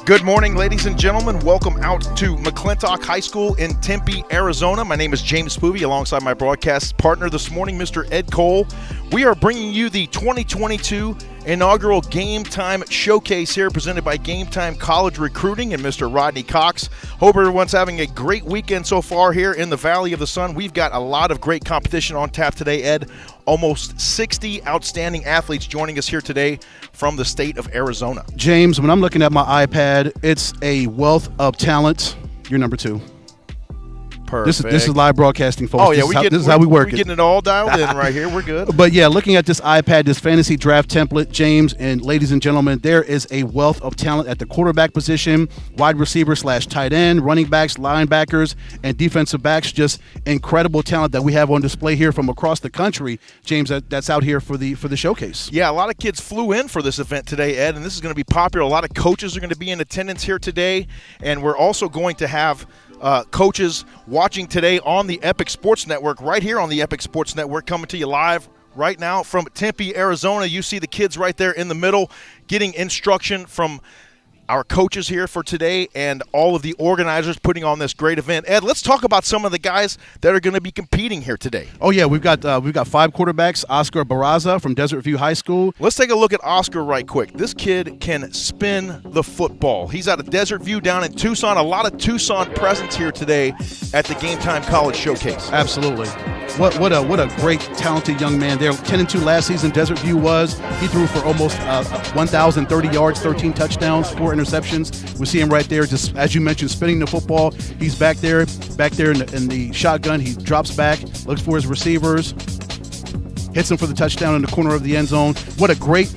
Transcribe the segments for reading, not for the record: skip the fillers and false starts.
Good morning, ladies and gentlemen. Welcome out to McClintock High School in Tempe, Arizona. My name is James Spoovy, alongside my broadcast partner this morning, Mr. Ed Cole. We are bringing you the 2022 inaugural Game Time Showcase here, presented by GameTime College Recruiting and Mr. Rodney Cox. Hope everyone's having a great weekend so far here in the Valley of the Sun. We've got a lot of great competition on tap today, Ed. Almost 60 outstanding athletes joining us here today from the state of Arizona. James, when I'm looking at my iPad, it's a wealth of talent. You're number 2. Perfect. This is live broadcasting, folks. Oh, yeah, this is how we work We're getting it all dialed in right here. We're good. But, yeah, looking at this iPad, this fantasy draft template, James, and ladies and gentlemen, there is a wealth of talent at the quarterback position, wide receiver / tight end, running backs, linebackers, and defensive backs. Just incredible talent that we have on display here from across the country, James, that's out here for the showcase. Yeah, a lot of kids flew in for this event today, Ed, and this is going to be popular. A lot of coaches are going to be in attendance here today, and we're also going to have coaches watching today on the Epic Sports Network, right here on the Epic Sports Network, coming to you live right now from Tempe, Arizona. You see the kids right there in the middle getting instruction from our coaches here for today and all of the organizers putting on this great event. Ed, let's talk about some of the guys that are going to be competing here today. Oh, yeah, we've got 5 quarterbacks. Oscar Barraza from Desert View High School. Let's take a look at Oscar right quick. This kid can spin the football. He's out of Desert View down in Tucson. A lot of Tucson presence here today at the Game Time College Showcase. Absolutely. What a great, talented young man there. 10-2 last season, Desert View was. He threw for almost 1,030 yards, 13 touchdowns, 4 interceptions. We see him right there, just as you mentioned, spinning the football. He's back there in the shotgun. He drops back, looks for his receivers, hits him for the touchdown in the corner of the end zone. What a great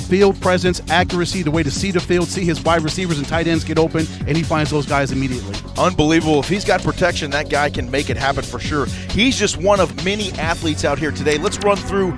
field presence, accuracy, the way to see the field, see his wide receivers and tight ends get open, and he finds those guys immediately. Unbelievable. If he's got protection, that guy can make it happen for sure. He's just one of many athletes out here today. Let's run through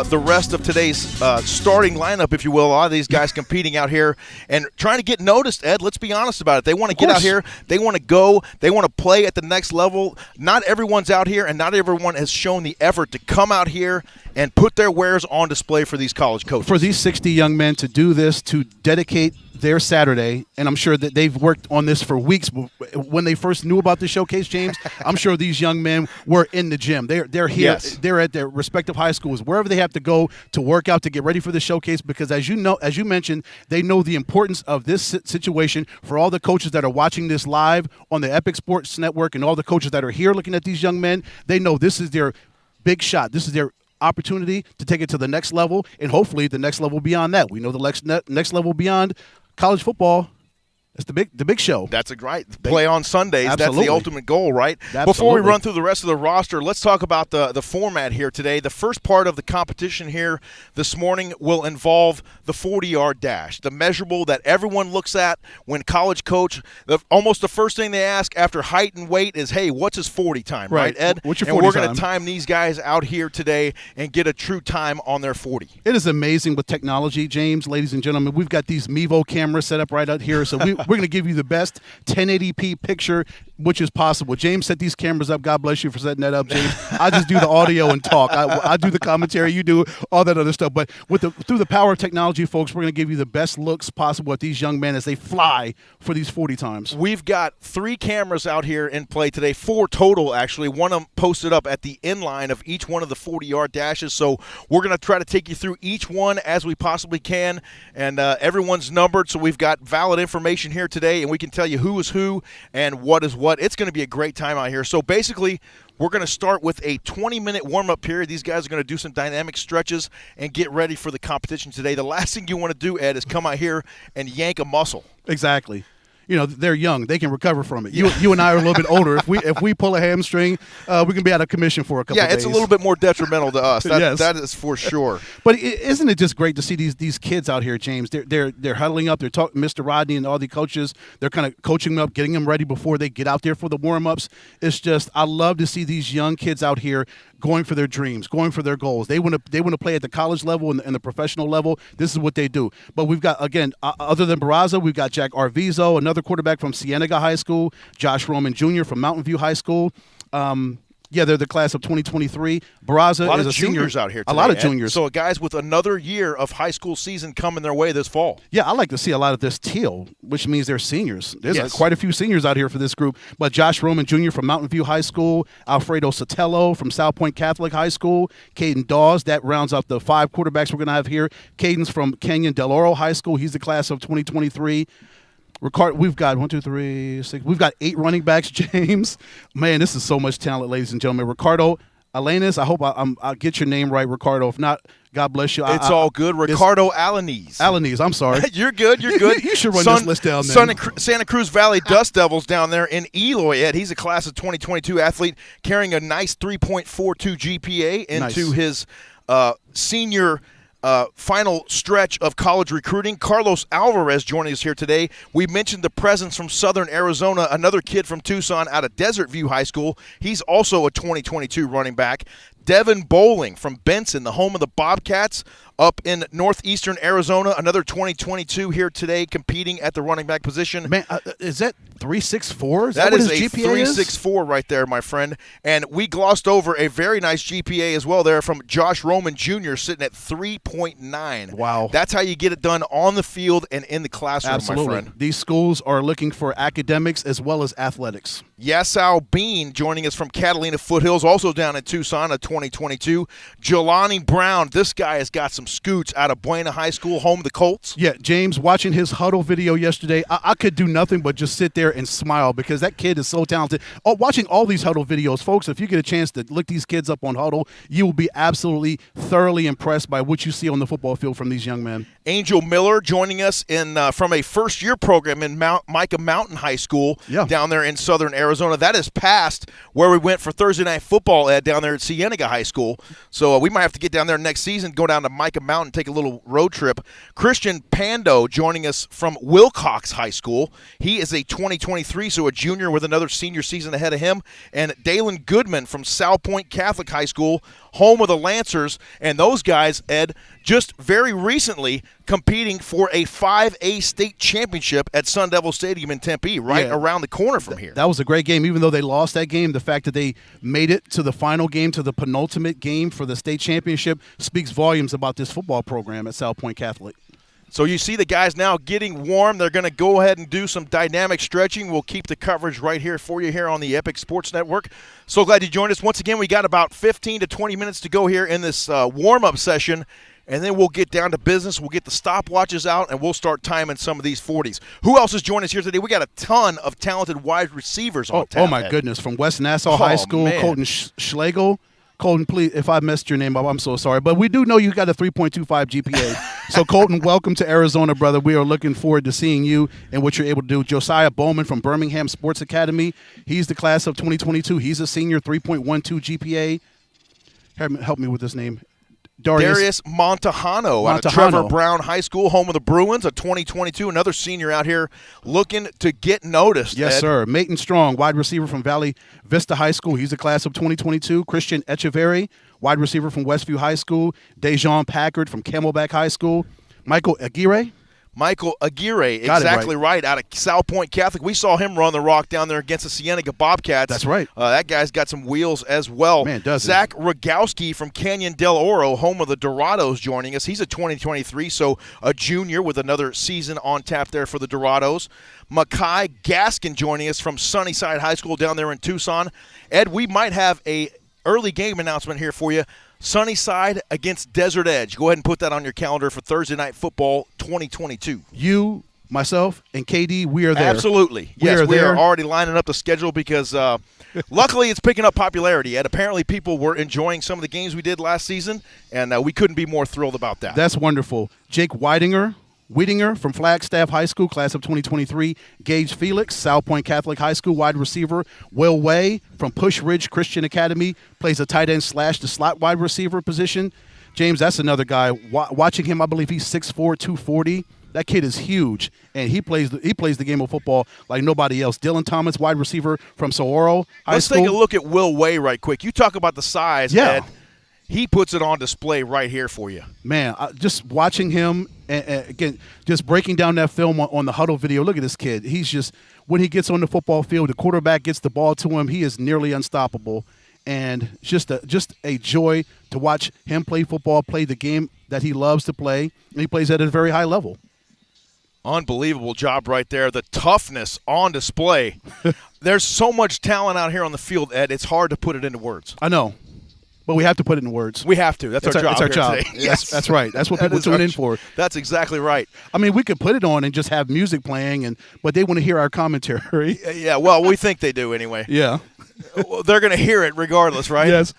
the rest of today's starting lineup, if you will. A lot of these guys competing out here and trying to get noticed, Ed. Let's be honest about it. They want to get out here. They want to go. They want to play at the next level. Not everyone's out here, and not everyone has shown the effort to come out here and put their wares on display for these college coaches. For these 60 young men to do this, to dedicate their Saturday, and I'm sure that they've worked on this for weeks. When they first knew about the showcase, James, I'm sure these young men were in the gym. They're here. Yes. They're at their respective high schools, wherever they have to go to work out to get ready for the showcase, because as you mentioned, they know the importance of this situation for all the coaches that are watching this live on the Epic Sports Network and all the coaches that are here looking at these young men. They know this is their big shot. This is their opportunity to take it to the next level, and hopefully the next level beyond that. We know the next level beyond college football. It's the big show. That's right. Play on Sundays. Absolutely. That's the ultimate goal, right? Absolutely. Before we run through the rest of the roster, let's talk about the format here today. The first part of the competition here this morning will involve the 40-yard dash, the measurable that everyone looks at when college coach. Almost the first thing they ask after height and weight is, hey, what's his 40 time, right, Ed? What's your 40 and we're time? going to time these guys out here today and get a true time on their 40. It is amazing with technology, James, ladies and gentlemen. We've got these Mevo cameras set up right out here, so we're going to give you the best 1080p picture which is possible. James set these cameras up. God bless you for setting that up, James. I just do the audio and talk. I do the commentary. You do all that other stuff. But through the power of technology, folks, we're going to give you the best looks possible at these young men as they fly for these 40 times. We've got 3 cameras out here in play today, 4 total actually. One of them posted up at the end line of each one of the 40-yard dashes. So we're going to try to take you through each one as we possibly can. And everyone's numbered, so we've got valid information here today, and we can tell you who is who and what is what. It's going to be a great time out here. So basically, we're going to start with a 20-minute warm-up period. These guys are going to do some dynamic stretches and get ready for the competition today. The last thing you want to do, Ed, is come out here and yank a muscle. Exactly. You know, they're young. They can recover from it. You and I are a little bit older. If we pull a hamstring, we can be out of commission for a couple of days. Yeah, it's a little bit more detrimental to us. Yes. That is for sure. But isn't it just great to see these kids out here, James? They're huddling up. They're talking, Mr. Rodney and all the coaches. They're kind of coaching them up, getting them ready before they get out there for the warm-ups. It's just, I love to see these young kids out here going for their dreams, going for their goals. They want to play at the college level and the professional level. This is what they do. But we've got, again, other than Barraza, we've got Jack Arvizo, another quarterback from Cienega High School, Josh Roman Jr. from Mountain View High School. Yeah, they're the class of 2023. Barraza A lot is of a senior. juniors out here today, a lot of Ed. juniors. So guys with another year of high school season coming their way this fall. Yeah, I like to see a lot of this teal, which means they're seniors. There's Yes. quite a few seniors out here for this group. But Josh Roman Jr. from Mountain View High School, Alfredo Sotelo from South Point Catholic High School, Caden Dawes, that rounds up the 5 quarterbacks we're going to have here. Caden's from Canyon Del Oro High School. He's the class of 2023. We've got 1, 2, 3, 6. We've got 8 running backs, James. Man, this is so much talent, ladies and gentlemen. Ricardo Alanis, I hope I'll get your name right, Ricardo. If not, God bless you. It's all good. Ricardo Alanis. Alanis, I'm sorry. You're good. You're good. You should run this list down then. Santa Cruz Valley Dust Devils down there in Eloy, Ed. He's a class of 2022 athlete carrying a nice 3.42 GPA into his senior final stretch of college recruiting. Carlos Alvarez joining us here today. We mentioned the presence from Southern Arizona, another kid from Tucson out of Desert View High School. He's also a 2022 running back. Devin Bowling from Benson, the home of the Bobcats, up in northeastern Arizona. Another 2022 here today competing at the running back position. Man, is that 3.64? Is that what is his a GPA 3.64 right there, my friend. And we glossed over a very nice GPA as well there from Josh Roman Jr. sitting at 3.9. Wow. That's how you get it done on the field and in the classroom, Absolutely. my friend. These schools are looking for academics as well as athletics. Yasau Bean joining us from Catalina Foothills, also down in Tucson, a 2022. Jelani Brown, this guy has got some scoots out of Buena High School, home of the Colts. Yeah, James, watching his huddle video yesterday, I could do nothing but just sit there and smile because that kid is so talented. Oh, watching all these huddle videos, folks, if you get a chance to look these kids up on huddle, you will be absolutely thoroughly impressed by what you see on the football field from these young men. Angel Miller joining us from a first-year program in Micah Mountain High School down there in southern Arizona. That is past where we went for Thursday Night Football, Ed, down there at Cienega High School. So we might have to get down there next season, go down to Micah Mountain, take a little road trip. Christian Pando joining us from Wilcox High School. He is a 2023, so a junior with another senior season ahead of him. And Dalen Goodman from South Point Catholic High School, home of the Lancers. And those guys, Ed, just very recently competing for a 5A state championship at Sun Devil Stadium in Tempe, around the corner from here. That was a great game. Even though they lost that game, the fact that they made it to the final game, to the penultimate game for the state championship, speaks volumes about this football program at South Point Catholic. So you see the guys now getting warm. They're going to go ahead and do some dynamic stretching. We'll keep the coverage right here for you here on the Epic Sports Network. So glad you joined us. Once again, we got about 15 to 20 minutes to go here in this warm-up session, and then we'll get down to business. We'll get the stopwatches out, and we'll start timing some of these 40s. Who else is joining us here today? We got a ton of talented wide receivers on tap. Oh, my goodness. From West Nassau High School, man. Colton Schlegel. Colton, please, if I messed your name up, I'm so sorry. But we do know you got a 3.25 GPA. So, Colton, welcome to Arizona, brother. We are looking forward to seeing you and what you're able to do. Josiah Bowman from Birmingham Sports Academy. He's the class of 2022. He's a senior, 3.12 GPA. Help me with his name. Darius Montejano out of Trevor Brown High School, home of the Bruins, a 2022, another senior out here looking to get noticed. Yes, Ed. sir. Mayton Strong, wide receiver from Valley Vista High School. He's the class of 2022. Christian Echeverry, wide receiver from Westview High School. Dejon Packard from Camelback High School. Michael Aguirre, exactly right, out of South Point Catholic. We saw him run the rock down there against the Cienega Bobcats. That's right. That guy's got some wheels as well. Man, does Zach Rogowski from Canyon Del Oro, home of the Dorados, joining us. He's a 2023, so a junior with another season on tap there for the Dorados. Makai Gaskin joining us from Sunnyside High School down there in Tucson. Ed, we might have a early game announcement here for you. Sunnyside against Desert Edge. Go ahead and put that on your calendar for Thursday Night Football 2022. You, myself, and KD, we are there. Absolutely. We are already lining up the schedule because luckily it's picking up popularity. And apparently people were enjoying some of the games we did last season, and we couldn't be more thrilled about that. That's wonderful. Jake Whittinger from Flagstaff High School, class of 2023. Gage Felix, South Point Catholic High School, wide receiver. Will Way from Push Ridge Christian Academy, plays a tight end / the slot wide receiver position. James, that's another guy. Watching him, I believe he's 6'4", 240. That kid is huge, and he plays the game of football like nobody else. Dylan Thomas, wide receiver from Saguaro High School. Let's take a look at Will Way right quick. You talk about the size, Ed. He puts it on display right here for you. Man, just watching him, and again, just breaking down that film on the huddle video. Look at this kid. He's just, when he gets on the football field, the quarterback gets the ball to him, he is nearly unstoppable. and just a joy to watch him play football, play the game that he loves to play, and he plays at a very high level. Unbelievable job right there. The toughness on display. There's so much talent out here on the field, Ed. It's hard to put it into words. I know, but we have to put it in words. We have to. That's our job. It's our job. Today. Yes, that's right. That's what people tune in for. That's exactly right. I mean, we could put it on and just have music playing, but they want to hear our commentary. Yeah, well, we think they do anyway. Yeah. They're going to hear it regardless, right? Yes.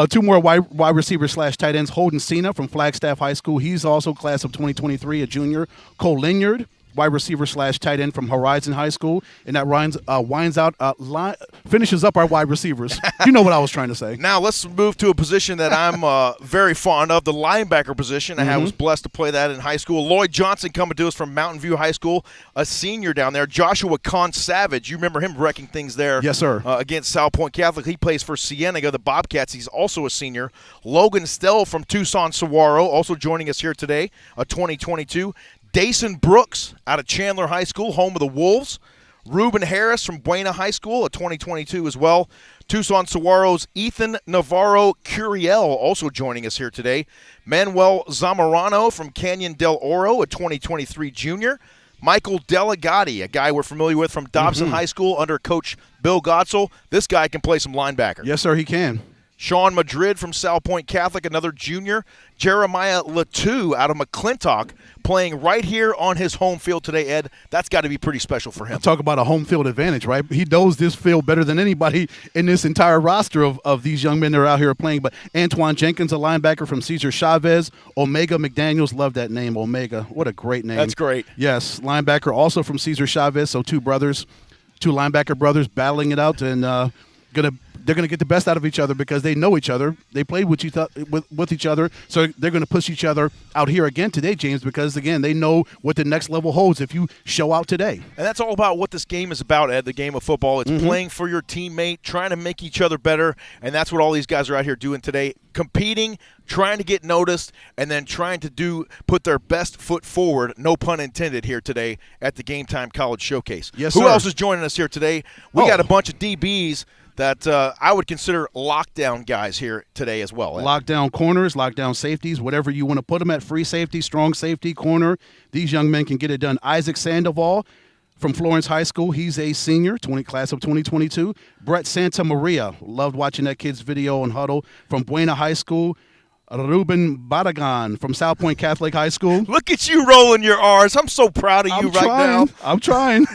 Two more wide receivers / tight ends. Holden Cena from Flagstaff High School. He's also class of 2023, a junior. Cole Linyard, wide receiver / tight end from Horizon High School. And that finishes up our wide receivers. You know what I was trying to say. Now let's move to a position that I'm very fond of, the linebacker position. I was blessed to play that in high school. Lloyd Johnson coming to us from Mountain View High School, a senior down there. Joshua Con Savage, you remember him wrecking things there. Yes, sir. Against South Point Catholic. He plays for Cienega, the Bobcats. He's also a senior. Logan Stell from Tucson Saguaro, also joining us here today, a 2022. Dason Brooks out of Chandler High School, home of the Wolves. Ruben Harris from Buena High School, a 2022 as well. Tucson Saguaro's Ethan Navarro Curiel also joining us here today. Manuel Zamorano from Canyon del Oro, a 2023 junior. Michael Delegati, a guy we're familiar with from Dobson High School under Coach Bill Gottsel. This guy can play some linebacker. Yes, sir, he can. Sean Madrid from South Point Catholic, another junior. Jeremiah Latu out of McClintock, playing right here on his home field today, Ed. That's got to be pretty special for him. Talk about a home field advantage, right? He knows this field better than anybody in this entire roster of these young men that are out here playing. But Antoine Jenkins, a linebacker from Cesar Chavez. Omega McDaniels, love that name, Omega. What a great name. That's great. Yes, linebacker also from Cesar Chavez. So two linebacker brothers battling it out, and they're going to get the best out of each other because they know each other. They played with each other, so they're going to push each other out here again today, James, because, again, they know what the next level holds if you show out today. And that's all about what this game is about, Ed, the game of football. It's playing for your teammate, trying to make each other better, and that's what all these guys are out here doing today, competing, trying to get noticed, and then trying to put their best foot forward, no pun intended, here today at the Game Time College Showcase. Yes, Who sir. else is joining us here today? We got a bunch of DBs that I would consider lockdown guys here today as well. Lockdown corners, lockdown safeties, whatever you want to put them at, free safety, strong safety, corner. These young men can get it done. Isaac Sandoval from Florence High School. He's a senior, class of 2022. Brett Santa Maria, loved watching that kid's video on Huddle, from Buena High School. Ruben Baragan from South Point Catholic High School. Look at you rolling your R's. I'm so proud of you now. I'm trying.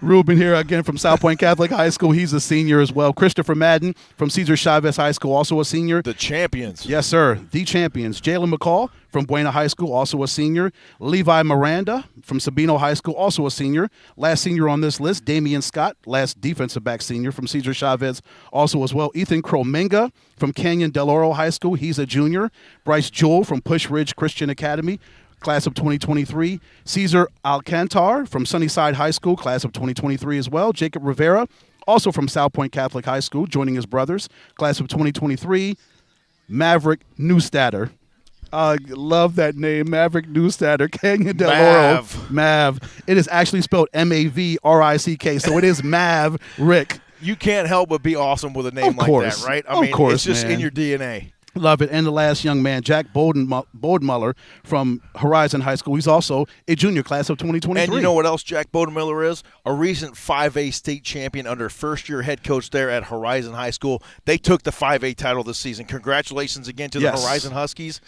Ruben here again from South Point Catholic High School. He's a senior as well. Christopher Madden from Cesar Chavez High School, also a senior. The champions. Yes, sir. The champions. Jalen McCall from Buena High School, also a senior. Levi Miranda from Sabino High School, also a senior. Last senior on this list, Damian Scott, last defensive back senior from Cesar Chavez, also as well. Ethan Cromenga from Canyon del Oro High School. He's a junior. Bryce Jewell from Push Ridge Christian Academy, class of 2023. Cesar Alcantar from Sunnyside High School, class of 2023 as well. Jacob Rivera, also from South Point Catholic High School, joining his brothers, class of 2023. Maverick Newstatter. Love that name, Maverick Newstatter, Canyon del Oro. Mav. It is actually spelled Mavrick, so it is Maverick. You can't help but be awesome with a name like that, right? I mean, it's just in your DNA. Love it. And the last young man, Jack Bodenmuller from Horizon High School. He's also a junior, class of 2023. And you know what else Jack Bodenmuller is? A recent 5A state champion under first-year head coach there at Horizon High School. They took the 5A title this season. Congratulations again to the Horizon Huskies.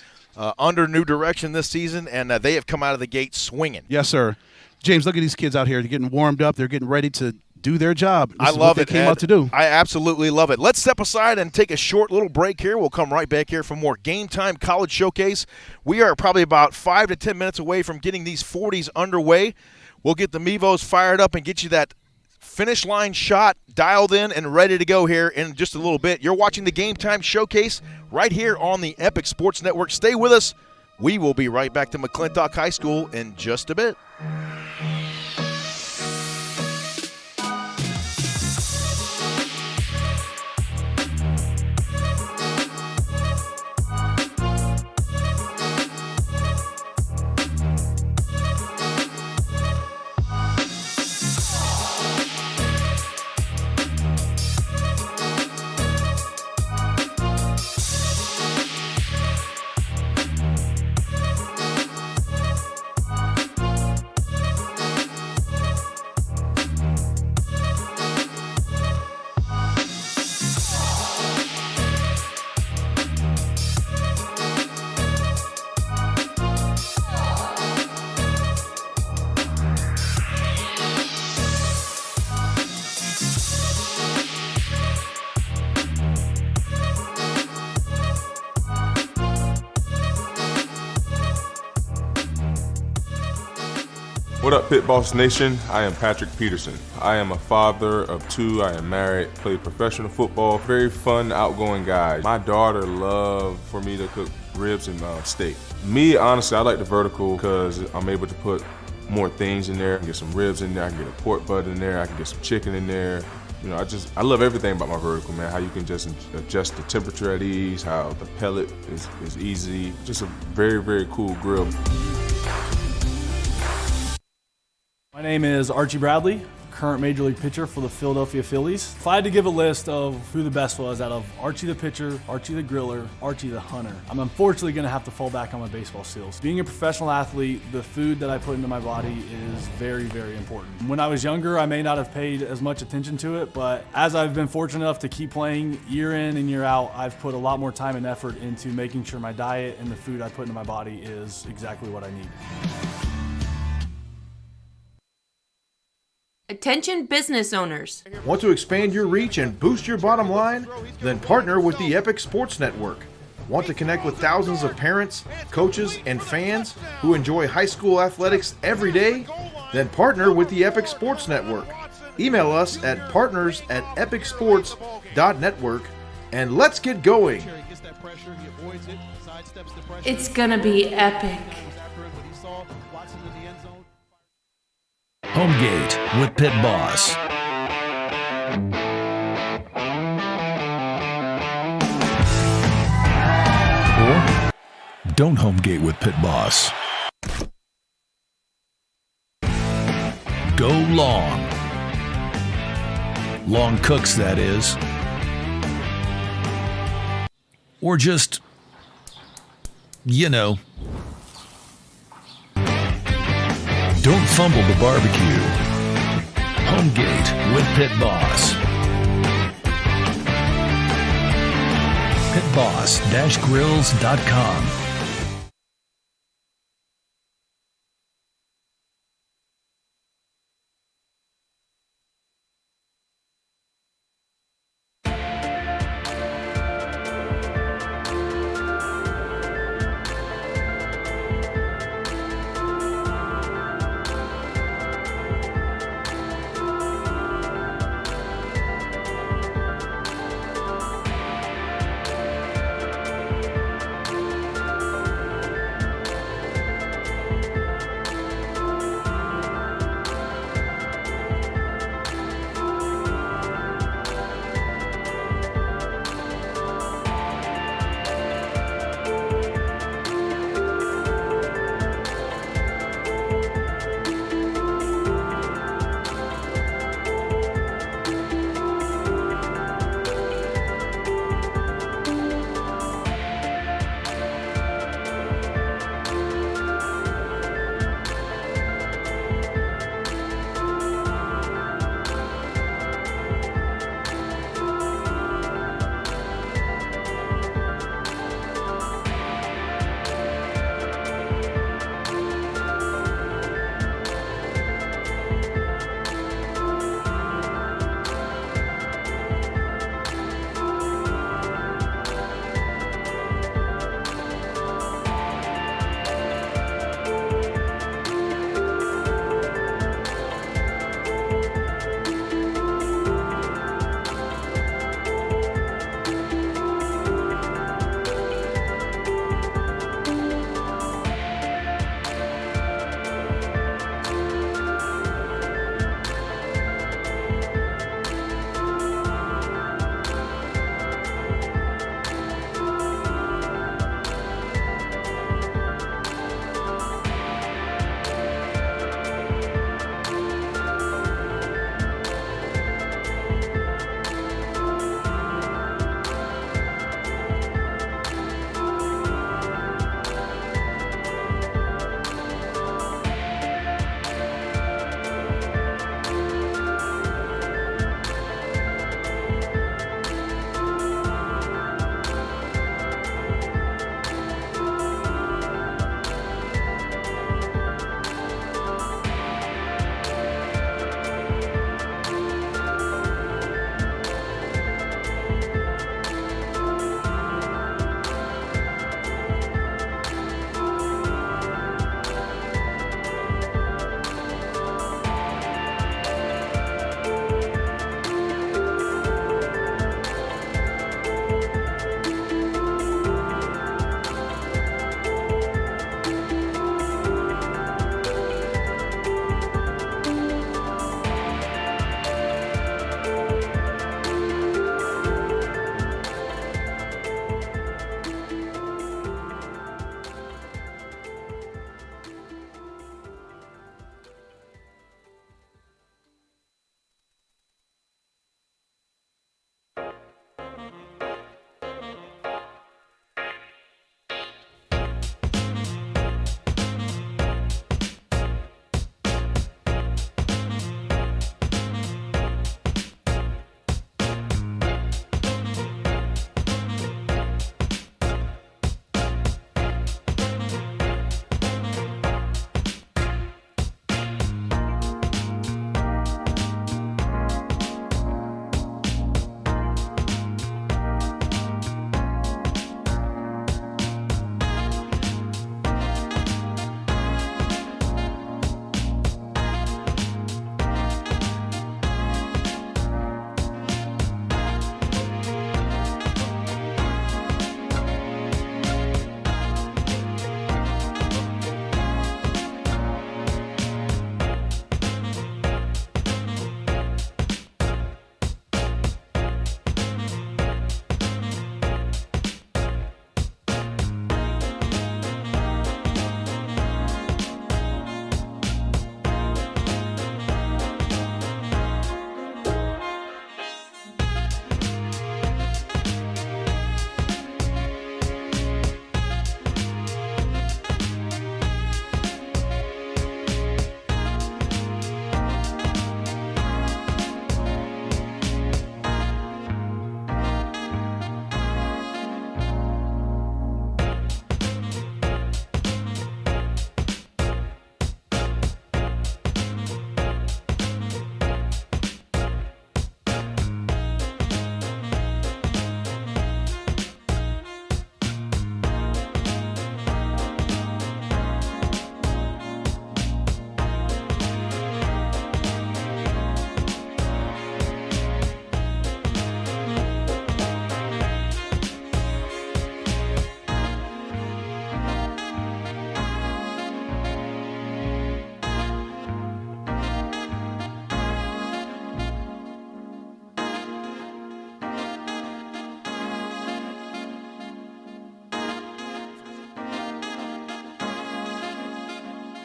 Under new direction this season, and they have come out of the gate swinging. Yes, sir. James, look at these kids out here. They're getting warmed up. They're getting ready to do their job. I love it, they came out to do. I absolutely love it. Let's step aside and take a short little break here. We'll come right back here for more Game Time College Showcase. We are probably about 5 to 10 minutes away from getting these 40s underway. We'll get the Mevos fired up and get you that finish line shot dialed in and ready to go here in just a little bit. You're watching the Game Time Showcase right here on the Epic Sports Network. Stay with us. We will be right back to McClintock High School in just a bit. What up, Pit Boss Nation? I am Patrick Peterson. I am a father of 2. I am married, play professional football, very fun, outgoing guy. My daughter loved for me to cook ribs and steak. Me, honestly, I like the vertical because I'm able to put more things in there. I can get some ribs in there, I can get a pork butt in there, I can get some chicken in there. You know, I love everything about my vertical, man. How you can just adjust the temperature at ease, how the pellet is easy. Just a very, very cool grill. My name is Archie Bradley, current Major League pitcher for the Philadelphia Phillies. If I had to give a list of who the best was out of Archie the pitcher, Archie the griller, Archie the hunter, I'm unfortunately going to have to fall back on my baseball skills. Being a professional athlete, the food that I put into my body is very, very important. When I was younger, I may not have paid as much attention to it, but as I've been fortunate enough to keep playing year in and year out, I've put a lot more time and effort into making sure my diet and the food I put into my body is exactly what I need. Attention business owners. Want to expand your reach and boost your bottom line? Then partner with the Epic Sports Network. Want to connect with thousands of parents, coaches, and fans who enjoy high school athletics every day? Then partner with the Epic Sports Network. Email us at partners@epicsports.network and let's get going. It's gonna be epic. Homegate with Pit Boss. Or don't homegate with Pit Boss. Go long. Long cooks, that is. Or just, you know, don't fumble the barbecue. Homegate with Pit Boss. pitboss-grills.com.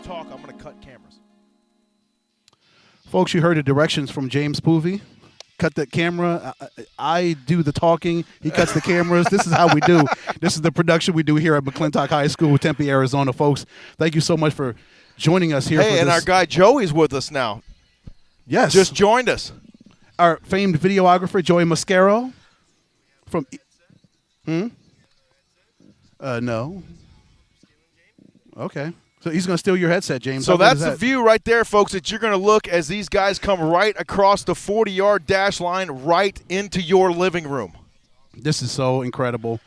talk, I'm going to cut cameras. Folks, you heard the directions from James Poovey. Cut the camera. I do the talking. He cuts the cameras. This is how we do. This is the production we do here at McClintock High School, Tempe, Arizona. Folks, thank you so much for joining us here. Hey, and our guy Joey's with us now. Yes. Just joined us. Our famed videographer, Joey Mascaro. From... No. Okay. So he's going to steal your headset, James. So that's the view right there, folks, that you're going to look as these guys come right across the 40-yard dash line right into your living room. This is so incredible.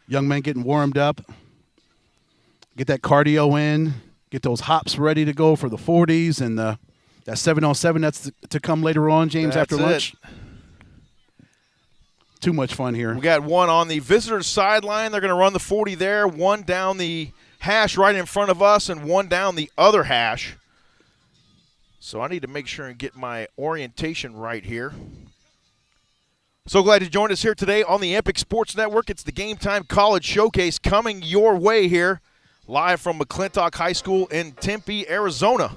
Young men getting warmed up. Get that cardio in. Get those hops ready to go for the 40s and that 7-on-7 that's to come later on, James, That's after lunch. Too much fun here. We got one on the visitors' sideline. They're going to run the 40 there, one down the hash right in front of us, and one down the other hash. So I need to make sure and get my orientation right here. So glad to join us here today on the Epic Sports Network. It's the Game Time College Showcase coming your way here, live from McClintock High School in Tempe, Arizona.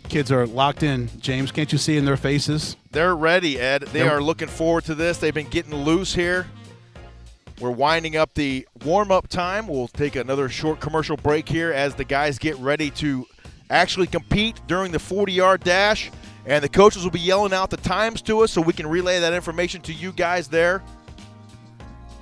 Kids are locked in, James. Can't you see in their faces? They're ready, Ed. They are looking forward to this. They've been getting loose here. We're winding up the warm-up time. We'll take another short commercial break here as the guys get ready to actually compete during the 40-yard dash. And the coaches will be yelling out the times to us so we can relay that information to you guys there.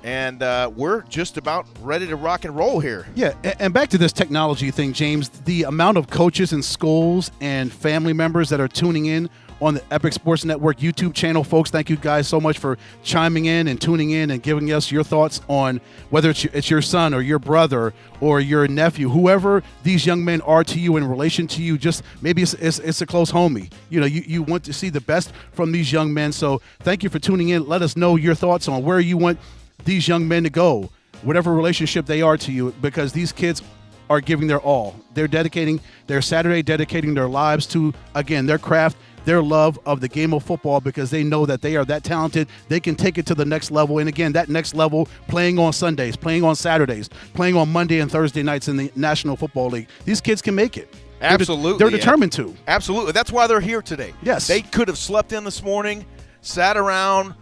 And we're just about ready to rock and roll here. Yeah, and back to this technology thing, James, the amount of coaches and schools and family members that are tuning in on the Epic Sports Network YouTube channel. Folks, thank you guys so much for chiming in and tuning in and giving us your thoughts on whether it's your son or your brother or your nephew, whoever these young men are to you in relation to you. Just maybe it's a close homie. You know, you want to see the best from these young men. So thank you for tuning in. Let us know your thoughts on where you want these young men to go, whatever relationship they are to you, because these kids are giving their all. They're dedicating their Saturday, dedicating their lives to, again, their craft, their love of the game of football, because they know that they are that talented. They can take it to the next level. And again, that next level, playing on Sundays, playing on Saturdays, playing on Monday and Thursday nights in the National Football League. These kids can make it. Absolutely. They're determined to. Absolutely. That's why they're here today. Yes. They could have slept in this morning, sat around,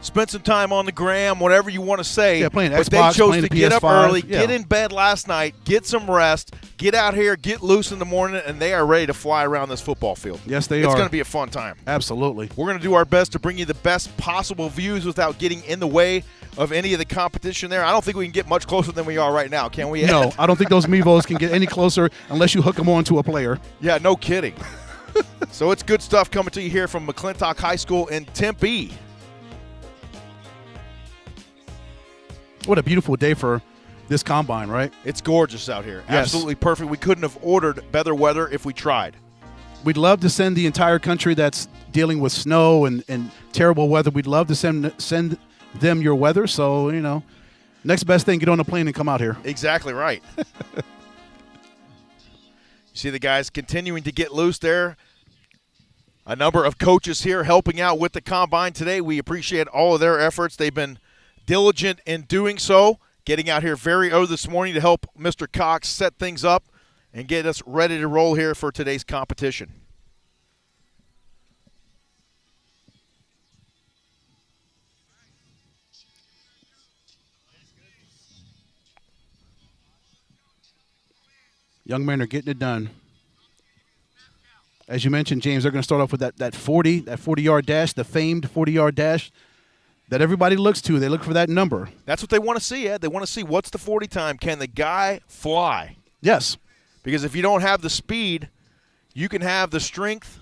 spent some time on the gram, whatever you want to say. Yeah, playing but Xbox, they chose playing to the get up PS5, early, yeah. get in bed last night, get some rest, get out here, get loose in the morning, and they are ready to fly around this football field. Yes, they It's are. going to be a fun time. Absolutely. We're going to do our best to bring you the best possible views without getting in the way of any of the competition there. I don't think we can get much closer than we are right now, can we? No, I don't think those Mevos can get any closer unless you hook them on to a player. Yeah, no kidding. So it's good stuff coming to you here from McClintock High School in Tempe. What a beautiful day for this combine, right? It's gorgeous out here. Yes. Absolutely perfect. We couldn't have ordered better weather if we tried. We'd love to send the entire country that's dealing with snow and terrible weather. We'd love to send them your weather. So, you know, next best thing, get on a plane and come out here. Exactly right. You see the guys continuing to get loose there. A number of coaches here helping out with the combine today. We appreciate all of their efforts. They've been diligent in doing so, getting out here very early this morning to help Mr. Cox set things up and get us ready to roll here for today's competition. Young men are getting it done. As you mentioned, James, they're going to start off with that 40-yard dash, the famed 40-yard dash that everybody looks to. They look for that number. That's what they want to see, Ed. They want to see what's the 40 time. Can the guy fly? Yes. Because if you don't have the speed, you can have the strength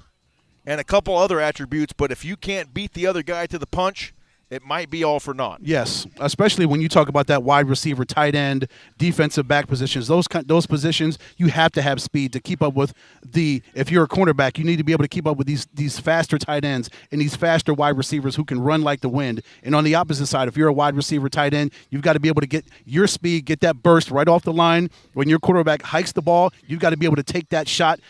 and a couple other attributes, but if you can't beat the other guy to the punch, it might be all for naught. Yes, especially when you talk about that wide receiver, tight end, defensive back positions. Those positions, you have to have speed to keep up with if you're a cornerback, you need to be able to keep up with these faster tight ends and these faster wide receivers who can run like the wind. And on the opposite side, if you're a wide receiver, tight end, you've got to be able to get your speed, get that burst right off the line. When your quarterback hikes the ball, you've got to be able to take that shot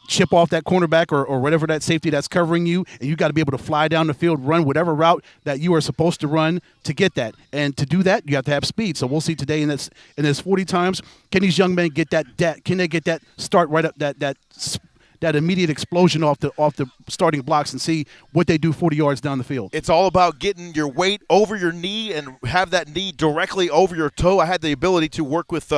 chip off that cornerback or whatever that safety that's covering you, and you got to be able to fly down the field, run whatever route that you are supposed to run to get that. And to do that, you have to have speed. So we'll see today in this 40 times, can these young men get that? Can they get that start right up that immediate explosion off the starting blocks and see what they do 40 yards down the field? It's all about getting your weight over your knee and have that knee directly over your toe. I had the ability to work with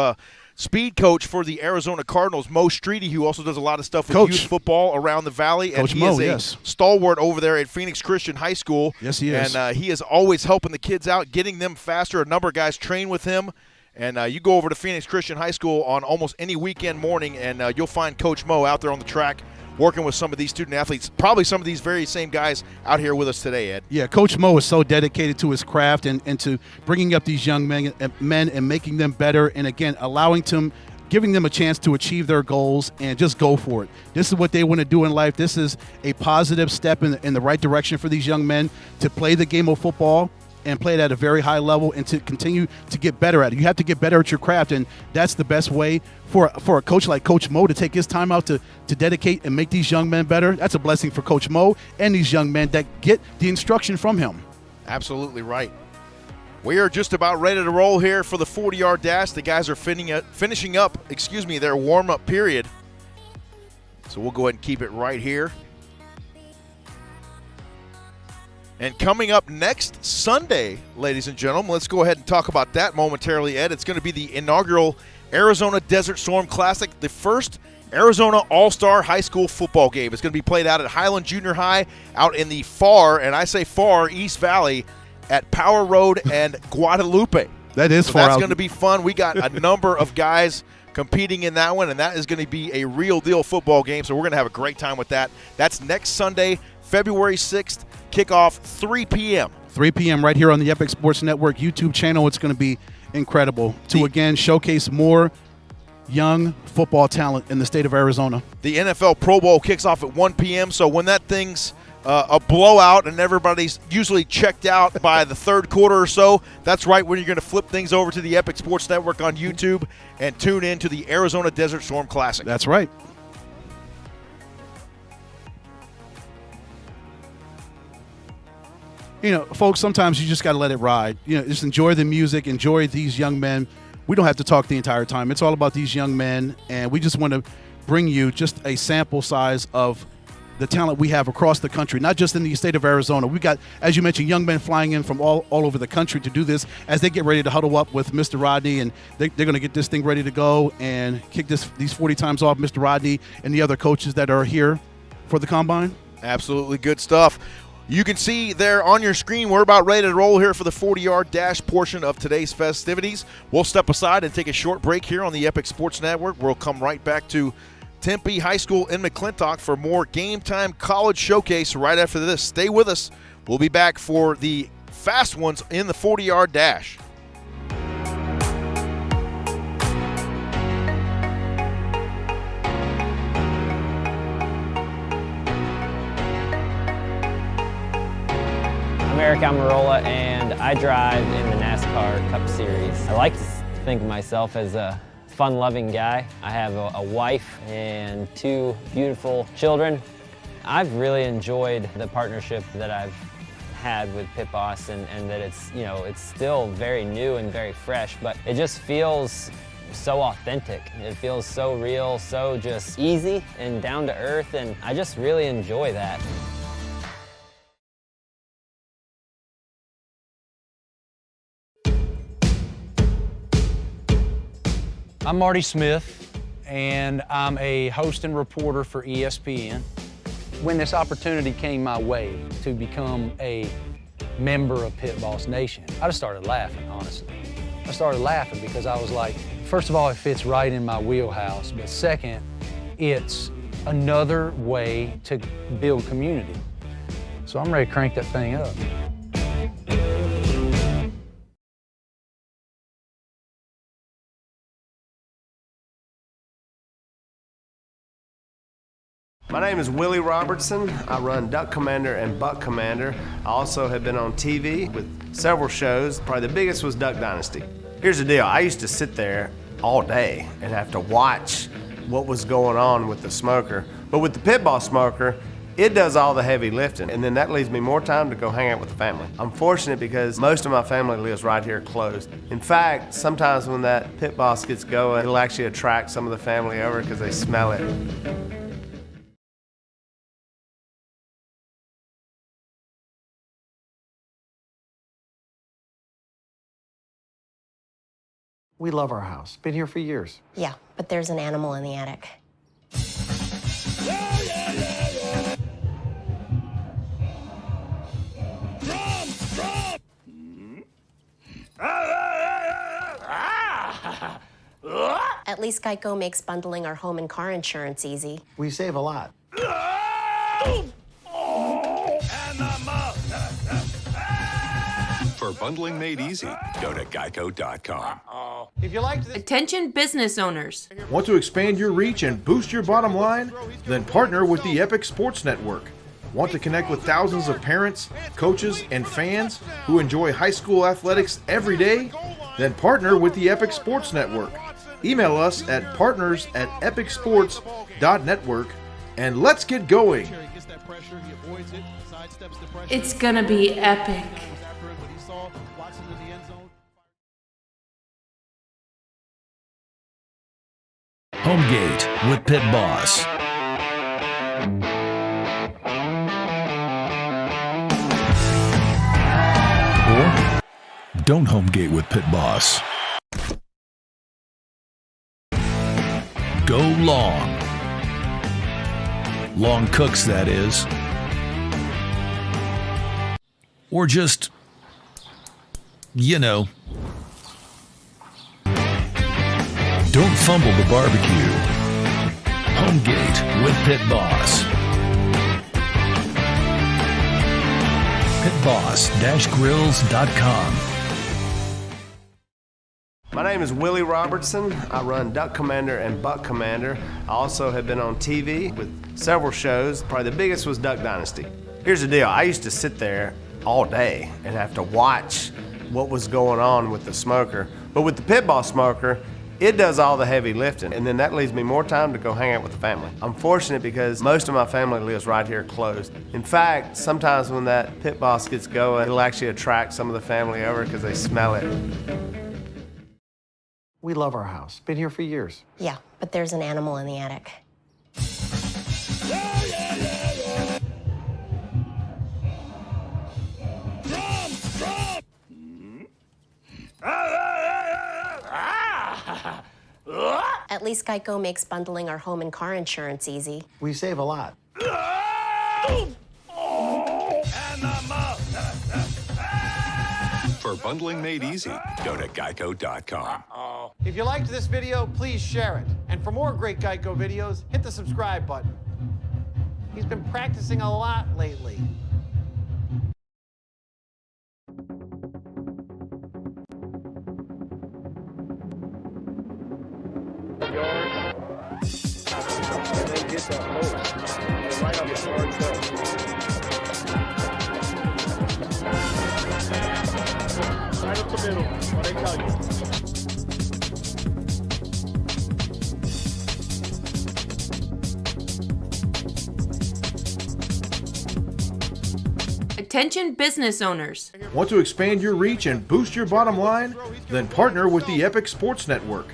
speed coach for the Arizona Cardinals, Mo Streety, who also does a lot of stuff with youth football around the Valley. And he is a stalwart over there at Phoenix Christian High School. Yes, he is. And he is always helping the kids out, getting them faster. A number of guys train with him. And you go over to Phoenix Christian High School on almost any weekend morning, and you'll find Coach Mo out there on the track working with some of these student athletes, probably some of these very same guys out here with us today, Ed. Yeah, Coach Mo is so dedicated to his craft and to bringing up these young men and making them better, and, again, giving them a chance to achieve their goals and just go for it. This is what they want to do in life. This is a positive step in the right direction for these young men to play the game of football and play it at a very high level and to continue to get better at it. You have to get better at your craft, and that's the best way for a coach like Coach Mo to take his time out to dedicate and make these young men better. That's a blessing for Coach Mo and these young men that get the instruction from him. Absolutely right. We are just about ready to roll here for the 40-yard dash. The guys are finishing up their warm-up period. So we'll go ahead and keep it right here. And coming up next Sunday, ladies and gentlemen, let's go ahead and talk about that momentarily, Ed. It's going to be the inaugural Arizona Desert Storm Classic, the first Arizona All-Star high school football game. It's going to be played out at Highland Junior High out in the far, and I say far, East Valley at Power Road and Guadalupe. That is far out. That's going to be fun. We got a number of guys competing in that one, and that is going to be a real deal football game, so we're going to have a great time with that. That's next Sunday, February 6th. Kickoff 3 p.m. 3 p.m. right here on the Epic Sports Network YouTube channel. It's going to be incredible to, again, showcase more young football talent in the state of Arizona. The NFL Pro Bowl kicks off at 1 p.m., so when that thing's a blowout and everybody's usually checked out by the third quarter or so, that's right when you're going to flip things over to the Epic Sports Network on YouTube and tune in to the Arizona Desert Storm Classic. That's right. You know, folks, sometimes you just got to let it ride. You know, just enjoy the music, enjoy these young men. We don't have to talk the entire time. It's all about these young men, and we just want to bring you just a sample size of the talent we have across the country, not just in the state of Arizona. We got, as you mentioned, young men flying in from all over the country to do this as they get ready to huddle up with Mr. Rodney, and they're going to get this thing ready to go and kick these 40 times off. Mr. Rodney and the other coaches that are here for the Combine. Absolutely good stuff. You can see there on your screen, we're about ready to roll here for the 40-yard dash portion of today's festivities. We'll step aside and take a short break here on the Epic Sports Network. We'll come right back to Tempe High School in McClintock for more Game Time College Showcase right after this. Stay with us. We'll be back for the fast ones in the 40-yard dash. I'm Eric Almirola, and I drive in the NASCAR Cup Series. I like to think of myself as a fun-loving guy. I have a wife and 2 beautiful children. I've really enjoyed the partnership that I've had with Pit Boss, and that it's still very new and very fresh, but it just feels so authentic. It feels so real, so just easy and down to earth, and I just really enjoy that. I'm Marty Smith, and I'm a host and reporter for ESPN. When this opportunity came my way to become a member of Pit Boss Nation, I just started laughing, honestly. I started laughing because I was like, first of all, it fits right in my wheelhouse, but second, it's another way to build community. So I'm ready to crank that thing up. My name is Willie Robertson. I run Duck Commander and Buck Commander. I also have been on TV with several shows. Probably the biggest was Duck Dynasty. Here's the deal. I used to sit there all day and have to watch what was going on with the smoker But with the pit boss smoker, it does all the heavy lifting, and then that leaves me more time to go hang out with the family. I'm fortunate because most of my family lives right here close. In fact, sometimes when that pit boss gets going, it'll actually attract some of the family over because they smell it. We love our house. Been here for years. Yeah, but there's an animal in the attic. At least Geico makes bundling our home and car insurance easy. We save a lot. For bundling made easy, go to geico.com. If you liked this, Attention business owners. Want to expand your reach and boost your bottom line? Then partner with the Epic Sports Network. Want to connect with thousands of parents, coaches, and fans who enjoy high school athletics every day? Then partner with the Epic Sports Network. Email us at partners@epicsports.network and let's get going. It's gonna be epic. Homegate with Pit Boss. Or don't homegate with Pit Boss. Go long. Long cooks, that is. Or just, you know, don't fumble the barbecue. Homegate with Pit Boss. pitboss-grills.com. My name is Willie Robertson. I run Duck Commander and Buck Commander. I also have been on TV with several shows. Probably the biggest was Duck Dynasty. Here's the deal. I used to sit there all day and have to watch what was going on with the smoker. But with the pit boss smoker, it does all the heavy lifting, and then that leaves me more time to go hang out with the family. I'm fortunate because most of my family lives right here close. In fact, sometimes when that pit boss gets going, it'll actually attract some of the family over because they smell it. we love our house. Been here for years. Yeah, but there's an animal in the attic. At least Geico makes bundling our home and car insurance easy. We save a lot. For bundling made easy, go to geico.com. If you liked this video, please share it. And for more great Geico videos, hit the subscribe button. He's been practicing a lot lately. Right up the middle, what they tell you. Attention business owners. Want to expand your reach and boost your bottom line? Then partner with the Epic Sports Network.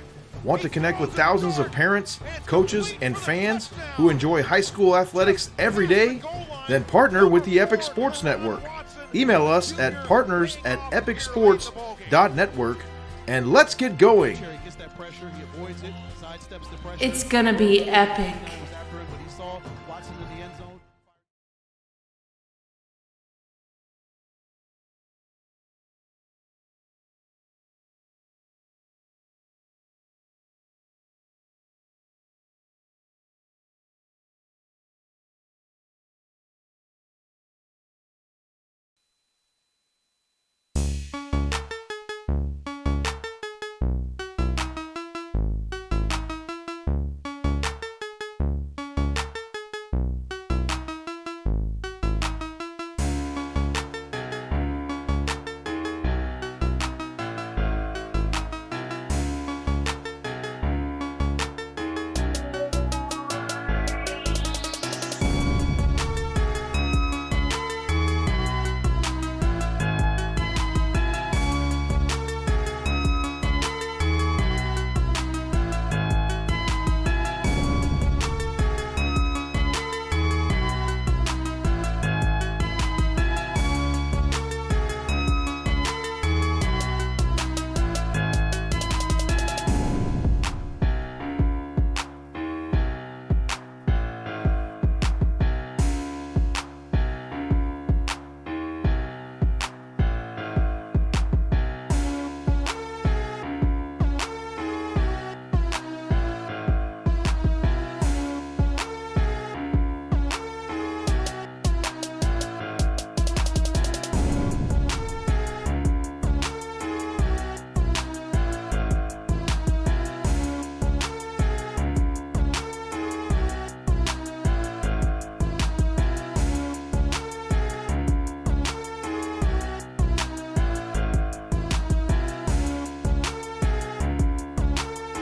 Want to connect with thousands of parents, coaches, and fans who enjoy high school athletics every day? Then partner with the Epic Sports Network. Email us at partners@epicsports.network and let's get going. It's gonna be epic.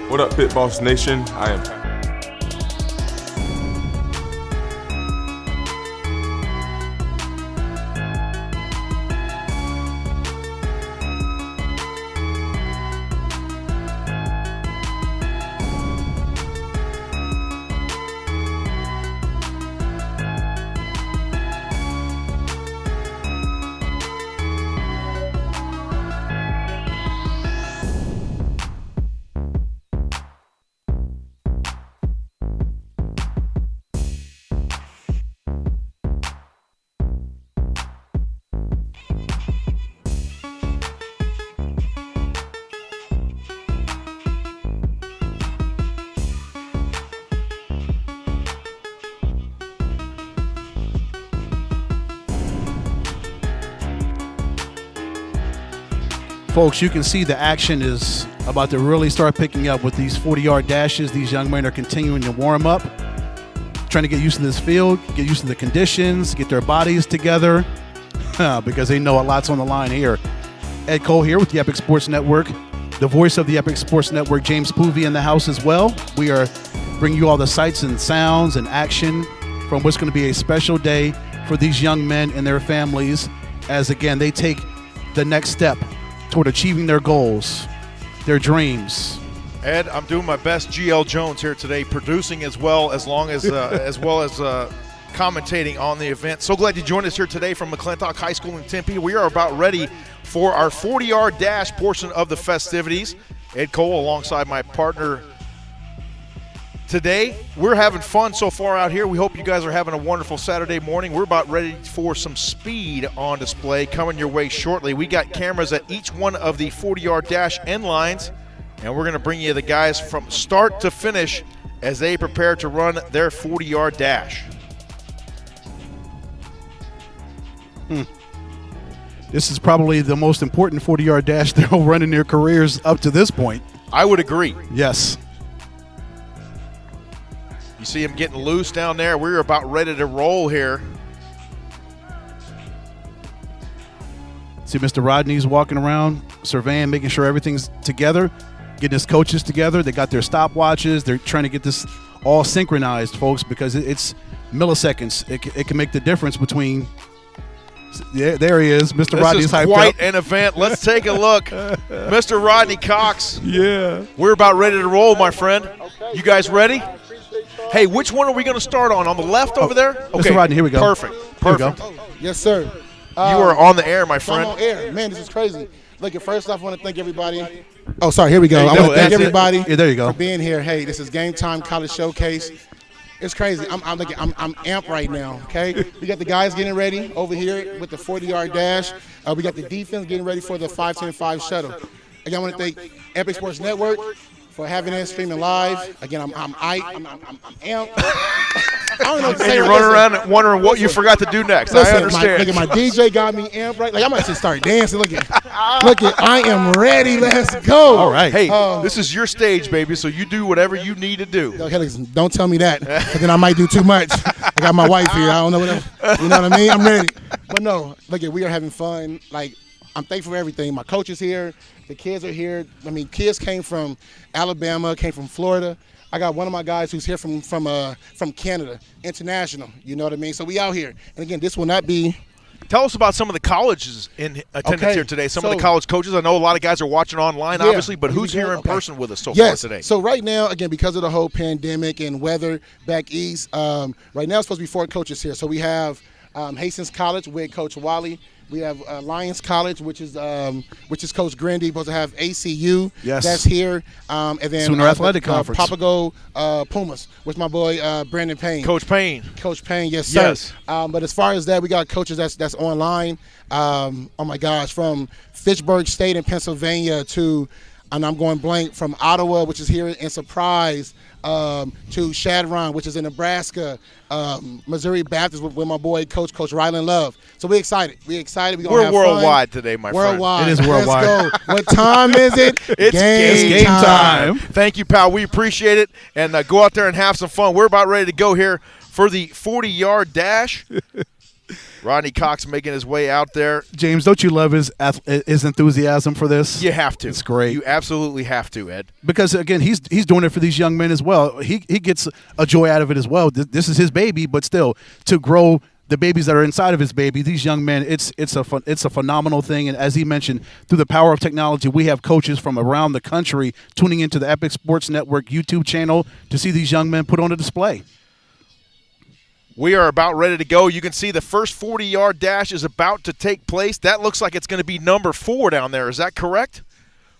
What up, Pit Boss Nation? I am Folks, you can see the action is about to really start picking up with these 40-yard dashes. These young men are continuing to warm up, trying to get used to this field, get used to the conditions, get their bodies together, because they know a lot's on the line here. Ed Cole here with the Epic Sports Network. The voice of the Epic Sports Network, James Poovey, in the house as well. We are bringing you all the sights and sounds and action from what's going to be a special day for these young men and their families as, again, they take the next step toward achieving their goals, their dreams. Ed, I'm doing my best. GL Jones here today, producing as well as commentating on the event. So glad you joined us here today from McClintock High School in Tempe. We are about ready for our 40-yard dash portion of the festivities. Ed Cole alongside my partner today. We're having fun so far out here. We hope you guys are having a wonderful Saturday morning. We're about ready for some speed on display coming your way shortly. We got cameras at each one of the 40-yard dash end lines, and we're going to bring you the guys from start to finish as they prepare to run their 40-yard dash. This is probably the most important 40-yard dash they'll run in their careers up to this point. I would agree. Yes. You see him getting loose down there. We're about ready to roll here. See Mr. Rodney's walking around, surveying, making sure everything's together, getting his coaches together. They got their stopwatches. They're trying to get this all synchronized, folks, because it's milliseconds. It can make the difference between. Yeah, there he is, Mr. Rodney's hyped up. This is quite an event. Let's take a look. Mr. Rodney Cox. Yeah. We're about ready to roll, my friend. You guys ready? Hey, which one are we going to start on? On the left over there? Okay. Mr. Rodney, here we go. Perfect. Here we go. Yes, sir. You are on the air, my friend. I'm on air. Man, this is crazy. Look, first off, I want to thank everybody. Oh, sorry. Here we go. I want to thank everybody there you go. for being here. Hey, this is Game Time College Showcase. It's crazy. I'm amped right now, okay? We got the guys getting ready over here with the 40-yard dash. We got the defense getting ready for the 5-10-5 shuttle. Again, I want to thank Epic Sports Network for having us streaming live. Again, I'm amped. I don't know what to say. And you're running around wondering what you forgot to do next. Listen, I understand. My DJ got me amped, right? Like, I might just start dancing. Look at, I am ready. Let's go. All right. Hey, this is your stage, baby, so you do whatever you need to do. Okay, listen, don't tell me that, because then I might do too much. I got my wife here. I don't know what you know what I mean? I'm ready. But no, look at, we are having fun. Like, I'm thankful for everything. My coach is here. The kids are here. I mean, kids came from Alabama, came from Florida. I got one of my guys who's here from Canada, international. You know what I mean? So we out here. And again, this will not be. Tell us about some of the colleges in attendance here today. Some of the college coaches. I know a lot of guys are watching online, obviously, but who's here in person with us so far today? So right now, again, because of the whole pandemic and weather back east, right now it's supposed to be 4 coaches here. So we have Hastings College with Coach Wally. We have Lions College, which is Coach Grindy. Supposed to have ACU. Yes. That's here. And then Sooner Athletic Conference. Papago Pumas with my boy Brandon Payne. Coach Payne. Coach Payne, yes, sir. Yes. But as far as that, we got coaches that's online. Oh my gosh, from Fitchburg State in Pennsylvania to, and I'm going blank, from Ottawa, which is here in Surprise, to Shadron, which is in Nebraska, Missouri Baptist with my boy Coach Ryland Love. So we're excited. We're We're worldwide today, my friend. Worldwide. It is worldwide. Let's go. What time is it? It's game time. Thank you, pal. We appreciate it. And go out there and have some fun. We're about ready to go here for the 40-yard dash. Rodney Cox making his way out there. James, don't you love his enthusiasm for this? You have to. It's great. You absolutely have to, Ed. Because, again, he's doing it for these young men as well. He gets a joy out of it as well. This is his baby, but still, to grow the babies that are inside of his baby, these young men, it's a phenomenal thing. And as he mentioned, through the power of technology, we have coaches from around the country tuning into the Epic Sports Network YouTube channel to see these young men put on a display. We are about ready to go. You can see the first 40-yard dash is about to take place. That looks like it's going to be number 4 down there. Is that correct?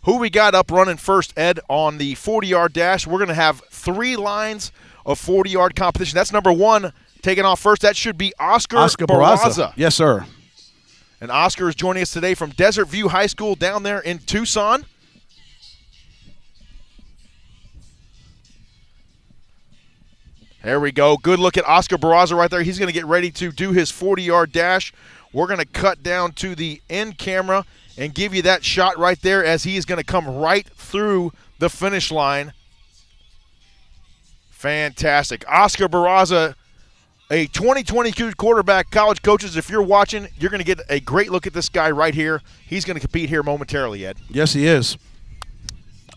Who we got up running first, Ed, on the 40-yard dash? We're going to have 3 lines of 40-yard competition. That's number 1 taking off first. That should be Oscar Barraza. Yes, sir. And Oscar is joining us today from Desert View High School down there in Tucson. There we go. Good look at Oscar Barraza right there. He's going to get ready to do his 40-yard dash. We're going to cut down to the end camera and give you that shot right there as he is going to come right through the finish line. Fantastic. Oscar Barraza, a 2022 quarterback. College coaches, if you're watching, you're going to get a great look at this guy right here. He's going to compete here momentarily, Ed. Yes, he is.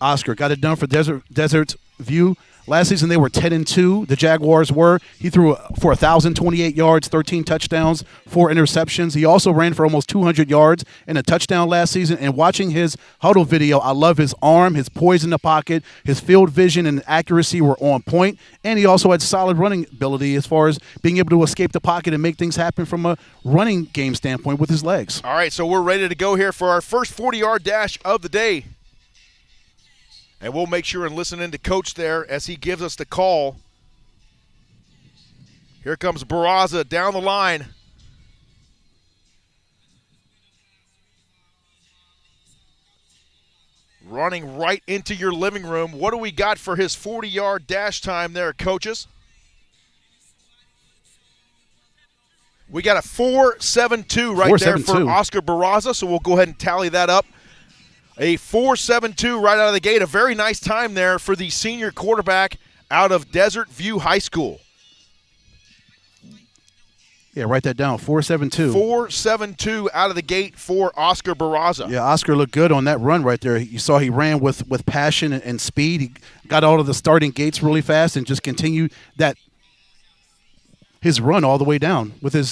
Oscar got it done for Desert View. Last season, they were 10-2. The Jaguars were. He threw for 1,028 yards, 13 touchdowns, 4 interceptions. He also ran for almost 200 yards and a touchdown last season. And watching his huddle video, I love his arm, his poise in the pocket, his field vision and accuracy were on point. And he also had solid running ability as far as being able to escape the pocket and make things happen from a running game standpoint with his legs. All right, so we're ready to go here for our first 40-yard dash of the day. And we'll make sure and listen in to Coach there as he gives us the call. Here comes Barraza down the line. Running right into your living room. What do we got for his 40-yard dash time there, coaches? We got a 4.72 right there for Oscar Barraza, so we'll go ahead and tally that up. A 4.72 right out of the gate. A very nice time there for the senior quarterback out of Desert View High School. Yeah, write that down, 4.72. 4.72 out of the gate for Oscar Barraza. Yeah, Oscar looked good on that run right there. You saw he ran with passion and speed. He got all of the starting gates really fast and just continued his run all the way down with him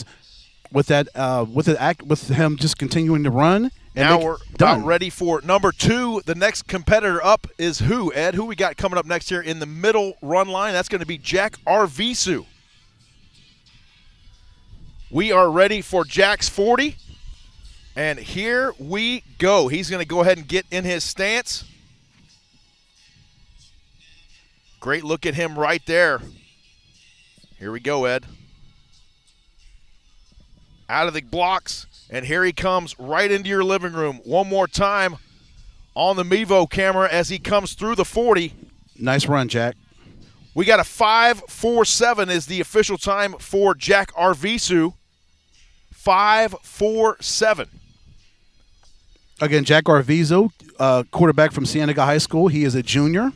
just continuing to run. Now we're about ready for number 2. The next competitor up is who, Ed? Who we got coming up next here in the middle run line? That's going to be Jack Arvisu. We are ready for Jack's 40. And here we go. He's going to go ahead and get in his stance. Great look at him right there. Here we go, Ed. Out of the blocks. And here he comes right into your living room. One more time on the Mevo camera as he comes through the 40. Nice run, Jack. We got a 5.47 is the official time for Jack Arvisu. 5.47. Again, Jack Arvisu, quarterback from Cienega High School. He is a junior.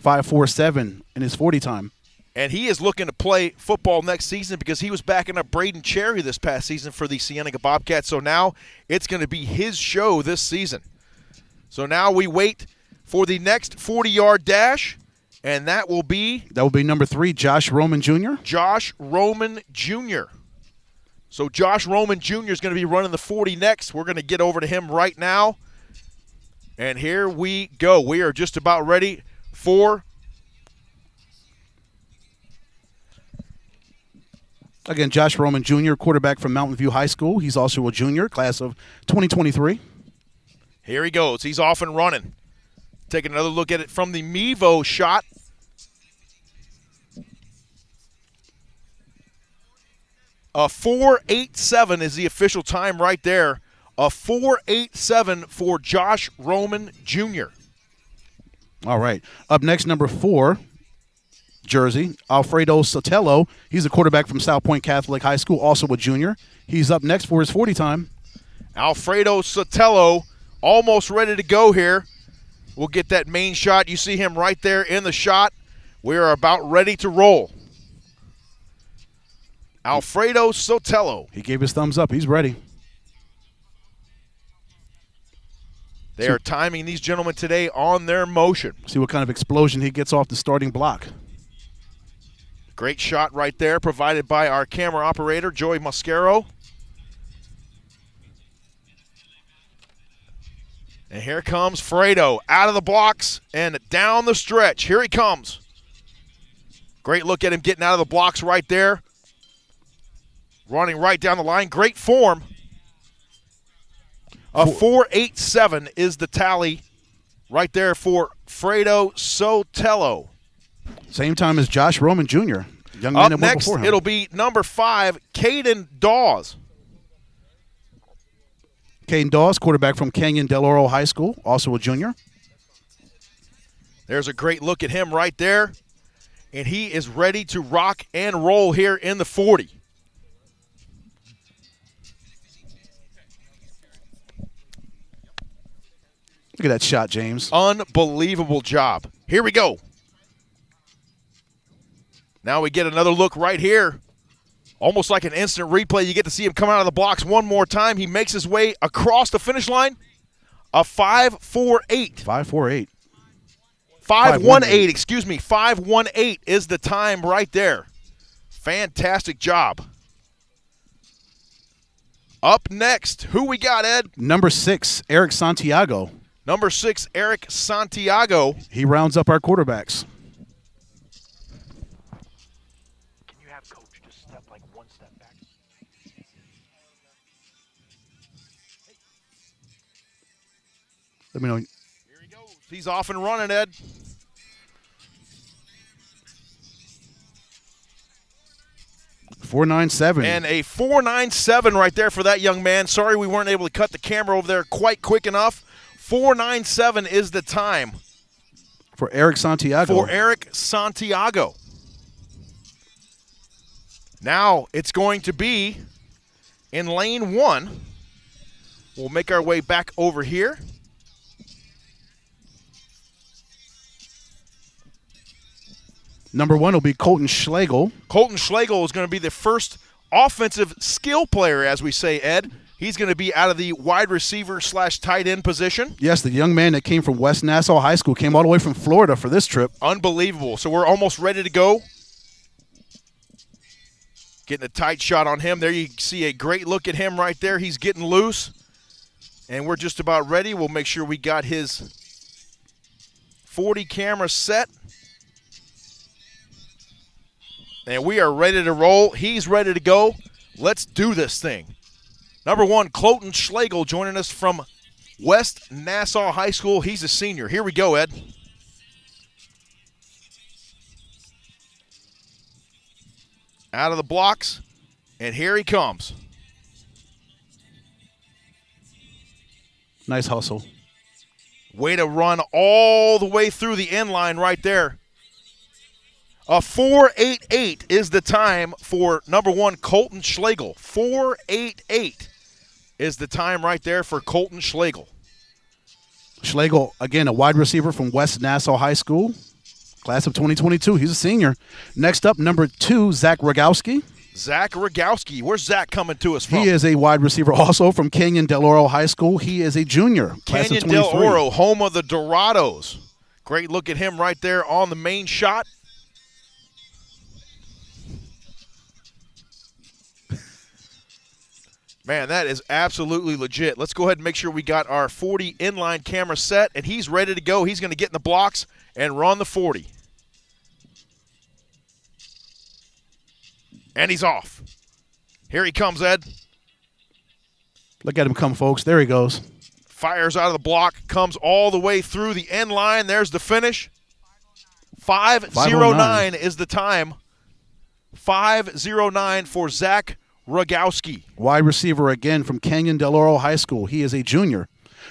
5.47 in his 40 time. And he is looking to play football next season because he was backing up Braden Cherry this past season for the Cienega Bobcats. So now it's going to be his show this season. So now we wait for the next 40-yard dash, and that will be number 3, Josh Roman Jr. Josh Roman Jr. So Josh Roman Jr. is going to be running the 40 next. We're going to get over to him right now. And here we go. We are just about ready for again, Josh Roman Jr., quarterback from Mountain View High School. He's also a junior, class of 2023. Here he goes. He's off and running. Taking another look at it from the Mevo shot. A 4.87 is the official time right there. A 4.87 for Josh Roman Jr. All right. Up next, number 4. Jersey, Alfredo Sotelo. He's a quarterback from South Point Catholic High School, also a junior. He's up next for his 40 time. Alfredo Sotelo almost ready to go here. We'll get that main shot. You see him right there in the shot. We are about ready to roll. Alfredo Sotelo. He gave his thumbs up. He's ready. They are timing these gentlemen today on their motion. See what kind of explosion he gets off the starting block. Great shot right there provided by our camera operator, Joey Mascaro. And here comes Fredo out of the blocks and down the stretch. Here he comes. Great look at him getting out of the blocks right there. Running right down the line. Great form. A 4.87 is the tally right there for Fredo Sotelo. Same time as Josh Roman Jr. Young man Up that went next, before him. it'll be number 5, Caden Dawes. Caden Dawes, quarterback from Canyon Del Oro High School, also a junior. There's a great look at him right there. And he is ready to rock and roll here in the 40. Look at that shot, James. Unbelievable job. Here we go. Now we get another look right here. Almost like an instant replay. You get to see him come out of the blocks one more time. He makes his way across the finish line. A 5.48. 5.48. 5.18, excuse me. 5.18 is the time right there. Fantastic job. Up next, who we got, Ed? Number 6, Eric Santiago. Number 6, Eric Santiago. He rounds up our quarterbacks. Can you have Coach just step like one step back? Let me know. Here he goes. He's off and running, Ed. .497. And a 4.97 right there for that young man. Sorry we weren't able to cut the camera over there quite quick enough. 4.97 is the time. For Eric Santiago. For Eric Santiago. Now it's going to be in lane 1. We'll make our way back over here. Number 1 will be Colton Schlegel. Colton Schlegel is going to be the first offensive skill player, as we say, Ed. He's going to be out of the wide receiver / tight end position. Yes, the young man that came from West Nassau High School came all the way from Florida for this trip. Unbelievable. So we're almost ready to go. Getting a tight shot on him. There you see a great look at him right there. He's getting loose. And we're just about ready. We'll make sure we got his 40 camera set. And we are ready to roll. He's ready to go. Let's do this thing. Number 1, Colton Schlegel joining us from West Nassau High School. He's a senior. Here we go, Ed. Out of the blocks, and here he comes. Nice hustle. Way to run all the way through the end line right there. A 4.88 is the time for number 1, Colton Schlegel. 4.88 is the time right there for Colton Schlegel. Schlegel, again, a wide receiver from West Nassau High School, class of 2022. He's a senior. Next up, number 2, Zach Rogowski. Zach Rogowski. Where's Zach coming to us from? He is a wide receiver also from Canyon Del Oro High School. He is a junior. Canyon Del Oro, home of the Dorados. Great look at him right there on the main shot. Man, that is absolutely legit. Let's go ahead and make sure we got our 40 inline camera set, and he's ready to go. He's going to get in the blocks and run the 40. And he's off. Here he comes, Ed. Look at him come, folks. There he goes. Fires out of the block, comes all the way through the end line. There's the finish. 5.09 is the time. 5.09 for Zach Rogowski. Wide receiver again from Canyon Del Oro High School. He is a junior.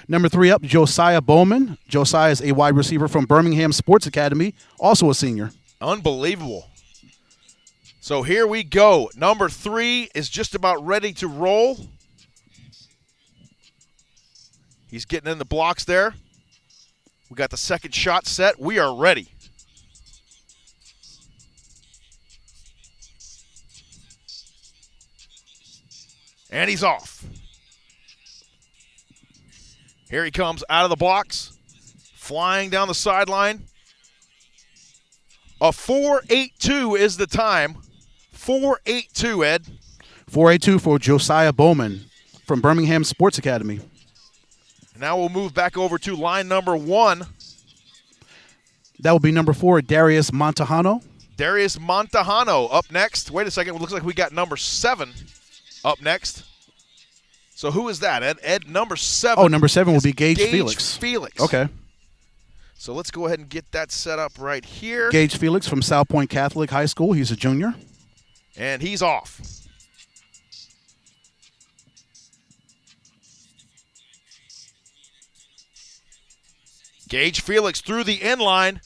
Number 3 up, Josiah Bowman. Josiah is a wide receiver from Birmingham Sports Academy, also a senior. Unbelievable. So here we go. Number 3 is just about ready to roll. He's getting in the blocks there. We got the second shot set. We are ready. And he's off. Here he comes out of the blocks, flying down the sideline. A 4.82 is the time. 4.82, Ed. 4.82 for Josiah Bowman from Birmingham Sports Academy. Now we'll move back over to line number 1. That will be number 4, Darius Montejano. Darius Montejano up next. Wait a second. It looks like we got number 7 up next. So who is that, Ed? Ed, number 7. Oh, number 7 will be Gage Felix. Felix. Okay. So let's go ahead and get that set up right here. Gage Felix from South Point Catholic High School. He's a junior. And he's off. Gage Felix through the end line.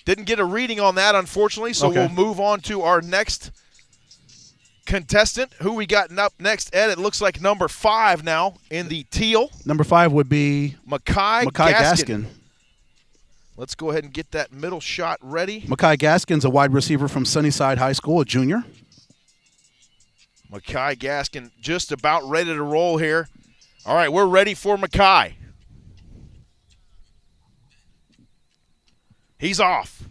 Didn't get a reading on that, unfortunately, so Okay. we'll move on to our next contestant. Who we got up next, Ed? It looks like number 5 now in the teal. Number 5 would be Mackay Gaskin. Let's go ahead and get that middle shot ready. Mackay Gaskin's a wide receiver from Sunnyside High School, a junior. Mackay Gaskin just about ready to roll here. All right, we're ready for Mackay. He's off.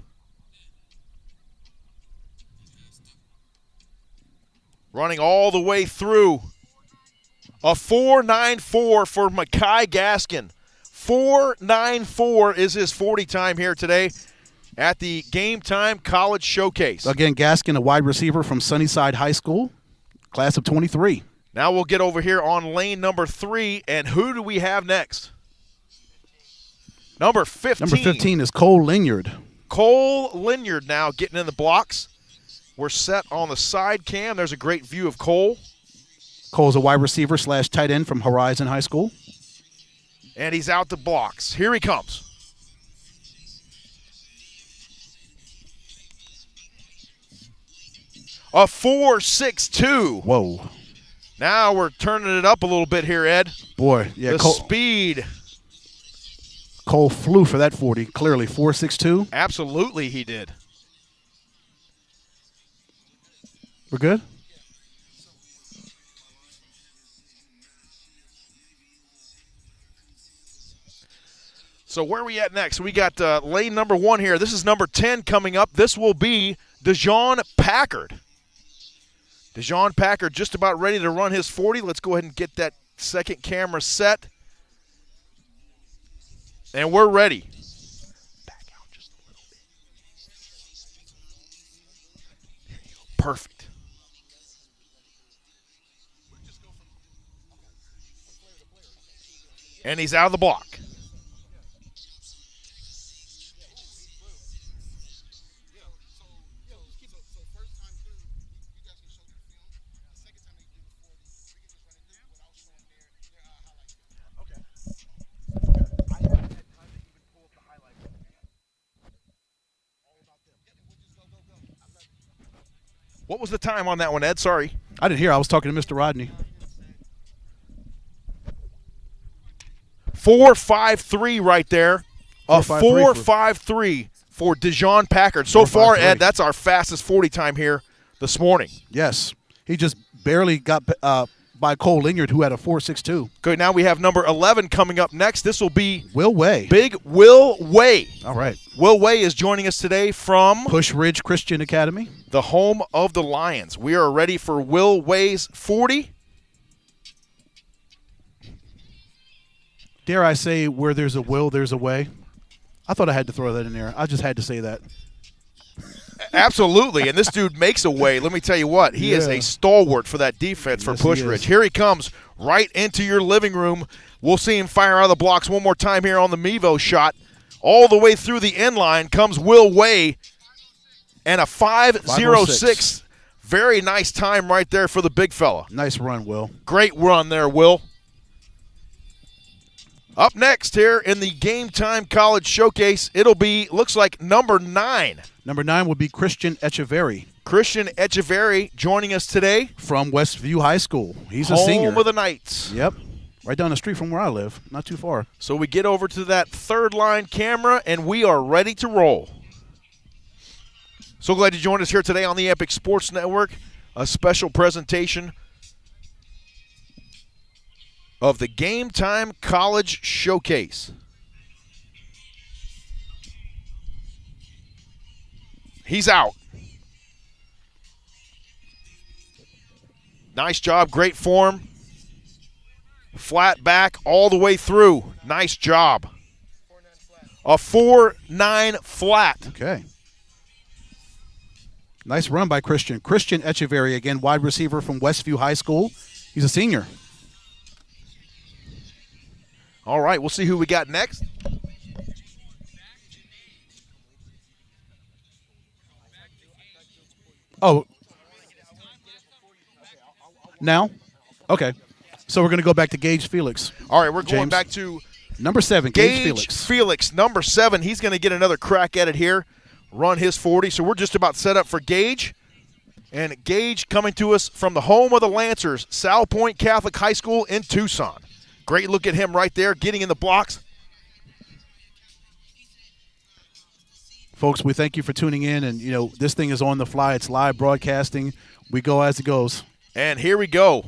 Running all the way through. A 4.94 for Mackay Gaskin. 4.94 is his 40 time here today at the Game Time College Showcase. Again, Gaskin, a wide receiver from Sunnyside High School, class of 23. Now we'll get over here on lane number 3, and who do we have next? Number 15. Number 15 is Cole Linyard. Cole Linyard now getting in the blocks. We're set on the side cam. There's a great view of Cole. Cole's a wide receiver / tight end from Horizon High School. And he's out the blocks. Here he comes. A 4.62. Whoa. Now we're turning it up a little bit here, Ed. Boy, yeah. The speed. Cole flew for that 40, clearly. 4.62. Absolutely he did. We're good? So where are we at next? We got lane number 1 here. This is number 10 coming up. This will be DeJean Packard. DeJean Packard just about ready to run his 40. Let's go ahead and get that second camera set. And we're ready. Back out just a little bit. There you go. Perfect. And he's out of the block. What was the time on that one, Ed? Sorry. I didn't hear. I was talking to Mr. Rodney. 4.53 right there. A 4.53 for DeJean Packard. So far, Ed, that's our fastest 40 time here this morning. Yes. He just barely got by Cole Linyard, who had a 4.62. Good. Now we have number 11 coming up next. This will be Will Way. Big Will Way. All right. Will Way is joining us today from Push Ridge Christian Academy, the home of the Lions. We are ready for Will Way's 40. Dare I say, where there's a will, there's a way? I thought I had to throw that in there. I just had to say that. Absolutely, and this dude makes a way. Let me tell you what, he is a stalwart for that defense for Push Ridge. Here he comes right into your living room. We'll see him fire out of the blocks one more time here on the Mevo shot. All the way through the end line comes Will Way, and a 5.06. Very nice time right there for the big fella. Nice run, Will. Great run there, Will. Up next here in the Game Time College Showcase, it'll be, looks like, number 9. Number 9 would be Christian Echeverry. Christian Echeverry joining us today. From Westview High School. He's a senior. Home of the Knights. Yep. Right down the street from where I live. Not too far. So we get over to that third line camera, and we are ready to roll. So glad you joined us here today on the Epic Sports Network. A special presentation of the Game Time College Showcase. He's out. Nice job, great form. Flat back all the way through. Nice job. A 4.9 flat. Okay. Nice run by Christian. Christian Echeverry, again, wide receiver from Westview High School. He's a senior. All right, we'll see who we got next. Oh. Now? Okay. So we're going to go back to Gage Felix. All right, we're going James. back to number 7, Gage Felix, number 7. He's going to get another crack at it here, run his 40. So we're just about set up for Gage. And Gage coming to us from the home of the Lancers, Sal Point Catholic High School in Tucson. Great look at him right there, getting in the blocks. Folks, we thank you for tuning in. And, this thing is on the fly. It's live broadcasting. We go as it goes. And here we go.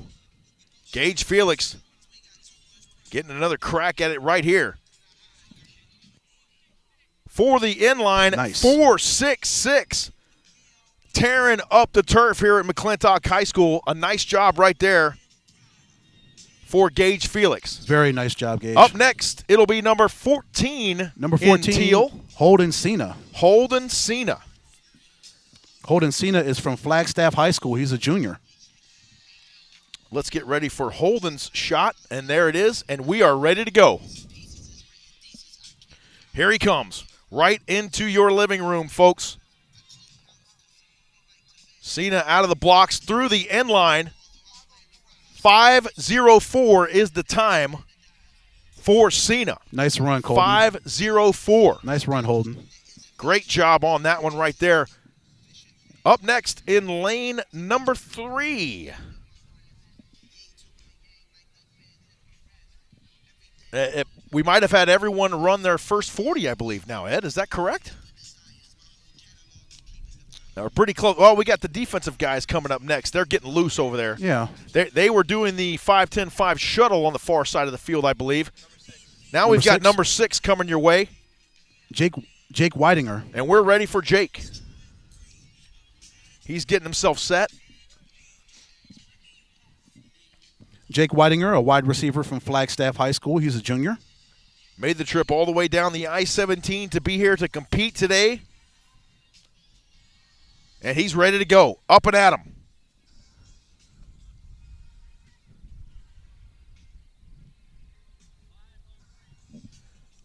Gage Felix getting another crack at it right here. For the inline, nice. 4.66. Tearing up the turf here at McClintock High School. A nice job right there for Gage Felix. Very nice job, Gage. Up next, it'll be number 14. Number 14, in teal. Holden Cena. Holden Cena. Holden Cena is from Flagstaff High School. He's a junior. Let's get ready for Holden's shot, and there it is, and we are ready to go. Here he comes, right into your living room, folks. Cena out of the blocks through the end line. 5:04 is the time for Cena. Nice run, Holden. 5:04. Nice run, Holden. Great job on that one right there. Up next in lane number 3. We might have had everyone run their first 40, I believe now, Ed. Is that correct? Now we're pretty close. Well, we got the defensive guys coming up next. They're getting loose over there. Yeah. They were doing the 5-10-5 shuttle on the far side of the field, I believe. Now we've got number 6 coming your way. Jake Weidinger. And we're ready for Jake. He's getting himself set. Jake Weidinger, a wide receiver from Flagstaff High School. He's a junior. Made the trip all the way down the I-17 to be here to compete today. And he's ready to go. Up and at him.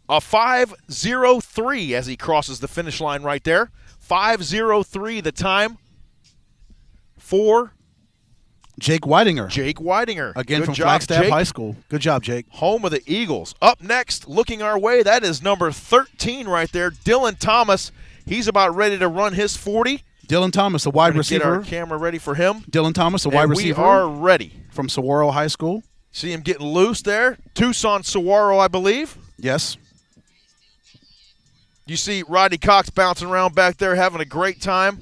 A 5:03 as he crosses the finish line right there. 5:03 the time for Jake Weidinger. Jake Weidinger. Again, Good from job, Flagstaff Jake. High School. Good job, Jake. Home of the Eagles. Up next, looking our way, that is number 13 right there, Dylan Thomas. He's about ready to run his 40. Dylan Thomas, a wide receiver. Get our camera ready for him. Dylan Thomas, a wide receiver. We are ready. From Saguaro High School. See him getting loose there. Tucson, Saguaro, I believe. Yes. You see Rodney Cox bouncing around back there having a great time.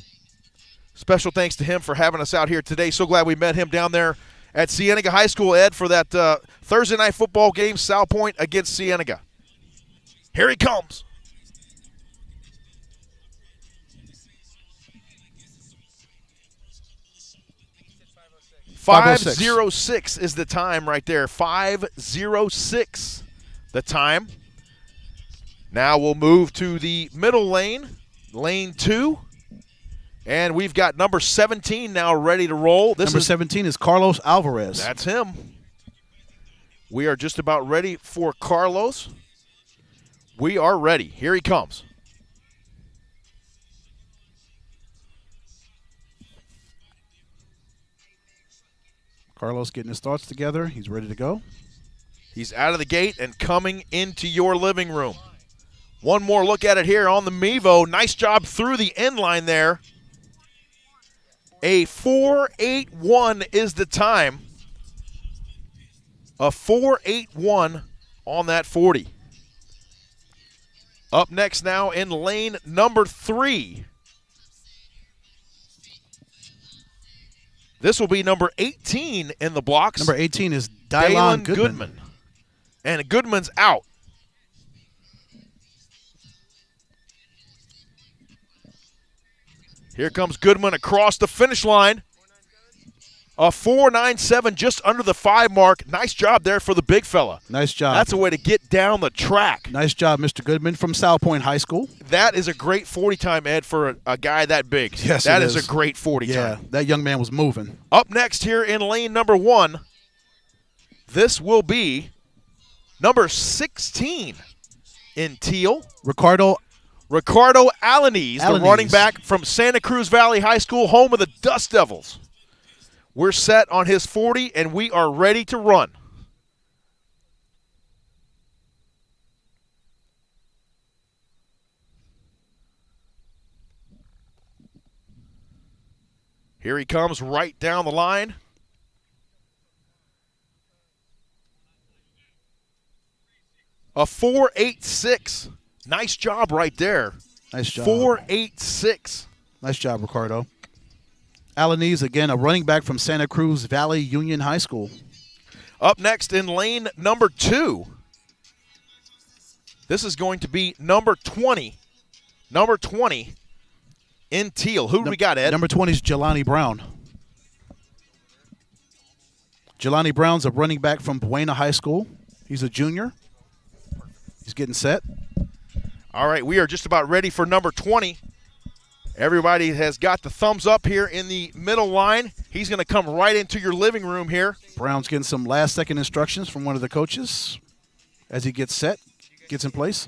Special thanks to him for having us out here today. So glad we met him down there at Cienega High School, Ed, for that Thursday night football game, Sal Point against Cienega. Here he comes. 5:06 is the time right there. 5:06 the time. Now we'll move to the middle lane, lane 2. And we've got number 17 now ready to roll. Number 17 is Carlos Alvarez. That's him. We are just about ready for Carlos. We are ready. Here he comes. Carlos getting his thoughts together. He's ready to go. He's out of the gate and coming into your living room. One more look at it here on the Mevo. Nice job through the end line there. A 4.81 is the time. A 4.81 on that 40. Up next now in lane number 3. This will be number 18 in the blocks. Number 18 is Dylan Goodman. And Goodman's out. Here comes Goodman across the finish line. A 4.97, just under the 5 mark. Nice job there for the big fella. Nice job. That's a way to get down the track. Nice job, Mr. Goodman from South Point High School. That is a great 40 time, Ed, for a guy that big. Yes, that it is a great 40 time. Yeah, that young man was moving. Up next here in lane number 1, this will be number 16 in teal. Ricardo Alanese, the running back from Santa Cruz Valley High School, home of the Dust Devils. We're set on his 40, and we are ready to run. Here he comes right down the line. A 4.86. Nice job right there. Nice job. 4.86. Nice job, Ricardo. Alanese, again, a running back from Santa Cruz Valley Union High School. Up next in lane number 2, this is going to be number 20. Number 20 in teal. Who do we got, Ed? Number 20 is Jelani Brown. Jelani Brown's a running back from Buena High School. He's a junior. He's getting set. All right, we are just about ready for number 20. Everybody has got the thumbs up here in the middle line. He's going to come right into your living room here. Brown's getting some last-second instructions from one of the coaches as he gets set, gets in place.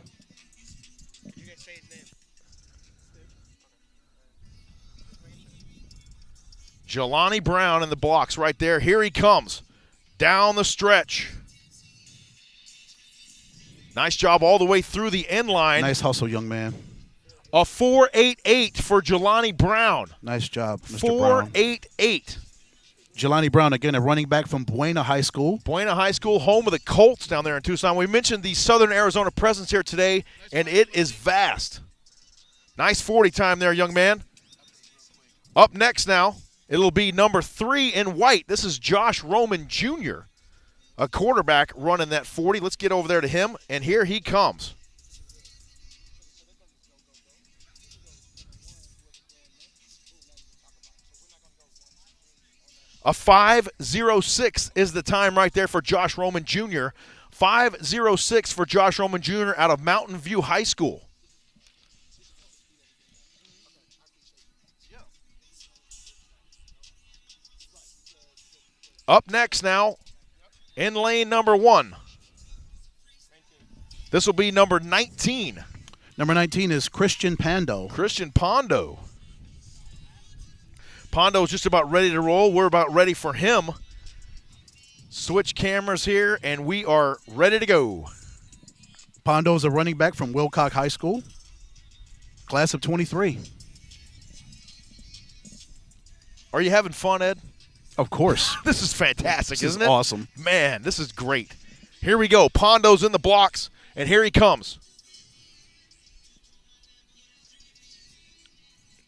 Jelani Brown in the blocks right there. Here he comes down the stretch. Nice job all the way through the end line. Nice hustle, young man. A 4.88 for Jelani Brown. Nice job, Mr. Brown. 4.88. Jelani Brown, again, a running back from Buena High School. Buena High School, home of the Colts down there in Tucson. We mentioned the Southern Arizona presence here today, and it is vast. Nice 40 time there, young man. Up next now, it'll be number 3 in white. This is Josh Roman Jr., a quarterback running that 40. Let's get over there to him, and here he comes. A 5.06 is the time right there for Josh Roman Jr. 5.06 for Josh Roman Jr. out of Mountain View High School. Up next now, in lane number 1. This will be number 19. Number 19 is Christian Pando. Christian Pondo. Pondo is just about ready to roll. We're about ready for him. Switch cameras here, and we are ready to go. Pondo is a running back from Wilcox High School, class of 23. Are you having fun, Ed? Of course. This is fantastic, isn't it? Awesome. Man, this is great. Here we go. Pondo's in the blocks, and here he comes.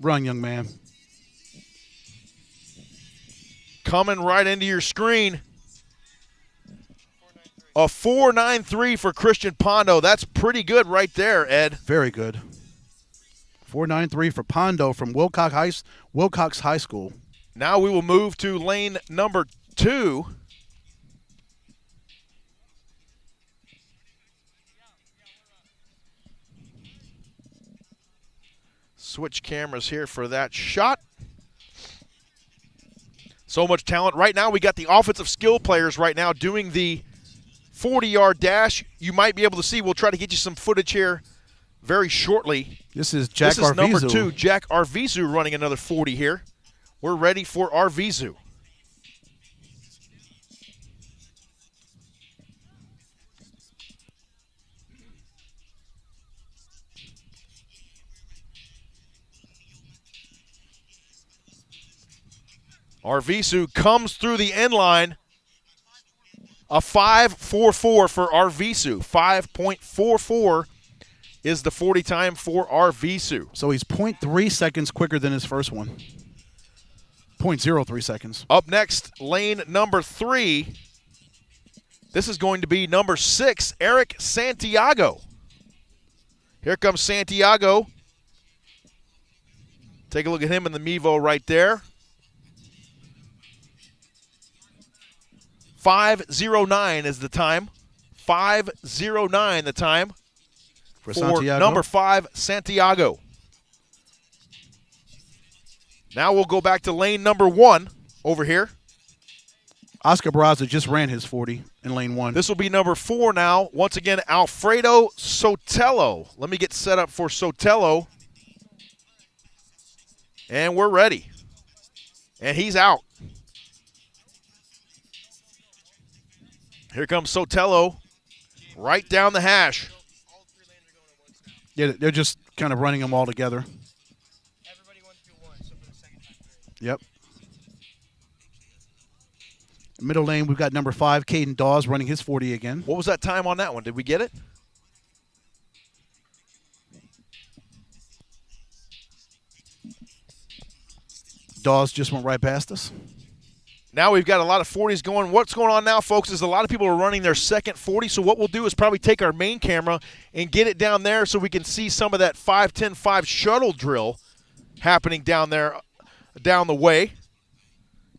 Run, young man. Coming right into your screen. A 4.93 for Christian Pondo. That's pretty good right there, Ed. Very good. 4.93 for Pondo from Wilcox High School. Now we will move to lane number 2. Switch cameras here for that shot. So much talent. Right now we got the offensive skill players right now doing the 40-yard dash. You might be able to see. We'll try to get you some footage here very shortly. This is Jack Arvizu. This is number 2, Jack Arvizu, running another 40 here. We're ready for Arvizu. Arvizu comes through the end line. A 5.44 for Arvizu. 5.44 is the 40 time for Arvizu. So he's 0.3 seconds quicker than his first one. .03 seconds. Up next, lane number 3. This is going to be number 6, Eric Santiago. Here comes Santiago. Take a look at him in the Mevo right there. 5:09 is the time. 5:09 the time for Santiago. Number 5, Santiago. Now we'll go back to lane number 1 over here. Oscar Barraza just ran his 40 in lane 1. This will be number 4 now. Once again, Alfredo Sotelo. Let me get set up for Sotelo. And we're ready. And he's out. Here comes Sotelo right down the hash. Yeah, they're just kind of running them all together. Yep. Middle lane, we've got number 5, Caden Dawes, running his 40 again. What was that time on that one? Did we get it? Dawes just went right past us. Now we've got a lot of 40s going. What's going on now, folks, is a lot of people are running their second 40. So what we'll do is probably take our main camera and get it down there so we can see some of that 5-10-5 shuttle drill happening down there, down the way.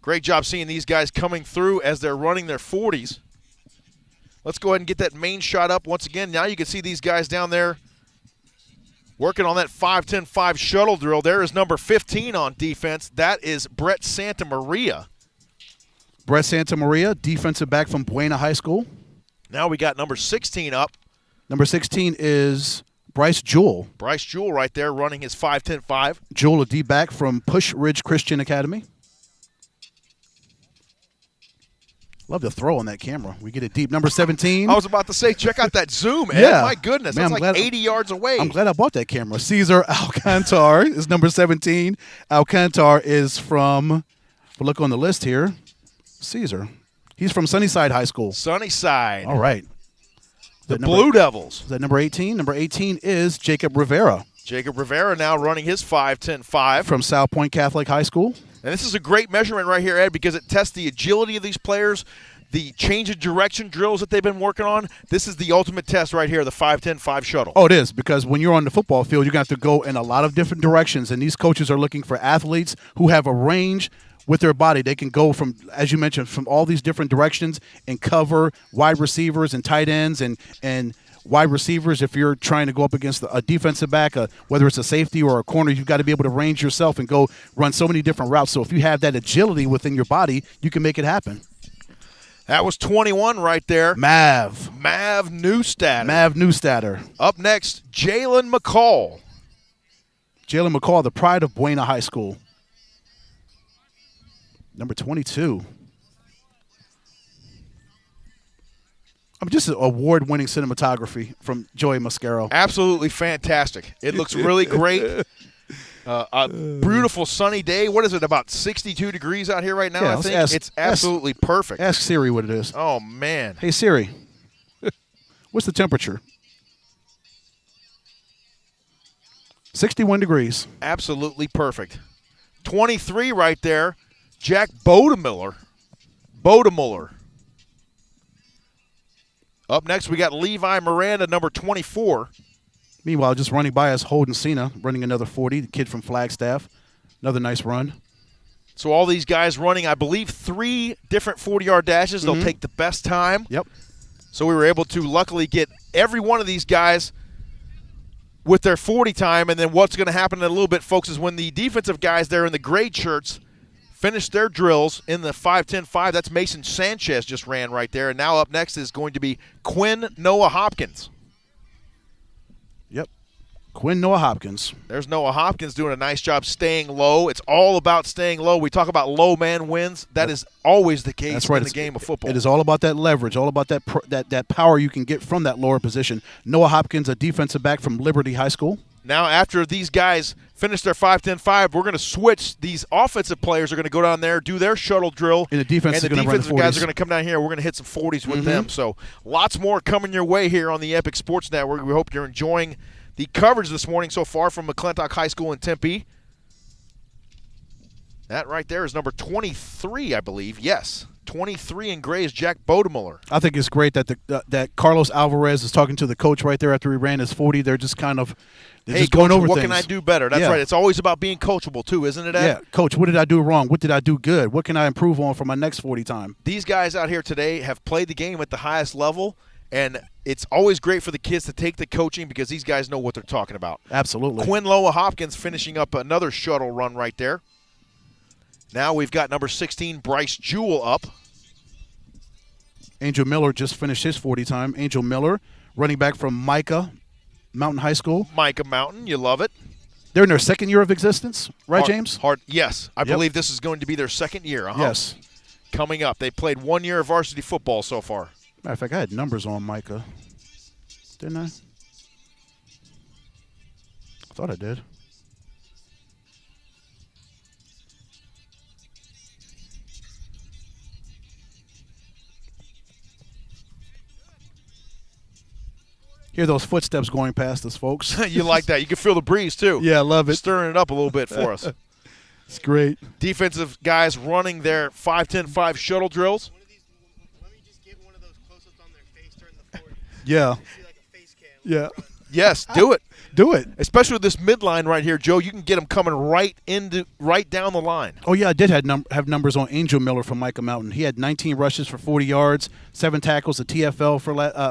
Great job seeing these guys coming through as they're running their 40s. Let's go ahead and get that main shot up once again. Now you can see these guys down there working on that 5-10-5 shuttle drill. There is number 15 on defense. That is Brett Santamaria. Brett Santamaria, defensive back from Buena High School. Now we got number 16 up. Number 16 is Bryce Jewell. Bryce Jewell right there running his 5-10-5. Jewell, a D-back from Push Ridge Christian Academy. Love the throw on that camera. We get it deep. Number 17. I was about to say, check out that zoom, Ed. Yeah. My goodness, Man, that's like 80 yards away. I'm glad I bought that camera. Cesar Alcantar is number 17. Alcantar is from, if we look on the list here, Cesar. He's from Sunnyside High School. Sunnyside. All right. The Blue Devils. Is that number 18? Number 18 is Jacob Rivera. Jacob Rivera now running his 5-10-5. From South Point Catholic High School. And this is a great measurement right here, Ed, because it tests the agility of these players, the change of direction drills that they've been working on. This is the ultimate test right here, the 5-10-5 shuttle. Oh, it is, because when you're on the football field, you're going to have to go in a lot of different directions, and these coaches are looking for athletes who have a range with their body. They can go from, as you mentioned, from all these different directions and cover wide receivers and tight ends and wide receivers. If you're trying to go up against a defensive back, whether it's a safety or a corner, you've got to be able to range yourself and go run so many different routes. So if you have that agility within your body, you can make it happen. That was 21 right there. Mav Newstatter. Up next, Jalen McCall. Jalen McCall, the pride of Buena High School. Number 22. I'm just an award-winning cinematography from Joey Mascaro. Absolutely fantastic. It looks really great. A beautiful sunny day. What is it, about 62 degrees out here right now? Yeah, I think it's absolutely perfect. Ask Siri what it is. Oh, man. Hey, Siri, what's the temperature? 61 degrees. Absolutely perfect. 23 right there. Jack Bodemuller. Up next, we got Levi Miranda, number 24. Meanwhile, just running by us, Holden Cena, running another 40, the kid from Flagstaff. Another nice run. So all these guys running, I believe, 3 different 40-yard dashes. They'll take the best time. Yep. So we were able to luckily get every one of these guys with their 40 time. And then what's going to happen in a little bit, folks, is when the defensive guys there in the grade shirts finish their drills in the 5-10-5. That's Mason Sanchez just ran right there. And now up next is going to be Quinn Noah Hopkins. Yep. Quinn Noah Hopkins. There's Noah Hopkins doing a nice job staying low. It's all about staying low. We talk about low man wins. That is always the case in the game of football. It is all about that leverage, all about that power you can get from that lower position. Noah Hopkins, a defensive back from Liberty High School. Now, after these guys finish their 5-10-5, we're going to switch. These offensive players are going to go down there, do their shuttle drill. And the defensive guys are going to come down here. We're going to hit some 40s with them. So lots more coming your way here on the Epic Sports Network. We hope you're enjoying the coverage this morning so far from McClintock High School in Tempe. That right there is number 23, I believe. Yes, 23 in gray is Jack Bodemuller. I think it's great that that Carlos Alvarez is talking to the coach right there after he ran his 40. They're just kind of just going over what things. Can I do better? That's right. It's always about being coachable too, isn't it, Ed? Yeah, Coach, what did I do wrong? What did I do good? What can I improve on for my next 40 time? These guys out here today have played the game at the highest level, and it's always great for the kids to take the coaching because these guys know what they're talking about. Absolutely. Quinn Loa Hopkins finishing up another shuttle run right there. Now we've got number 16, Bryce Jewell up. Angel Miller just finished his 40 time. Angel Miller, running back from Micah Mountain High School. Micah Mountain, you love it. They're in their second year of existence, right, James? Yes, I believe this is going to be their second year. Yes. Coming up. They played 1 year of varsity football so far. Matter of fact, I had numbers on Micah. Didn't I? I thought I did. Hear those footsteps going past us, folks. You like that. You can feel the breeze, too. Yeah, I love it. Stirring it up a little bit for us. It's great. Defensive guys running their 5-10-5 shuttle drills. Yeah. Yeah. Yes, do it. Do it. Especially with this midline right here, Joe. You can get them coming right down the line. Oh, yeah, I did have numbers on Angel Miller from Micah Mountain. He had 19 rushes for 40 yards, 7 tackles, a TFL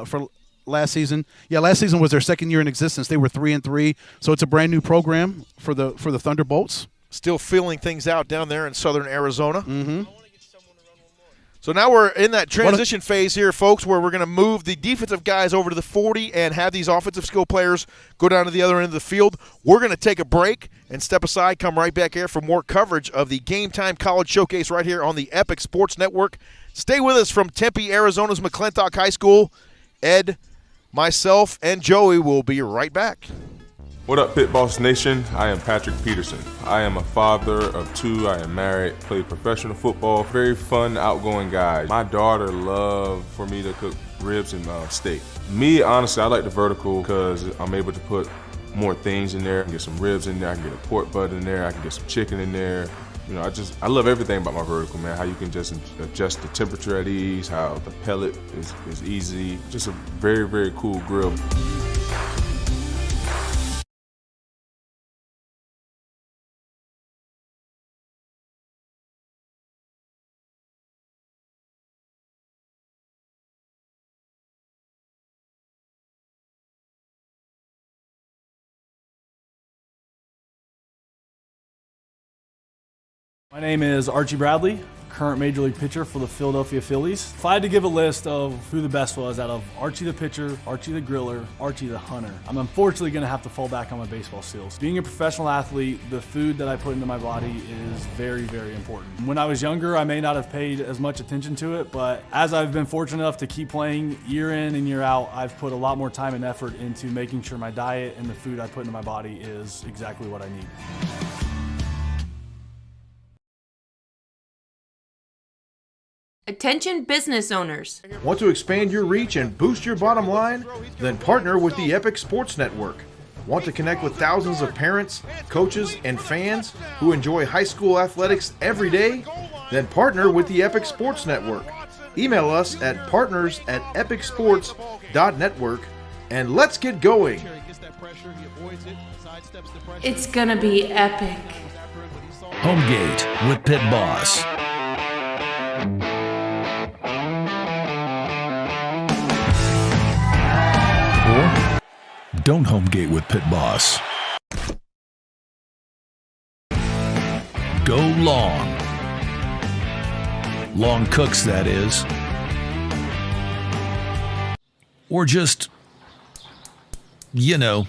for last season. Yeah, last season was their second year in existence. They were 3-3, so it's a brand new program for the Thunderbolts. Still feeling things out down there in southern Arizona. Mm-hmm. So now we're in that transition phase here, folks, where we're going to move the defensive guys over to the 40 and have these offensive skill players go down to the other end of the field. We're going to take a break and step aside, come right back here for more coverage of the Game Time College Showcase right here on the Epic Sports Network. Stay with us from Tempe, Arizona's McClintock High School. Ed, myself, and Joey will be right back. What up, Pit Boss Nation? I am Patrick Peterson. I am a father of 2. I am married, play professional football, very fun, outgoing guy. My daughter loves for me to cook ribs and steak. Me, honestly, I like the vertical because I'm able to put more things in there. I can get some ribs in there, I can get a pork butt in there, I can get some chicken in there. You know, I love everything about my vertical, man. How you can just adjust the temperature at ease, how the pellet is easy. Just a very, very cool grill. My name is Archie Bradley, current Major League pitcher for the Philadelphia Phillies. If I had to give a list of who the best was out of Archie the pitcher, Archie the griller, Archie the hunter, I'm unfortunately going to have to fall back on my baseball skills. Being a professional athlete, the food that I put into my body is very, very important. When I was younger, I may not have paid as much attention to it, but as I've been fortunate enough to keep playing year in and year out, I've put a lot more time and effort into making sure my diet and the food I put into my body is exactly what I need. Attention business owners. Want to expand your reach and boost your bottom line? Then partner with the Epic Sports Network. Want to connect with thousands of parents, coaches, and fans who enjoy high school athletics every day? Then partner with the Epic Sports Network. Email us at partners@epicsports.network and let's get going. It's gonna be epic. Home Gate with Pit Boss. Or don't home gate with Pit Boss. Go long. Long cooks, that is. Or just, you know,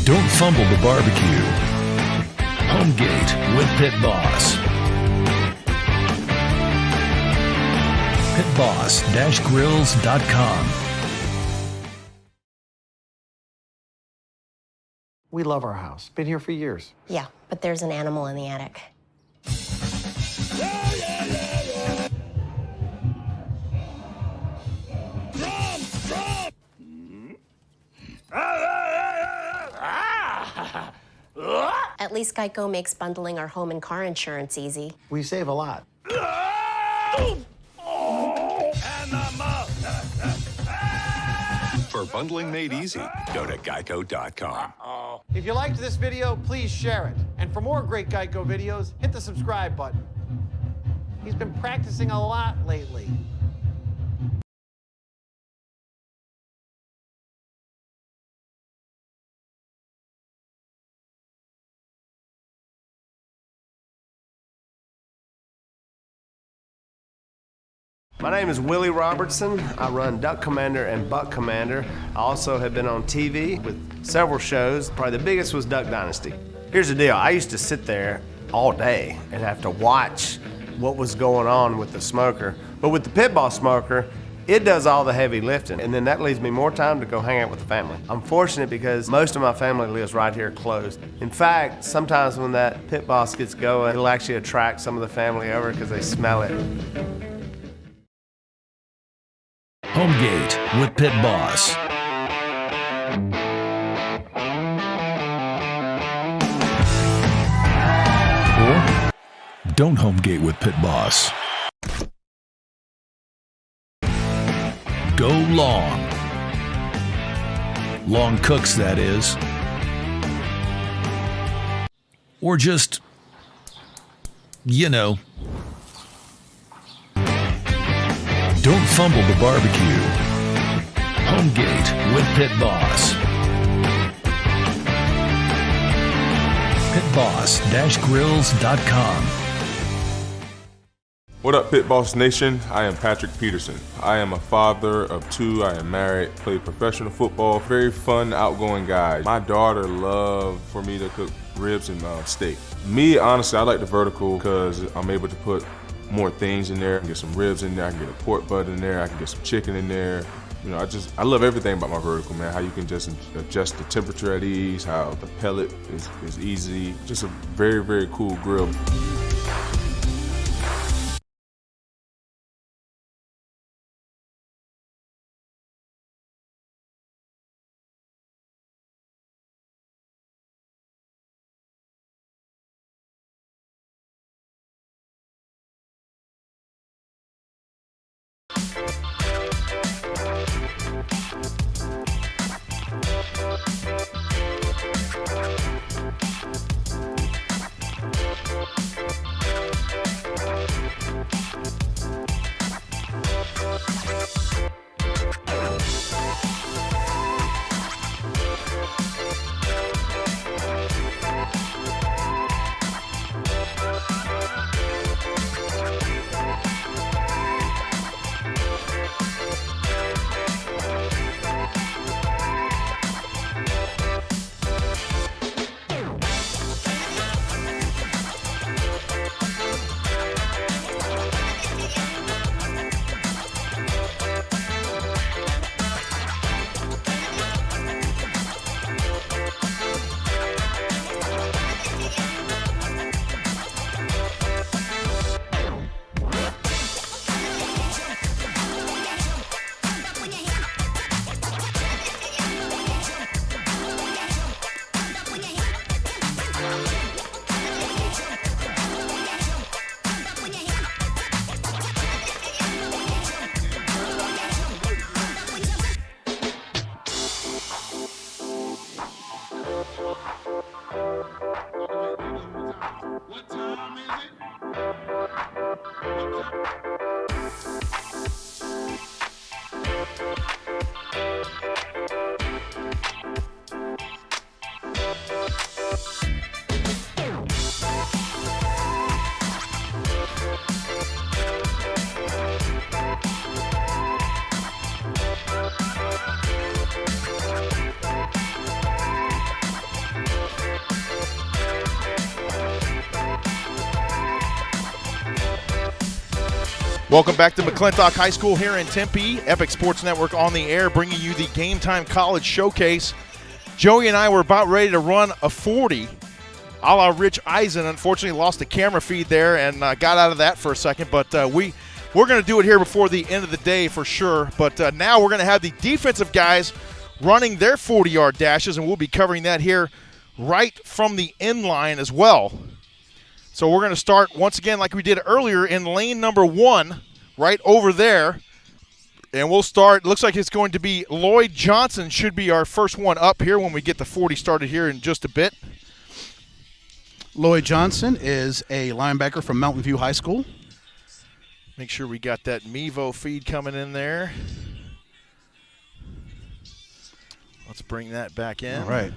don't fumble the barbecue. Home Gate with Pit Boss. pitboss-grills.com. We love our house. Been here for years. Yeah, but there's an animal in the attic. At least Geico makes bundling our home and car insurance easy. We save a lot. For bundling made easy, go to geico.com. If you liked this video, please share it. And for more great Geico videos, hit the subscribe button. He's been practicing a lot lately. My name is Willie Robertson. I run Duck Commander and Buck Commander. I also have been on TV with several shows. Probably the biggest was Duck Dynasty. Here's the deal. I used to sit there all day and have to watch what was going on with the smoker. But with the pit boss smoker, it does all the heavy lifting, and then that leaves me more time to go hang out with the family. I'm fortunate because most of my family lives right here close. In fact, sometimes when that pit boss gets going, it'll actually attract some of the family over because they smell it. Homegate with Pit Boss. Or don't homegate with Pit Boss. Go long. Long cooks, that is. Or just, you know. Don't fumble the barbecue. Homegate with Pit Boss. pitboss-grills.com. What up, Pit Boss Nation? I am Patrick Peterson. I am a father of two. I am married, play professional football, very fun, outgoing guy. My daughter loved for me to cook ribs and steak. Me, honestly, I like the vertical because I'm able to put more things in there. I can get some ribs in there, I can get a pork butt in there, I can get some chicken in there. You know, I love everything about my vertical, man. How you can just adjust the temperature at ease, how the pellet is easy. Just a very, very cool grill. Welcome back to McClintock High School here in Tempe. Epic Sports Network on the air, bringing you the Game Time College Showcase. Joey and I were about ready to run a 40, a la Rich Eisen. Unfortunately, lost the camera feed there and got out of that for a second. But we're going to do it here before the end of the day for sure. But now we're going to have the defensive guys running their 40-yard dashes, and we'll be covering that here right from the end line as well. So we're going to start once again like we did earlier in lane number 1, right over there. And we'll start, looks like it's going to be Lloyd Johnson should be our first one up here when we get the 40 started here in just a bit. Lloyd Johnson is a linebacker from Mountain View High School. Make sure we got that Mevo feed coming in there. Let's bring that back in. All right.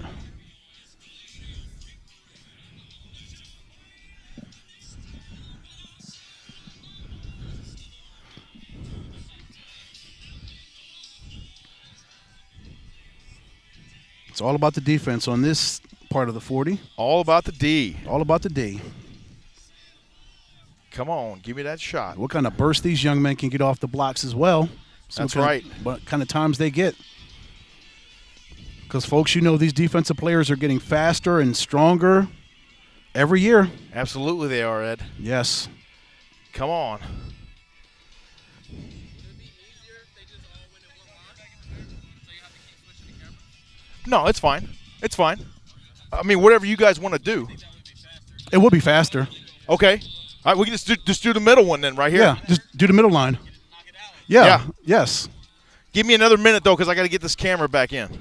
It's all about the defense on this part of the 40. All about the D. All about the D. Come on, give me that shot. What kind of burst these young men can get off the blocks as well. That's right. What kind of times they get. Because, folks, you know these defensive players are getting faster and stronger every year. Absolutely they are, Ed. Yes. Come on. No, it's fine. It's fine. I mean, whatever you guys want to do. It will be faster. Okay. All right, we can just do the middle one then right here. Yeah, just do the middle line. Yeah. Yes. Give me another minute, though, because I got to get this camera back in.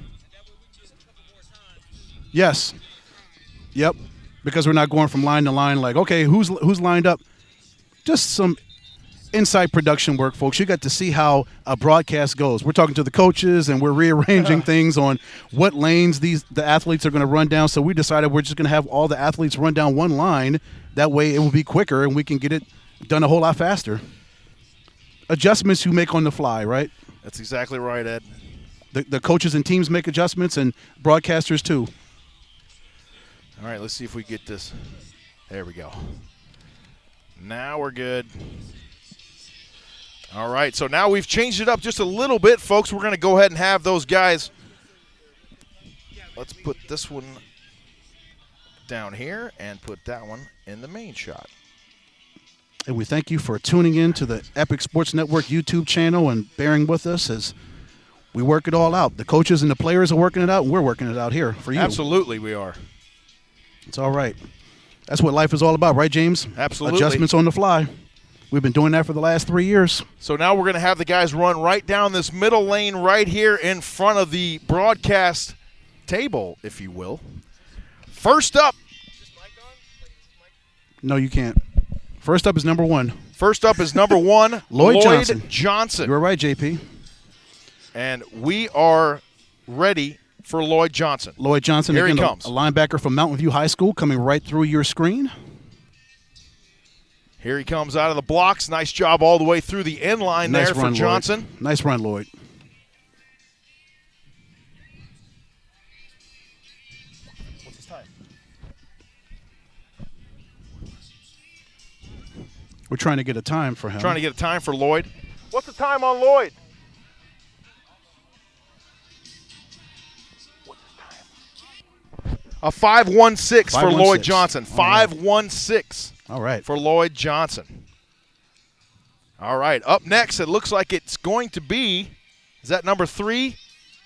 Yes. Yep. Because we're not going from line to line like, okay, who's lined up? Just some inside production work, folks. You got to see how a broadcast goes. We're talking to the coaches, and we're rearranging things on what lanes the athletes are going to run down. So we decided we're just going to have all the athletes run down one line. That way it will be quicker, and we can get it done a whole lot faster. Adjustments you make on the fly, right? That's exactly right, Ed. The coaches and teams make adjustments, and broadcasters too. All right, let's see if we get this. There we go. Now we're good. All right, so now we've changed it up just a little bit, folks. We're going to go ahead and have those guys. Let's put this one down here and put that one in the main shot. And we thank you for tuning in to the Epic Sports Network YouTube channel and bearing with us as we work it all out. The coaches and the players are working it out, and we're working it out here for you. Absolutely, we are. It's all right. That's what life is all about, right, James? Absolutely. Adjustments on the fly. We've been doing that for the last 3 years. So now we're going to have the guys run right down this middle lane right here in front of the broadcast table, if you will. First up. No, you can't. First up is number 1. First up is number 1, Lloyd Johnson. You were right, JP. And we are ready for Lloyd Johnson. Lloyd Johnson, here again, he comes. A linebacker from Mountain View High School coming right through your screen. Here he comes out of the blocks. Nice job all the way through the end line there for Johnson. Lloyd. Nice run, Lloyd. What's his time? We're trying to get a time for him. Trying to get a time for Lloyd. What's the time on Lloyd? What's his time? A 5.16 for Lloyd Johnson. 5.16. All right. For Lloyd Johnson. All right. Up next, it looks like it's going to be, is that number 3?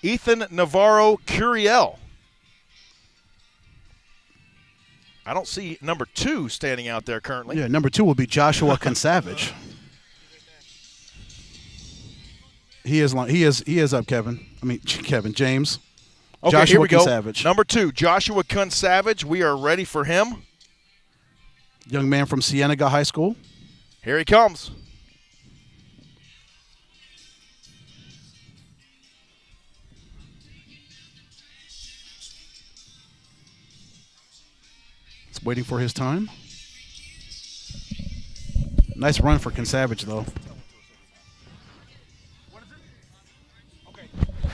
Ethan Navarro Curiel. I don't see number 2 standing out there currently. Yeah, number 2 will be Joshua Consavage. He is up, Kevin. I mean, James. Okay, Joshua here we go. Consavage. Number 2, Joshua Consavage. We are ready for him. Young man from Cienega High School. Here he comes. It's waiting for his time. Nice run for Consavage, though.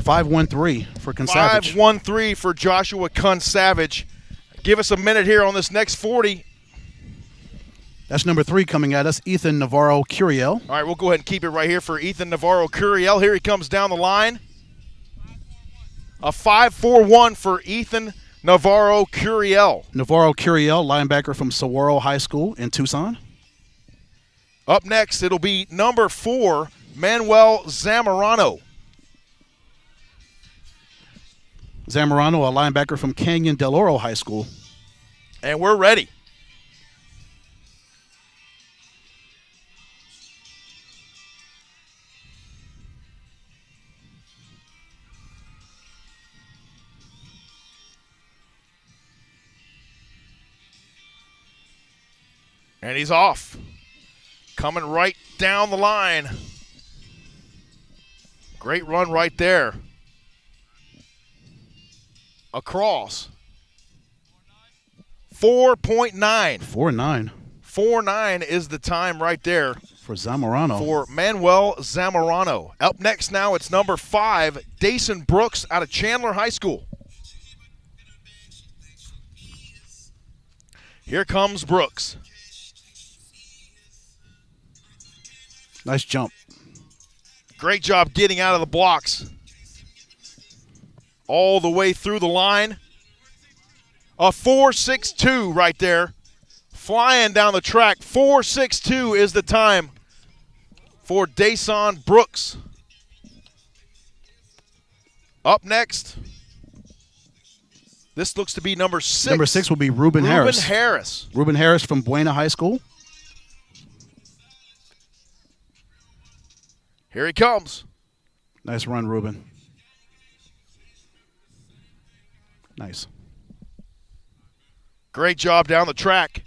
5.13 for Consavage. 5.13 for Joshua Consavage. Give us a minute here on this next 40. That's number 3 coming at us, Ethan Navarro Curiel. All right, we'll go ahead and keep it right here for Ethan Navarro Curiel. Here he comes down the line. A 5.41 for Ethan Navarro Curiel. Navarro Curiel, linebacker from Saguaro High School in Tucson. Up next, it'll be number 4, Manuel Zamorano. Zamorano, a linebacker from Canyon Del Oro High School. And we're ready. And he's off. Coming right down the line. Great run right there. Across. 4.9. 4.9. 4.9 is the time right there. For Zamorano. For Manuel Zamorano. Up next now, it's number 5, Dason Brooks out of Chandler High School. Here comes Brooks. Nice jump. Great job getting out of the blocks. All the way through the line. A 4.62 right there. Flying down the track. 4.62 is the time for Dason Brooks. Up next, this looks to be number 6. Number 6 will be Ruben Harris. Harris. Ruben Harris from Buena High School. Here he comes. Nice run, Ruben. Nice. Great job down the track.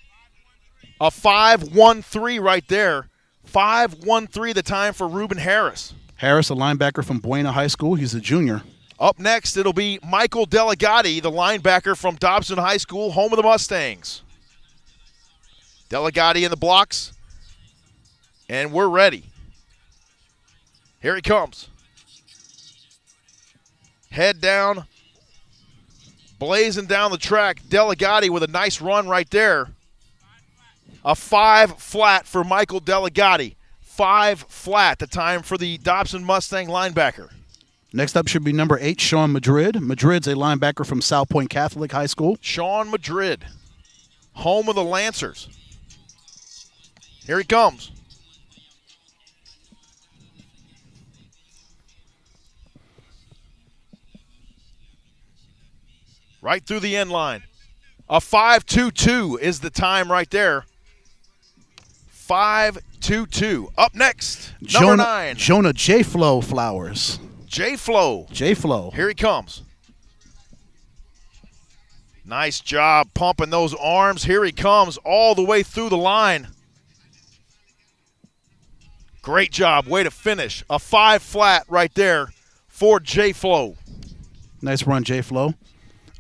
A 5.13 right there. 5.13 the time for Ruben Harris. Harris, a linebacker from Buena High School. He's a junior. Up next, it'll be Michael Delegati, the linebacker from Dobson High School, home of the Mustangs. Delegati in the blocks. And we're ready. Here he comes. Head down. Blazing down the track. Delegati with a nice run right there. A 5 flat for Michael Delegati. 5 flat, the time for the Dobson Mustang linebacker. Next up should be number 8, Sean Madrid. Madrid's a linebacker from South Point Catholic High School. Sean Madrid, home of the Lancers. Here he comes. Right through the end line. A 5.22 is the time right there. 5.22. Up next, number 9. Jonah J. Flo Flowers. J. Flo. J. Flo. Here he comes. Nice job pumping those arms. Here he comes all the way through the line. Great job. Way to finish. A 5 flat right there for J. Flo. Nice run, J. Flo.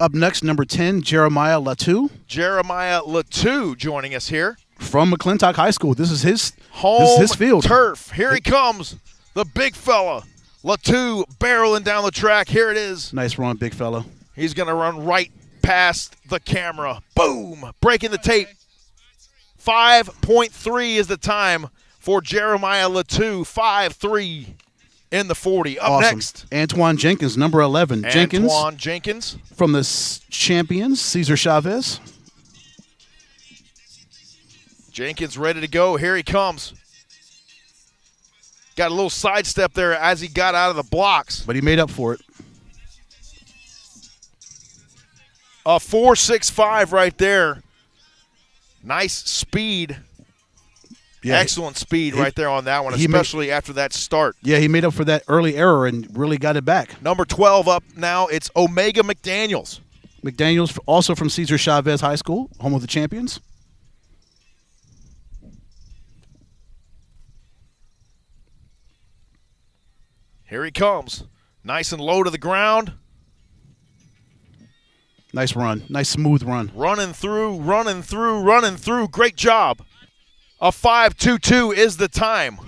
Up next, number 10, Jeremiah Latu. Jeremiah Latu joining us here. From McClintock High School. This is his field. Turf. Here he comes. The big fella. Latu barreling down the track. Here it is. Nice run, big fella. He's going to run right past the camera. Boom. Breaking the tape. 5.3 is the time for Jeremiah Latu. 5.3 in the 40. Up next. Antoine Jenkins, number 11. Antoine Jenkins. From the champions, Cesar Chavez. Jenkins ready to go. Here he comes. Got a little sidestep there as he got out of the blocks. But he made up for it. A 4.65 right there. Nice speed. Yeah, excellent speed right there on that one, especially after that start. Yeah, he made up for that early error and really got it back. Number 12 up now, it's Omega McDaniels. McDaniels, also from Cesar Chavez High School, home of the champions. Here he comes. Nice and low to the ground. Nice run. Nice smooth run. Running through. Great job. A 5.22 is the time.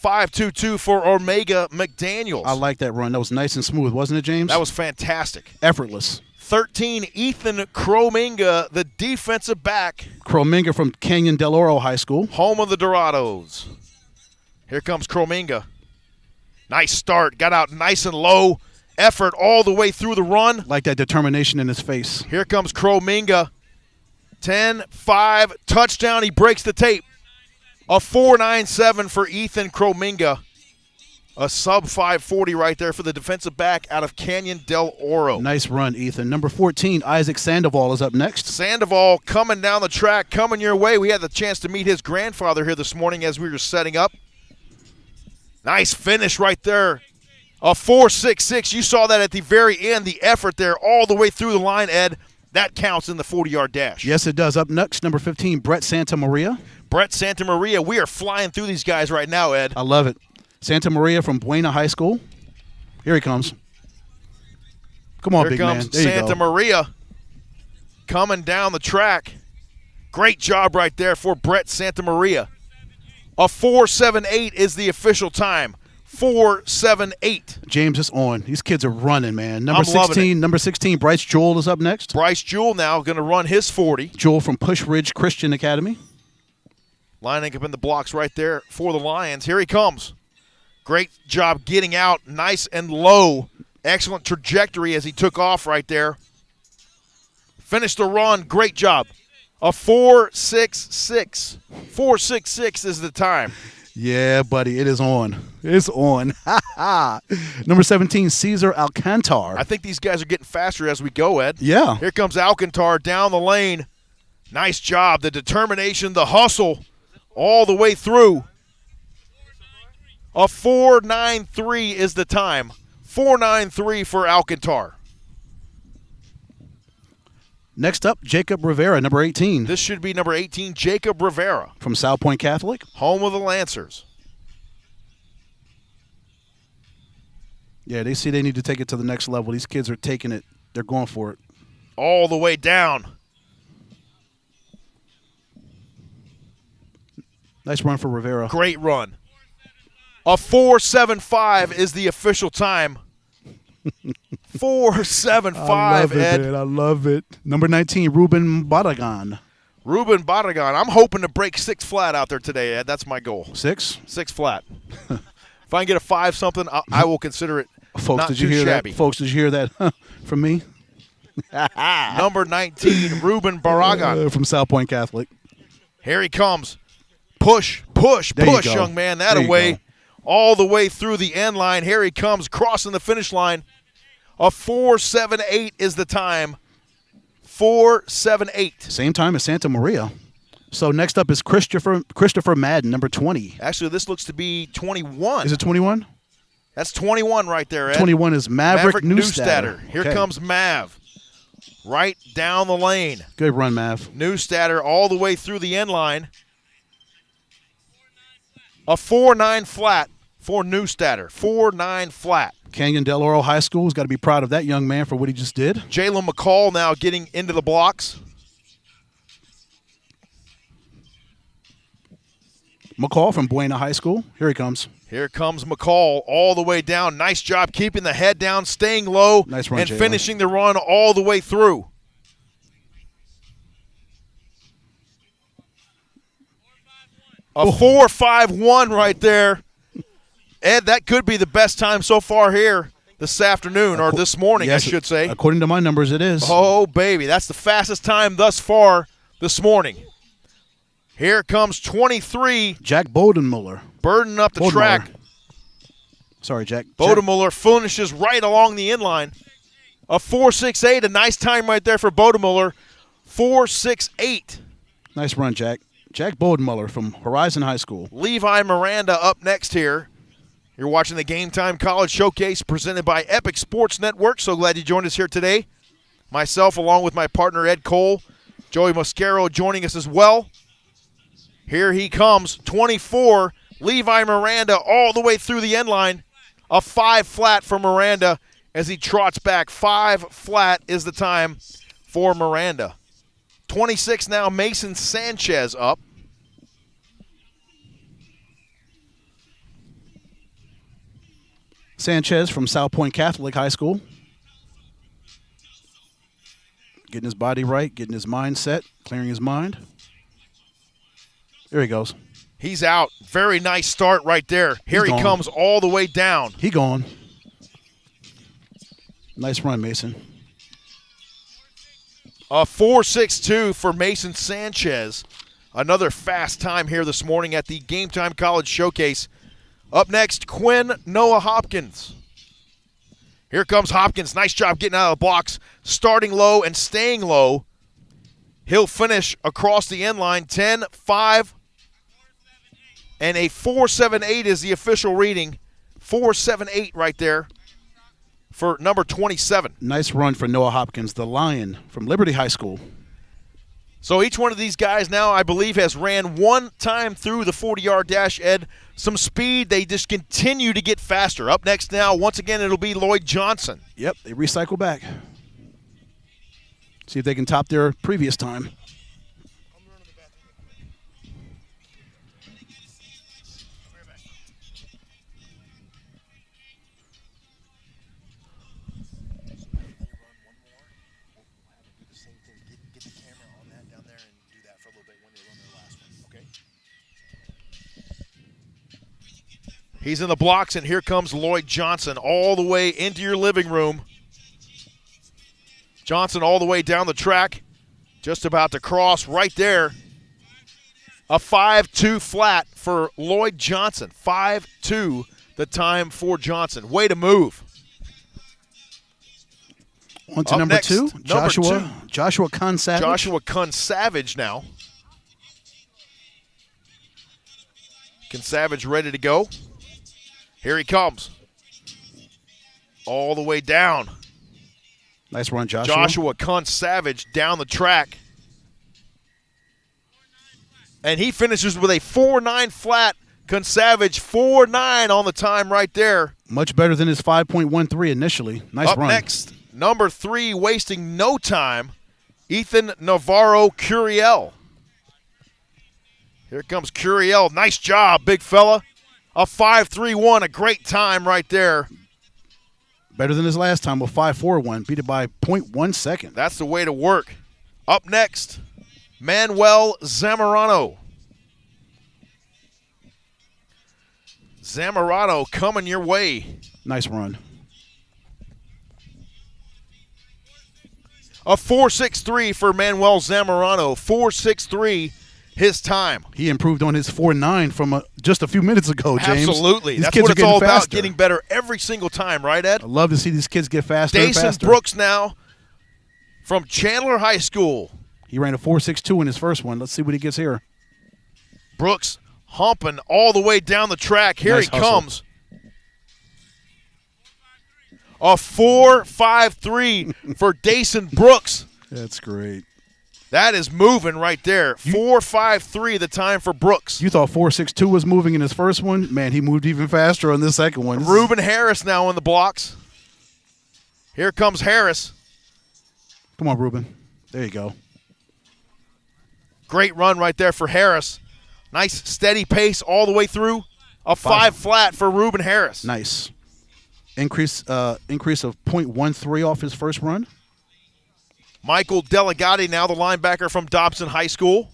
5.22 for Omega McDaniels. I like that run. That was nice and smooth, wasn't it, James? That was fantastic. Effortless. 13, Ethan Krominga, the defensive back. Krominga from Canyon Del Oro High School. Home of the Dorados. Here comes Krominga. Nice start. Got out nice and low. Effort all the way through the run. Like that determination in his face. Here comes Krominga. 10-5, touchdown. He breaks the tape. A 4.97 for Ethan Krominga. A sub 540 right there for the defensive back out of Canyon del Oro. Nice run, Ethan. Number 14, Isaac Sandoval is up next. Sandoval coming down the track, coming your way. We had the chance to meet his grandfather here this morning as we were setting up. Nice finish right there. A 4.66. You saw that at the very end, the effort there all the way through the line, Ed. That counts in the 40-yard dash. Yes, it does. Up next, number 15, Brett Santamaria. Brett Santamaria. We are flying through these guys right now, Ed. I love it. Santa Maria from Buena High School. Here he comes. Come on, big man. Here comes Santa Maria coming down the track. Great job right there for Brett Santa Maria. A 4.78 is the official time. 4.78. James is on. These kids are running, man. Number I'm 16, Bryce Jewell is up next. Bryce Jewell now going to run his 40. Jewell from Push Ridge Christian Academy. Lining up in the blocks right there for the Lions. Here he comes. Great job getting out, nice and low. Excellent trajectory as he took off right there. Finished the run, great job. A 4.66. 4.66 is the time. Yeah, buddy, it is on. It's on. Number 17, Cesar Alcantar. I think these guys are getting faster as we go, Ed. Yeah. Here comes Alcantar down the lane. Nice job, the determination, the hustle all the way through. A 4.93 is the time. 4.93 for Alcantar. Next up, Jacob Rivera, number 18. This should be number 18, Jacob Rivera. From South Point Catholic. Home of the Lancers. Yeah, they see they need to take it to the next level. These kids are taking it. They're going for it. All the way down. Nice run for Rivera. Great run. A 4.75 is the official time. 4.75, I love it, Ed. Man. I love it. Number 19, Ruben Barragan. Ruben Barragan. I'm hoping to break 6 flat out there today, Ed. That's my goal. 6? 6 flat. If I can get a 5 something, I will consider it Folks, not did you too hear shabby. that? Folks, did you hear that from me? Number 19, Ruben Barragan. From South Point Catholic. Here he comes. Push, young man. That away. All the way through the end line. Here he comes, crossing the finish line. A 4.78 is the time. 4.78. Same time as Santa Maria. So next up is Christopher Madden, number 20. Actually, this looks to be 21. Is it 21? That's 21 right there, Ed. 21 is Maverick Neustatter. Here comes Mav. Right down the lane. Good run, Mav. Neustatter all the way through the end line. A 4.9 flat for Neustatter. 4.9 flat. Canyon Del Oro High School's got to be proud of that young man for what he just did. Jalen McCall now getting into the blocks. McCall from Buena High School. Here he comes. Here comes McCall all the way down. Nice job keeping the head down, staying low, nice run, and Jalen. finishing the run all the way through. A 4.51 right there. Ed, that could be the best time so far here this afternoon, or this morning, yes, I should say. According to my numbers, it is. Oh, baby. That's the fastest time thus far this morning. Here comes 23. Jack Bodenmuller. Burdening up the track. Sorry, Jack. Bodenmuller finishes right along the inline. A 4.68, a nice time right there for Bodenmuller. 4.68. Nice run, Jack. Jack Bodenmuller from Horizon High School. Levi Miranda up next here. You're watching the Game Time College Showcase presented by Epic Sports Network. So glad you joined us here today. Myself, along with my partner Ed Cole, Joey Mosquero joining us as well. Here he comes, 24, Levi Miranda all the way through the end line. A 5 flat for Miranda as he trots back. 5 flat is the time for Miranda. 26 now, Mason Sanchez up. Sanchez from South Point Catholic High School. Getting his body right, getting his mind set, clearing his mind. There he goes. He's out. Very nice start right there. Here he comes all the way down. He gone. Nice run, Mason. A 4.62 for Mason Sanchez. Another fast time here this morning at the Game Time College Showcase. Up next, Quinn Noah Hopkins. Here comes Hopkins. Nice job getting out of the blocks, starting low and staying low. He'll finish across the end line, 10-5, and a 4.78 is the official reading. 4.78 right there for number 27. Nice run for Noah Hopkins, the Lion from Liberty High School. So each one of these guys now, I believe, has ran one time through the 40-yard dash, Ed. Some speed. They just continue to get faster. Up next now, once again, it'll be Lloyd Johnson. Yep, they recycle back. See if they can top their previous time. He's in the blocks, and here comes Lloyd Johnson all the way into your living room. Johnson all the way down the track, just about to cross right there. A 5.2 flat for Lloyd Johnson. 5.2 the time for Johnson. Way to move. On to number next, two, number Joshua Consavage. Joshua Consavage now. Consavage ready to go. Here he comes. All the way down. Nice run, Joshua. Joshua Consavage down the track. And he finishes with a 4.9 flat. Consavage 4.9 on the time right there. Much better than his 5.13 initially. Nice Up run. next, number 3, wasting no time, Ethan Navarro Curiel. Here comes Curiel. Nice job, big fella. A 5.31, a great time right there. Better than his last time with 5.41. Beat it by 0.1 second. That's the way to work. Up next, Manuel Zamorano. Zamorano coming your way. Nice run. A 4.63 for Manuel Zamorano. 4.63 his time. He improved on his 4.9 from just a few minutes ago, James. Absolutely. These That's kids what are it's all getting about, faster. getting better every single time, right, Ed? I love to see these kids get faster and Dason faster. Brooks now from Chandler High School. He ran a 4.62 in his first one. Let's see what he gets here. Brooks humping all the way down the track. Here Nice he hustle. comes. A 4.53 for Dason Brooks. That's great. That is moving right there. 4.53 the time for Brooks. You thought 4.62 was moving in his first one? Man, he moved even faster on this second one. Reuben Harris now in the blocks. Here comes Harris. Come on, Reuben. There you go. Great run right there for Harris. Nice steady pace all the way through. A 5 flat for Reuben Harris. Nice. Increase of 0.13 off his first run. Michael Delegati now the linebacker from Dobson High School.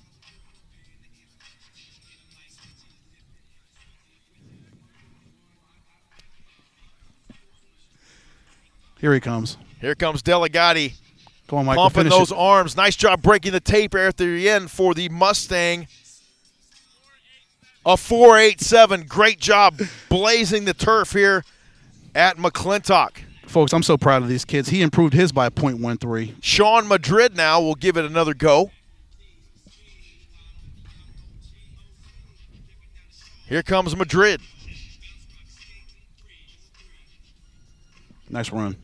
Here he comes. Here comes Delegati. Come on, Michael. Pumping Finish those it. arms. Nice job breaking the tape at the end for the Mustang. A 4.87. Great job blazing the turf here at McClintock. Folks, I'm so proud of these kids. He improved his by 0.13. Sean Madrid now will give it another go. Here comes Madrid. Nice run.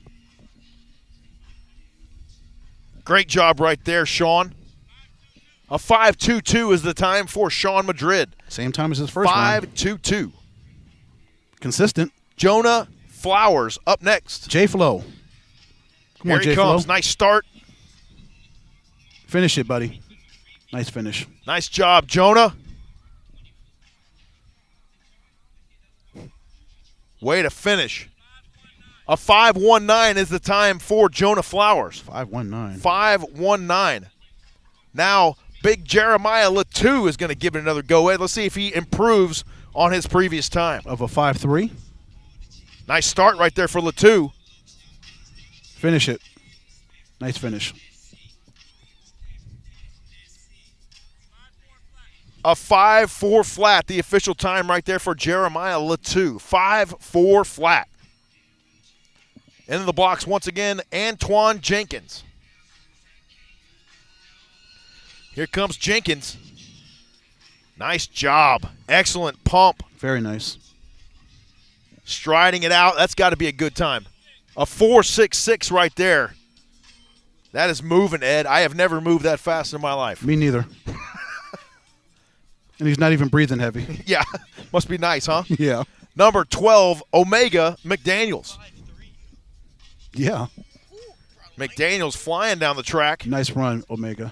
Great job right there, Sean. A 5.22 is the time for Sean Madrid. Same time as his first run. 5.22. Consistent. Jonah Flowers up next. J-Flow. Come Here on, he J-Flow. comes. Nice start. Finish it, buddy. Nice finish. Nice job, Jonah. Way to finish. A 5.19 is the time for Jonah Flowers. 5.19. 5.19. Now, big Jeremiah Latu is going to give it another go. Ed, let's see if he improves on his previous time. Of a 5.3. Nice start right there for Latu. Finish it. Nice finish. A 5-4 flat, the official time right there for Jeremiah Latu. 5-4 flat. Into the blocks once again, Antoine Jenkins. Here comes Jenkins. Nice job. Excellent pump. Very nice. Striding it out. That's got to be a good time. A 4.66 right there. That is moving, Ed. I have never moved that fast in my life. Me neither. And he's not even breathing heavy. Yeah. Must be nice, huh? Yeah. Number 12, Omega McDaniels. Yeah. McDaniels flying down the track. Nice run, Omega.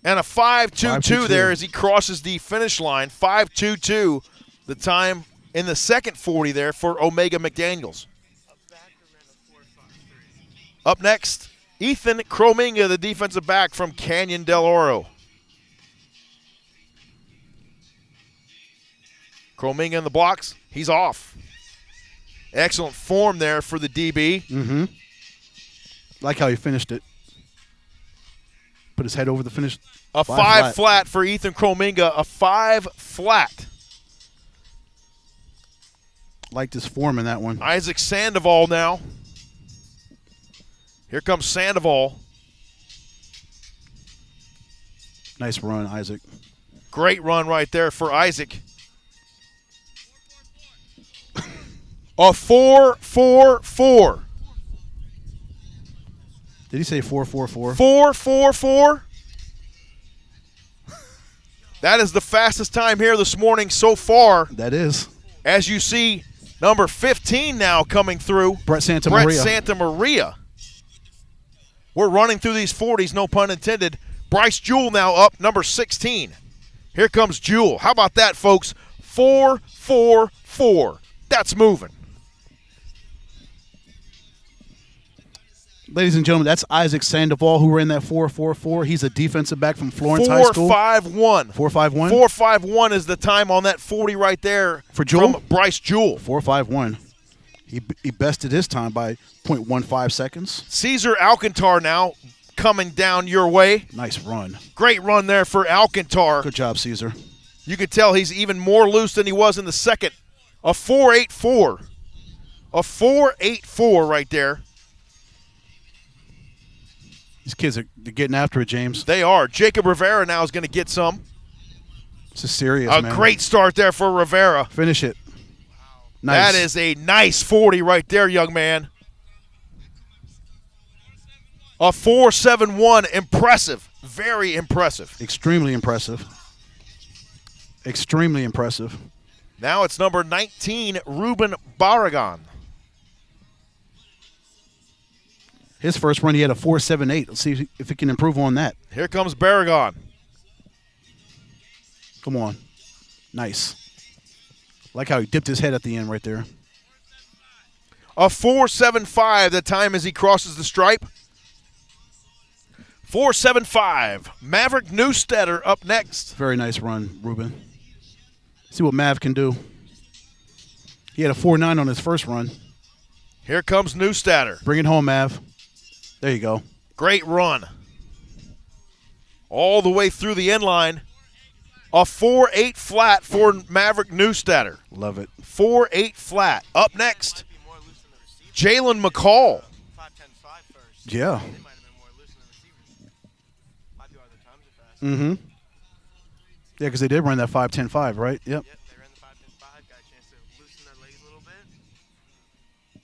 And a 5.22 5.22 there as he crosses the finish line. 5.22, the time in the second 40 there for Omega McDaniels. Up next, Ethan Krominga, the defensive back from Canyon Del Oro. Krominga in the blocks. He's off. Excellent form there for the DB. Mm-hmm. Like how he finished it. Put his head over the finish. A 5 flat for Ethan Krominga. A 5 flat. Liked his form in that one. Isaac Sandoval now. Here comes Sandoval. Nice run, Isaac. Great run right there for Isaac. A 4.44. Did he say 4.44? 4.44. That is the fastest time here this morning so far. That is. As you see, number 15 now coming through. Brett Santamaria. Santamaria. We're running through these 40s, no pun intended. Bryce Jewell now up, number 16. Here comes Jewell. How about that, folks? 4.44. That's moving. Ladies and gentlemen, that's Isaac Sandoval who ran that 4.44. He's a defensive back from Florence High School. 4.51. 4.51? 4.51 is the time on that 40 right there for Jewell? From Bryce Jewell. 4.51. He bested his time by 0.15 seconds. Caesar Alcantar now coming down your way. Nice run. Great run there for Alcantar. Good job, Caesar. You could tell he's even more loose than he was in the second. A 4.84. A 4.84 right there. These kids are getting after it, James. They are. Jacob Rivera now is going to get some. This is serious, man. A great start there for Rivera. Finish it. Nice. That is a nice 40 right there, young man. A 4.71. Impressive. Very impressive. Extremely impressive. Extremely impressive. Now it's number 19, Ruben Barragan. His first run, he had a 4.78. Let's see if he can improve on that. Here comes Barragan. Come on. Nice. Like how he dipped his head at the end right there. A 4.75 the time as he crosses the stripe. 4.75. Maverick Newstetter up next. Very nice run, Ruben. See what Mav can do. He had a 4.9 on his first run. Here comes Newstetter. Bring it home, Mav. There you go. Great run. All the way through the end line. A 4.8 flat for Maverick Newstetter. Love it. 4.8 flat. Up next, Jalen McCall. Yeah. Mm-hmm. Yeah, because they did run that 5.10.5, right? Yep. They ran the 5.10.5, got a chance to loosen their legs a little bit.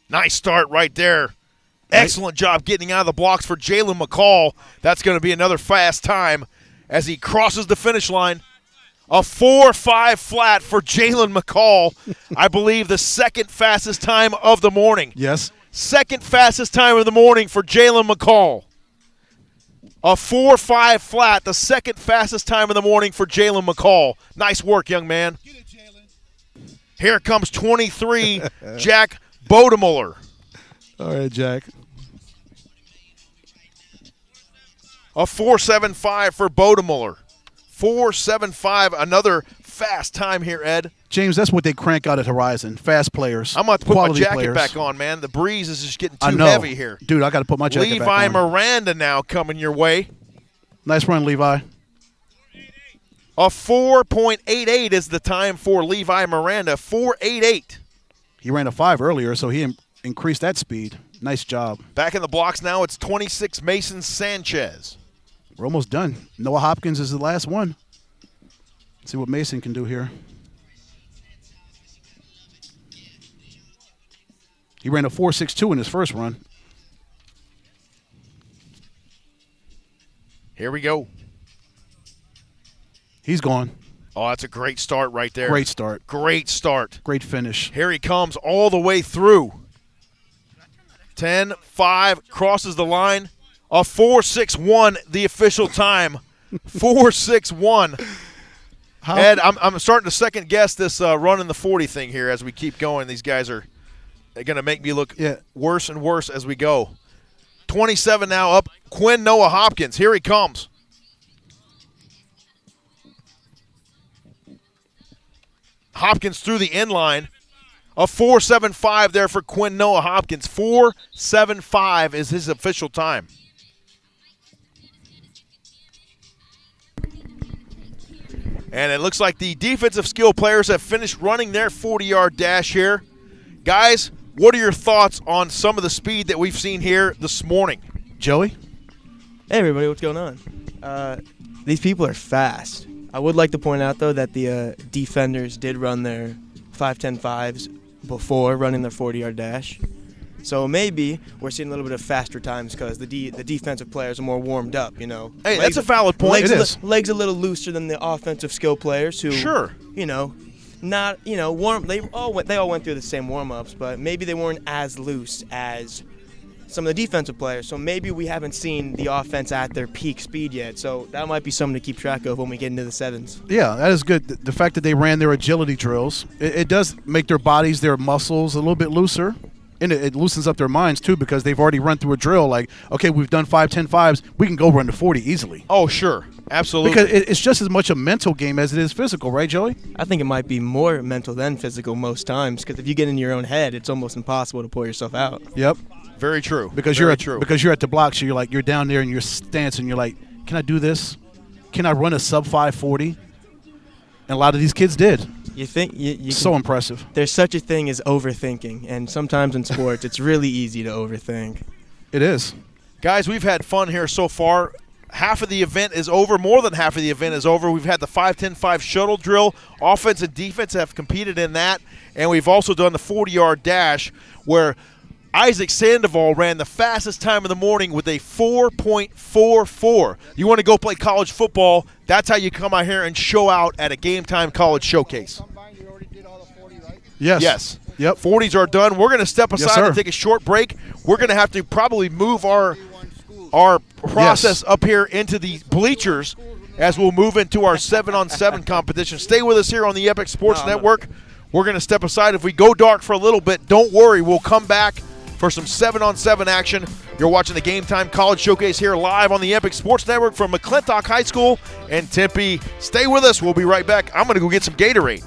Nice start right there. Excellent job getting out of the blocks for Jalen McCall. That's going to be another fast time as he crosses the finish line. A 4.5 flat for Jalen McCall. I believe the second fastest time of the morning. Yes. Second fastest time of the morning for Jalen McCall. A 4.5 flat, the second fastest time of the morning for Jalen McCall. Nice work, young man. Get it, Jalen. Here comes 23, Jack Bodemuller. All right, Jack. A 4.75 for Bodemuller. 4.75, another fast time here, Ed. James, that's what they crank out at Horizon. Fast players. I'm about to put my jacket players. back on, man. The breeze is just getting too heavy here. Dude, I got to put my jacket Levi back on. Miranda now coming your way. Nice run, Levi. A 4.88 is the time for Levi Miranda. 4.88. He ran a 5 earlier, so he increased that speed. Nice job. Back in the blocks now, it's 26 Mason Sanchez. We're almost done. Noah Hopkins is the last one. Let's see what Mason can do here. He ran a 4.62 in his first run. Here we go. He's gone. Oh, that's a great start right there. Great start. Great start. Great finish. Here he comes all the way through. 10-5, crosses the line. A 4.61, the official time. 4.61. Ed, I'm starting to second guess this running the 40 thing here as we keep going. These guys are going to make me look worse and worse as we go. 27 now up. Quinn Noah Hopkins. Here he comes. Hopkins through the end line. A 4.75 there for Quinn Noah Hopkins. 4.75 is his official time. And it looks like the defensive skill players have finished running their 40-yard dash here. Guys, what are your thoughts on some of the speed that we've seen here this morning? Joey? Hey, everybody. What's going on? These people are fast. I would like to point out, though, that the defenders did run their 5.10.5s before running their 40-yard dash. So maybe we're seeing a little bit of faster times because the defensive players are more warmed up, you know. Hey, that's a valid point. Legs a little looser than the offensive skill players who, you know, not, you know, they all went through the same warm-ups, but maybe they weren't as loose as some of the defensive players. So maybe we haven't seen the offense at their peak speed yet. So that might be something to keep track of when we get into the sevens. Yeah, that is good. The fact that they ran their agility drills, it does make their bodies, their muscles a little bit looser. And it loosens up their minds, too, because they've already run through a drill like, okay, we've done 5.10.5s. We can go run to 40 easily. Oh, sure. Absolutely. Because it's just as much a mental game as it is physical, right, Joey? I think it might be more mental than physical most times because if you get in your own head, it's almost impossible to pull yourself out. Yep. Very true. Because you're at the block, so you're down there in your stance, and you're like, can I do this? Can I run a sub 540? And a lot of these kids did. You think so impressive. There's such a thing as overthinking, and sometimes in sports, it's really easy to overthink. It is. Guys, we've had fun here so far. Half of the event is over. More than half of the event is over. We've had the 5.10.5 shuttle drill. Offense and defense have competed in that, and we've also done the 40-yard dash where Isaac Sandoval ran the fastest time of the morning with a 4.44. You want to go play college football, that's how you come out here and show out at a Game Time College Showcase. Yes. Yes. Yep. 40s are done. We're going to step aside and take a short break. We're going to have to probably move our process up here into the bleachers as we'll move into our 7-on-7 competition. Stay with us here on the Epic Sports Network. We're going to step aside. If we go dark for a little bit, don't worry. We'll come back for some 7-on-7 action. You're watching the Game Time College Showcase here live on the Epic Sports Network from McClintock High School in Tempe. Stay with us. We'll be right back. I'm going to go get some Gatorade.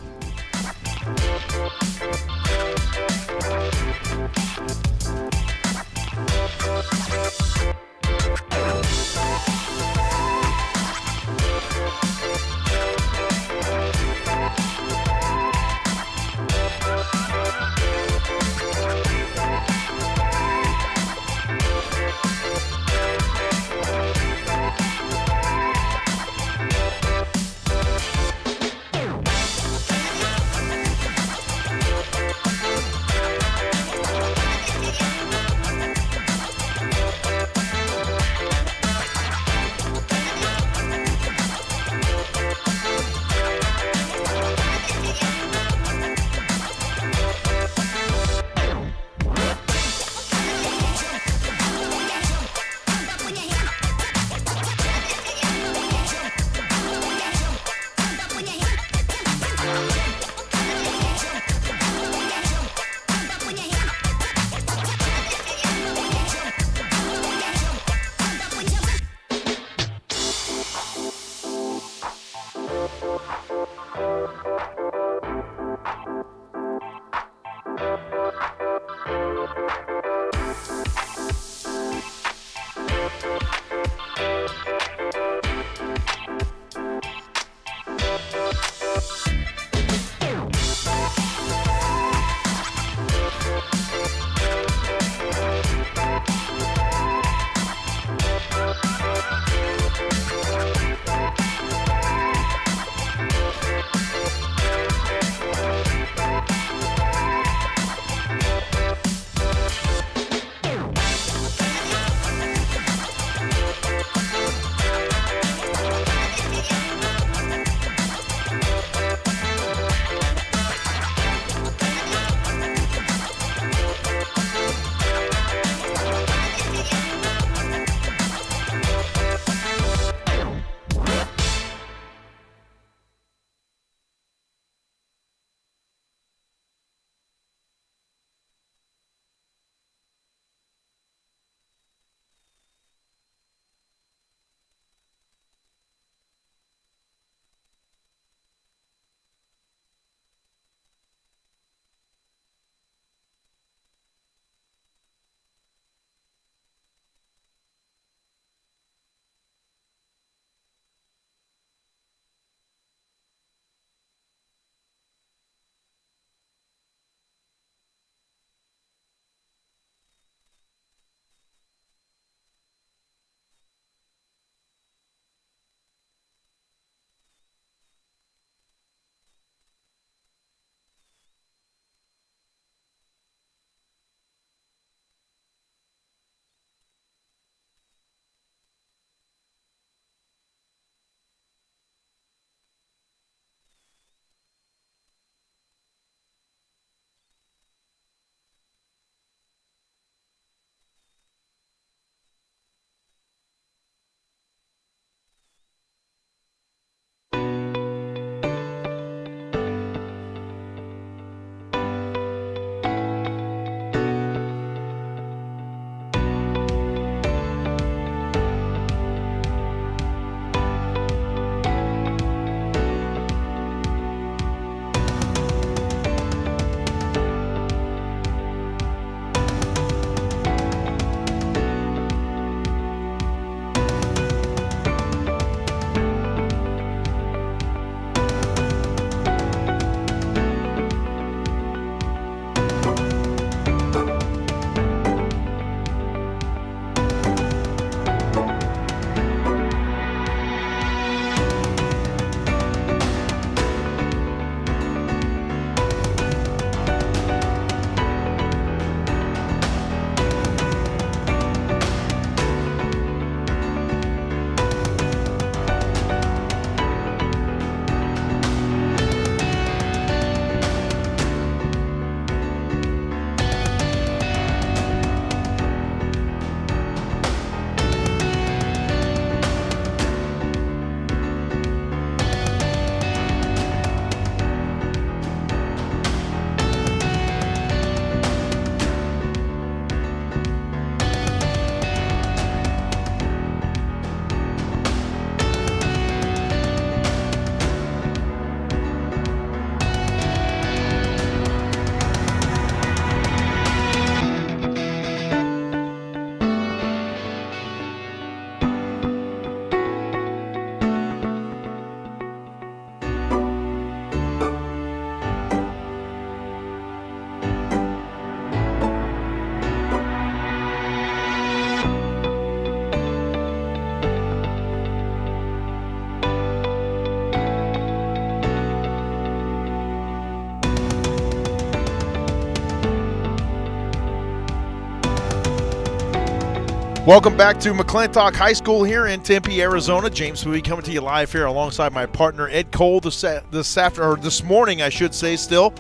Welcome back to McClintock High School here in Tempe, Arizona. James Bowie coming to you live here alongside my partner Ed Cole this morning, I should say, still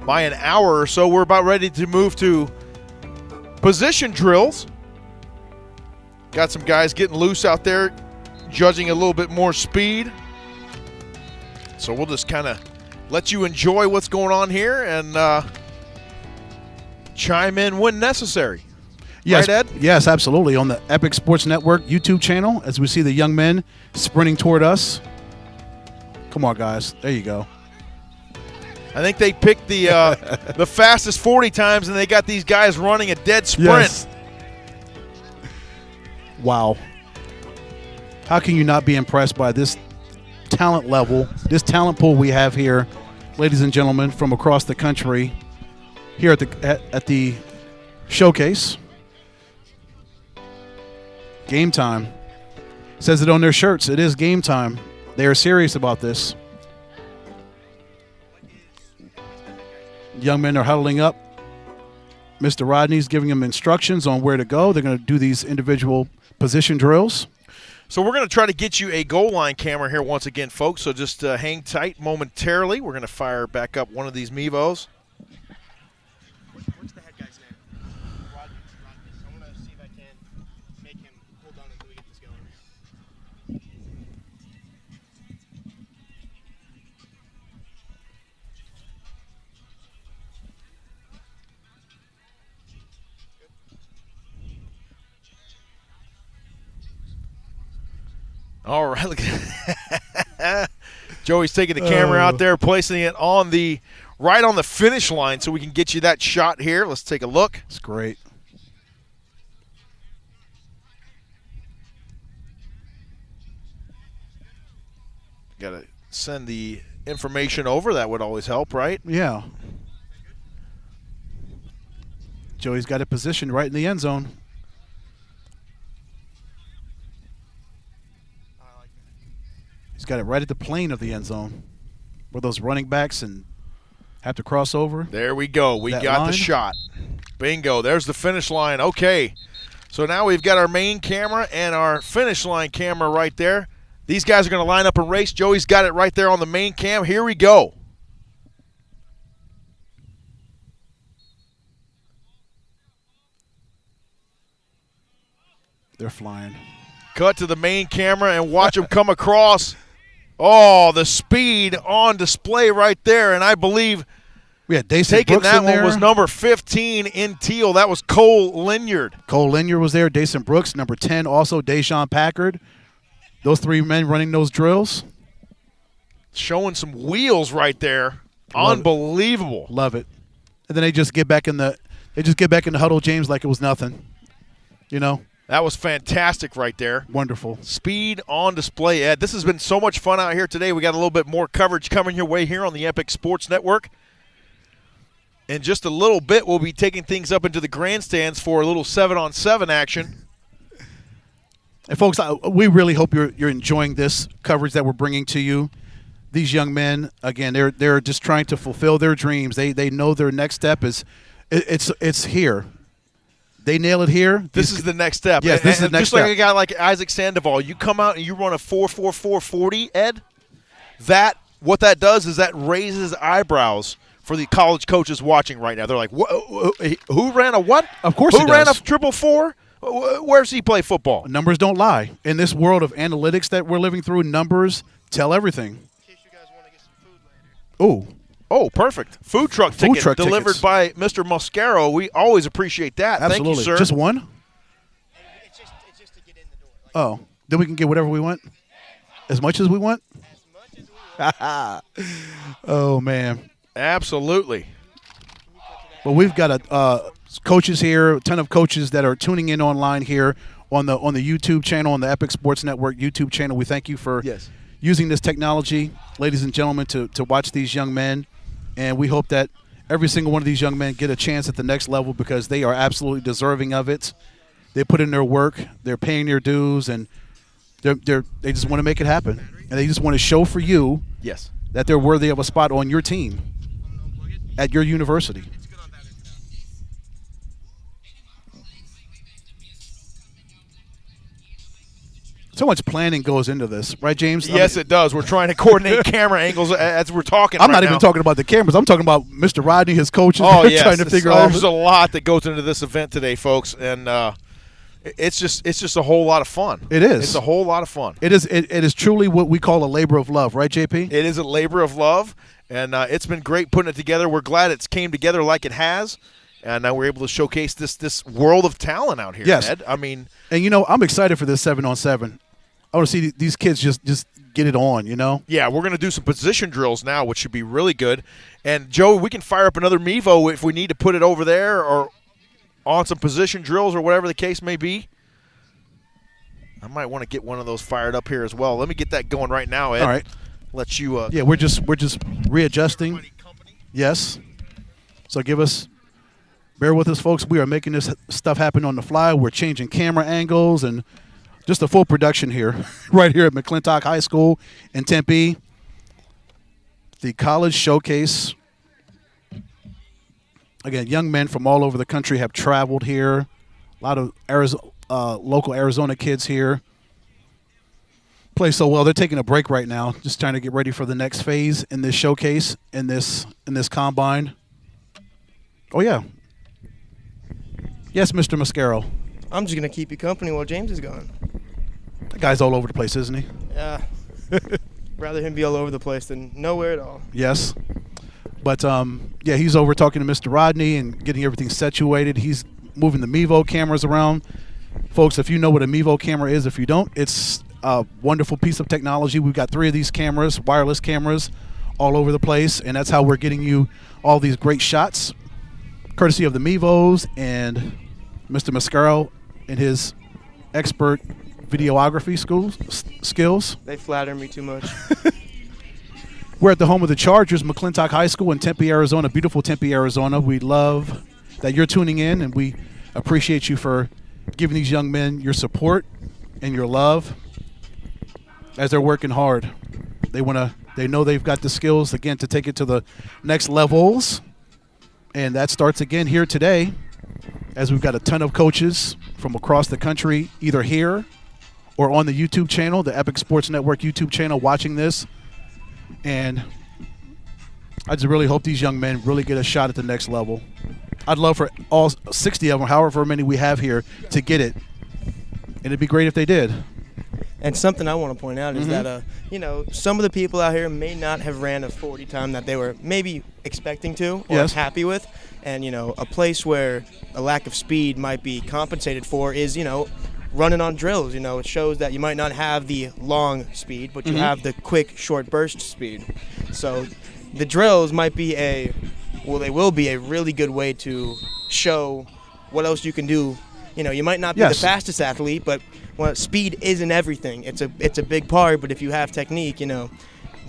by an hour or so. We're about ready to move to position drills. Got some guys getting loose out there, judging a little bit more speed. So we'll just kind of let you enjoy what's going on here and chime in when necessary. Yes, right, Ed? Yes, absolutely. On the Epic Sports Network YouTube channel, as we see the young men sprinting toward us. Come on, guys. There you go. I think they picked the the fastest 40 times, and they got these guys running a dead sprint. Yes. Wow. How can you not be impressed by this talent level, this talent pool we have here, ladies and gentlemen, from across the country, here at the showcase. Game time. Says it on their shirts. It is game time. They are serious about this. Young men are huddling up. Mr. Rodney's giving them instructions on where to go. They're going to do these individual position drills. So we're going to try to get you a goal line camera here once again, folks. So just hang tight momentarily. We're going to fire back up one of these Mevos. What's the head guy's name? Rodney. I'm going to see if I can make him hold on until we get this going. All right. Look at Joey's taking the camera out there, placing it on right on the finish line so we can get you that shot here. Let's take a look. It's great. Got to send the information over. That would always help, right? Yeah. Joey's got it positioned right in the end zone. He's got it right at the plane of the end zone where those running backs and have to cross over. There we go. We got the shot. Bingo. There's the finish line. Okay. So now we've got our main camera and our finish line camera right there. These guys are going to line up and race. Joey's got it right there on the main cam. Here we go. They're flying. Cut to the main camera and watch them come across. Oh, the speed on display right there. And I believe taking that one was number 15 in teal. That was Cole Linyard. Cole Linyard was there. Dason Brooks, number 10, also Deshaun Packard. Those three men running those drills. Showing some wheels right there. Unbelievable. Love it. And then they just get back in the huddle, James, like it was nothing. You know? That was fantastic right there. Wonderful. Speed on display, Ed. This has been so much fun out here today. We got a little bit more coverage coming your way here on the Epic Sports Network. In just a little bit, we'll be taking things up into the grandstands for a little 7-on-7 action. And folks, we really hope you're enjoying this coverage that we're bringing to you. These young men, again, they're just trying to fulfill their dreams. They know their next step is it's here. They nail it here. This is the next step. Yes, this is the next just step. Like a guy like Isaac Sandoval, you come out and you run a 4.4440, Ed. What that does is that raises eyebrows for the college coaches watching right now. They're like, who ran a what? Of course Who ran a 4.44? Where's he play football? Numbers don't lie. In this world of analytics that we're living through, numbers tell everything. In case you guys want to get some food later. Oh, perfect. Food truck ticket delivered by Mr. Moscaro. We always appreciate that. Absolutely. Thank you, sir. Just one? It's just to get in the door. Oh, then we can get whatever we want? As much as we want? As much as we want. Oh, man. Absolutely. Well, we've got coaches here, a ton of coaches that are tuning in online here on the YouTube channel, on the Epic Sports Network YouTube channel. We thank you for using this technology, ladies and gentlemen, to watch these young men. And we hope that every single one of these young men get a chance at the next level because they are absolutely deserving of it. They put in their work, they're paying their dues, and they just want to make it happen. And they just want to show for you that they're worthy of a spot on your team at your university. So much planning goes into this, right, James? Yes, it does. We're trying to coordinate camera angles as we're talking. I'm not even talking about the cameras. I'm talking about Mr. Rodney, his coaches. Oh, yes. Trying to figure out. There's a lot that goes into this event today, folks, and it's just a whole lot of fun. It is. It's a whole lot of fun. It is. It is truly what we call a labor of love, right, JP? It is a labor of love, and it's been great putting it together. We're glad it's came together like it has, and now we're able to showcase this world of talent out here. Yes. Ed. I mean, and I'm excited for this 7-on-7. I want to see these kids just get it on, Yeah, we're going to do some position drills now, which should be really good. And, Joe, we can fire up another Mevo if we need to put it over there or on some position drills or whatever the case may be. I might want to get one of those fired up here as well. Let me get that going right now, Ed. All right. Let you yeah, we're just readjusting. Yes. So bear with us, folks. We are making this stuff happen on the fly. We're changing camera angles and just a full production here, right here at McClintock High School in Tempe. The college showcase. Again, young men from all over the country have traveled here. A lot of local Arizona kids here. Play so well. They're taking a break right now, just trying to get ready for the next phase in this showcase, in this combine. Oh, yeah. Yes, Mr. Mascaro. I'm just going to keep you company while James is gone. That guy's all over the place, isn't he? Yeah. Rather him be all over the place than nowhere at all. Yes. But, yeah, he's over talking to Mr. Rodney and getting everything situated. He's moving the Mevo cameras around. Folks, if you know what a Mevo camera is, if you don't, it's a wonderful piece of technology. We've got 3 of these cameras, wireless cameras, all over the place, and that's how we're getting you all these great shots, courtesy of the Mevos and Mr. Mascaro and his expert videography skills. They flatter me too much. We're at the home of the Chargers, McClintock High School in Tempe, Arizona, beautiful Tempe, Arizona. We love that you're tuning in, and we appreciate you for giving these young men your support and your love as they're working hard. They know they've got the skills, again, to take it to the next levels, and that starts again here today, as we've got a ton of coaches from across the country, either here or on the YouTube channel, the Epic Sports Network YouTube channel, watching this. And I just really hope these young men really get a shot at the next level. I'd love for all 60 of them, however many we have here, to get it. And it'd be great if they did. And something I want to point out is that, some of the people out here may not have ran a 40 time that they were maybe expecting to or happy with. And, a place where a lack of speed might be compensated for is, running on drills. It shows that you might not have the long speed, but you have the quick, short burst speed. So the drills might be they will be a really good way to show what else you can do. You might not be the fastest athlete, but speed isn't everything. It's a big part, but if you have technique,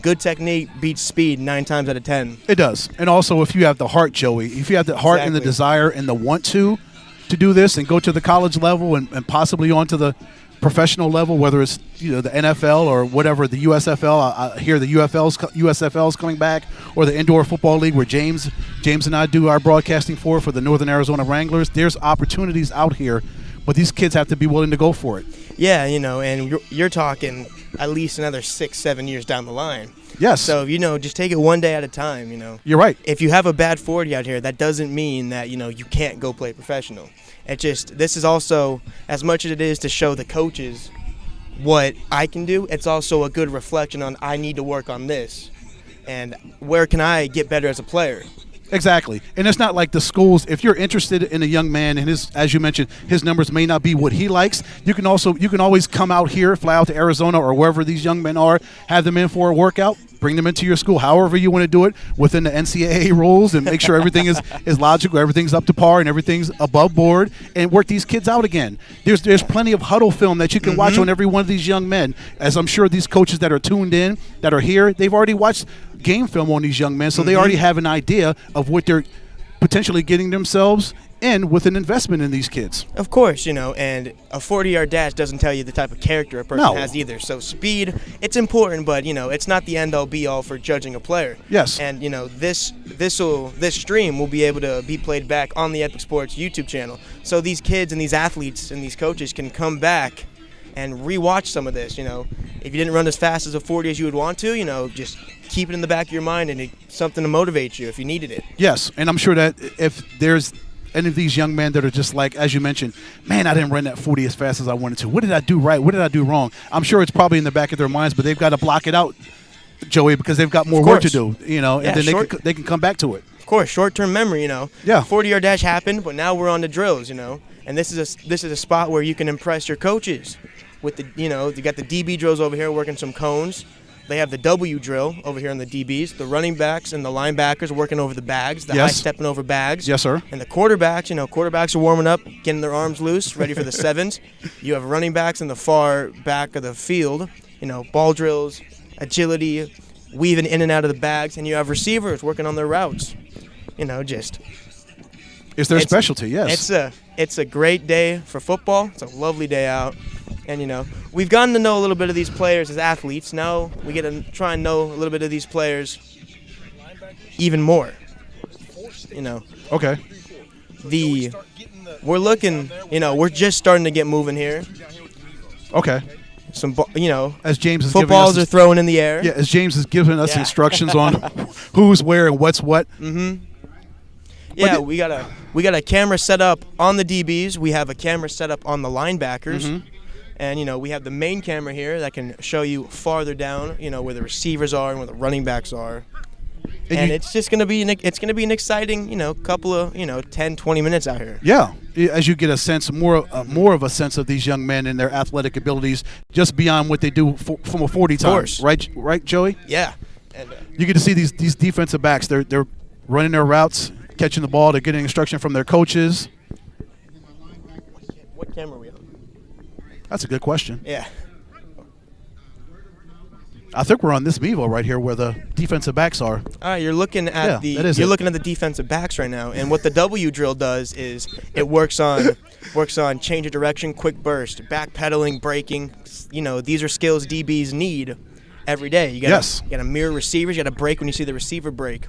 good technique beats speed 9 times out of 10. It does. And also if you have the heart, Joey, if you have the heart and the desire and the want to do this and go to the college level and possibly on to the professional level, whether it's the NFL or whatever, the USFL. I hear the USFL's coming back, or the Indoor Football League where James and I do our broadcasting for the Northern Arizona Wranglers. There's opportunities out here, but these kids have to be willing to go for it. Yeah, and you're talking at least another 6-7 years down the line. Yes. So, just take it one day at a time, You're right. If you have a bad 40 out here, that doesn't mean that, you can't go play professional. This is also, as much as it is to show the coaches what I can do, it's also a good reflection on I need to work on this and where can I get better as a player. Exactly. And it's not like the schools, if you're interested in a young man and as you mentioned, his numbers may not be what he likes, you can always come out here, fly out to Arizona or wherever these young men are, have them in for a workout, bring them into your school, however you want to do it within the NCAA rules, and make sure everything is logical, everything's up to par and everything's above board, and work these kids out again. There's plenty of huddle film that you can watch on every one of these young men. As I'm sure these coaches that are tuned in, that are here, they've already watched game film on these young men, so they already have an idea of what they're potentially getting themselves in with an investment in these kids. Of course, and a 40-yard dash doesn't tell you the type of character a person has either. So speed, it's important, but it's not the end-all be-all for judging a player. Yes. And this stream will be able to be played back on the Epic Sports YouTube channel. So these kids and these athletes and these coaches can come back and rewatch some of this. If you didn't run as fast as a 40 as you would want to, just keep it in the back of your mind and something to motivate you if you needed it. Yes, and I'm sure that if there's any of these young men that are just like, as you mentioned, man, I didn't run that 40 as fast as I wanted to. What did I do right? What did I do wrong? I'm sure it's probably in the back of their minds, but they've got to block it out, Joey, because they've got more work to do, and then they can come back to it. Of course, short-term memory, Yeah. 40-yard dash happened, but now we're on the drills, and this is a spot where you can impress your coaches with the, you got the DB drills over here working some cones. They have the W drill over here on the DBs. The running backs and the linebackers working over the bags, the high stepping over bags. Yes, sir. And the quarterbacks, quarterbacks are warming up, getting their arms loose, ready for the sevens. You have running backs in the far back of the field, ball drills, agility, weaving in and out of the bags, and you have receivers working on their routes. It's their specialty, yes. It's a great day for football. It's a lovely day out. And, we've gotten to know a little bit of these players as athletes. Now we get to try and know a little bit of these players even more. Okay. We're looking, we're just starting to get moving here. Okay. As James is footballs are throwing in the air. Yeah, as James is giving us instructions on who's where and what's what. Mm-hmm. Yeah, we got a camera set up on the DBs. We have a camera set up on the linebackers. Mm-hmm. And, we have the main camera here that can show you farther down, where the receivers are and where the running backs are. And it's just going to be an exciting, couple of, 10, 20 minutes out here. Yeah, as you get a sense, more of a sense of these young men and their athletic abilities just beyond what they do from a 40 times. Right, Joey? Yeah. You get to see these defensive backs. They're running their routes, catching the ball. They're getting instruction from their coaches. What camera are we on? That's a good question. Yeah. I think we're on this Vivo right here where the defensive backs are. All right, you're looking at looking at the defensive backs right now, and what the W drill does is it works on change of direction, quick burst, backpedaling, braking. These are skills DBs need every day. You gotta mirror receivers. You gotta break when you see the receiver break.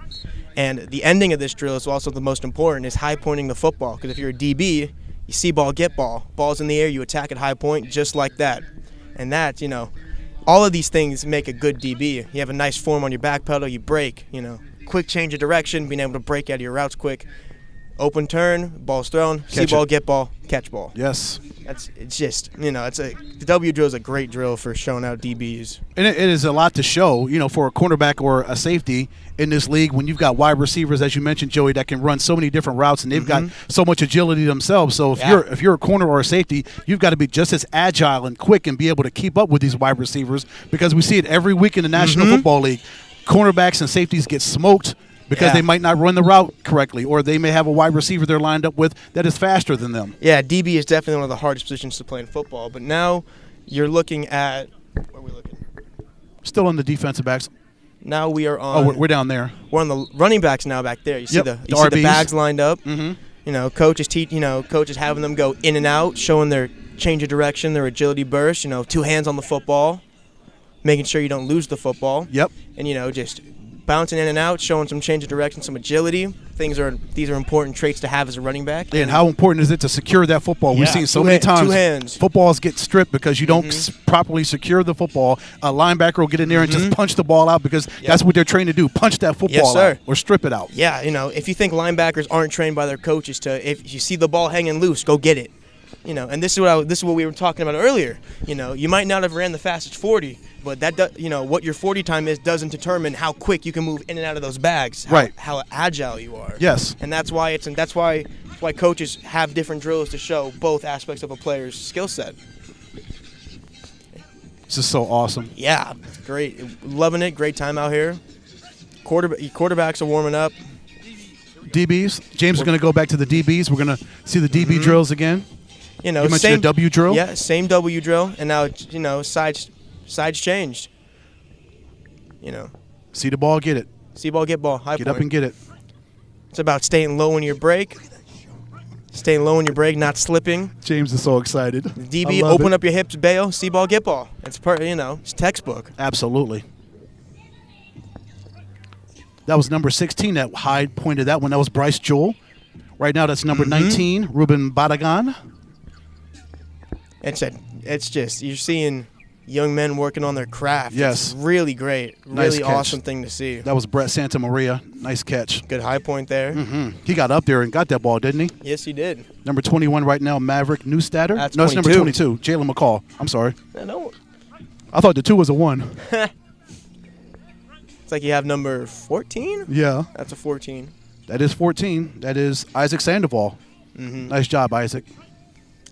And the ending of this drill is also the most important, is high pointing the football. Because if you're a DB, you see ball, get ball. Ball's in the air, you attack at high point just like that. And that, all of these things make a good DB. You have a nice form on your back pedal, you break, quick change of direction, being able to break out of your routes quick. Open turn, ball's thrown, see ball, get ball, catch ball. Yes. The W drill is a great drill for showing out DBs. And it is a lot to show, for a cornerback or a safety in this league when you've got wide receivers, as you mentioned, Joey, that can run so many different routes and they've got so much agility themselves. So if you're a corner or a safety, you've got to be just as agile and quick and be able to keep up with these wide receivers, because we see it every week in the National Football League. Cornerbacks and safeties get smoked because they might not run the route correctly, or they may have a wide receiver they're lined up with that is faster than them. Yeah, DB is definitely one of the hardest positions to play in football. But now you're looking at – where are we looking? Still on the defensive backs. Now we are on – we're down there. We're on the running backs now back there. You see the bags lined up. Mm-hmm. Coaches having them go in and out, showing their change of direction, their agility burst, 2 hands on the football, making sure you don't lose the football. Yep. And, just – bouncing in and out, showing some change of direction, some agility. These are important traits to have as a running back. Yeah, and how important is it to secure that football? We've seen so many times footballs get stripped because you don't properly secure the football. A linebacker will get in there and just punch the ball out because that's what they're trained to do, punch that football out or strip it out. Yeah, if you think linebackers aren't trained by their coaches to, if you see the ball hanging loose, go get it. And this is what we were talking about earlier. You might not have ran the fastest 40, but what your 40 time is doesn't determine how quick you can move in and out of those bags. How agile you are. Yes. And that's why coaches have different drills to show both aspects of a player's skill set. This is so awesome. Yeah, it's great. Loving it. Great time out here. Quarterbacks are warming up. DBs. James is going to go back to the DBs. We're going to see the DB drills again. You mentioned same a W drill? Yeah, same W drill, and now sides changed. See the ball, get it. See ball, get ball. High get point. Up and get it. It's about staying low in your break. Not slipping. James is so excited. DB, open up your hips, bail. See ball, get ball. It's it's textbook. Absolutely. That was number 16 that Hyde pointed that one. That was Bryce Joel. Right now, that's number 19, Ruben Badagan. It's just you're seeing young men working on their craft. Yes. It's really great. Nice Really catch. awesome thing to see. That was Brett Santamaria. Nice catch. Good high point there. He got up there and got that ball, didn't he? Yes, he did. Number 21 right now, Maverick Newstatter. That's no, it's number 22. 22, Jalen McCall. I'm sorry. No. I thought the 2 was a 1. It's like you have number 14? Yeah. That's a 14. That is 14. That is Isaac Sandoval. Nice job, Isaac.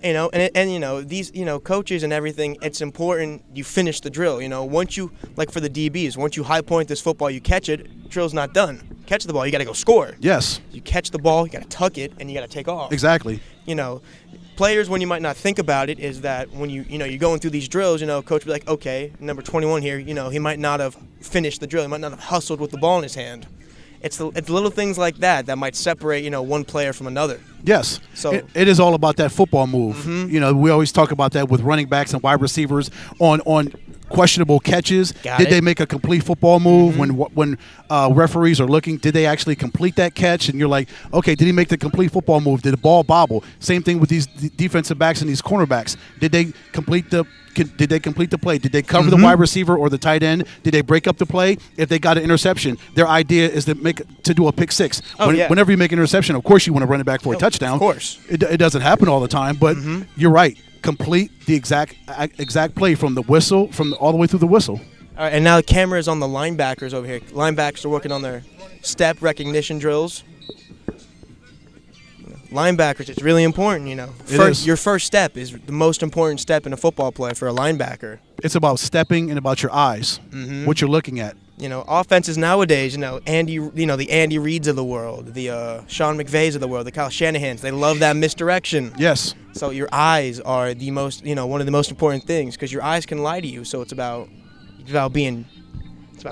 You know, and you know, these, you know, coaches and everything, it's important you finish the drill. You know, once you, like for the DBs, once you high point this football, you catch it, drill's not done. Catch the ball, you got to go score. Yes. You catch the ball, you got to tuck it, and you got to take off. Exactly. You know, players, when you might not think about it, is that when you know, you're going through these drills, you know, coach will be like, okay, number 21 here, you know, he might not have finished the drill. He might not have hustled with the ball in his hand. It's little things like that that might separate, you know, one player from another. Yes. So it is all about that football move. You know, we always talk about that with running backs and wide receivers on questionable catches. Did they make a complete football move when referees are looking? Did they actually complete that catch? And you're like, okay, did he make the complete football move? Did the ball bobble? Same thing with these defensive backs and these cornerbacks. Did they complete the play? Did they cover the wide receiver or the tight end? Did they break up the play? If they got an interception, their idea is to do a pick six. Whenever you make an interception, of course you want to run it back for a touchdown. Of course. It doesn't happen all the time, but you're right. Complete the exact play from the whistle, all the way through the whistle. All right, and now the camera is on the linebackers over here. Linebackers are working on their step recognition drills. Linebackers, it's really important, you know. Your first step is the most important step in a football play for a linebacker. It's about stepping and about your eyes, what you're looking at. You know, offenses nowadays, you know, the Andy Reids of the world, the Sean McVays of the world, the Kyle Shanahans, they love that misdirection. Yes. So your eyes are the most, you know, one of the most important things, because your eyes can lie to you. So it's about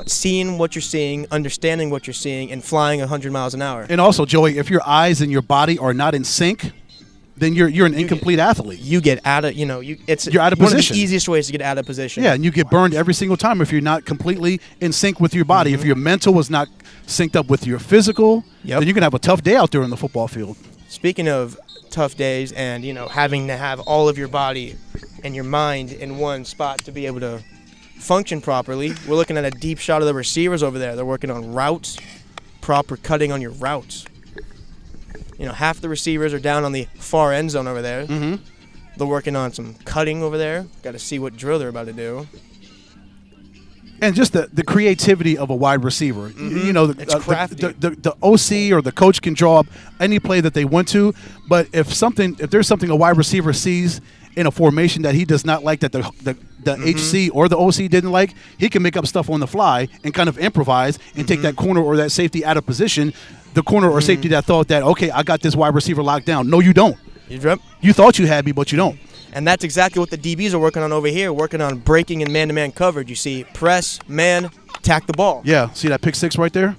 seeing what you're seeing, understanding what you're seeing, and flying 100 miles an hour. And also, Joey, if your eyes and your body are not in sync, then you're an incomplete athlete. You get out of, you're out of position. One of the easiest ways to get out of position. Yeah, and you get burned every single time if you're not completely in sync with your body. If your mental is not synced up with your physical, then you're going to have a tough day out there in the football field. Speaking of tough days and, you know, having to have all of your body and your mind in one spot to be able to function properly, we're looking at a deep shot of the receivers over there. They're working on routes, proper cutting on your routes. You know, half the receivers are down on the far end zone over there. They're working on some cutting over there. Got to see what drill they're about to do. And just the creativity of a wide receiver. You know, it's crafty. The OC or the coach can draw up any play that they want to, but if there's something a wide receiver sees in a formation that he does not like, that the HC or the OC didn't like, he can make up stuff on the fly and kind of improvise and take that corner or that safety out of position. The corner or safety that thought that, okay, I got this wide receiver locked down. No, you don't. You thought you had me, but you don't. And that's exactly what the DBs are working on over here, working on breaking and man-to-man coverage. You see press, man, attack the ball. Yeah, see that pick six right there?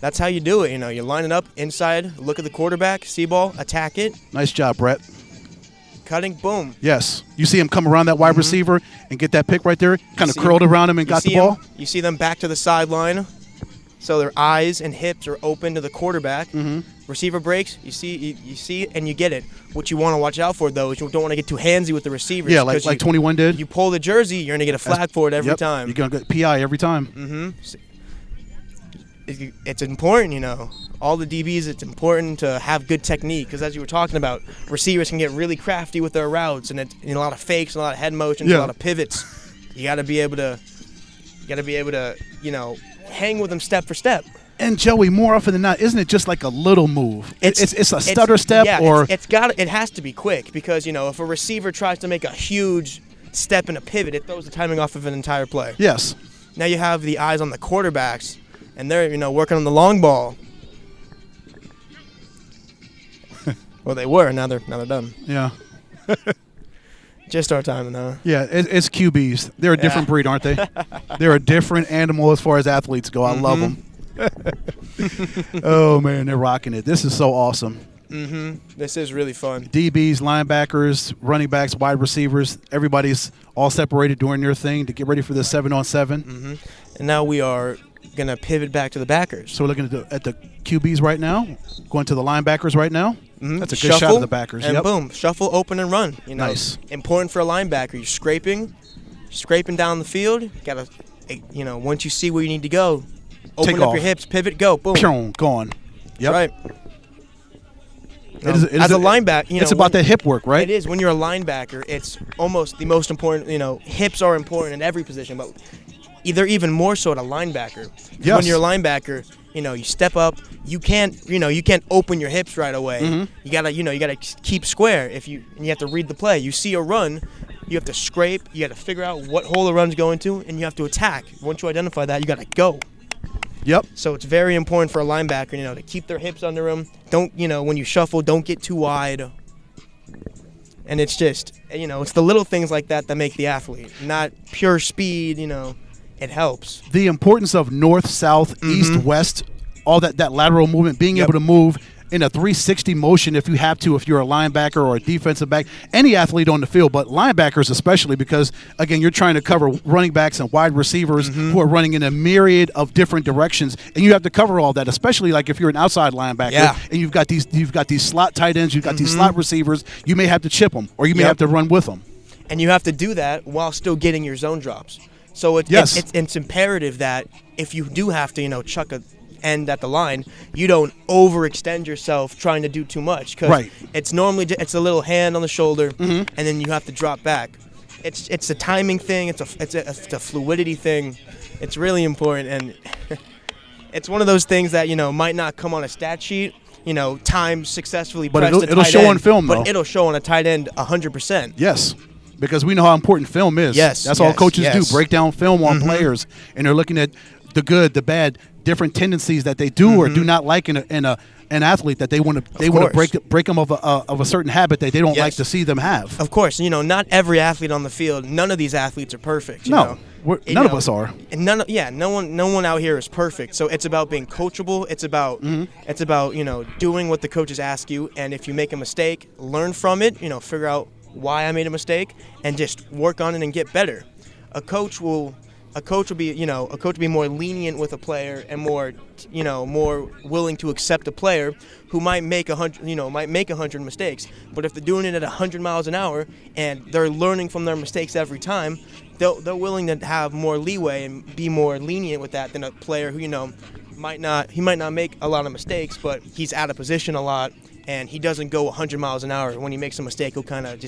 That's how you do it. You know, you're lining up inside, look at the quarterback, see ball, attack it. Nice job, Brett. Cutting, boom. Yes. You see him come around that wide receiver and get that pick right there, kind of curled around him and got the ball. You see them back to the sideline, so their eyes and hips are open to the quarterback. Receiver breaks, you see, and you get it. What you want to watch out for, though, is you don't want to get too handsy with the receivers. Yeah, like 21 did. You pull the jersey, you're going to get a flag for it every time. You're going to get PI every time. It's important, you know. All the DBs, it's important to have good technique, because as you were talking about, receivers can get really crafty with their routes, and a lot of fakes, and a lot of head motions, a lot of pivots. You got to be able to, you know, hang with them step for step. And Joey, more often than not, isn't it just like a little move? It's a stutter step, or it has to be quick, because, you know, if a receiver tries to make a huge step in a pivot, it throws the timing off of an entire play. Yes. Now you have the eyes on the quarterbacks, and they're, you know, working on the long ball. Well, they were. Now they're done. Yeah. Just our time now. Yeah, it's QBs. They're a different breed, aren't they? They're a different animal as far as athletes go. I love them. Oh, man, they're rocking it. This is so awesome. This is really fun. DBs, linebackers, running backs, wide receivers, everybody's all separated doing their thing to get ready for the 7-on-7. And now we are going to pivot back to the backers. So we're looking at the QBs right now, going to the linebackers right now. That's a good shot of the backers. And boom, shuffle, open, and run. Nice. Important for a linebacker. You're scraping down the field. Got to, once you see where you need to go, open up your hips, pivot, go, boom. Gone. Yep. Right. As a linebacker, it's about that hip work, right? It is. When you're a linebacker, it's almost the most important. Hips are important in every position, but they're even more so at a linebacker. Yes. When you're a linebacker, you step up. You can't open your hips right away. Mm-hmm. You gotta keep square. And you have to read the play. You see a run, you have to scrape. You got to figure out what hole the run's going to, and you have to attack. Once you identify that, you got to go. Yep. So it's very important for a linebacker, to keep their hips under them. Don't, when you shuffle, don't get too wide. And it's just, it's the little things like that that make the athlete, not pure speed. It helps. The importance of north, south, east, west, all that lateral movement, being able to move in a 360 motion if you have to, if you're a linebacker or a defensive back, any athlete on the field, but linebackers especially because, again, you're trying to cover running backs and wide receivers who are running in a myriad of different directions, and you have to cover all that, especially like if you're an outside linebacker and you've got these slot tight ends, you've got these slot receivers, you may have to chip them or you may have to run with them. And you have to do that while still getting your zone drops. So it's imperative that if you do have to, chuck a end at the line, you don't overextend yourself trying to do too much, because it's normally it's a little hand on the shoulder, and then you have to drop back. It's a timing thing. It's a fluidity thing. It's really important, and it's one of those things that might not come on a stat sheet. Time successfully but pressed it'll show on film, though. But it'll show on a tight end 100%. Yes. Because we know how important film is. That's all coaches do. Break down film on players, and they're looking at the good, the bad, different tendencies that they do or do not like in an athlete that they want to break them of a certain habit that they don't like to see them have. Of course, not every athlete on the field. None of these athletes are perfect. None of us are. And no one out here is perfect. So it's about being coachable. It's about doing what the coaches ask you, and if you make a mistake, learn from it. Figure out why I made a mistake and just work on it and get better. A coach will be more lenient with a player and more willing to accept a player who might make 100 mistakes. But if they're doing it at 100 miles an hour and they're learning from their mistakes every time, they're willing to have more leeway and be more lenient with that than a player who might not make a lot of mistakes, but he's out of position a lot and he doesn't go 100 miles an hour. When he makes a mistake, he'll kind of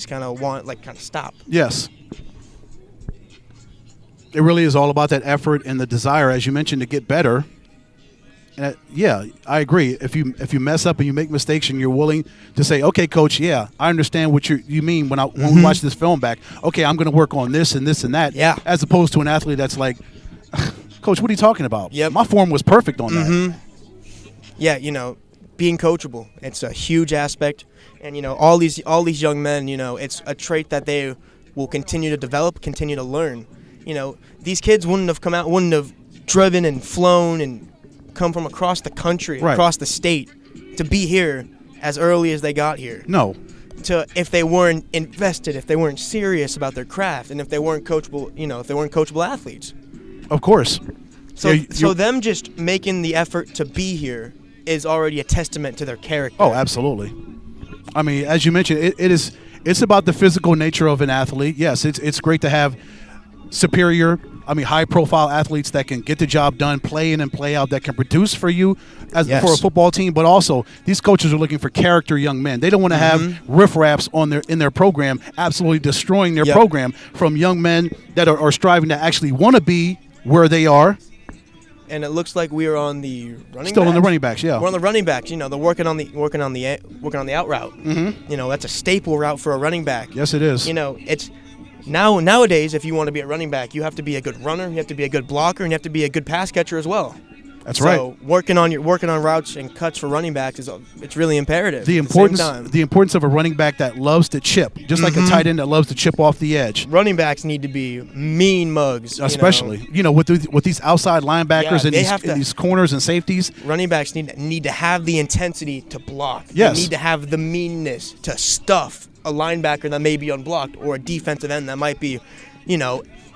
stop. Yes. It really is all about that effort and the desire, as you mentioned, to get better. And I agree. If you mess up and you make mistakes and you're willing to say, okay, coach, I understand what you mean when we watch this film back. Okay, I'm going to work on this and this and that. Yeah. As opposed to an athlete that's like, coach, what are you talking about? Yep. My form was perfect on that. Yeah, being coachable, it's a huge aspect. And all these young men, it's a trait that they will continue to develop, continue to learn. These kids wouldn't have driven and flown and come from across the country, across the state, to be here as early as they got here. No. If they weren't invested, if they weren't serious about their craft, and if they weren't coachable, athletes. Of course. So them just making the effort to be here is already a testament to their character. Oh, absolutely. I mean, as you mentioned, it's about the physical nature of an athlete. Yes, it's great to have superior, high-profile athletes that can get the job done, play in and play out, that can produce for you for a football team. But also, these coaches are looking for character young men. They don't want to have riffraffs in their program, absolutely destroying their program, from young men that are striving to actually want to be where they are. And it looks like we are on the running backs. Still on the running backs, yeah. We're on the running backs. They're working on the out route. That's a staple route for a running back. Yes, it is. It's nowadays, if you want to be a running back, you have to be a good runner, you have to be a good blocker, and you have to be a good pass catcher as well. That's right. So working on routes and cuts for running backs it's really imperative. The importance of a running back that loves to chip, just like a tight end that loves to chip off the edge. Running backs need to be mean mugs, especially with these outside linebackers and these corners and safeties. Running backs need to have the intensity to block. Yes. They need to have the meanness to stuff a linebacker that may be unblocked or a defensive end that might be,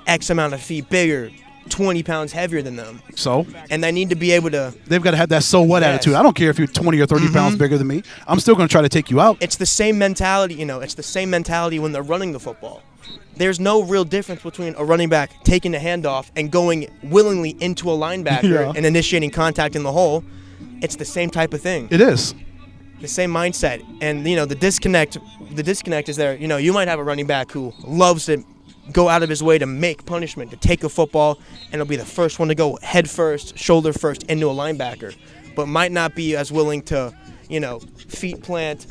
X amount of feet bigger. 20 pounds heavier than them. So? And they need to be able to... They've got to have that so what attitude. I don't care if you're 20 or 30 pounds bigger than me. I'm still going to try to take you out. It's the same mentality, it's the same mentality when they're running the football. There's no real difference between a running back taking the handoff and going willingly into a linebacker and initiating contact in the hole. It's the same type of thing. It is. The same mindset. And, the disconnect is there. You might have a running back who loves to go out of his way to make punishment, to take a football, and he'll be the first one to go head first, shoulder first into a linebacker, but might not be as willing to, feet plant,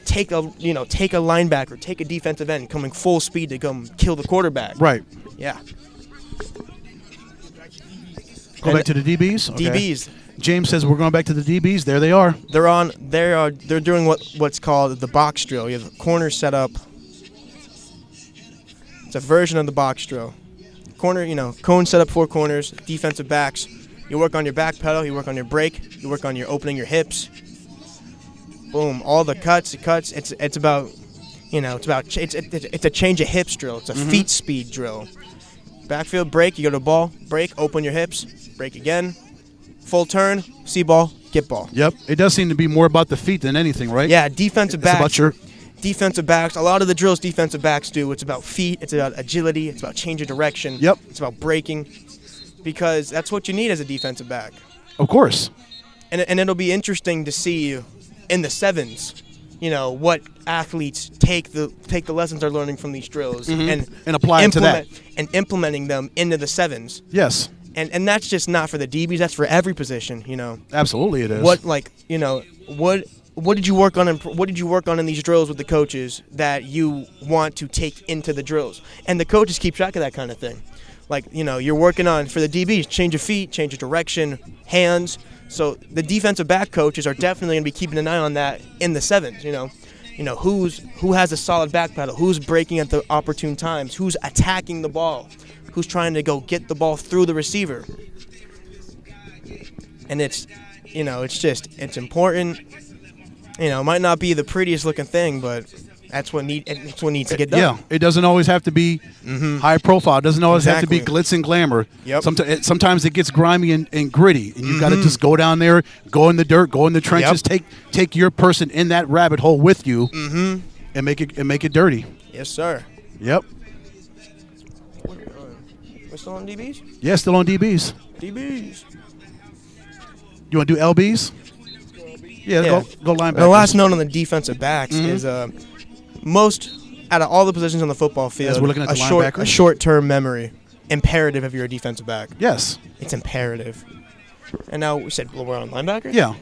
take a linebacker, take a defensive end, coming full speed to come kill the quarterback. Right. Yeah. Go back to the DBs? Okay. DBs. James says we're going back to the DBs. There they are. They're doing what's called the box drill. You have the corner set up. It's a version of the box drill. Corner, cone set up 4 corners, defensive backs. You work on your back pedal, you work on your brake, you work on your opening your hips. Boom, all the cuts. It's about, it's a change of hips drill. It's a feet speed drill. Backfield break, you go to ball, break, open your hips, break again. Full turn, see ball, get ball. Yep. It does seem to be more about the feet than anything, right? Yeah, defensive backs. It's about your defensive backs. A lot of the drills defensive backs do. It's about feet. It's about agility. It's about change of direction. Yep. It's about braking, because that's what you need as a defensive back. Of course. And it'll be interesting to see in the sevens, what athletes take the lessons they're learning from these drills and apply it to that and implementing them into the sevens. Yes. And that's just not for the DBs. That's for every position. Absolutely, it is. What did you work on? What did you work on in these drills with the coaches that you want to take into the drills? And the coaches keep track of that kind of thing. Like, you're working on, for the DBs, change of feet, change of direction, hands. So the defensive back coaches are definitely going to be keeping an eye on that in the sevens. Who has a solid back pedal, who's breaking at the opportune times, who's attacking the ball, who's trying to go get the ball through the receiver. And it's important. It might not be the prettiest looking thing, but that's what needs to get done. Yeah, it doesn't always have to be high profile. It doesn't always have to be glitz and glamour. Yep. Sometimes it gets grimy and gritty, and you got to just go down there, go in the dirt, go in the trenches, take your person in that rabbit hole with you, and make it dirty. Yes, sir. Yep. We're still on DBs? Yeah, still on DBs. DBs. You want to do LBs? Yeah. Go linebacker. The last note on the defensive backs is most out of all the positions on the football field, as we're looking at the a short-term memory imperative if you're a defensive back. Yes. It's imperative. And now we said we're on linebackers? Yeah.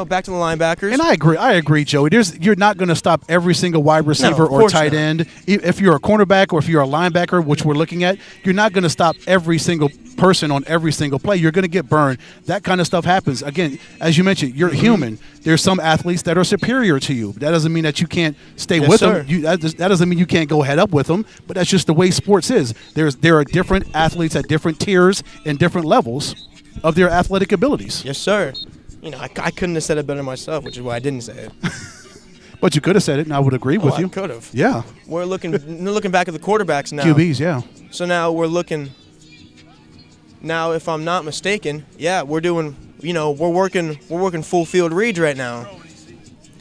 Back to the linebackers. And I agree, Joey. You're not going to stop every single wide receiver or tight end. If you're a cornerback or if you're a linebacker, which we're looking at, you're not going to stop every single person on every single play. You're going to get burned. That kind of stuff happens. Again, as you mentioned, you're human. There's some athletes that are superior to you. That doesn't mean that you can't stay with them. That doesn't mean you can't go head up with them, but that's just the way sports is. There are different athletes at different tiers and different levels of their athletic abilities. Yes, sir. I couldn't have said it better myself, which is why I didn't say it. But you could have said it, and I would agree with you. I could have. Yeah. We're looking back at the quarterbacks now. QBs, yeah. So now we're looking. Now, if I'm not mistaken, we're doing. We're working full field reads right now.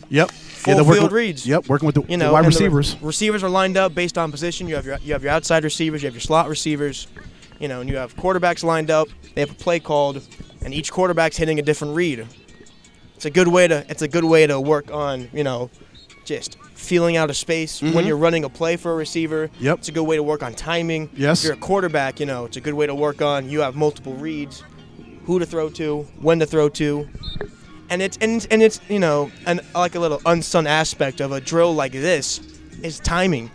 Yep. Full field reads. Yep. Working with the wide receivers. The receivers are lined up based on position. You have your outside receivers. You have your slot receivers. And you have quarterbacks lined up. They have a play called, and each quarterback's hitting a different read. It's a good way to work on, just feeling out a space when you're running a play for a receiver. Yep. It's a good way to work on timing. Yes. If you're a quarterback, it's a good way to work on. You have multiple reads, who to throw to, when to throw to, and it's like a little unsung aspect of a drill like this is timing.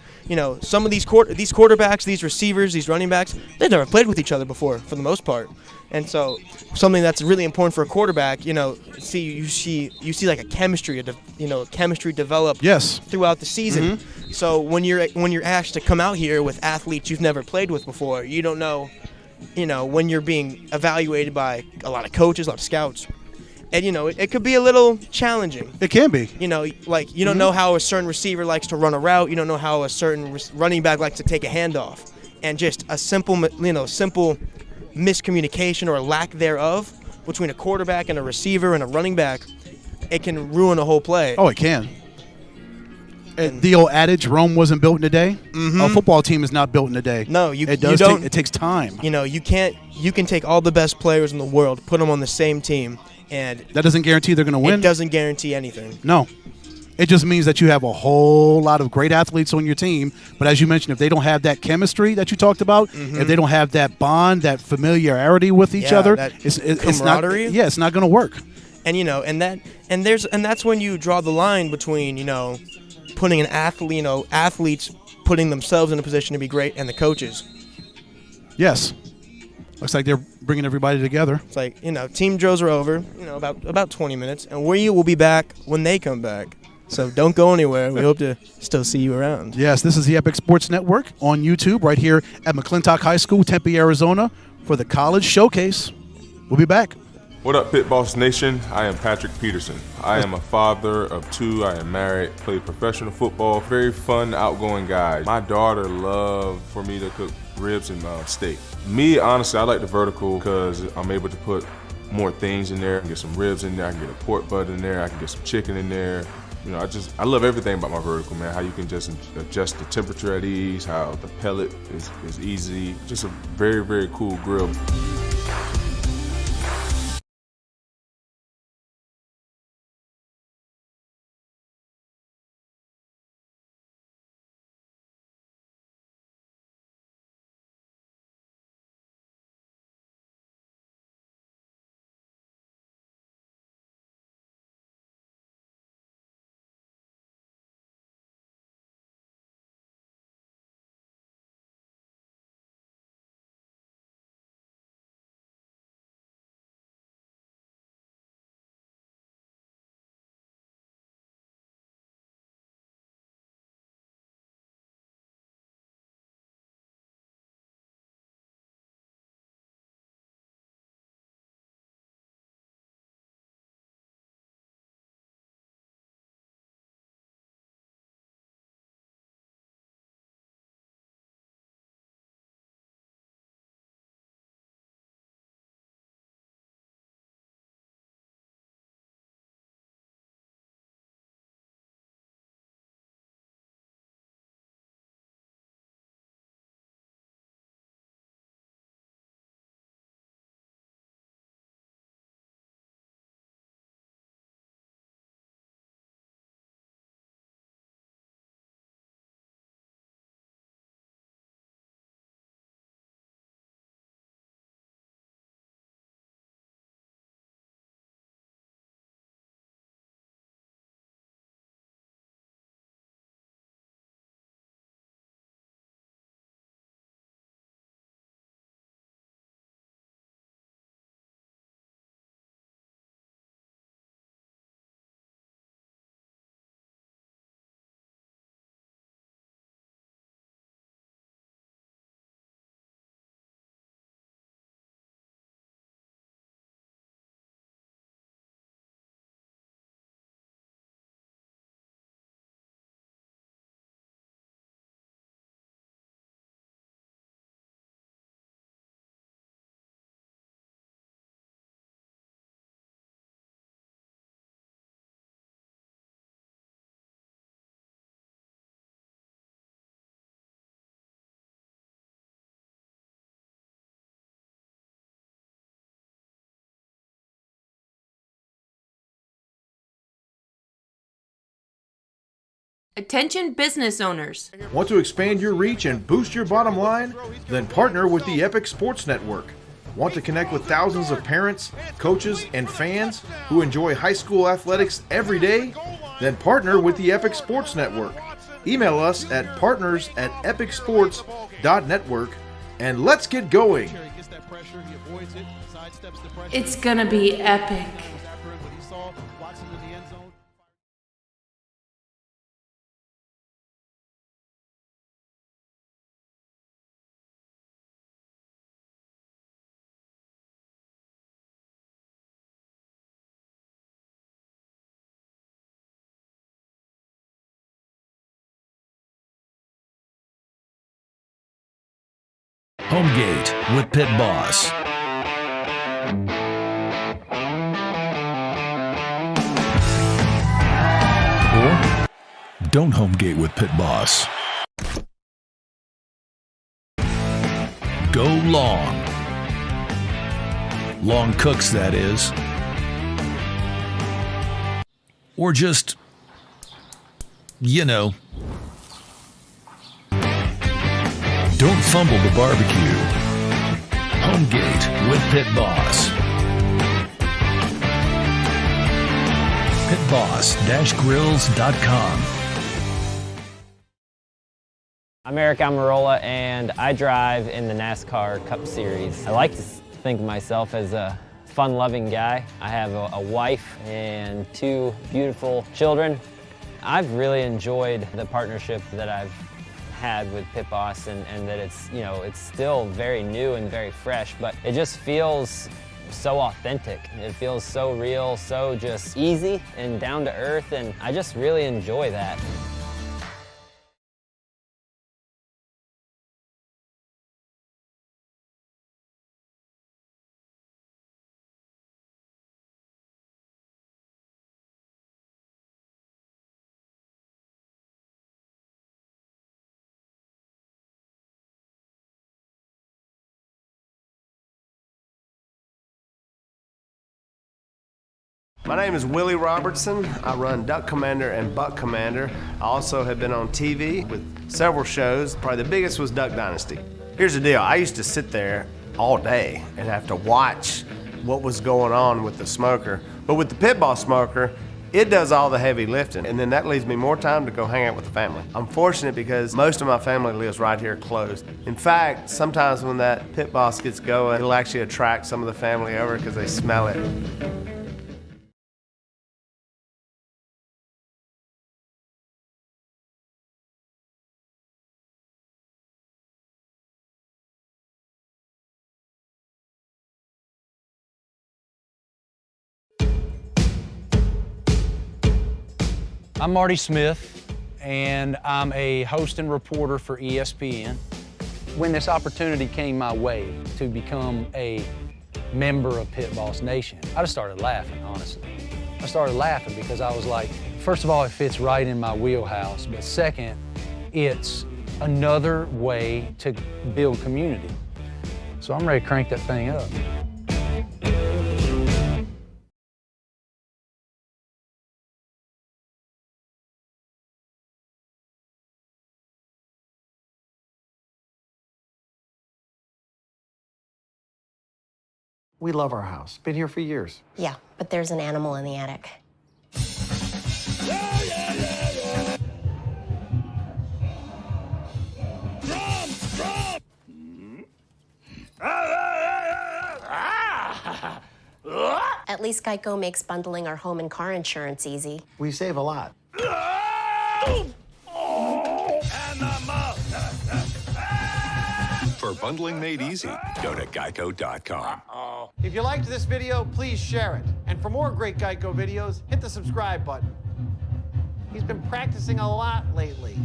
Some of these quarterbacks, these receivers, these running backs, they've never played with each other before, for the most part. And so something that's really important for a quarterback, you see like a chemistry, chemistry develop throughout the season. So when you're asked to come out here with athletes you've never played with before, you don't know, when you're being evaluated by a lot of coaches, a lot of scouts. And, it could be a little challenging. It can be. You don't know how a certain receiver likes to run a route. You don't know how a certain running back likes to take a handoff. And just a simple miscommunication or lack thereof between a quarterback and a receiver and a running back, it can ruin a whole play. Oh, it can. The old adage, Rome wasn't built in a day. A football team is not built in a day. No, it takes time. You know, you can take all the best players in the world, put them on the same team, and that doesn't guarantee they're going to win. It doesn't guarantee anything. No. It just means that you have a whole lot of great athletes on your team, but as you mentioned, if they don't have that chemistry that you talked about, if they don't have that bond, that familiarity with each other, it's not. Yeah, it's not going to work. And you know, and that's when you draw the line between, you know, putting an athlete, you know, athletes putting themselves in a position to be great, and the coaches. Yes. Looks like they're bringing everybody together. It's like, you know, team drills are over, you know, about 20 minutes, and we will be back when they come back. So don't go anywhere. We hope to still see you around. Yes, this is the Epic Sports Network on YouTube right here at McClintock High School, Tempe, Arizona for the College Showcase. We'll be back. What up, Pit Boss Nation? I am Patrick Peterson. I am a father of 2. I am married, play professional football, very fun, outgoing guy. My daughter loved for me to cook ribs and steak. Me, honestly, I like the vertical because I'm able to put more things in there. I can get some ribs in there, I can get a pork butt in there, I can get some chicken in there. You know, I love everything about my vertical, man. How you can just adjust the temperature at ease, how the pellet is easy. Just a very, very cool grill. Attention business owners. Want to expand your reach and boost your bottom line? Then partner with the Epic Sports Network. Want to connect with thousands of parents, coaches, and fans who enjoy high school athletics every day? Then partner with the Epic Sports Network. Email us at partners@epicsports.network and let's get going. It's gonna be epic. Homegate with Pit Boss. Or don't homegate with Pit Boss. Go long. Long cooks, that is. Or just, you know, don't fumble the barbecue. Homegate with Pit Boss. pitboss-grills.com. I'm Eric Almirola, and I drive in the NASCAR Cup Series. I like to think of myself as a fun-loving guy. I have a wife and two beautiful children. I've really enjoyed the partnership that I've had with Pit Boss, and that it's, you know, it's still very new and very fresh, but it just feels so authentic. It feels so real, so just easy and down to earth, and I just really enjoy that. My name is Willie Robertson. I run Duck Commander and Buck Commander. I also have been on TV with several shows. Probably the biggest was Duck Dynasty. Here's the deal. I used to sit there all day and have to watch what was going on with the smoker. But with the Pit Boss smoker, it does all the heavy lifting, and then that leaves me more time to go hang out with the family. I'm fortunate because most of my family lives right here close. In fact, sometimes when that Pit Boss gets going, it'll actually attract some of the family over because they smell it. I'm Marty Smith, and I'm a host and reporter for ESPN. When this opportunity came my way to become a member of Pit Boss Nation, I just started laughing, honestly. I started laughing because I was like, first of all, it fits right in my wheelhouse, but second, it's another way to build community. So I'm ready to crank that thing up. We love our house. Been here for years. Yeah, but there's an animal in the attic. At least Geico makes bundling our home and car insurance easy. We save a lot. For bundling made easy, go to geico.com. If you liked this video, please share it. And for more great Geico videos, hit the subscribe button. He's been practicing a lot lately.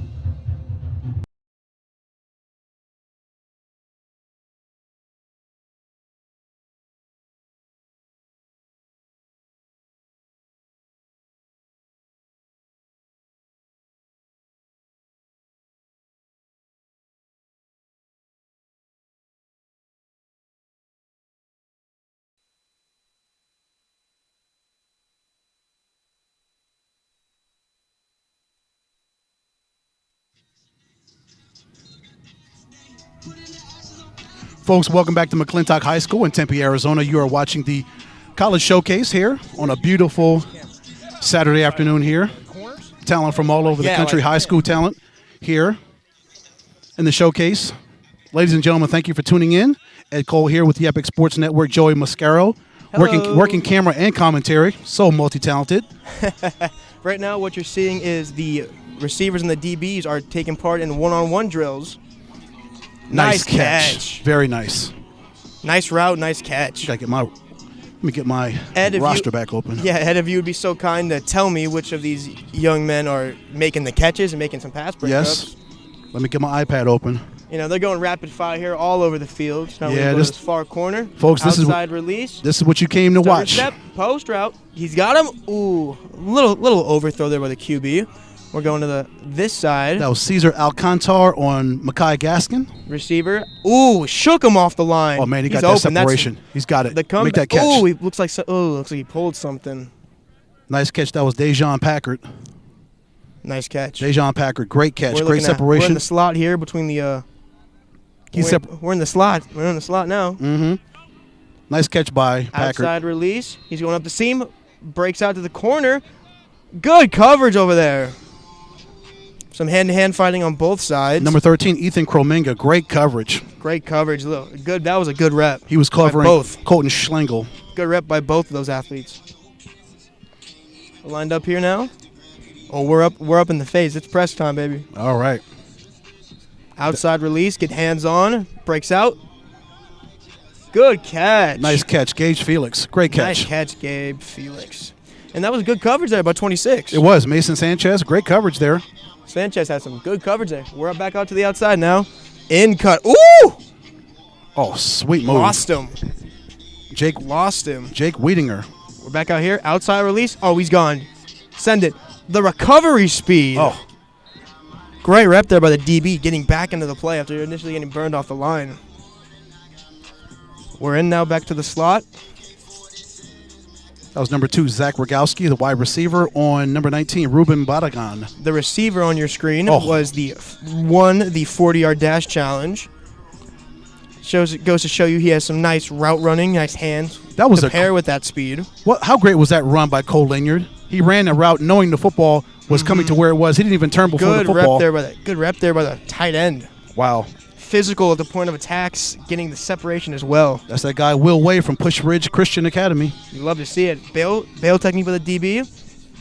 Folks, welcome back to McClintock High School in Tempe, Arizona. You are watching the College Showcase here on a beautiful Saturday afternoon here. Talent from all over the country, high school talent here in the showcase. Ladies and gentlemen, thank you for tuning in. Ed Cole here with the Epic Sports Network, Joey Mascaro, working camera and commentary. So multi-talented. Right now, what you're seeing is the receivers and the DBs are taking part in one-on-one drills. Nice catch. Very nice. Nice route, nice catch. Let me get my roster back open. Yeah, Ed, if you would be so kind to tell me which of these young men are making the catches and making some pass breakups. Yes. Let me get my iPad open. You know, they're going rapid fire here all over the field. So now Yeah, we go this- to this far corner. Folks, this is outside release. This is what you came to Stutter watch. Step, post route. He's got him. Ooh, little overthrow there by the QB. We're going to this side. That was Cesar Alcantar on Makai Gaskin. Receiver. Ooh, shook him off the line. Oh man, he He's got that open. separation. He's got it. The Make that catch. Ooh, he looks like he pulled something. Nice catch. That was Dejon Packard. Nice catch. Dejon Packard, great catch, We're great looking at- separation. We're in the slot here between the. We're in the slot. We're in the slot now. Mm-hmm. Nice catch by Packard. Outside release. He's going up the seam. Breaks out to the corner. Good coverage over there. Some hand-to-hand fighting on both sides. Number 13, Ethan Krominga, great coverage. Great coverage. Look, good. That was a good rep. He was covering by both. Colton Schlengel. Good rep by both of those athletes. We're lined up here now. Oh, we're up in the phase. It's press time, baby. All right. Outside release. Get hands on. Breaks out. Good catch. Nice catch, Gage Felix. Great catch. Nice catch, Gabe Felix. And that was good coverage there, about 26. It was. Mason Sanchez, great coverage there. Sanchez has some good coverage there. We're back out to the outside now. In cut. Ooh! Oh, sweet move. Lost him. Jake Wiedinger. We're back out here. Outside release. Oh, he's gone. Send it. The recovery speed. Oh. Great rep there by the DB, getting back into the play after initially getting burned off the line. We're in now back to the slot. That was number 2, Zach Rogowski, the wide receiver, on number 19, Ruben Badagan. The receiver on your screen was the 40-yard dash challenge. Goes to show you he has some nice route running, nice hands. That was to pair with that speed. How great was that run by Cole Linyard? He ran a route knowing the football was coming to where it was. He didn't even turn before the football. Good rep there by the tight end. Wow. Physical at the point of attacks, getting the separation as well. That's that guy Will Way from Push Ridge Christian Academy. You love to see it. Bail technique by the DB.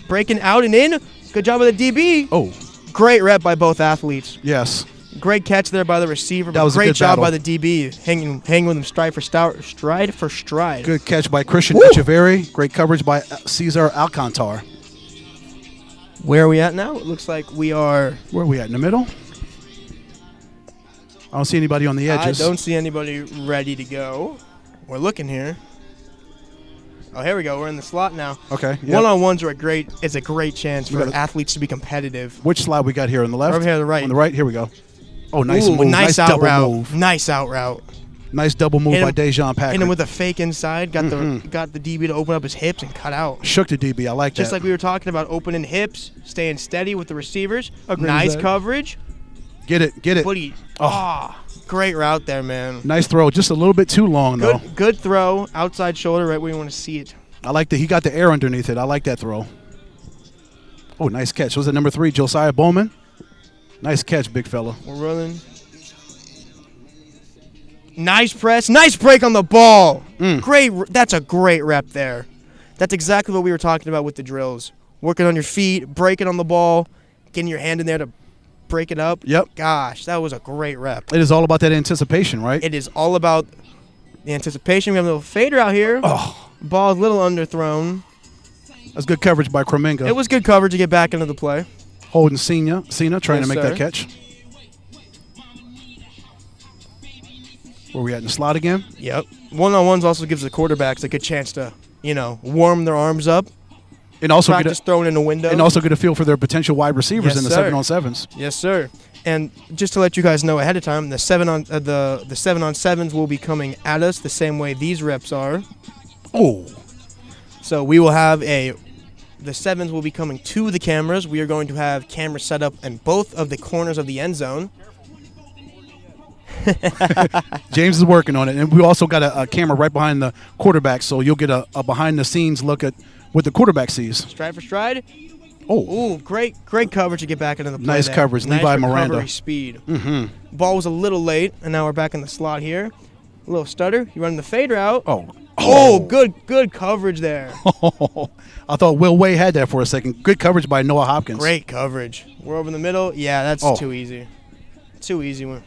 Breaking out and in. Good job by the DB. Oh. Great rep by both athletes. Yes. Great catch there by the receiver. That was a great good job battle. by the DB. Hanging with him stride for stride. Good catch by Christian Echeverry. Great coverage by Cesar Alcantar. Where are we at now? It looks like we are... Where are we at? In the middle? I don't see anybody on the edges. I don't see anybody ready to go. We're looking here. Oh, here we go. We're in the slot now. Okay. Yep. One-on-ones are a great chance for athletes to be competitive. Which slide we got here? On the left? Over here on the right. On the right? Here we go. Oh, nice Ooh, move. Nice out double route. move. Nice out route. Nice double move by Dejon Packard. Hit him with a fake inside. Got the DB to open up his hips and cut out. Shook the DB. I like that. Just like we were talking about, opening hips, staying steady with the receivers. Agreed Nice with that. coverage. Get it. Buddy. Great route there, man. Nice throw. Just a little bit too long, though. Good throw. Outside shoulder, right where you want to see it. I like that. He got the air underneath it. I like that throw. Oh, nice catch. Was it number 3, Josiah Bowman? Nice catch, big fella. We're running. Nice press. Nice break on the ball. Great. That's a great rep there. That's exactly what we were talking about with the drills. Working on your feet, breaking on the ball, getting your hand in there to break it up. Yep. Gosh, that was a great rep. It is all about that anticipation, right? It is all about the anticipation. We have a little fader out here. Oh. Ball's a little underthrown. That's good coverage by Krominga. It was good coverage to get back into the play. Holding Cena trying to make sir. that catch. Where we at in the slot again? Yep. One-on-ones also gives the quarterbacks a good chance to, warm their arms up. And also practice throwing in the window. And also get a feel for their potential wide receivers Yes, in the sir. 7-on-7s. Yes, sir. And just to let you guys know ahead of time, the 7-on-7s will be coming at us the same way these reps are. Oh. So we will have the 7s will be coming to the cameras. We are going to have cameras set up in both of the corners of the end zone. James is working on it. And we also got a camera right behind the quarterback, so you'll get a behind-the-scenes look at what the quarterback sees. Stride for stride. Oh. Ooh, great coverage to get back into the play. Nice there. coverage. Nice Levi recovery Miranda. Speed. Mm-hmm. Ball was a little late, and now we're back in the slot here. A little stutter. You running the fader out. Oh, good coverage there. I thought Will Way had that for a second. Good coverage by Noah Hopkins. Great coverage. We're over in the middle. Yeah, that's too easy. Too easy when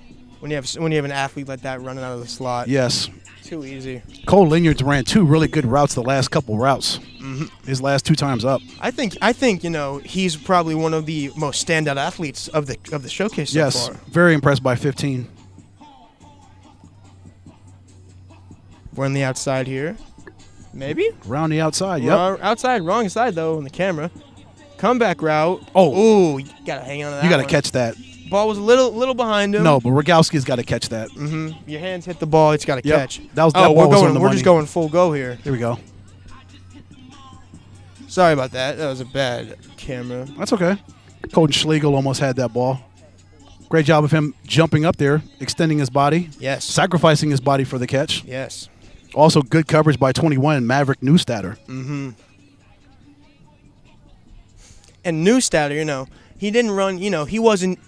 you have an athlete like that running out of the slot. Yes. Too easy. Cole Linyard ran 2 really good routes the last couple routes. His last 2 times up. I think he's probably one of the most standout athletes of the showcase so Yes, far. very impressed by 15. We're on the outside here. Maybe? Around the outside, yep. Outside, wrong side, though, on the camera. Comeback route. Oh. Ooh, you got to hang on to that You got to one. catch that. Ball was a little behind him. No, but Rogowski's got to catch that. Mm-hmm. Your hands hit the ball. It's got to Yep. catch. That ball was on the We're money. just going full go here. Here we go. Sorry about that. That was a bad camera. That's okay. Colton Schlegel almost had that ball. Great job of him jumping up there, extending his body. Yes. Sacrificing his body for the catch. Yes. Also, good coverage by 21, Maverick Newstatter. Mm-hmm. And Newstatter, he didn't run. He wasn't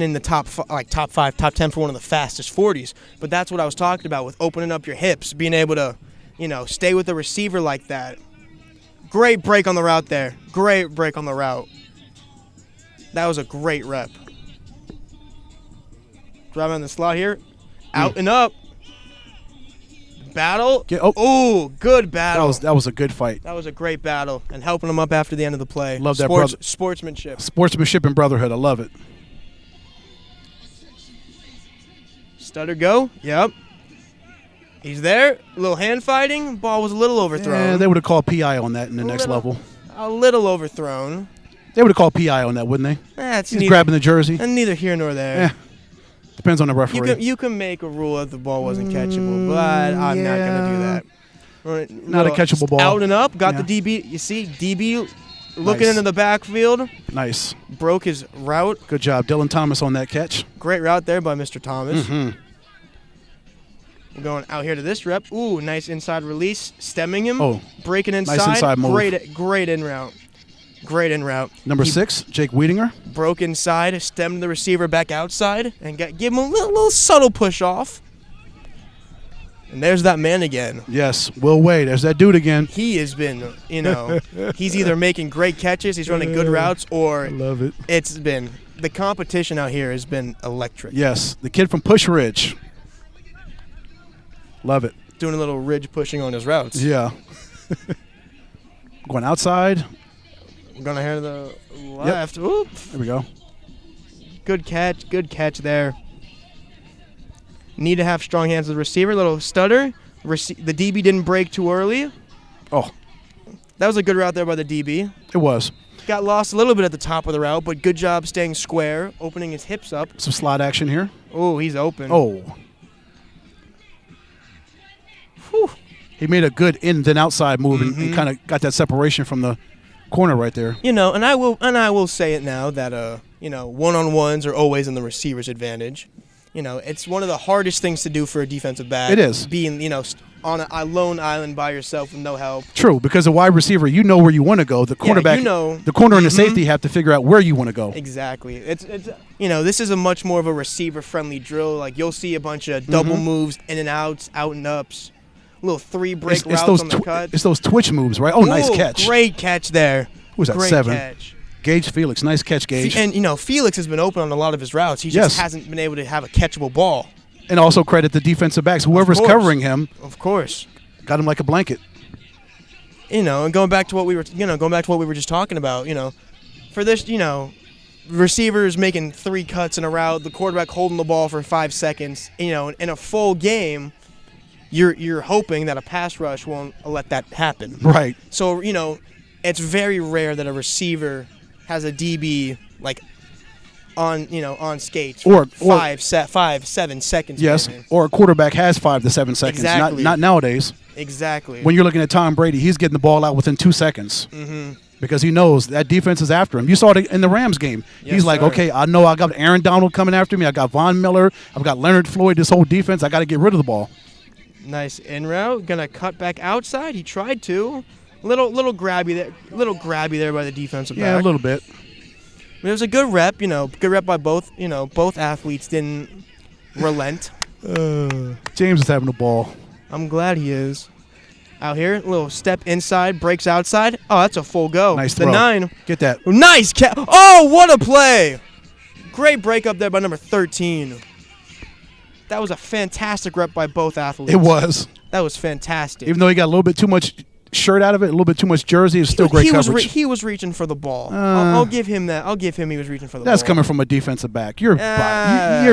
in the top 5, top 10 for one of the fastest 40s. But that's what I was talking about with opening up your hips, being able to, stay with the receiver like that. Great break on the route there. Great break on the route. That was a great rep. Driving on the slot here. Out and up. Battle. Ooh, good battle. That was a good fight. That was a great battle. And helping him up after the end of the play. Love that, brother. Sportsmanship. Sportsmanship and brotherhood. I love it. Stutter go. Yep. He's there. A little hand fighting. Ball was a little overthrown. Yeah, they would have called PI on that in the next level. A little overthrown. They would have called PI on that, wouldn't they? He's grabbing the jersey. And neither here nor there. Depends on the referee. You can make a rule that the ball wasn't catchable, but I'm not going to do that. Not a catchable ball. Out and up. Got the DB. You see, DB looking into the backfield. Nice. Broke his route. Good job. Dylan Thomas on that catch. Great route there by Mr. Thomas. Mm-hmm. We're going out here to this rep. Ooh, nice inside release. Stemming him. Oh. Breaking inside. Nice inside move. Great in route. Great in route. Number 6, Jake Wiedinger. Broke inside, stemmed the receiver back outside, and give him a little subtle push off. And there's that man again. Yes, Will Wade. There's that dude again. He has been, he's either making great catches, he's running good routes, or I love it. It's been, the competition out here has been electric. Yes, the kid from Push Ridge. Love it. Doing a little ridge pushing on his routes. Yeah. Going outside. We're going to head to the left. Yep. Oop. There we go. Good catch there. Need to have strong hands with the receiver. Little stutter. The DB didn't break too early. Oh. That was a good route there by the DB. It was. Got lost a little bit at the top of the route, but good job staying square, opening his hips up. Some slot action here. Oh, he's open. Oh. Whew. He made a good in then outside move and kind of got that separation from the corner right there. And I will say it now that one-on-ones are always in the receiver's advantage. It's one of the hardest things to do for a defensive back. It is. Being, on a lone island by yourself with no help. True, because a wide receiver, you know where you want to go. The cornerback, the corner and the safety have to figure out where you want to go. Exactly. It's this is a much more of a receiver-friendly drill. Like, you'll see a bunch of double moves, in and outs, out and ups. Little 3-break routes on the cut. It's those twitch moves, right? Oh, nice catch. Great catch there. Who was that, great 7? Catch. Gage Felix. Nice catch, Gage. And, Felix has been open on a lot of his routes. He just hasn't been able to have a catchable ball. And also credit the defensive backs. Whoever's covering him. Of course. Got him like a blanket. And going back to what we were just talking about, for this, receivers making 3 cuts in a route, the quarterback holding the ball for 5 seconds, in a full game, you're hoping that a pass rush won't let that happen. Right. So, it's very rare that a receiver has a DB on skates for 5-7 seconds. Yes, maybe. or a quarterback has 5 to 7 seconds. Exactly. Not nowadays. Exactly. When you're looking at Tom Brady, he's getting the ball out within 2 seconds. Mm-hmm. Because he knows that defense is after him. You saw it in the Rams game. Yes, he's like, sir. okay, I know I got Aaron Donald coming after me. I got Von Miller. I've got Leonard Floyd. This whole defense, I got to get rid of the ball. Nice in route. Gonna cut back outside. He tried to. Little grabby there by the defensive back. Yeah, a little bit. It was a good rep. Good rep by both. Both athletes didn't relent. James is having the ball. I'm glad he is. Out here, a little step inside, breaks outside. Oh, that's a full go. Nice the throw. 9. Get that. Nice catch. Oh, what a play. Great break up there by number 13. That was a fantastic rep by both athletes. It was. That was fantastic. Even though he got a little bit too much shirt out of it, a little bit too much jersey. It's still great coverage. He was reaching for the ball. I'll give him that. I'll give him he was reaching for the ball. That's coming from a defensive back. You're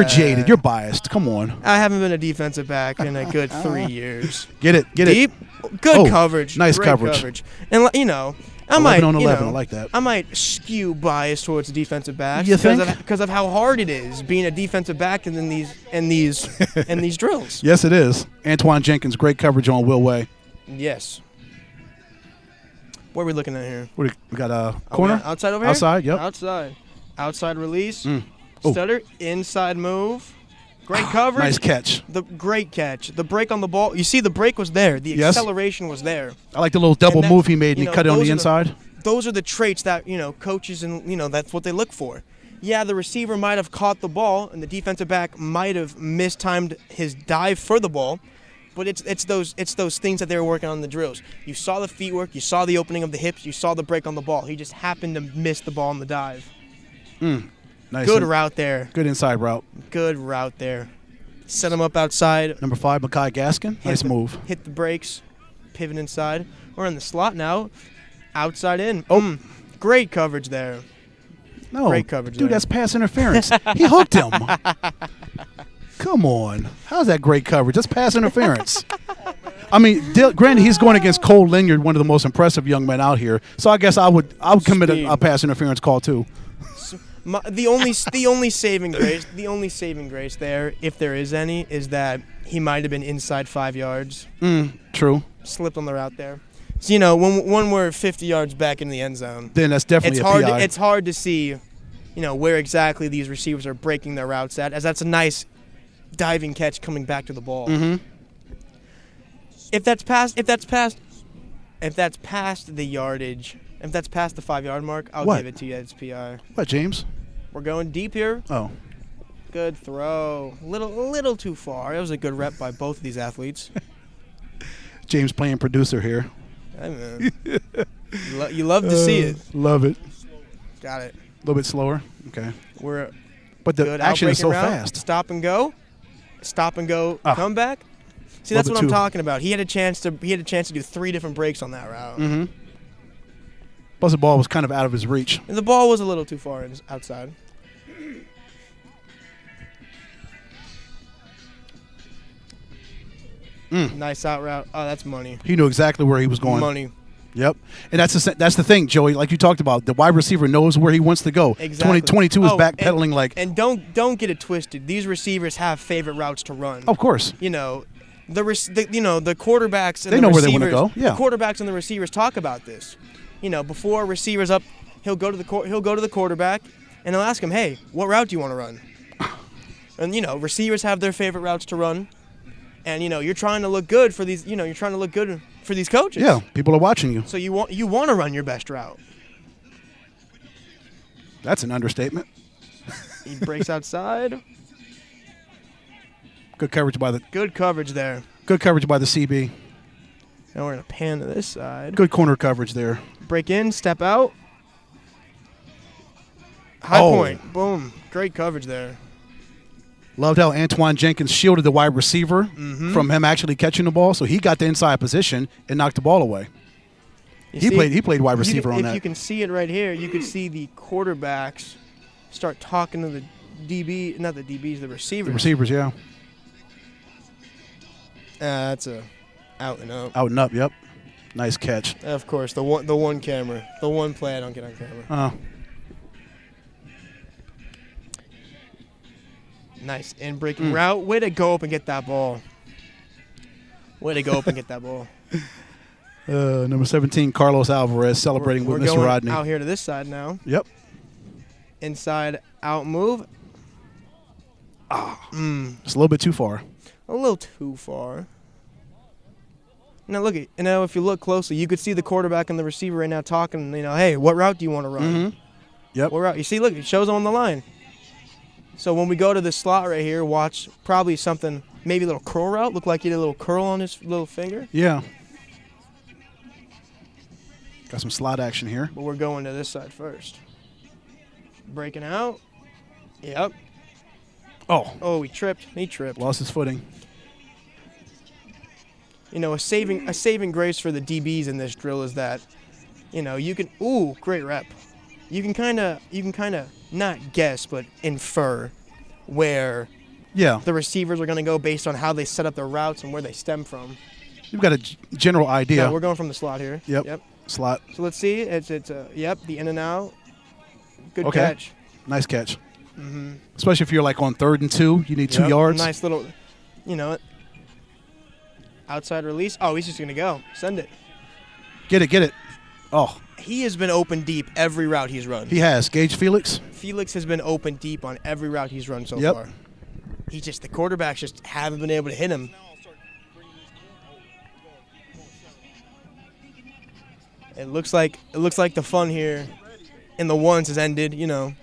jaded. You're biased. Come on. I haven't been a defensive back in a good 3 years. Get it. Deep, good coverage. Nice great coverage. And, you know, I 11 might, on 11. you know, I like that. I might skew bias towards defensive backs. You think? Because of how hard it is being a defensive back in these drills. Yes, it is. Antoine Jenkins, great coverage on Will Way. Yes. What are we looking at here? We got a corner? Outside over here? Outside, yep. Outside. Outside release. Oh. Stutter. Inside move. Great coverage. Nice catch. The great catch. The break on the ball. You see the break was there. The acceleration was there. I like the little double move he made and he cut it on the inside. Those are the traits that, you know, coaches and, you know, that's what they look for. Yeah, the receiver might have caught the ball and the defensive back might have mistimed his dive for the ball. But it's those things that they were working on in the drills. You saw the feet work, you saw the opening of the hips, you saw the break on the ball. He just happened to miss the ball on the dive. Nice. Good route there. Good inside route. Good route there. Set him up outside. Number 5, Makai Gaskin. Nice move. Hit the brakes. Pivot inside. We're in the slot now. Outside in. Great coverage there. No, great coverage dude, there. that's pass interference. He hooked him. Come on. How's that great coverage? That's pass interference. I mean, granted, he's going against Cole Linyard, one of the most impressive young men out here. So I guess I would commit a pass interference call too. The only saving grace there, if there is any, is that he might have been inside 5 yards. True. Slipped on the route there. So, you know, when we're 50 yards back in the end zone, then that's definitely PI. It's hard to see, you know, where exactly these receivers are breaking their routes at, as that's a nice diving catch coming back to the ball. If that's past the yardage, if that's past the 5 yard mark, I'll give it to you as PI. What, James? We're going deep here. Oh. Good throw. A little too far. It was a good rep by both of these athletes. James playing producer here. Hey, man. You love to see it. Love it. Got it. A little bit slower. Okay. But the good action is so route. fast. Stop and go. Come back. See, that's what I'm talking about. He had a chance to do 3 different breaks on that route. Plus the ball was kind of out of his reach. And the ball was a little too far outside. Nice out route. Oh, that's money. He knew exactly where he was going. Money. Yep. And that's the thing, Joey, like you talked about. The wide receiver knows where he wants to go. Exactly. 2022 is backpedaling like. And don't get it twisted. These receivers have favorite routes to run. Of course. You know, the quarterbacks and they know where they want to go. Yeah. The quarterbacks and the receivers talk about this. You know, before a receiver's up, he'll go to the quarterback and he'll ask him, "Hey, what route do you want to run?" And you know, receivers have their favorite routes to run. And you know, you're trying to look good for these. You know, you're trying to look good for these coaches. Yeah, people are watching you. So you want to run your best route. That's an understatement. He breaks outside. Good coverage Good coverage there. Good coverage by the CB. Now we're gonna pan to this side. Good corner coverage there. Break in, step out. High point. Boom. Great coverage there. Loved how Antoine Jenkins shielded the wide receiver from him actually catching the ball, so he got the inside position and knocked the ball away. He played wide receiver on that. If you can see it right here, you can see the quarterbacks start talking to the the receivers. The receivers, yeah. That's a out and up. Out and up, yep. Nice catch. Of course, the one camera, the one play I don't get on camera. Nice in-breaking route. Way to go up and get that ball. Number 17, Carlos Alvarez, celebrating with Mr. Rodney. We're going out here to this side now. Yep. Inside out move. It's a little bit too far. A little too far. Now look at, if you look closely, you could see the quarterback and the receiver right now talking. You know, hey, what route do you want to run? Yep. What route? You see, look, it shows on the line. So when we go to this slot right here, watch probably something, maybe a little curl route. Look like he did a little curl on his little finger. Yeah. Got some slot action here. But we're going to this side first. Breaking out. Yep. Oh, he tripped. He tripped. Lost his footing. You know, a saving grace for the DBs in this drill is that, you know, you can great rep. You can kind of not guess but infer where the receivers are going to go based on how they set up their routes and where they stem from. You've got a general idea. So we're going from the slot here. Yep. Slot. So let's see. It's the in and out. Good Okay. catch. Nice catch. Mm-hmm. Especially if you're like on 3rd and 2, you need 2 yards. Nice little, you know, outside release. Oh, he's just going to go. Send it. Get it. Oh. He has been open deep every route he's run. He has. Gage Felix. Felix has been open deep on every route he's run so Yep. far. The quarterbacks just haven't been able to hit him. It looks like the fun here in the ones has ended, you know.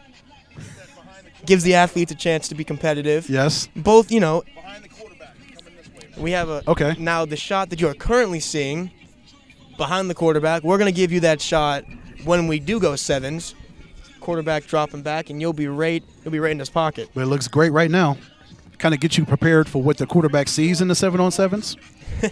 Gives the athletes a chance to be competitive. Yes. Both, you know. We have now the shot that you are currently seeing behind the quarterback. We're going to give you that shot when we do go sevens. Quarterback dropping back, and you'll be right in his pocket. But it looks great right now. Kind of get you prepared for what the quarterback sees in the 7-on-7s.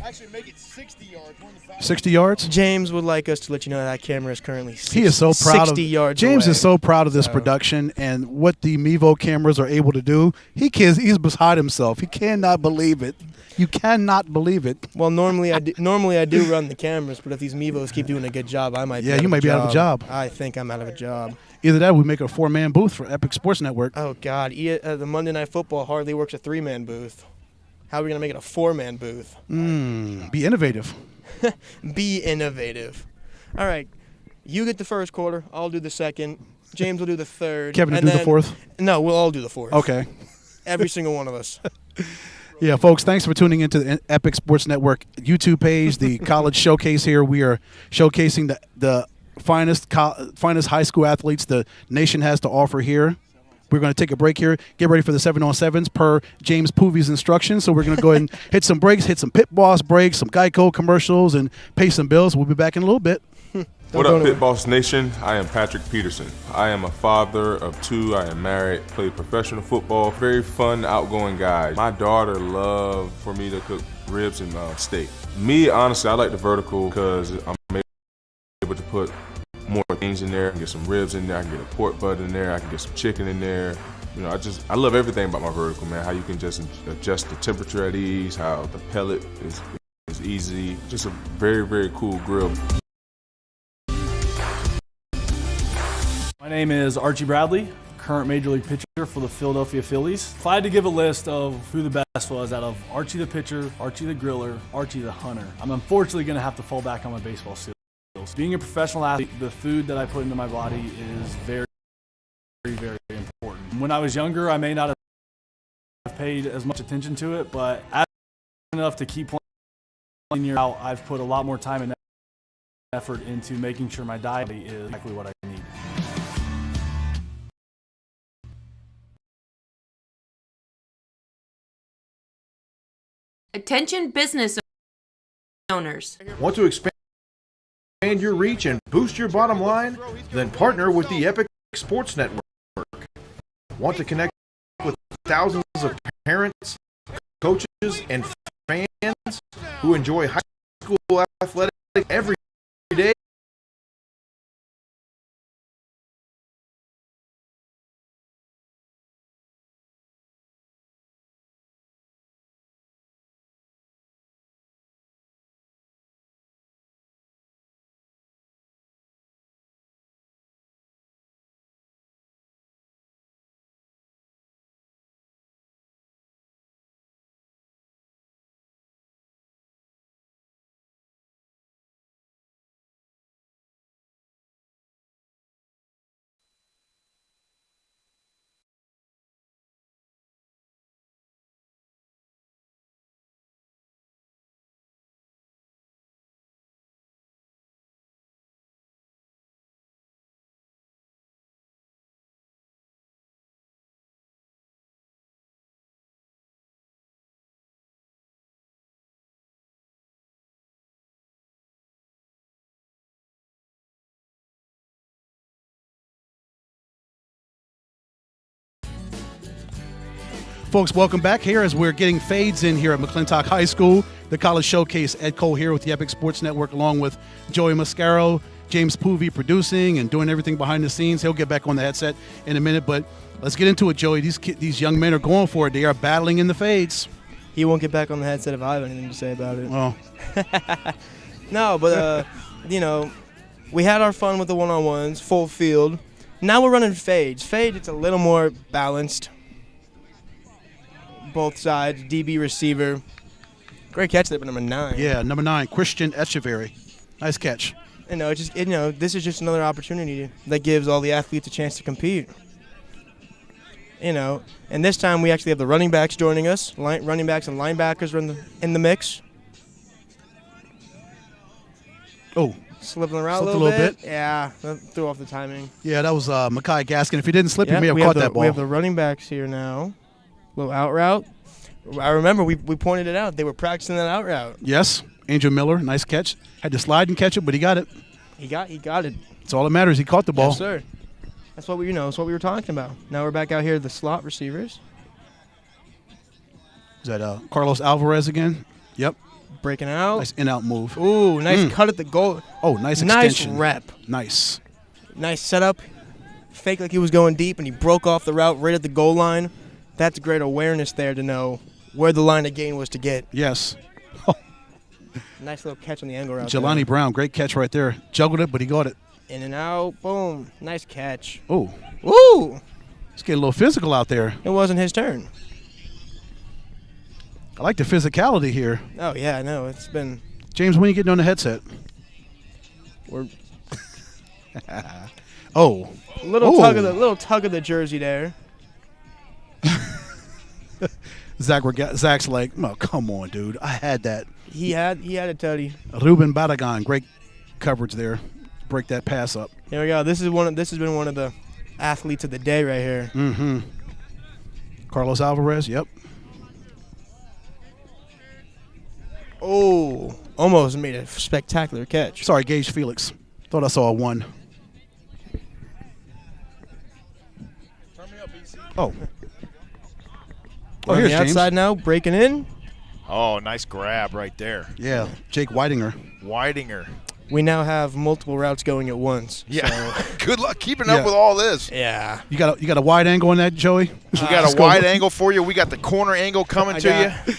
Actually, make it 60 yards. 60 yards. James would like us to let you know that camera is currently he is so proud 60 yards James away. is so proud of this production and what the Mevo cameras are able to do. He's beside himself. He cannot believe it. You cannot believe it. Well, normally I do run the cameras, but if these Mevos keep doing a good job, I might. Yeah, you might be out of a job. I think I'm out of a job. Either that, or we make a 4-man booth for Epic Sports Network. Oh God, the Monday Night Football hardly works a 3-man booth. How are we gonna make it a 4-man booth? Be innovative. Be innovative. All right, you get the first quarter. I'll do the second. James will do the third. Kevin will do the fourth? No, we'll all do the fourth. Okay. Every single one of us. Yeah, folks, thanks for tuning into the Epic Sports Network YouTube page, the college showcase here. We are showcasing the finest high school athletes the nation has to offer here. We're going to take a break here. Get ready for the 7-on-7s per James Poovey's instructions. So we're going to go ahead and hit some breaks, hit some Pit Boss breaks, some Geico commercials, and pay some bills. We'll be back in a little bit. What up, Pit Boss Nation? I am Patrick Peterson. I am a father of 2. I am married, played professional football. Very fun, outgoing guy. My daughter loved for me to cook ribs and steak. Me, honestly, I like the vertical because I'm able to put more things in there. I can get some ribs in there. I can get a pork butt in there. I can get some chicken in there. You know, I love everything about my vertical, man. How you can just adjust the temperature at ease, how the pellet is easy. Just a very, very cool grill. My name is Archie Bradley, current Major League pitcher for the Philadelphia Phillies. If I had to give a list of who the best was out of Archie the pitcher, Archie the griller, Archie the hunter, I'm unfortunately going to have to fall back on my baseball skills. Being a professional athlete, the food that I put into my body is very, very, very important. When I was younger, I may not have paid as much attention to it, but as enough to keep playing year out, I've put a lot more time and effort into making sure my diet is exactly what I need. Attention business owners. Want to expand your reach and boost your bottom line? Then partner with the Epic Sports Network. Want to connect with thousands of parents, coaches, and fans who enjoy high school athletics every day? Folks, welcome back here as we're getting fades in here at McClintock High School. the College Showcase. Ed Cole here with the Epic Sports Network, along with Joey Mascaro, James Poovey producing and doing everything behind the scenes. He'll get back on the headset in a minute, but let's get into it, Joey. These young men are going for it. They are battling in the fades. He won't get back on the headset if I have anything to say about it. Well, no, but we had our fun with the one-on-ones, full field. Now we're running fades. Fade, it's a little more balanced. Both sides, DB receiver. Great catch there, but number 9. Yeah, number 9, Christian Echeverry. Nice catch. This is just another opportunity that gives all the athletes a chance to compete. And this time we actually have the running backs joining us. Running backs and linebackers are in the mix. Oh. Slipping around a little bit. Yeah, that threw off the timing. Yeah, that was Mekhi Gaskin. If he didn't slip, he may have caught that ball. We have the running backs here now. Little out route. I remember we pointed it out. They were practicing that out route. Yes. Angel Miller, nice catch. Had to slide and catch it, but he got it. He got it. That's all that matters. He caught the ball. Yes, sir. That's what we were talking about. Now we're back out here, the slot receivers. Is that Carlos Alvarez again? Yep. Breaking out. Nice in-out move. Ooh, nice cut at the goal. Oh, nice extension. Nice rep. Nice. Nice setup. Fake like he was going deep, and he broke off the route right at the goal line. That's great awareness there to know where the line of gain was to get. Yes. Nice little catch on the angle route. Jelani Brown, great catch right there. Juggled it, but he got it. In and out, boom. Nice catch. Oh. Woo! Let's get a little physical out there. It wasn't his turn. I like the physicality here. Oh, yeah, I know. It's been... James, when are you getting on the headset? We're... Oh. Little tug of the jersey there. Zach's like, oh, come on, dude. I had that. He had a tutty. Ruben Barragan, great coverage there. Break that pass up. Here we go. This has been one of the athletes of the day right here. Mm-hmm. Carlos Alvarez, yep. Oh, almost made a spectacular catch. Sorry, Gage Felix. Thought I saw a 1. Oh. Oh, here's the outside now, breaking in. Oh, nice grab right there. Yeah, Jake Whitinger. We now have multiple routes going at once. Yeah. So. Good luck keeping up with all this. Yeah. You got a wide angle on that, Joey? We got a wide angle for you. We got the corner angle coming to you.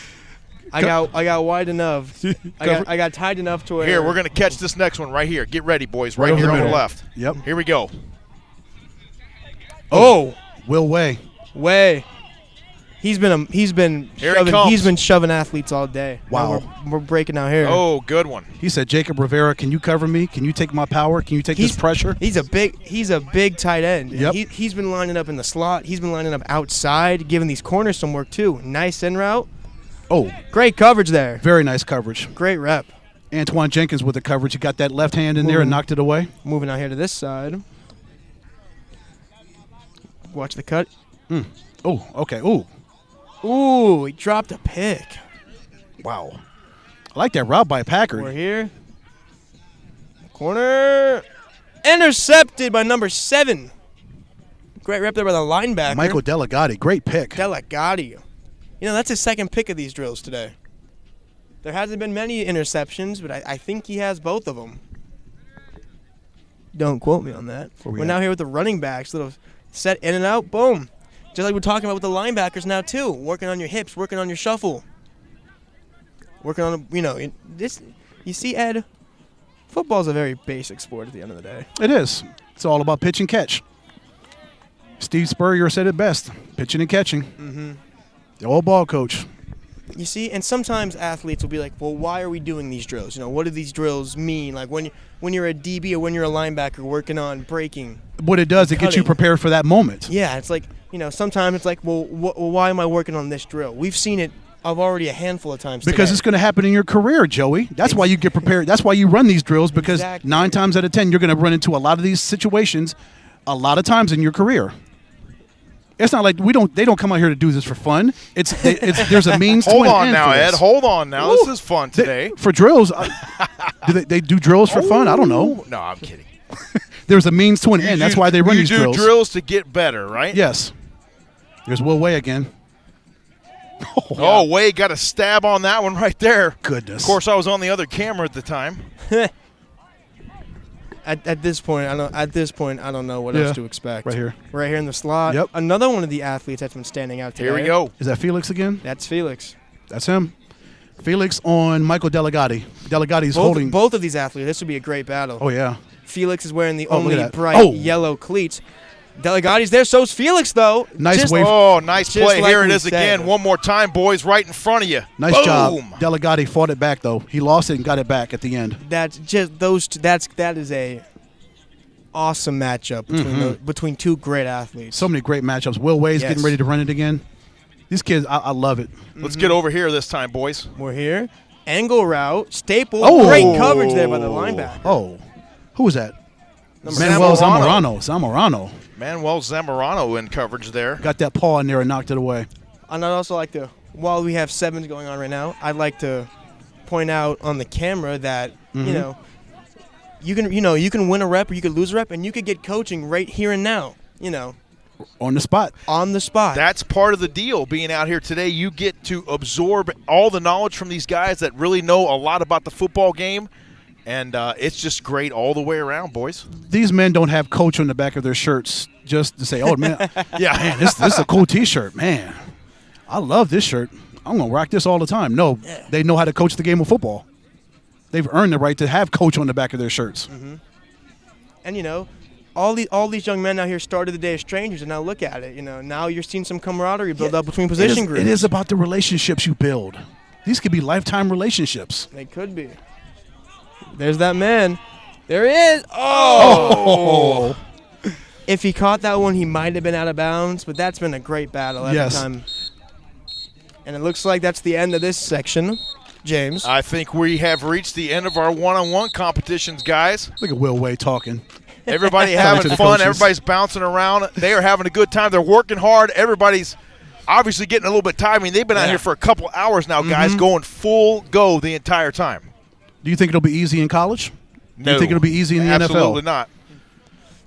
I got wide enough. I got tight enough to where. Here, we're going to catch this next one right here. Get ready, boys. Right here on the left. Yep. Here we go. Oh. Will Way. He's been shoving athletes all day. Wow. We're breaking out here. Oh, good one. He said, Jacob Rivera, can you cover me? Can you take my power? Can you take this pressure? He's a big tight end. Yep. He's been lining up in the slot. He's been lining up outside, giving these corners some work too. Nice in route. Oh. Great coverage there. Very nice coverage. Great rep. Antoine Jenkins with the coverage. He got that left hand in there and knocked it away. Moving out here to this side. Watch the cut. Oh, okay. Ooh, he dropped a pick. Wow. I like that route by Packard. We're here. Corner. Intercepted by number 7. Great rep there by the linebacker. Michael Delegati. Great pick. Delegati. That's his second pick of these drills today. There hasn't been many interceptions, but I think he has both of them. Don't quote me on that. We're now here with the running backs. Little set in and out. Boom. Just like we're talking about with the linebackers now, too. Working on your hips, working on your shuffle. Working on, this. You see, Ed, football's a very basic sport at the end of the day. It is. It's all about pitch and catch. Steve Spurrier said it best, pitching and catching. Mm-hmm. The old ball coach. You see, and sometimes athletes will be like, well, why are we doing these drills? What do these drills mean? Like when you're a DB or when you're a linebacker working on breaking. What it does, it gets you prepared for that moment. Yeah, it's like, sometimes it's like, well, why am I working on this drill? We've seen it already a handful of times Because today. it's going to happen in your career, Joey. That's why you get prepared. That's why you run these drills, because 9 times out of 10, you're going to run into a lot of these situations a lot of times in your career. It's not like they don't come out here to do this for fun. There's a means to an end. Hold on now, Ed. Hold on now. This is fun today. For drills, do they do drills for fun? I don't know. No, I'm kidding. There's a means to an end. That's why they run these drills. You do drills to get better, right? Yes. There's Will Way again. Oh, Wade got a stab on that one right there. Goodness. Of course, I was on the other camera at the time. At this point, I don't know what else to expect. Right here in the slot. Yep. Another one of the athletes that's been standing out today. Here we go. Is that Felix again? That's Felix. That's him. Felix on Michael Delegati. Delegati's holding. Both of these athletes. This would be a great battle. Oh, yeah. Felix is wearing the Oh, look only at that. bright Oh. yellow cleats. Delegati's there. So's Felix, though. Nice wave. Oh, nice just play. like Here it we is said. again. One more time, boys, right in front of you. Nice Boom. job. Delegati fought it back, though. He lost it and got it back at the end. That's just those two. That is a awesome matchup between two great athletes. So many great matchups. Will Wade's Yes. getting ready to run it again. These kids, I love it. Let's get over here this time, boys. We're here. Angle route. Staple. Oh. Great coverage there by the linebacker. Oh, who was that? Zamorano. Manuel Zamorano. Manuel Zamorano in coverage there. Got that paw in there and knocked it away. And I'd also like to, while we have sevens going on right now, I'd like to point out on the camera that you can win a rep or you could lose a rep, and you could get coaching right here and now. On the spot. On the spot. That's part of the deal. Being out here today, you get to absorb all the knowledge from these guys that really know a lot about the football game, and it's just great all the way around, boys. These men don't have coach on the back of their shirts just to say, "Oh man, yeah, man, this is a cool T-shirt, man. I love this shirt. I'm gonna rock this all the time." No, they know how to coach the game of football. They've earned the right to have coach on the back of their shirts. And all these young men out here started the day as strangers, and now look at it. Now you're seeing some camaraderie build up between position groups. It is about the relationships you build. These could be lifetime relationships. They could be. There's that man. There he is. Oh! If he caught that one, he might have been out of bounds, but that's been a great battle every time. And it looks like that's the end of this section, James. I think we have reached the end of our one-on-one competitions, guys. Look at Will Wade talking. Everybody having fun. Everybody's bouncing around. They are having a good time. They're working hard. Everybody's obviously getting a little bit tired. I mean, they've been out here for a couple hours now, guys, going full go the entire time. Do you think it'll be easy in college? No. Do you think it'll be easy in the NFL? Absolutely not.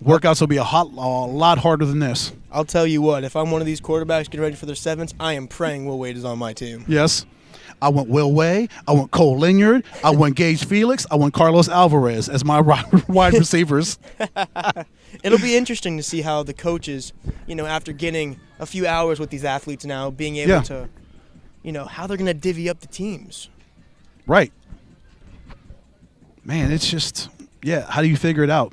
Workouts will be a lot harder than this. I'll tell you what, if I'm one of these quarterbacks getting ready for their sevens, I am praying Will Wade is on my team. Yes. I want Will Wade. I want Cole Linyard. I want Gage Felix. I want Carlos Alvarez as my wide receivers. It'll be interesting to see how the coaches, after getting a few hours with these athletes now, being able to, how they're going to divvy up the teams. Right. Man, it's just, how do you figure it out?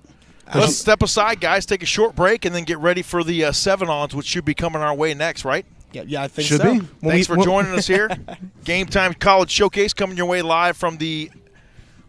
Let's step aside, guys, take a short break, and then get ready for the 7-ons, which should be coming our way next, right? Yeah, I think should so. Be. Thanks for joining us here. Game Time College Showcase coming your way live from the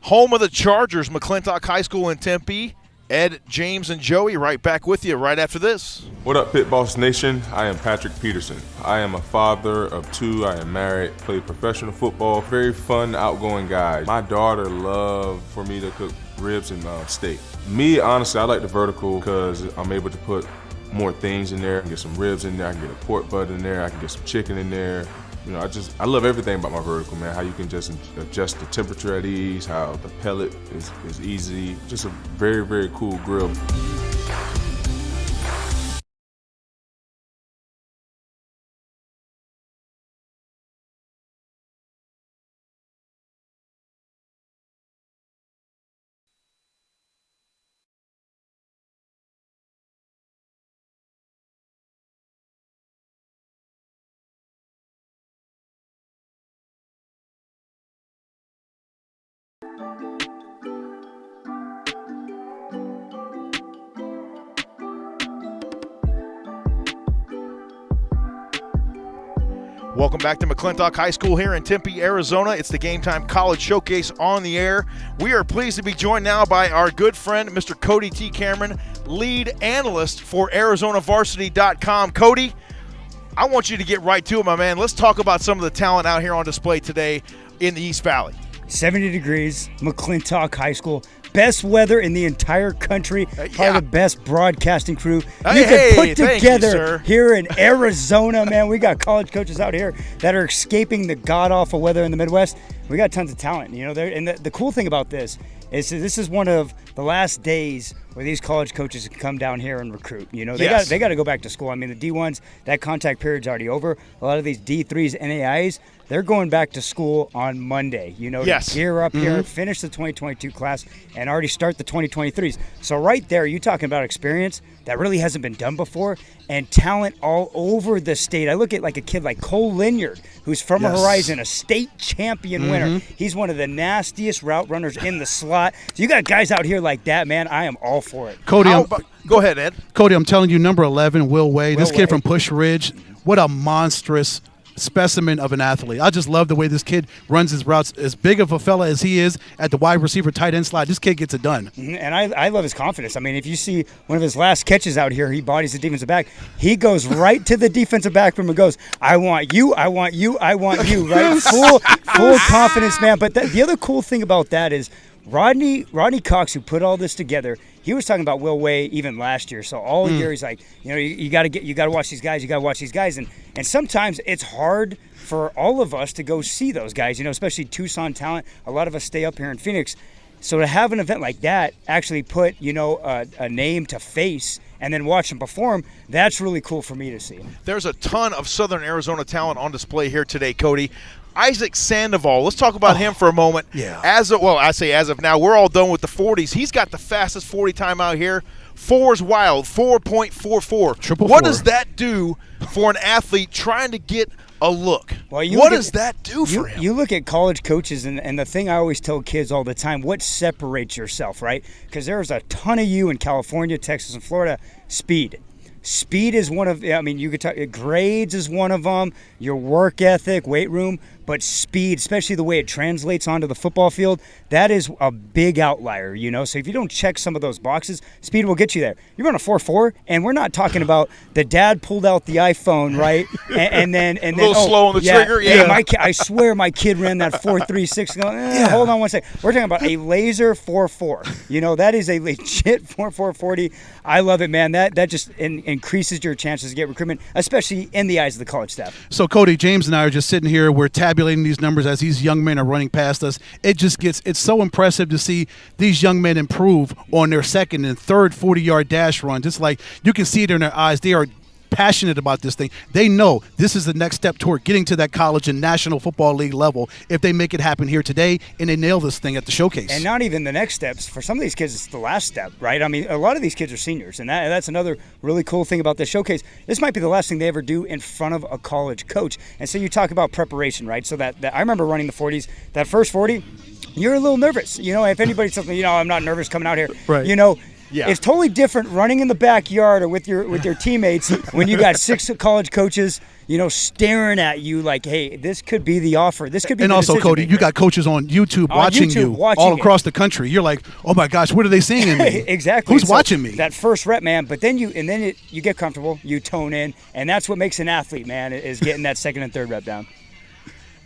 home of the Chargers, McClintock High School in Tempe. Ed, James, and Joey right back with you right after this. What up, Pit Boss Nation? I am Patrick Peterson. I am a father of 2. I am married, play professional football. Very fun, outgoing guy. My daughter loved for me to cook ribs and steak. Me, honestly, I like the vertical because I'm able to put more things in there. I can get some ribs in there. I can get a pork butt in there. I can get some chicken in there. I love everything about my vertical, man. How you can just adjust the temperature at ease, how the pellet is easy. Just a very, very cool grill. Welcome back to McClintock High School here in Tempe, Arizona. It's the Game Time College Showcase on the air. We are pleased to be joined now by our good friend, Mr. Cody T. Cameron, lead analyst for ArizonaVarsity.com. Cody, I want you to get right to it, my man. Let's talk about some of the talent out here on display today in the East Valley. 70 degrees, McClintock High School. Best weather in the entire country. Part of the best broadcasting crew you can put together here in Arizona, man. We got college coaches out here that are escaping the god-awful weather in the Midwest. We got tons of talent, and the cool thing about this is one of the last days where these college coaches can come down here and recruit. You know, Yes. they got to go back to school. I mean, the D1s, that contact period's already over. A lot of these D3s, NAIs, they're going back to school on Monday, you know, Yes. to gear up here, finish the 2022 class, and already start the 2023s. So right there, you're talking about experience that really hasn't been done before, and talent all over the state. I look at like a kid like Cole Linyard, who's from Horizon, a state champion winner. He's one of the nastiest route runners in the slot. So you got guys out here like that, man. I am all for it. Cody, Go ahead, Ed. Cody, I'm telling you, number 11, Will Way, this Will kid Way. from Push Ridge, what a monstrous specimen of an athlete. I just love the way this kid runs his routes. As big of a fella as he is at the wide receiver tight end slot, this kid gets it done. And I love his confidence. I mean, if you see one of his last catches out here, he bodies the defensive back. He goes right to the defensive back room and goes, I want you, I want you, I want you, right? Full confidence, man. But the other cool thing about that is Rodney Cox, who put all this together, he was talking about Will Way even last year. So all year he's like, you know, you got to watch these guys, and sometimes it's hard for all of us to go see those guys, you know, especially Tucson talent. A lot of us stay up here in Phoenix. So to have an event like that actually put, you know, a name to face and then watch them perform, that's really cool for me to see. There's a ton of Southern Arizona talent on display here today, Cody. Isaac Sandoval, let's talk about him for a moment. Yeah. As of now, we're all done with the 40s. He's got the fastest 40 time out here. 4's wild, 4.44. Triple what four. does that do for an athlete trying to get a look? Well, what does that do for him? You look at college coaches, and the thing I always tell kids all the time, what separates yourself, right? Because there's a ton of you in California, Texas, and Florida, speed. Speed is one of, I mean, you could talk, grades is one of them, your work ethic, weight room, but speed, especially the way it translates onto the football field, that is a big outlier, you know? So if you don't check some of those boxes, speed will get you there. You run a 4.4, and we're not talking about the dad pulled out the iPhone, right? And then a little slow on the trigger, yeah. Hey, I swear my kid ran that 4.36. Going, hold on one second. We're talking about a laser 4.4. You know, that is a legit 4.440. I love it, man. That just increases your chances to get recruitment, especially in the eyes of the college staff. So, Cody, James and I are just sitting here. We're tabulating these numbers as these young men are running past us. It's so impressive to see these young men improve on their second and third 40-yard dash runs. It's like you can see it in their eyes. They are passionate about this thing. They know this is the next step toward getting to that college and National Football League level if they make it happen here today and they nail this thing at the showcase. And not even the next steps. For some of these kids, it's the last step, right? I mean, a lot of these kids are seniors, and that's another really cool thing about this showcase. This might be the last thing they ever do in front of a college coach. And so you talk about preparation, right? So that I remember running the 40s, that first 40, you're a little nervous. You know, if anybody tells me, you know, I'm not nervous coming out here, right. You know, yeah. It's totally different running in the backyard or with your teammates when you got 6 college coaches, you know, staring at you like, hey, this could be the offer. This could be. And the also, Cody, maker. you got coaches on YouTube watching you all across the country. You're like, oh my gosh, what are they seeing in me? Exactly. Who's watching me? That first rep, man. But then you get comfortable, you tone in, and that's what makes an athlete, man, is getting that second and third rep down.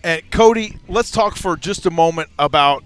And Cody, let's talk for just a moment about,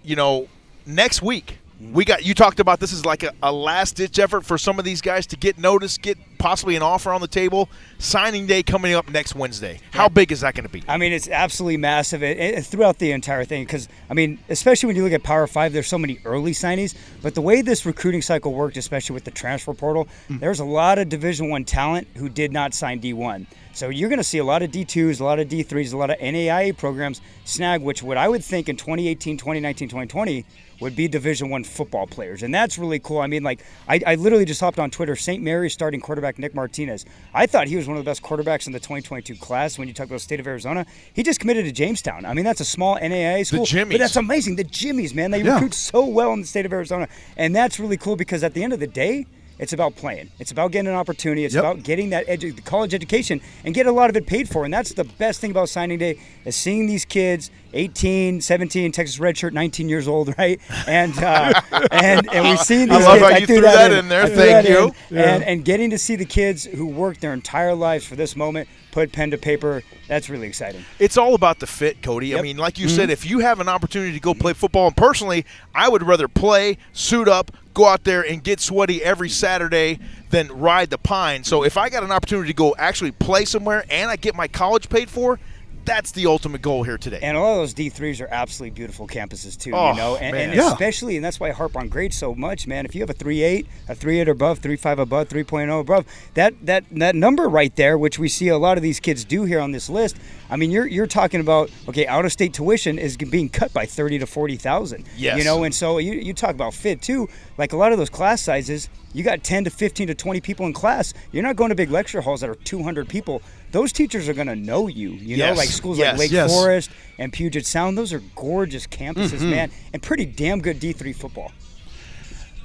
you know, next week. You talked about this is like a last-ditch effort for some of these guys to get noticed, get possibly an offer on the table. Signing day coming up next Wednesday. How big is that going to be? I mean, it's absolutely massive throughout the entire thing because, I mean, especially when you look at Power 5, there's so many early signees. But the way this recruiting cycle worked, especially with the transfer portal, there's a lot of Division I talent who did not sign D1. So you're going to see a lot of D2s, a lot of D3s, a lot of NAIA programs snag, which what I would think in 2018, 2019, 2020 would be Division I football players. And that's really cool. I mean, like, I literally just hopped on Twitter. St. Mary's starting quarterback Nick Martinez. I thought he was one of the best quarterbacks in the 2022 class when you talk about the state of Arizona. He just committed to Jamestown. I mean, that's a small NAIA school. The Jimmies. But that's amazing. The Jimmies, man. They recruit so well in the state of Arizona. And that's really cool because at the end of the day, it's about playing. It's about getting an opportunity. It's about getting that college education and get a lot of it paid for. And that's the best thing about signing day is seeing these kids, 18, 17, Texas redshirt, 19 years old, right? And we've seen these I love kids. how you threw that in there. Thank you. And getting to see the kids who worked their entire lives for this moment, put pen to paper, that's really exciting. It's all about the fit, Cody. I mean, like you said, if you have an opportunity to go play football, and personally, I would rather play, suit up, go out there and get sweaty every Saturday than ride the pine. So if I got an opportunity to go actually play somewhere and I get my college paid for, That's the ultimate goal here today. And a lot of those D3s are absolutely beautiful campuses too, Oh, you know, and man. especially, and that's why I harp on grades so much, man. If you have a 3.8, a 3.8 or above, 3.5 above, 3.0 above, that number right there, which we see a lot of these kids do here on this list. I mean, you're talking about, okay, out-of-state tuition is being cut by 30 to 40,000. Yes. You know, and so you talk about fit too. Like a lot of those class sizes, you got 10 to 15 to 20 people in class. You're not going to big lecture halls that are 200 people. Those teachers are going to know you. You know, like schools like Lake Forest and Puget Sound. Those are gorgeous campuses, man, and pretty damn good D3 football.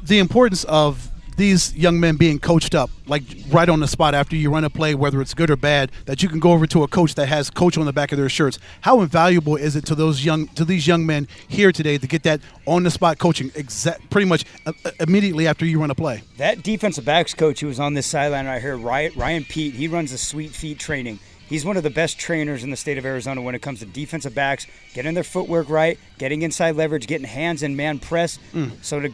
The importance of these young men being coached up, like right on the spot after you run a play, whether it's good or bad, that you can go over to a coach that has coach on the back of their shirts. How invaluable is it to these young men here today to get that on the spot coaching pretty much immediately after you run a play? That defensive backs coach who was on this sideline right here, Ryan Pete, he runs the Sweet Feet training. He's one of the best trainers in the state of Arizona when it comes to defensive backs, getting their footwork right, getting inside leverage, getting hands in man press. So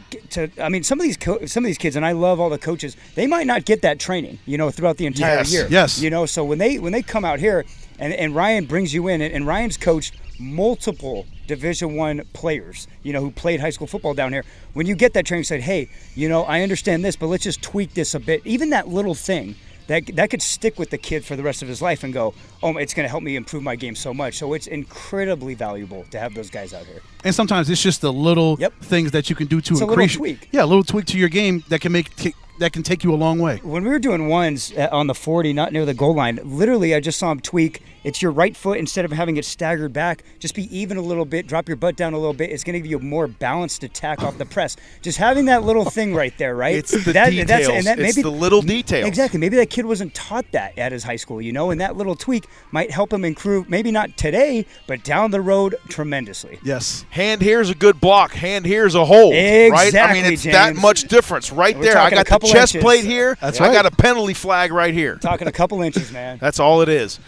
I mean, some of these kids, and I love all the coaches, they might not get that training, you know, throughout the entire year. Yes. You know, so when they come out here, and Ryan brings you in, and Ryan's coached multiple Division I players, you know, who played high school football down here. When you get that training, you said, hey, you know, I understand this, but let's just tweak this a bit. Even that little thing. That could stick with the kid for the rest of his life and go, oh, it's going to help me improve my game so much. So it's incredibly valuable to have those guys out here. And sometimes it's just the little things that you can do to increase. A little tweak. Yeah, a little tweak to your game that can take you a long way. When we were doing ones on the 40, not near the goal line, literally I just saw him tweak. It's your right foot, instead of having it staggered back, just be even a little bit, drop your butt down a little bit. It's going to give you a more balanced attack off the press. Just having that little thing right there, right? It's the details. It's the little details. Exactly. Maybe that kid wasn't taught that at his high school, you know, and that little tweak might help him improve, maybe not today, but down the road tremendously. Yes. Hand here's a good block. Hand here's a hold. Exactly, right? I mean, it's James. that much difference right We're there. I talking got a couple the chest inches. plate here. That's I right. got a penalty flag right here. Talking a couple inches, man. That's all it is.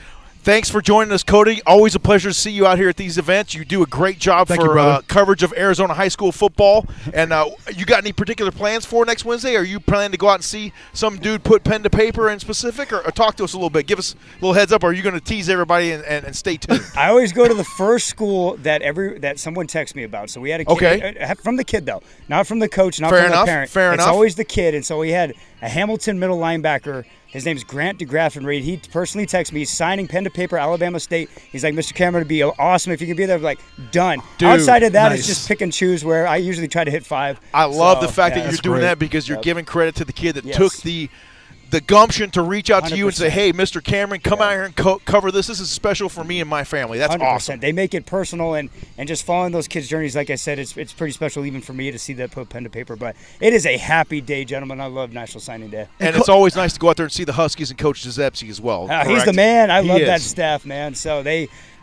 Thanks for joining us, Cody. Always a pleasure to see you out here at these events. You do a great job for coverage of Arizona high school football. And you got any particular plans for next Wednesday? Are you planning to go out and see some dude put pen to paper in specific? Or talk to us a little bit. Give us a little heads up. Or are you going to tease everybody and stay tuned? I always go to the first school that someone texts me about. So we had a kid, from the kid though, not from the coach, not from the parent. Fair enough. It's always the kid. And so we had a Hamilton middle linebacker. His name's Grant DeGraffenreid. He personally texted me. He's signing pen to paper, Alabama State. He's like, Mr. Cameron, it'd be awesome if you could be there. I'm like, done. Dude, outside of that, nice. It's just pick and choose, where I usually try to hit 5. I love the fact that you're doing that, because you're giving credit to the kid that took the gumption to reach out to you and say, hey, Mr. Cameron, come out here and cover this. This is special for me and my family. That's 100%. awesome. They make it personal, and just following those kids' journeys, like I said, it's pretty special even for me to see that put pen to paper. But it is a happy day, gentlemen. I love National Signing Day. And it's always nice to go out there and see the Huskies and Coach Giuseppe as well. He's the man. I love that staff, man. So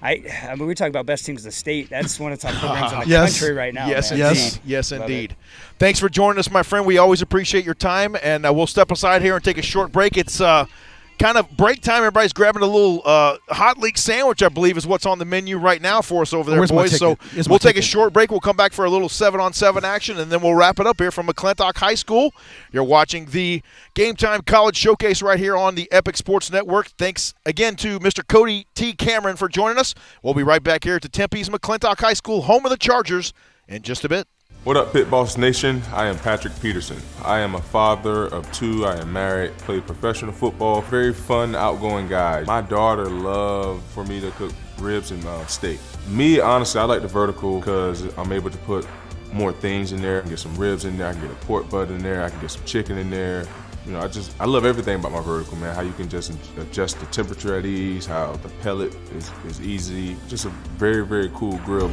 I mean, we talk about best teams in the state. That's one of the top programs in the country right now. Yes, man. indeed. Yes, indeed. Thanks for joining us, my friend. We always appreciate your time, and we'll step aside here and take a short break. It's kind of break time. Everybody's grabbing a little hot leek sandwich, I believe, is what's on the menu right now for us over there, boys. So we'll take a short break. We'll come back for a little 7-on-7 action, and then we'll wrap it up here from McClintock High School. You're watching the Game Time College Showcase right here on the Epic Sports Network. Thanks again to Mr. Cody T. Cameron for joining us. We'll be right back here at the Tempe's McClintock High School, home of the Chargers, in just a bit. What up, Pit Boss Nation? I am Patrick Peterson. I am a father of 2. I am married, play professional football, very fun, outgoing guy. My daughter loved for me to cook ribs and steak. Me, honestly, I like the vertical because I'm able to put more things in there. I can get some ribs in there, I can get a pork butt in there, I can get some chicken in there. You know, I love everything about my vertical, man. How you can just adjust the temperature at ease, how the pellet is easy. Just a very, very cool grill.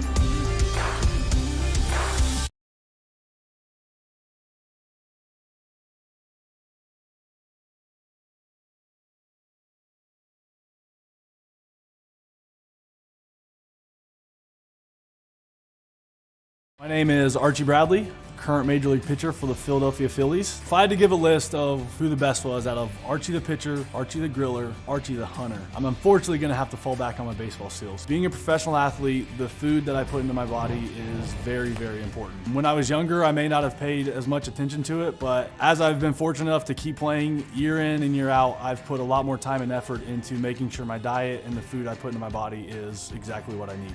My name is Archie Bradley, current Major League pitcher for the Philadelphia Phillies. If I had to give a list of who the best was out of Archie the pitcher, Archie the griller, Archie the hunter, I'm unfortunately going to have to fall back on my baseball skills. Being a professional athlete, the food that I put into my body is very, very important. When I was younger, I may not have paid as much attention to it, but as I've been fortunate enough to keep playing year in and year out, I've put a lot more time and effort into making sure my diet and the food I put into my body is exactly what I need.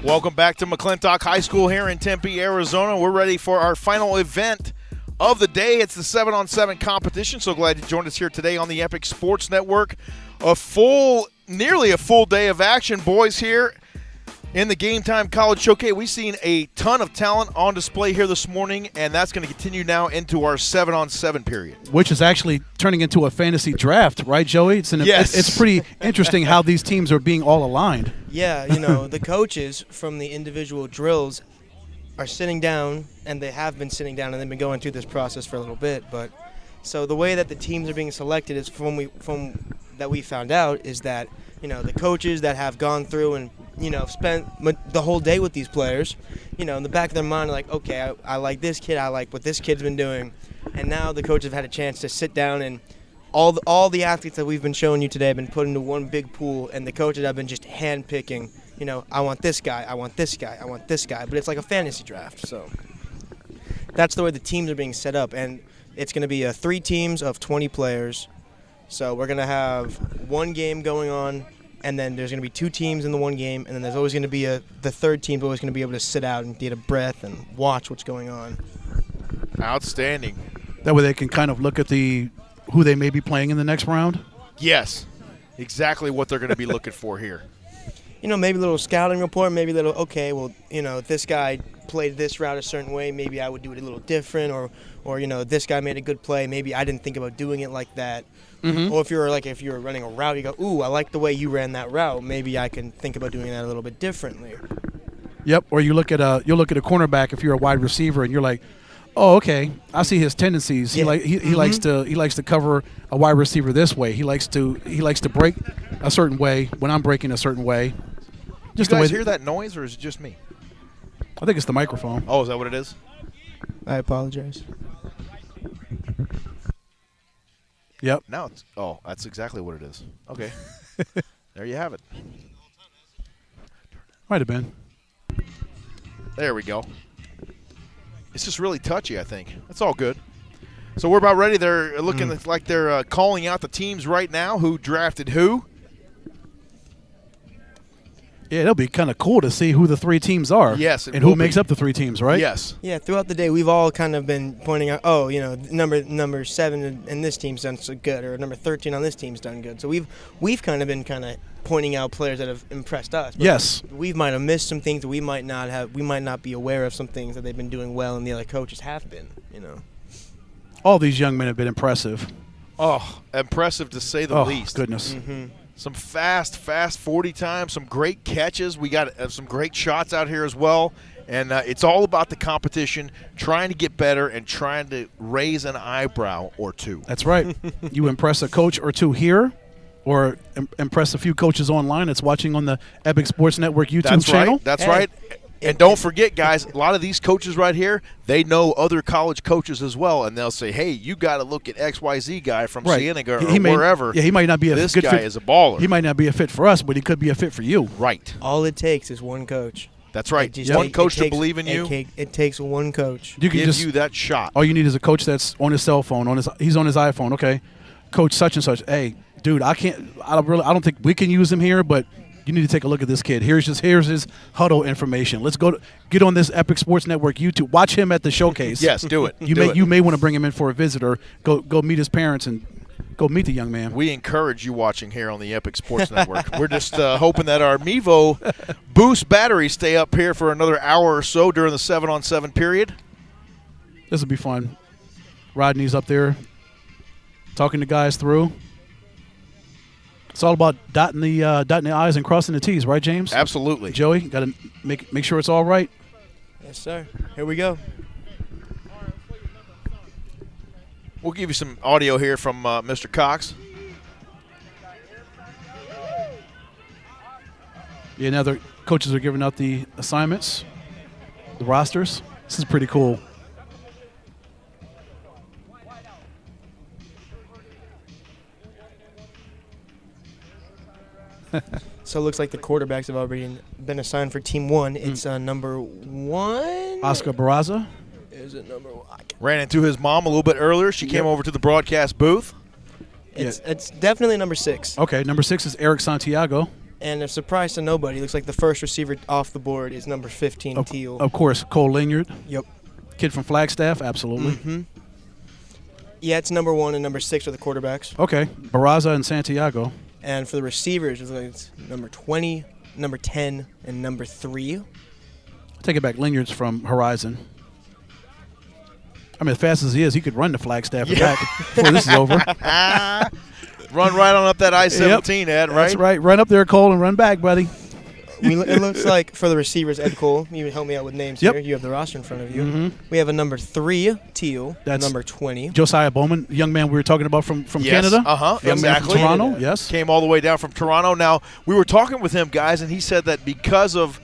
Welcome back to McClintock High School here in Tempe, Arizona. We're ready for our final event of the day. It's the 7-on-7 competition. So glad you joined us here today on the Epic Sports Network. Nearly a full day of action, boys, here in the Game Time College Showcase. We've seen a ton of talent on display here this morning, and that's going to continue now into our 7-on-7 period. Which is actually turning into a fantasy draft, right, Joey? Yes. It's pretty interesting how these teams are being all aligned. Yeah, the coaches from the individual drills are sitting down, and they have been sitting down, and they've been going through this process for a little bit. But so the way that the teams are being selected is from that we found out is that the coaches that have gone through and spent the whole day with these players, in the back of their mind are like, okay, I like this kid, I like what this kid's been doing, and now the coaches have had a chance to sit down and all the athletes that we've been showing you today have been put into one big pool, and the coaches have been just hand-picking, I want this guy, I want this guy, I want this guy, but it's like a fantasy draft. So that's the way the teams are being set up, and it's going to be 3 teams of 20 players. So we're going to have one game going on, and then there's going to be 2 teams in the one game, and then there's always going to be the third team's always going to be able to sit out and get a breath and watch what's going on. Outstanding. That way they can kind of look at who they may be playing in the next round? Yes, exactly what they're going to be looking for here. Maybe a little scouting report, maybe a little, okay, well, if this guy played this route a certain way, maybe I would do it a little different, or this guy made a good play, maybe I didn't think about doing it like that. Mm-hmm. Or if you were running a route, you go, ooh, I like the way you ran that route, maybe I can think about doing that a little bit differently. Yep, or you'll look at a cornerback if you're a wide receiver, and you're like, oh, okay, I see his tendencies. Yeah. He likes to cover a wide receiver this way. He likes to break a certain way when I'm breaking a certain way. Just you guys hear that noise, or is it just me? I think it's the microphone. Oh, is that what it is? I apologize. Yep. Now that's exactly what it is. Okay. There you have it. Might have been. There we go. It's just really touchy, I think. That's all good. So we're about ready. They're looking like they're calling out the teams right now who drafted who. Yeah, it'll be kind of cool to see who the 3 teams are. Yes. And who makes up the 3 teams, right? Yes. Yeah, throughout the day, we've all kind of been pointing out, number 7 in this team's done so good, or number 13 on this team's done good. So we've kind of been pointing out players that have impressed us. But yes. We might have missed some things that we might not be aware of some things that they've been doing well and the other coaches have been, All these young men have been impressive. Oh, impressive to say the least. Goodness. Mm-hmm. Some fast 40 times, some great catches. We got some great shots out here as well. And it's all about the competition, trying to get better and trying to raise an eyebrow or 2. That's right. You impress a coach or 2 here, or impress a few coaches online that's watching on the Epic Sports Network YouTube channel. That's right. And don't forget, guys, a lot of these coaches right here, they know other college coaches as well, and they'll say, hey, you got to look at XYZ guy from Cienega or wherever. Yeah, he might not be a this good guy fit. Is a baller. He might not be a fit for us, but he could be a fit for you. Right. All it takes is one coach. That's right. One coach to believe in you. It takes one coach. You can give you that shot. All you need is a coach that's on his cell phone. He's on his iPhone. Okay, coach such and such. Hey, dude, I don't think we can use him here, but you need to take a look at this kid. Here's his huddle information. Let's get on this Epic Sports Network YouTube. Watch him at the showcase. Yes, do it. You may want to bring him in for a visit, or go meet his parents and go meet the young man. We encourage you watching here on the Epic Sports Network. We're just hoping that our Mevo Boost batteries stay up here for another hour or so during the 7-on-7 period. This will be fun. Rodney's up there talking to guys through. It's all about dotting the I's and crossing the T's, right, James? Absolutely. Joey, got to make sure it's all right. Yes, sir. Here we go. We'll give you some audio here from Mr. Cox. Yeah, now the coaches are giving out the assignments, the rosters. This is pretty cool. So it looks like the quarterbacks have already been assigned for Team 1. It's number 1. Oscar Barraza. Is it number 1? Ran into his mom a little bit earlier. She came over to the broadcast booth. It's definitely number 6. Okay, number 6 is Eric Santiago. And a surprise to nobody, looks like the first receiver off the board is number 15, Teal. Of course, Cole Lanyard. Yep. Kid from Flagstaff, absolutely. Mm-hmm. Yeah, it's number 1 and number 6 are the quarterbacks. Okay, Barraza and Santiago. And for the receivers, it's number 20, number 10, and number 3. Take it back. Lanyard's from Horizon. I mean, as fast as he is, he could run to Flagstaff and back before this is over. Run right on up that I-17, Ed, right? That's right. Run up there, Cole, and run back, buddy. It looks like for the receivers, Ed Cole, you help me out with names Yep. here. You have the roster in front of you. Mhm. We have a number 3, Teal. That's number 20. Josiah Bowman, young man we were talking about from Yes, Canada. exactly. Man from Toronto, yes. Came all the way down from Toronto. Now, we were talking with him, guys, and he said that because of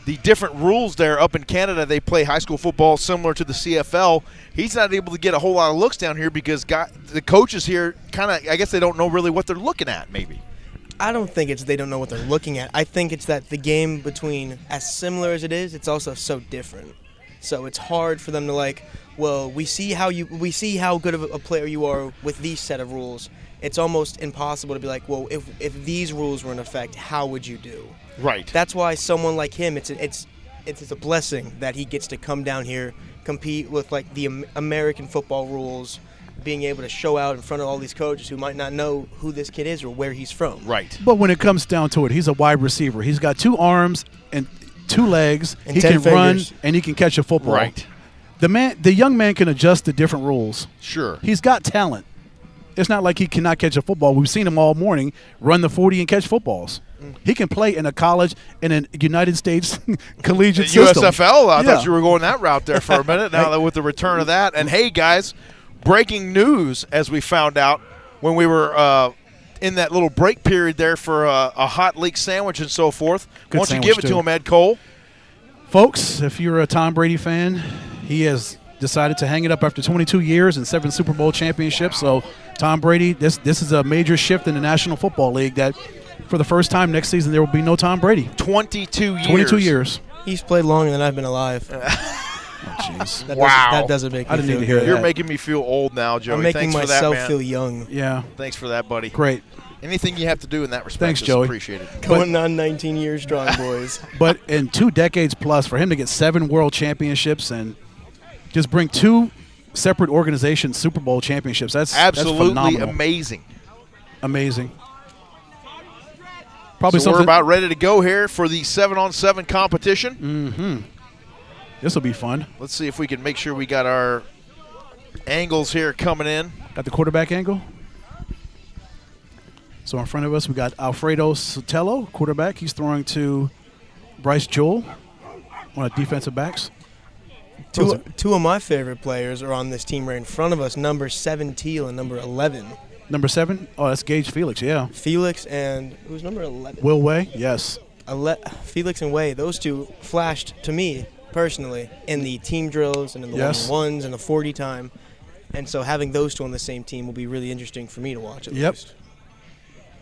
the different rules there up in Canada, they play high school football similar to the CFL. He's not able to get a whole lot of looks down here because the coaches here kind of, I guess they don't know really what they're looking at, maybe. I don't think it's they don't know what they're looking at. I think it's that the game between, as similar as it is, it's also so different. So it's hard for them to like, well, we see how good of a player you are with these set of rules. It's almost impossible to be like, well, if these rules were in effect, how would you do? Right. That's why someone like him, it's a blessing that he gets to come down here, compete with like the American football rules, being able to show out in front of all these coaches who might not know who this kid is or where he's from. Right. But when it comes down to it, he's a wide receiver. He's got 2 arms and 2 legs. And he 10 can fingers. run and he can catch a football. Right. The young man can adjust to different rules. Sure. He's got talent. It's not like he cannot catch a football. We've seen him all morning run the 40 and catch footballs. He can play in a college in a United States collegiate system. USFL? I thought you were going that route there for a minute. Now that with the return of that. And, hey, guys, breaking news as we found out when we were in that little break period there for a hot leek sandwich and so forth. Why don't you give it to him, Ed Cole? Folks, if you're a Tom Brady fan, he has decided to hang it up after 22 years and 7 Super Bowl championships. So, Tom Brady, this is a major shift in the National Football League that for the first time next season there will be no Tom Brady. 22 years. 22 years. He's played longer than I've been alive. Jeez. That doesn't make me feel didn't hear good. You're making me feel old now, Joey. I'm making Thanks for myself that, man. feel young. Yeah. Thanks for that, buddy. Great. Anything you have to do in that respect Thanks, is Joey. appreciated. Going on 19 years strong, boys. But in 2 decades plus, for him to get 7 world championships and just bring 2 separate organizations Super Bowl championships, that's absolutely phenomenal. Amazing. Probably so we're something. about ready to go here for the 7-on-7 competition. Mm-hmm. This will be fun. Let's see if we can make sure we got our angles here coming in. Got the quarterback angle. So in front of us, we got Alfredo Sotelo, quarterback. He's throwing to Bryce Joel, one of the defensive backs. Two of my favorite players are on this team right in front of us, number 7 Teal and number 11. Number 7? Oh, that's Gage Felix, yeah. Felix and who's number 11? Will Way, yes. Felix and Way, those two flashed to me personally in the team drills and in the one-on-ones and the 40 time. And so having those two on the same team will be really interesting for me to watch at least.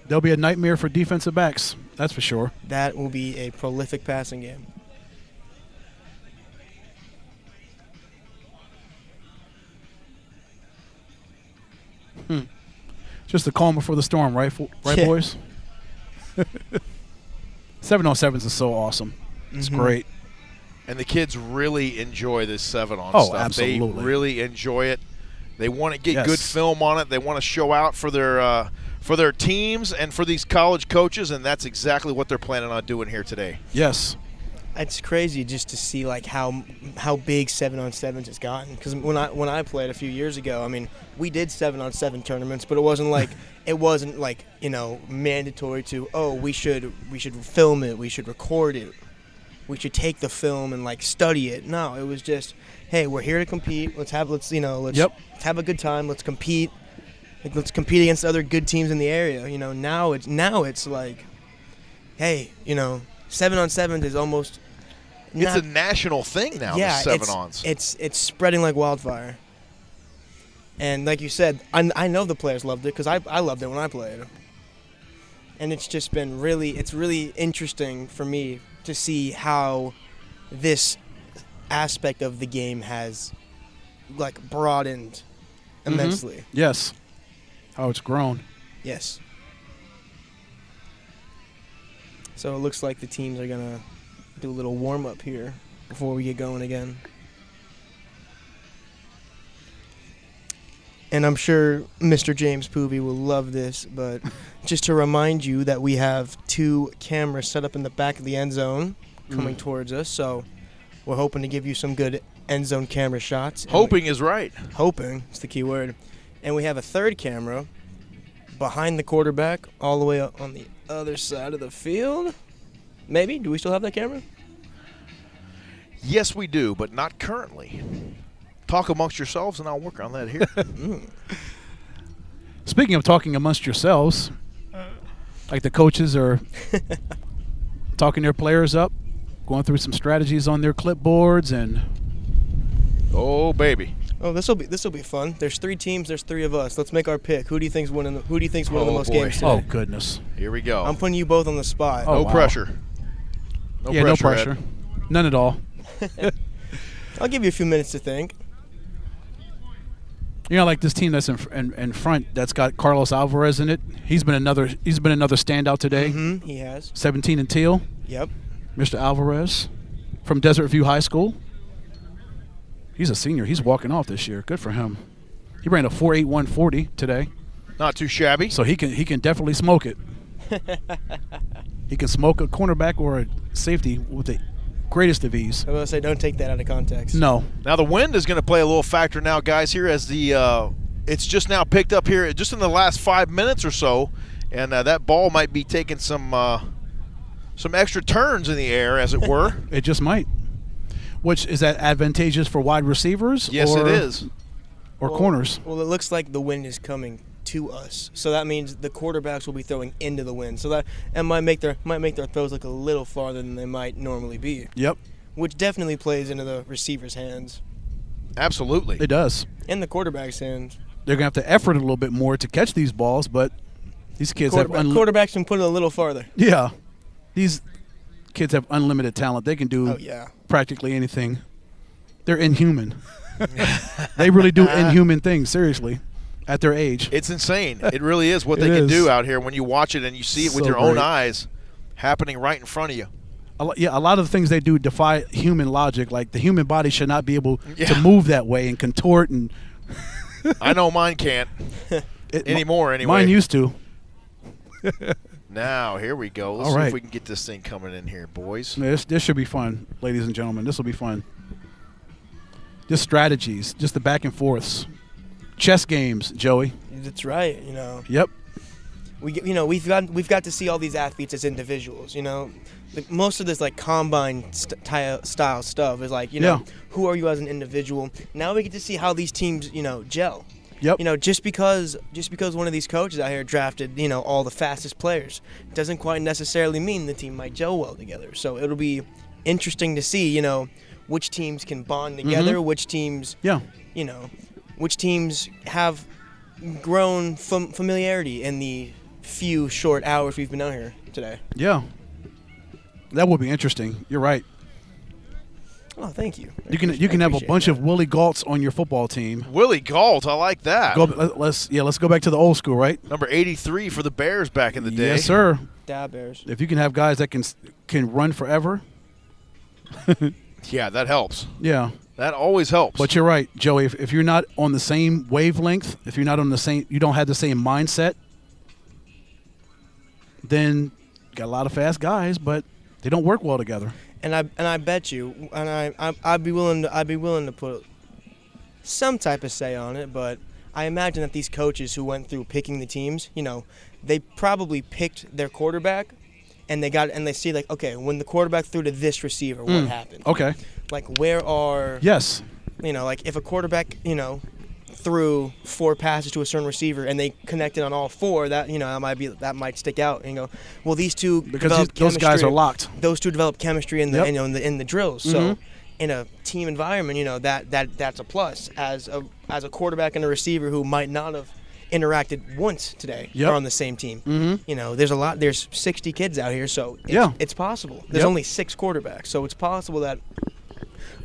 They'll be a nightmare for defensive backs, that's for sure. That will be a prolific passing game. Just the calm before the storm, right, boys? 7-on-7s is so awesome. It's great. And the kids really enjoy this 7-on Oh, stuff. absolutely. They really enjoy it. They want to get good film on it. They want to show out for their teams and for these college coaches, and that's exactly what they're planning on doing here today. Yes. It's crazy just to see like how big 7-on-7s has gotten. Because when I played a few years ago, I mean, we did 7-on-7 tournaments, but it wasn't like mandatory to we should film it, we should record it, we should take the film and like study it. No, it was just, hey, we're here to compete. Let's have a good time. Let's compete. Like, let's compete against other good teams in the area. You know, now it's like, hey, 7-on-7 is almost. It's a national thing now. Yeah, the 7-ons. It's spreading like wildfire. And like you said, I know the players loved it because I loved it when I played. And it's just been it's really interesting for me to see how this aspect of the game has like broadened immensely. Yes. How it's grown. Yes. So it looks like the teams are going to do a little warm-up here before we get going again. And I'm sure Mr. James Poovey will love this, but just to remind you that we have 2 cameras set up in the back of the end zone coming towards us, so we're hoping to give you some good end zone camera shots. Hoping is right. Hoping is the key word. And we have a 3rd camera behind the quarterback all the way up on the other side of the field. Maybe? Do we still have that camera? Yes, we do, but not currently. Talk amongst yourselves, and I'll work on that here. Speaking of talking amongst yourselves, like the coaches are talking their players up, going through some strategies on their clipboards, and oh baby, oh this will be fun. There's 3 teams. There's 3 of us. Let's make our pick. Who do you think's winning? Who do you think's winning the most games today? Oh goodness! Here we go. I'm putting you both on the spot. No pressure. No pressure. None at all. I'll give you a few minutes to think. You know, like this team that's in front, that's got Carlos Alvarez in it. He's been another standout today. He has 17 and teal. Yep. Mr. Alvarez from Desert View High School. He's a senior. He's walking off this year. Good for him. He ran a 4.81 40 today. Not too shabby. So he can definitely smoke it. He can smoke a cornerback or a safety with the greatest of ease. I was going to say, don't take that out of context. No. Now the wind is going to play a little factor now, guys, here as the it's just now picked up here just in the last 5 minutes or so, and that ball might be taking some extra turns in the air, as it were. It just might. Which, is that advantageous for wide receivers? Yes, it is. Or corners? Well, it looks like the wind is coming to us, so that means the quarterbacks will be throwing into the wind. So that might make their throws look a little farther than they might normally be. Yep. Which definitely plays into the receiver's hands. Absolutely. It does. And the quarterback's hands. They're going to have to effort a little bit more to catch these balls, but these kids have quarterbacks can put it a little farther. Yeah. These kids have unlimited talent. They can do practically anything. They're inhuman. They really do inhuman things, seriously, at their age. It's insane. It really is what they can do out here when you watch it and you see it with your own eyes happening right in front of you. A lot of the things they do defy human logic. Like the human body should not be able to move that way and contort. And I know mine can't anymore anyway. Mine used to. Now, here we go. Let's see if we can get this thing coming in here, boys. This should be fun, ladies and gentlemen. This will be fun. Just strategies, just the back and forths. Chess games, Joey. That's right, you know. Yep. We've got to see all these athletes as individuals, you know. Like most of this like combine style stuff is like, you know, who are you as an individual? Now we get to see how these teams, you know, gel. Yep. You know, just because one of these coaches out here drafted, you know, all the fastest players doesn't quite necessarily mean the team might gel well together. So it'll be interesting to see, you know, which teams can bond together, which teams, you know, which teams have grown familiarity in the few short hours we've been out here today. Yeah. That will be interesting. You're right. Oh, thank you. You can have a bunch of Willie Galts on your football team. Willie Galt, I like that. Let's go back to the old school, right? Number 83 for the Bears back in the day. Yes, sir. Da Bears. If you can have guys that can run forever. Yeah, that helps. Yeah. That always helps. But you're right, Joey. If you're not on the same wavelength, if you're not on the same, you don't have the same mindset, then you got a lot of fast guys, but they don't work well together. And I bet you, and I'd be willing to put some type of say on it, but I imagine that these coaches who went through picking the teams, you know, they probably picked their quarterback, and they see like, okay, when the quarterback threw to this receiver, what happened? Okay. Like where are you know, like if a quarterback, you know, threw 4 passes to a certain receiver and they connected on all 4, that, you know, that might stick out. And you go, well, these two because those guys are locked. Those two develop chemistry in the in the drills. So in a team environment, you know, that's a plus as a quarterback and a receiver who might not have interacted once today are on the same team. You know, there's 60 kids out here, so it's possible. There's only 6 quarterbacks, so it's possible that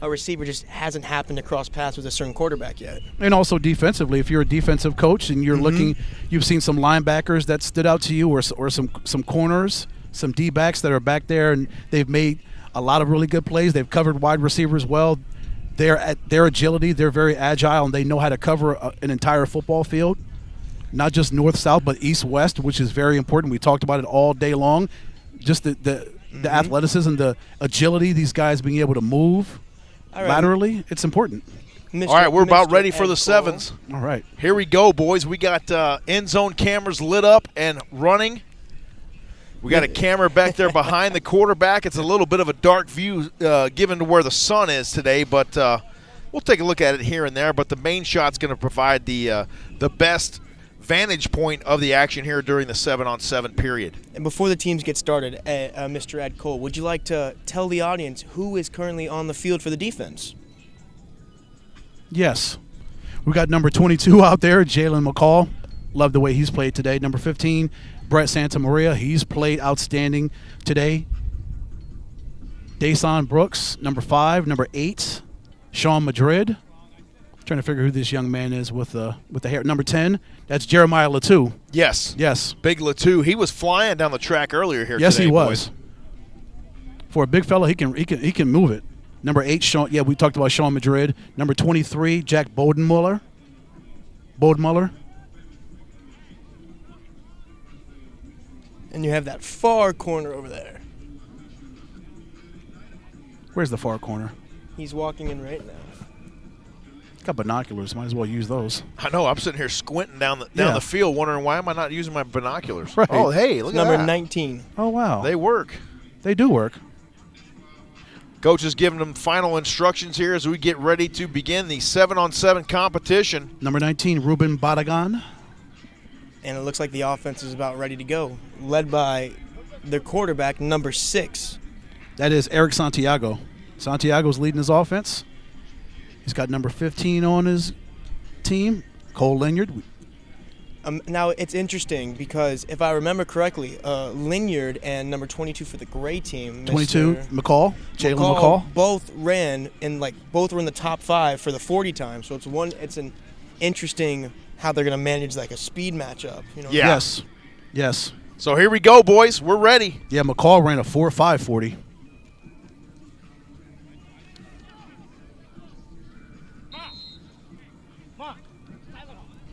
a receiver just hasn't happened to cross paths with a certain quarterback yet. And also defensively, if you're a defensive coach and you're looking, you've seen some linebackers that stood out to you or some corners some D-backs that are back there, and they've made a lot of really good plays. They've covered wide receivers well. Their agility, they're very agile, and they know how to cover an entire football field, not just north-south, but east-west, which is very important. We talked about it all day long. Just the athleticism, the agility, these guys being able to move laterally, it's important. All right, we're about ready for the sevens. All right. Here we go, boys. We got end zone cameras lit up and running. We got a camera back there behind the quarterback. It's a little bit of a dark view given to where the sun is today, but we'll take a look at it here and there. But the main shot's going to provide the best vantage point of the action here during the 7-on-7 period. And before the teams get started, Mr. Ed Cole, would you like to tell the audience who is currently on the field for the defense? Yes. We got number 22 out there, Jalen McCall. Love the way he's played today. Number 15, Brett Santamaria. He's played outstanding today. Dason Brooks, number 5. Number 8, Sean Madrid. Trying to figure who this young man is with the hair. Number 10, that's Jeremiah Latou. Yes. Yes. Big Latou. He was flying down the track earlier here yes, today, he was. boys. For a big fella, he can move it. Number 8, Sean. Yeah, we talked about Sean Madrid. Number 23, Jack Bodenmuller. And you have that far corner over there. Where's the far corner? He's walking in right now. Got binoculars. Might as well use those. I know. I'm sitting here squinting down the field, wondering why am I not using my binoculars? Right. Oh, hey, look at that. Number 19. Oh, wow. They work. They do work. Coach is giving them final instructions here as we get ready to begin the 7-on-7 competition. Number 19, Ruben Badagan. And it looks like the offense is about ready to go, led by their quarterback, number 6. That is Eric Santiago. Santiago's leading his offense. He's got number 15 on his team, Cole Linyard. Now, it's interesting because if I remember correctly, Linyard and number 22 for the gray team, 22, Jalen McCall, both ran both were in the top 5 for the 40 time. So it's an interesting how they're going to manage like a speed matchup. You know? Yeah. Yes. So here we go, boys. We're ready. Yeah, McCall ran a 4.5 40.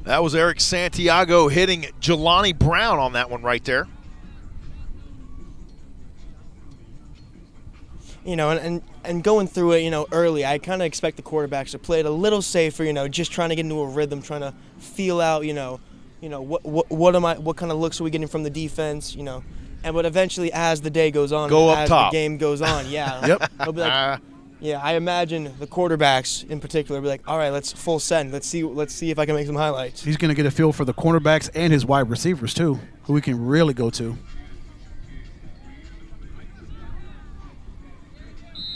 That was Eric Santiago hitting Jelani Brown on that one right there. You know, and going through it, you know, early, I kind of expect the quarterbacks to play it a little safer, you know, just trying to get into a rhythm, trying to feel out, what kind of looks are we getting from the defense, you know. But eventually, as the day goes on, go up as top. The game goes on, yeah. Yep. They'll be like, yeah, I imagine the quarterbacks in particular will be like, all right, let's full send. Let's see if I can make some highlights. He's going to get a feel for the cornerbacks and his wide receivers too, who he can really go to.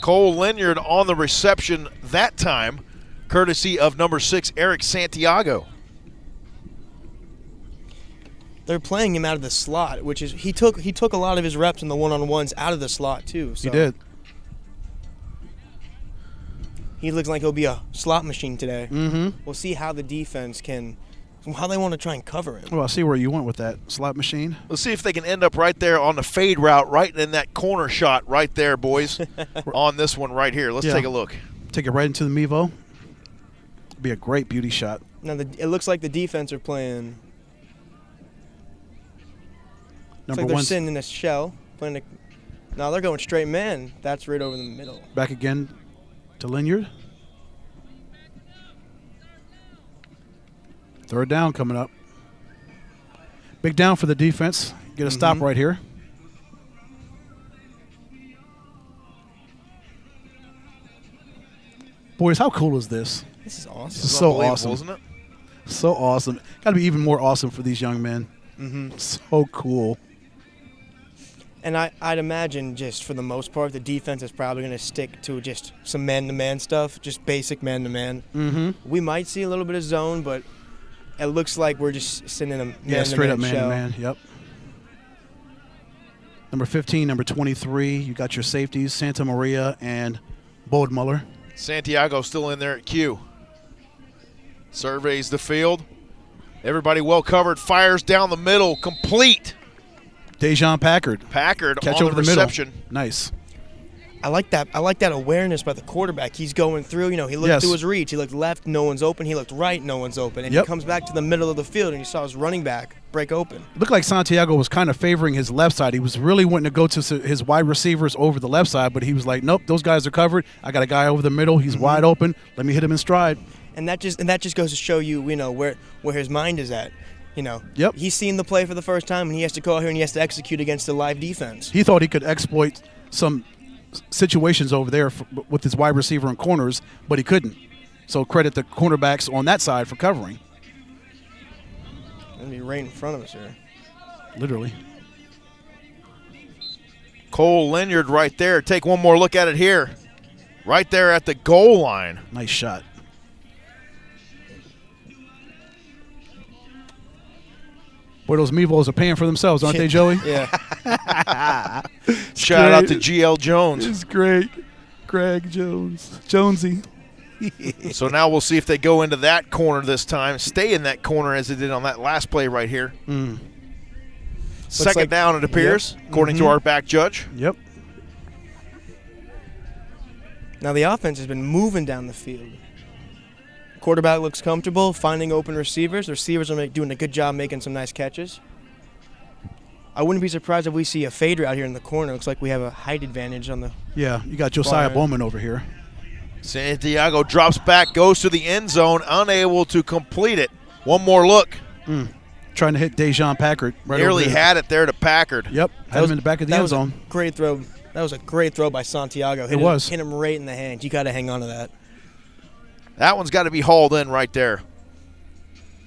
Cole Linyard on the reception that time, courtesy of number 6, Eric Santiago. They're playing him out of the slot, which is he took a lot of his reps in the one-on-ones out of the slot too. So he did. He looks like he'll be a slot machine today. Mm-hmm. We'll see how the defense how they want to try and cover him. Well, I see where you went with that slot machine. Let's see if they can end up right there on the fade route, right in that corner shot right there, boys, on this one right here. Let's take a look. Take it right into the Mevo. Be a great beauty shot. Now, it looks like the defense are playing. Looks like they're sitting in a shell. Now they're going straight man. That's right over the middle. Back again to Linyard. Third down coming up. Big down for the defense. Get a stop right here. Boys, how cool is this? This is awesome. This is so awesome, isn't it? So awesome. Got to be even more awesome for these young men. Mm-hmm. So cool. And I'd imagine just for the most part, the defense is probably going to stick to just some man-to-man stuff, just basic man-to-man. Mm-hmm. We might see a little bit of zone, but it looks like we're just sending them man-to-man straight up shell. man-to-man, yep. Number 15, number 23, you got your safeties, Santa Maria and Bodmuller. Santiago still in there at Q. Surveys the field. Everybody well covered, fires down the middle, complete. Dejon Packard. Packard catch on over the the middle. reception. Nice. I like that awareness by the quarterback. He's going through, he looked through his reach. He looked left, no one's open. He looked right, no one's open. And he comes back to the middle of the field, and he saw his running back break open. It looked like Santiago was kind of favoring his left side. He was really wanting to go to his wide receivers over the left side, but he was like, nope, those guys are covered. I got a guy over the middle. He's wide open. Let me hit him in stride. And that just goes to show you, where his mind is at. Yep. He's seen the play for the first time, and he has to go out here and he has to execute against the live defense. He thought he could exploit some situations over there with his wide receiver and corners, but he couldn't. So credit the cornerbacks on that side for covering. Gonna be right in front of us here. Literally. Cole Lenyard right there. Take one more look at it here. Right there at the goal line. Nice shot. Boy, those Mevos are paying for themselves, aren't they, Joey? Yeah. Shout out to GL Jones. It's great. Greg Jones. Jonesy. So now we'll see if they go into that corner this time. Stay in that corner as they did on that last play right here. Second down, it appears, according to our back judge. Yep. Now the offense has been moving down the field. Quarterback looks comfortable, finding open receivers. The receivers are doing a good job making some nice catches. I wouldn't be surprised if we see a fader out here in the corner. Looks like we have a height advantage on the. Yeah, you got Josiah Bowman over here. Santiago drops back, goes to the end zone, unable to complete it. One more look. Trying to hit Dejon Packard. Right Nearly over there. had it there to Packard. Yep, had him in the back of the end zone. Great throw. That was a great throw by Santiago. Hit him right in the hand. You got to hang on to that. That one's got to be hauled in right there.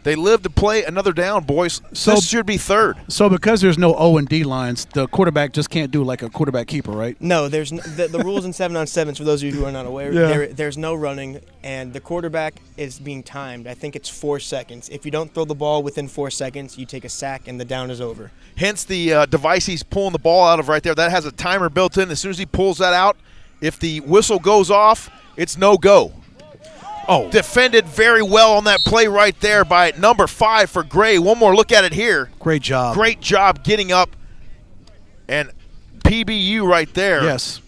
They live to play another down, boys. So this should be third. So because there's no O and D lines, the quarterback just can't do like a quarterback keeper, right? No, there's the rules in 7-on-7s, for those of you who are not aware, there's no running, and the quarterback is being timed. I think it's 4 seconds. If you don't throw the ball within 4 seconds, you take a sack, and the down is over. Hence the device he's pulling the ball out of right there. That has a timer built in. As soon as he pulls that out, if the whistle goes off, it's no-go. Oh, defended very well on that play right there by number 5 for Gray. One more look at it here. Great job. Great job getting up. And PBU right there. Yes.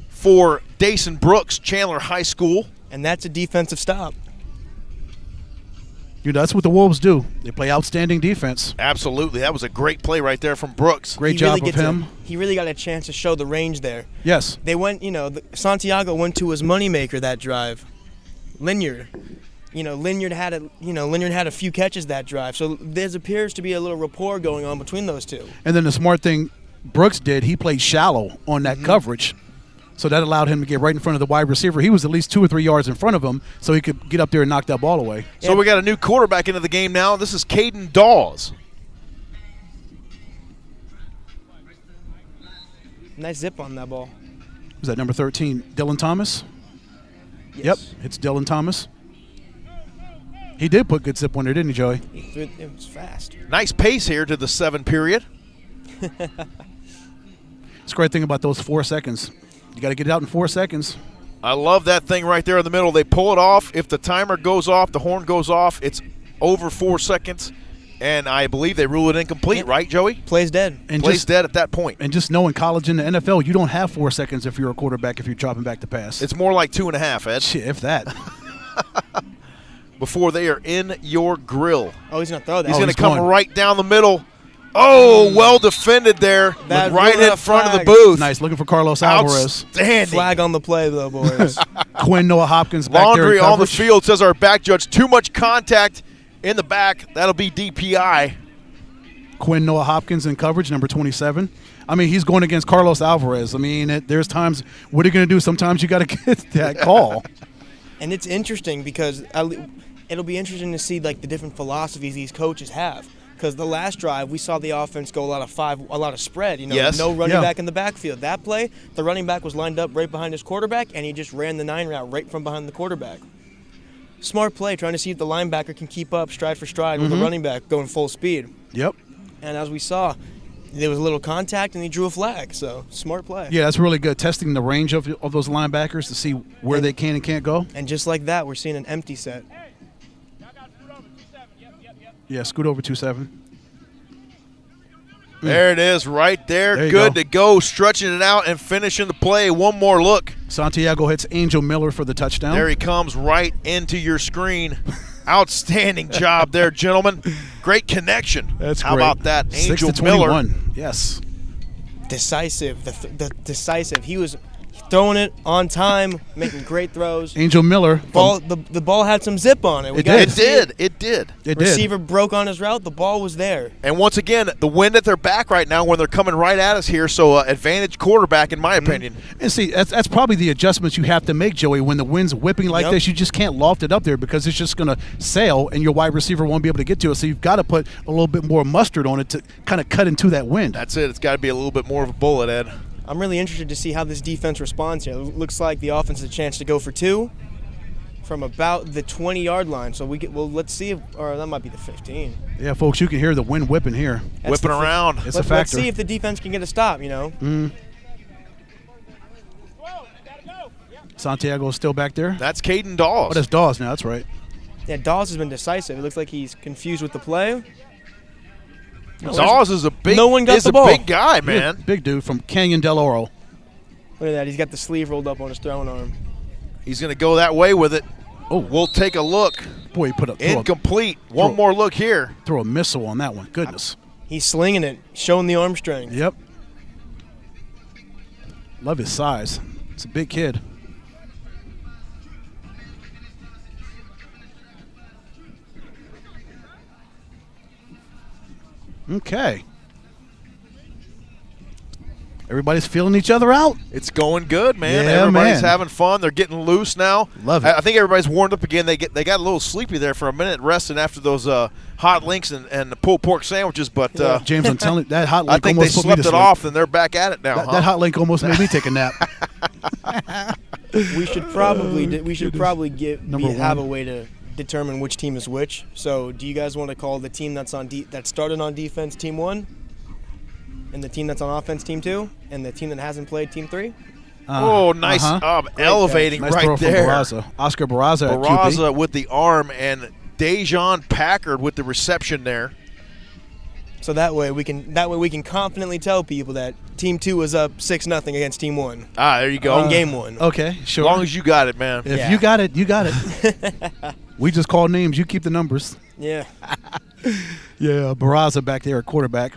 For Dason Brooks, Chandler High School. And that's a defensive stop. That's what the Wolves do. They play outstanding defense. Absolutely. That was a great play right there from Brooks. Great job of him. He really got a chance to show the range there. Yes. They went, Santiago went to his moneymaker that drive. Lenyard. Lenyard had a few catches that drive. So there appears to be a little rapport going on between those two. And then the smart thing Brooks did, he played shallow on that coverage. So that allowed him to get right in front of the wide receiver. He was at least 2 or 3 yards in front of him, so he could get up there and knock that ball away. So we got a new quarterback into the game now. This is Caden Dawes. Nice zip on that ball. Was that number 13, Dylan Thomas? Yes. Yep, it's Dylan Thomas. He did put good zip on there, didn't he, Joey? It was fast. Nice pace here to the 7 period. It's a great thing about those 4 seconds. You got to get it out in 4 seconds. I love that thing right there in the middle. They pull it off. If the timer goes off, the horn goes off, it's over 4 seconds. And I believe they rule it incomplete, right, Joey? Play's dead. And Play's dead at that point. And just knowing college and the NFL, you don't have 4 seconds if you're a quarterback if you're dropping back to pass. It's more like 2.5, Ed. Shit, if that. Before they are in your grill. Oh, he's going to throw that. He's going to come right down the middle. Oh, well defended there. Right in front of the booth. Nice, looking for Carlos Alvarez. Outstanding. Flag on the play, though, boys. Quinn Noah Hopkins back Laundry there in on the field, says our back judge. Too much contact in the back. That'll be DPI. Quinn Noah Hopkins in coverage, number 27. I mean, he's going against Carlos Alvarez. I mean, there's times, what are you going to do? Sometimes you got to get that call. And it's interesting because it'll be interesting to see like the different philosophies these coaches have. Because the last drive, we saw the offense go a lot of spread. No running back in the backfield. That play, the running back was lined up right behind his quarterback, and he just ran the 9 route right from behind the quarterback. Smart play, trying to see if the linebacker can keep up stride for stride with the running back going full speed. Yep. And as we saw, there was a little contact, and he drew a flag. So, smart play. Yeah, that's really good. Testing the range of those linebackers to see where they can and can't go. And just like that, we're seeing an empty set. Yeah, scoot over 2-7. There it is right there. There you Good go. to go. Stretching it out and finishing the play. One more look. Santiago hits Angel Miller for the touchdown. There he comes right into your screen. Outstanding job there, gentlemen. Great connection. That's How great. about that, Angel 6-21. Miller? Yes. Decisive. The decisive. He was throwing it on time, making great throws. Angel Miller. The ball had some zip on it. It did. It did. Receiver broke on his route. The ball was there. And once again, the wind at their back right now when they're coming right at us here. So advantage quarterback, in my opinion. And see, that's probably the adjustments you have to make, Joey. When the wind's whipping like Yep. this, you just can't loft it up there because it's just going to sail and your wide receiver won't be able to get to it. So you've got to put a little bit more mustard on it to kind of cut into that wind. That's it. It's got to be a little bit more of a bullet, Ed. I'm really interested to see how this defense responds here. It looks like the offense has a chance to go for 2 from about the 20-yard line. So let's see if, or that might be the 15. Yeah, folks, you can hear the wind whipping here. Whipping around. It's a factor. Let's see if the defense can get a stop, Santiago's still back there. That's Caden Dawes. Oh, that's Dawes now. That's right. Yeah, Dawes has been decisive. It looks like he's confused with the play. Dawes is a big, No one got the ball. big guy, man. Big dude from Canyon Del Oro. Look at that. He's got the sleeve rolled up on his throwing arm. He's going to go that way with it. Oh, we'll take a look. Boy, he put up Incomplete. One more look here. Throw a missile on that one. Goodness. He's slinging it, showing the arm strength. Yep. Love his size. It's a big kid. Okay. Everybody's feeling each other out. It's going good, man. Yeah, Everybody's man. having fun. They're getting loose now. Love it. I think everybody's warmed up again. They got a little sleepy there for a minute, resting after those hot links and the pulled pork sandwiches. But James, I'm telling you, that hot link I think they almost put me to slept it sleep. off, and they're back at it now. That hot link almost made me take a nap. We should probably have a one. way to determine which team is which. So, do you guys want to call the team that started on defense Team 1, and the team that's on offense Team 2, and the team that hasn't played Team 3? Nice elevating Nice right throw from there. Barraza. Oscar Barraza at QB. Barraza with the arm and Dejon Packard with the reception there. So that way we can confidently tell people that Team 2 was up 6-0 against Team 1. There you go. In Game 1. Okay, sure. As long as you got it, man. If you got it, you got it. We just call names. You keep the numbers. Yeah. Yeah, Barraza back there at quarterback.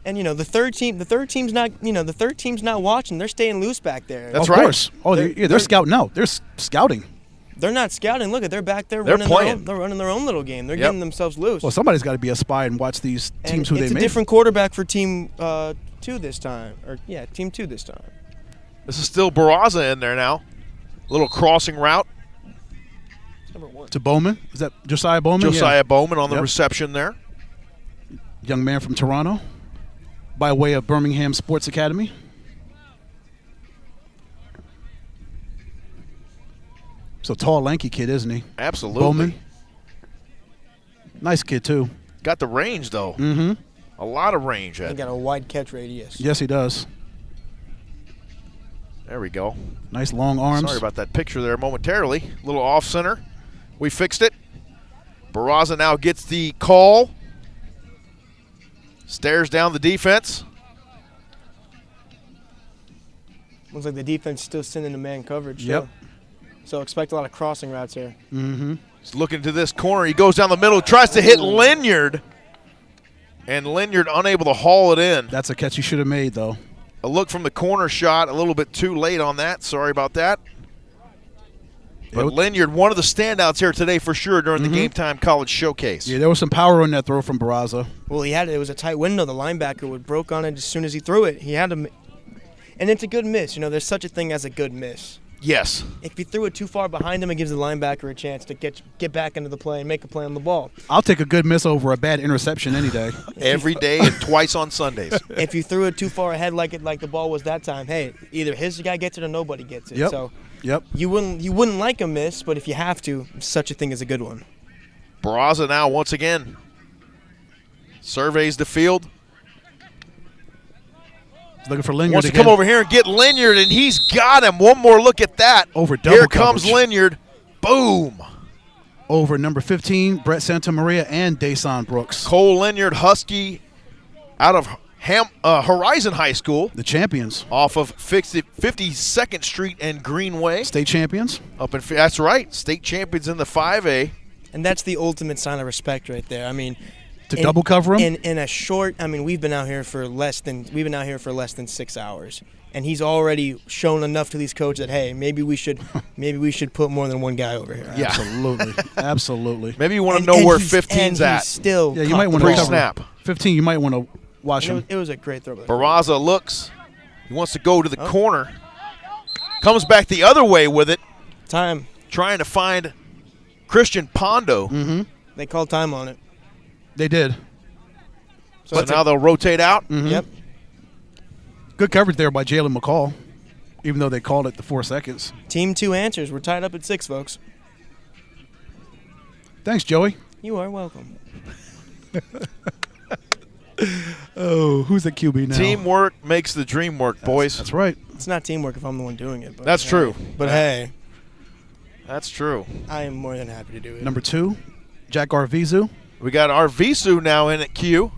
And the third team's not watching. They're staying loose back there. That's of right. Course. Oh, they're scouting out. They're scouting. They're not scouting. Look, they're back there. They're running playing. They're running their own little game. They're getting themselves loose. Well, somebody's got to be a spy and watch these teams who they It's a made. different quarterback for Team 2 this time. Team 2 this time. This is still Barraza in there now. Little crossing route. Number 1. To Bowman. Is that Josiah Bowman? Josiah Bowman on the Yep. reception there. Young man from Toronto by way of Birmingham Sports Academy. So tall, lanky kid, isn't he? Absolutely. Bowman. Nice kid, too. Got the range, though. Mm-hmm. A lot of range. He got a wide catch radius. Yes, he does. There we go. Nice long arms. Sorry about that picture there momentarily. A little off center. We fixed it. Barraza now gets the call. Stares down the defense. Looks like the defense is still sending the man coverage. Yep. too. So expect a lot of crossing routes here. Mm-hmm. He's looking to this corner. He goes down the middle, tries to hit Lynyard. And Lynyard unable to haul it in. That's a catch he should have made, though. A look from the corner shot, a little bit too late on that. Sorry about that. But Lynyard, one of the standouts here today for sure during the Game Time College Showcase. Yeah, there was some power on that throw from Barraza. Well, it was a tight window. The linebacker broke on it as soon as he threw it. He had to, and it's a good miss. There's such a thing as a good miss. Yes. If you threw it too far behind him, it gives the linebacker a chance to get back into the play and make a play on the ball. I'll take a good miss over a bad interception any day. Every day and twice on Sundays. If you threw it too far ahead like the ball was that time, hey, either his guy gets it or nobody gets it. Yep. So Yep. you wouldn't like a miss, but if you have to, such a thing as a good one. Barraza now once again surveys the field. Looking for Lynyard Wants to again. come over here and get Lynyard, and he's got him. One more look at that. Over double Here comes coverage. Lynyard. Boom. Over number 15, Brett Santamaria and Dason Brooks. Cole Lynyard, Husky, out of Horizon High School. The champions. Off of 52nd Street and Greenway. State champions. That's right. State champions in the 5A. And that's the ultimate sign of respect right there. I mean, double cover him in a short. I mean, we've been out here for less than 6 hours, and he's already shown enough to these coaches that hey, maybe we should put more than one guy over here. Yeah, absolutely, absolutely. Maybe you want to know where 15's at. Still, yeah, you might want to snap 15. You might want to watch him. It was a great throw. Barraza looks. He wants to go to the corner. Comes back the other way with it. Time. Trying to find Christian Pondo. Mm-hmm. They called time on it. They did. So now they'll rotate out? Mm-hmm. Yep. Good coverage there by Jalen McCall, even though they called it the 4 seconds. Team 2 answers. We're tied up at 6, folks. Thanks, Joey. You are welcome. Oh, who's the QB now? Teamwork makes the dream work, boys. That's right. It's not teamwork if I'm the one doing it. But that's true. But hey. That's true. I am more than happy to do it. Number 2, Jack Arvizu. We got Arvizu now in at Q.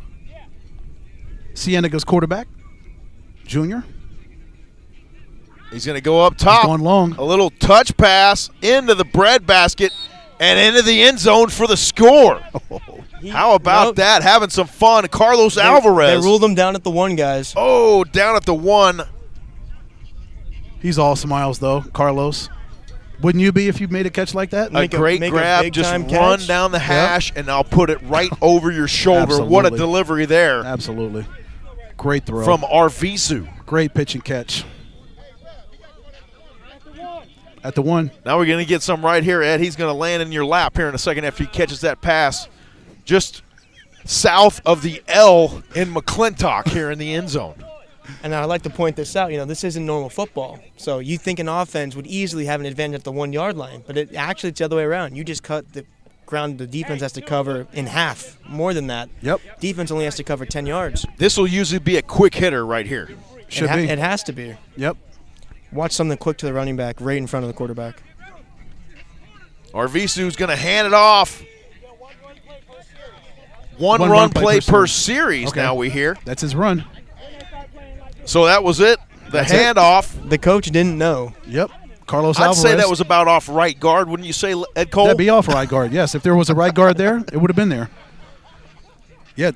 Cienega's quarterback, junior. He's going to go up top. He's going long. A little touch pass into the breadbasket and into the end zone for the score. How about that? Having some fun. Carlos Alvarez. They ruled him down at the 1, guys. Oh, down at the 1. He's all smiles, though, Carlos. Wouldn't you be if you made a catch like that? A great grab, just run down the hash, and I'll put it right over your shoulder. Absolutely. What a delivery there. Absolutely. Great throw. From Arvizu. Great pitch and catch. At the 1. Now we're going to get some right here, Ed. He's going to land in your lap here in a second after he catches that pass just south of the L in McClintock here in the end zone. And I'd like to point this out. You know, this isn't normal football. So you think an offense would easily have an advantage at the 1-yard line, but it's the other way around. You just cut the ground the defense has to cover in half. More than that. Yep. Defense only has to cover 10 yards. This will usually be a quick hitter right here. Should be. It has to be. Yep. Watch something quick to the running back right in front of the quarterback. Arvizu's going to hand it off. One run play per series. Okay. Now we hear. That's his run. So that was it. The handoff. The coach didn't know. Yep. Carlos I'd Alvarez. say that was about off right guard, wouldn't you say, Ed Cole? That'd be off right guard, yes. If there was a right guard there, it would have been there. Yeah,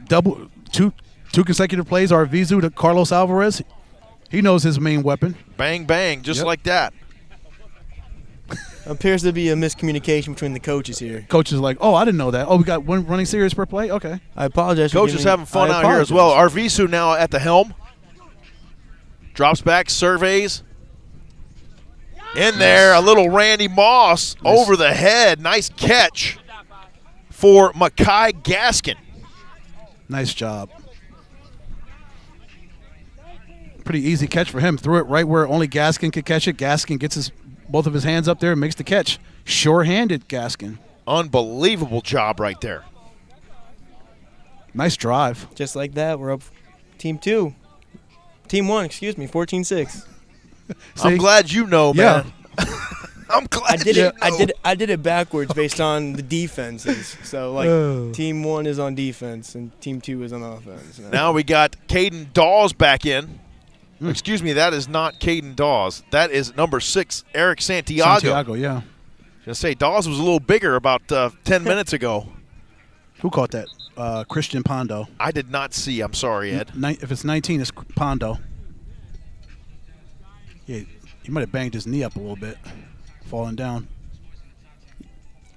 two consecutive plays, Arvizu to Carlos Alvarez. He knows his main weapon. Bang, bang, just like that. Appears to be a miscommunication between the coaches here. Coach is like, oh, I didn't know that. Oh, we got one running series per play? Okay. I apologize. Coach is having fun out here as well. Arvizu now at the helm. Drops back, surveys. In there, a little Randy Moss over the head. Nice catch for Makai Gaskin. Nice job. Pretty easy catch for him. Threw it right where only Gaskin could catch it. Gaskin gets both of his hands up there and makes the catch. Sure-handed Gaskin. Unbelievable job right there. Nice drive. Just like that, we're up Team 2. Team 1, excuse me, 14-6. I'm glad you know, man. Yeah. I'm glad you know. I did it backwards based on the defenses. So, like, Team 1 is on defense and Team 2 is on offense. Now we got Caden Dawes back in. Excuse me, that is not Caden Dawes. That is number 6, Eric Santiago. Santiago, yeah. I was going to say, Dawes was a little bigger about 10 minutes ago. Who caught that? Christian Pondo. I did not see. I'm sorry, Ed. If it's 19, it's Pondo. Yeah, he might have banged his knee up a little bit, falling down.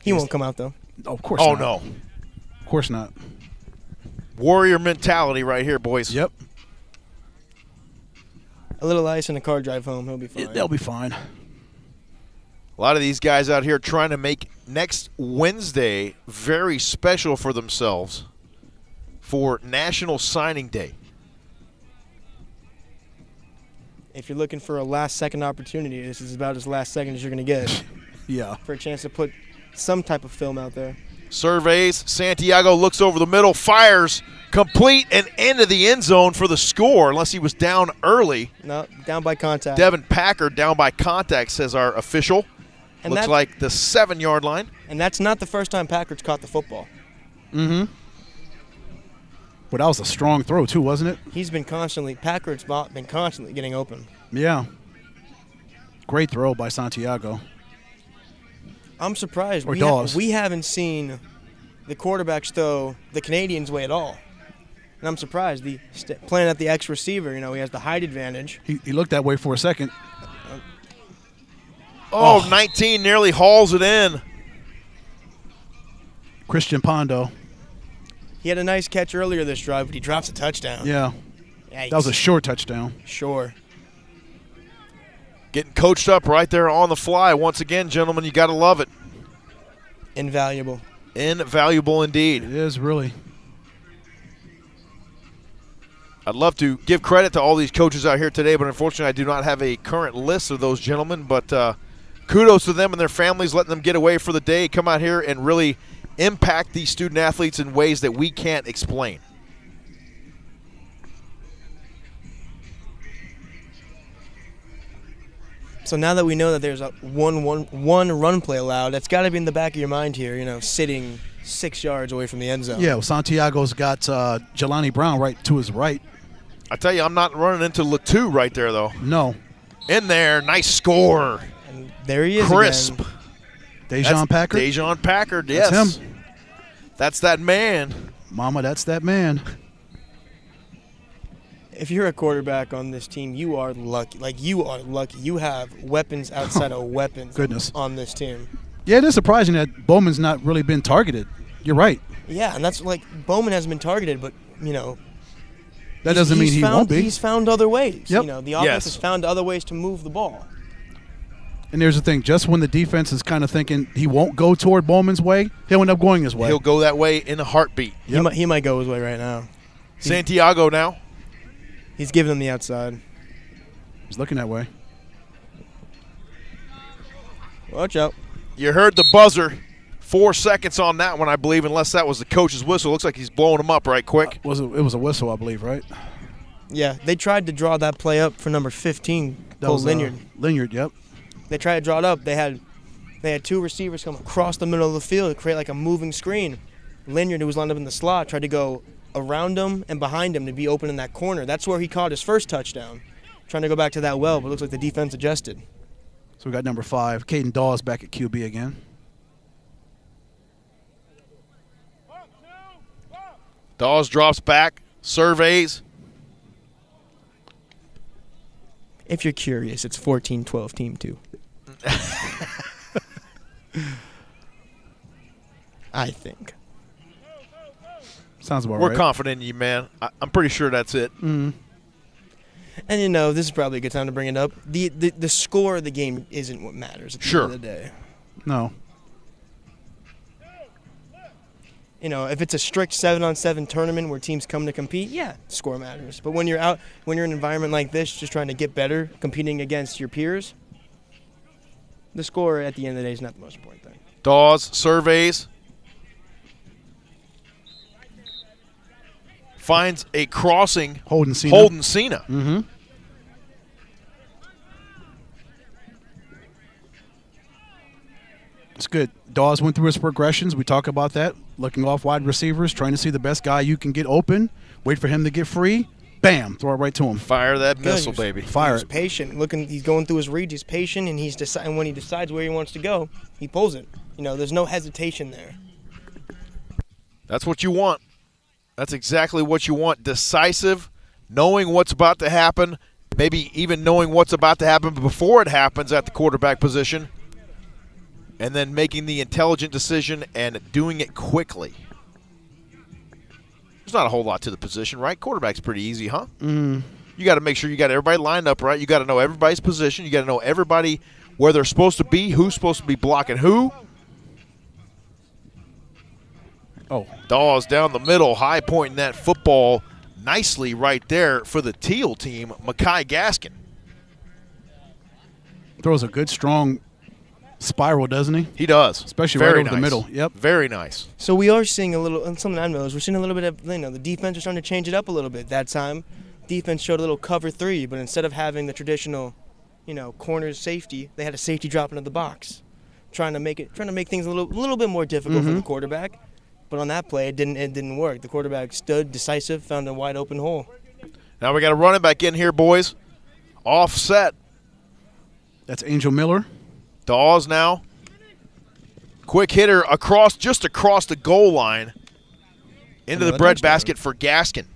He won't come out, though. Oh, of course not. Oh, no. Of course not. Warrior mentality right here, boys. Yep. A little ice and a car drive home. He'll be fine. They'll be fine. A lot of these guys out here trying to make next Wednesday very special for themselves for National Signing Day. If you're looking for a last-second opportunity, this is about as last-second as you're going to get. Yeah. For a chance to put some type of film out there. Surveys. Santiago looks over the middle, fires, complete, and into the end zone for the score, unless he was down early. No, down by contact. Devin Packard down by contact, says our official. And looks like the 7-yard line. And that's not the first time Packard's caught the football. Mm-hmm. But that was a strong throw too, wasn't it? Packard's been constantly getting open. Yeah. Great throw by Santiago. I'm surprised. Or Dawes. We haven't seen the quarterbacks throw the Canadians' way at all. And I'm surprised. Playing at the X receiver, he has the height advantage. He looked that way for a second. 19 nearly hauls it in. Christian Pondo. He had a nice catch earlier this drive, but he drops a touchdown. Yeah. Yikes. That was a short touchdown. Sure. Getting coached up right there on the fly. Once again, gentlemen, you got to love it. Invaluable. Invaluable indeed. It is really. I'd love to give credit to all these coaches out here today, but unfortunately I do not have a current list of those gentlemen. But kudos to them and their families, letting them get away for the day, come out here and really impact these student athletes in ways that we can't explain. So now that we know that there's a one run play allowed, that's got to be in the back of your mind here, sitting 6 yards away from the end zone. Yeah, well, Santiago's got Jelani Brown right to his right. I tell you, I'm not running into Latu right there, though. No. In there, nice score. And there he is crisp. again. Dejon Packard? Dejon Packard, yes. That's him. That's that man. Mama, that's that man. If you're a quarterback on this team, you are lucky. You are lucky. You have weapons outside of weapons on this team. Yeah, it is surprising that Bowman's not really been targeted. You're right. Yeah, and that's Bowman hasn't been targeted, but, that doesn't mean he won't be. He's found other ways. Yep. The offense has found other ways to move the ball. And there's the thing, just when the defense is kind of thinking he won't go toward Bowman's way, he'll end up going his way. He'll go that way in a heartbeat. Yep. He might go his way right now. Santiago now. He's giving him the outside. He's looking that way. Watch out. You heard the buzzer. 4 seconds on that one, I believe, unless that was the coach's whistle. Looks like he's blowing him up right quick. It was a whistle, I believe, right? Yeah, they tried to draw that play up for number 15, Cole Linyard. Linyard, yep. They tried to draw it up. They had two receivers come across the middle of the field to create like a moving screen. Linyard, who was lined up in the slot, tried to go around him and behind him to be open in that corner. That's where he caught his first touchdown. Trying to go back to that well, but it looks like the defense adjusted. So we got number 5, Caden Dawes back at QB again. Dawes drops back, surveys. If you're curious, it's 14-12 team 2. I think. Sounds about right. We're confident in you, man. I'm pretty sure that's it. Mm-hmm. And this is probably a good time to bring it up. The score of the game isn't what matters at the end of the day. No. If it's a strict 7-on-7 tournament where teams come to compete, yeah, score matters. But when you're in an environment like this, just trying to get better, competing against your peers, the score at the end of the day is not the most important thing. Dawes surveys. Finds a crossing. Holden Cena. Mm-hmm. It's good. Dawes went through his progressions. We talk about that. Looking off wide receivers, trying to see the best guy you can get open. Wait for him to get free. Bam. Throw it right to him. Fire that missile, baby. Fire He's it. patient. He's going through his reads. He's patient, and and when he decides where he wants to go, he pulls it. There's no hesitation there. That's what you want. That's exactly what you want. Decisive, knowing what's about to happen, maybe even knowing what's about to happen before it happens at the quarterback position, and then making the intelligent decision and doing it quickly. There's not a whole lot to the position, right? Quarterback's pretty easy, huh? Mm. You got to make sure you got everybody lined up right. You got to know everybody's position. You got to know everybody where they're supposed to be, who's supposed to be blocking who. Oh. Dawes down the middle, high pointing that football nicely right there for the Teal team, Makai Gaskin. Throws a good, strong spiral, doesn't he? He does. Especially Very right over nice. the middle. Yep. Very nice. So we are seeing a little, and something I noticed, we're seeing a little bit of, the defense is starting to change it up a little bit. That time, defense showed a little cover 3, but instead of having the traditional, corners safety, they had a safety drop into the box, trying to make things a little bit more difficult for the quarterback. But on that play, it didn't work. The quarterback stood decisive, found a wide open hole. Now we got a running back in here, boys. Offset. That's Angel Miller. Dawes now. Quick hitter just across the goal line into the breadbasket for Gaskin.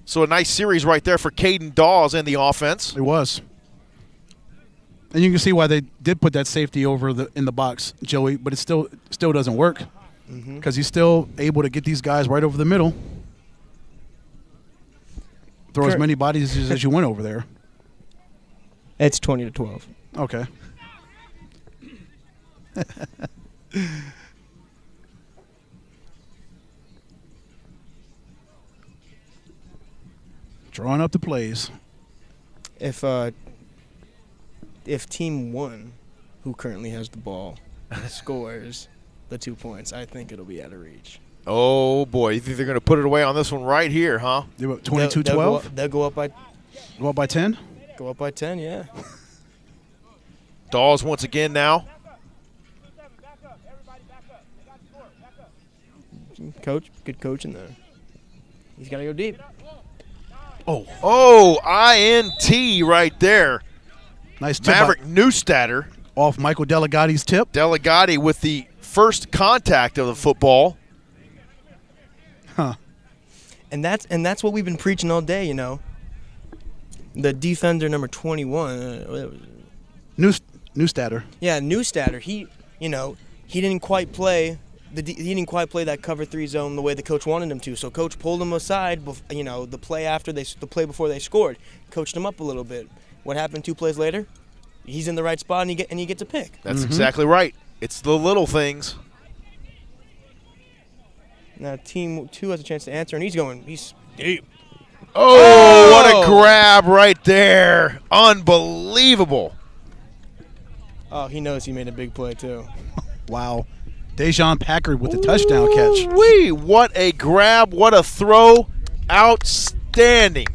So a nice series right there for Caden Dawes in the offense. It was. And you can see why they did put that safety over in the box, Joey, but it still doesn't work because he's still able to get these guys right over the middle. Throw as many bodies as you went over there. It's 20-12. Okay. Drawing up the plays. If Team 1, who currently has the ball, scores the 2 points, I think it'll be out of reach. Oh, boy. You think they're going to put it away on this one right here, huh? 22-12? They'll go up by 10? Go up by 10, yeah. Dawes once again now. Coach, good coaching there. He's got to go deep. Oh, INT right there. Nice tip. Maverick Neustatter. Off Michael Delegati's tip. Delegati with the first contact of the football. Huh. And that's what we've been preaching all day, you know. The defender number 21. Neustatter. Yeah, Neustatter. He didn't quite play. He didn't quite play that cover 3 zone the way the coach wanted him to. So coach pulled him aside. The play before they scored, coached him up a little bit. What happened 2 plays later? He's in the right spot and he gets a pick. That's exactly right. It's the little things. Now Team 2 has a chance to answer, and he's deep. Oh, what a grab right there. Unbelievable. Oh, he knows he made a big play too. Wow. Dejon Packard with the touchdown catch. Wee, what a grab, what a throw. Outstanding.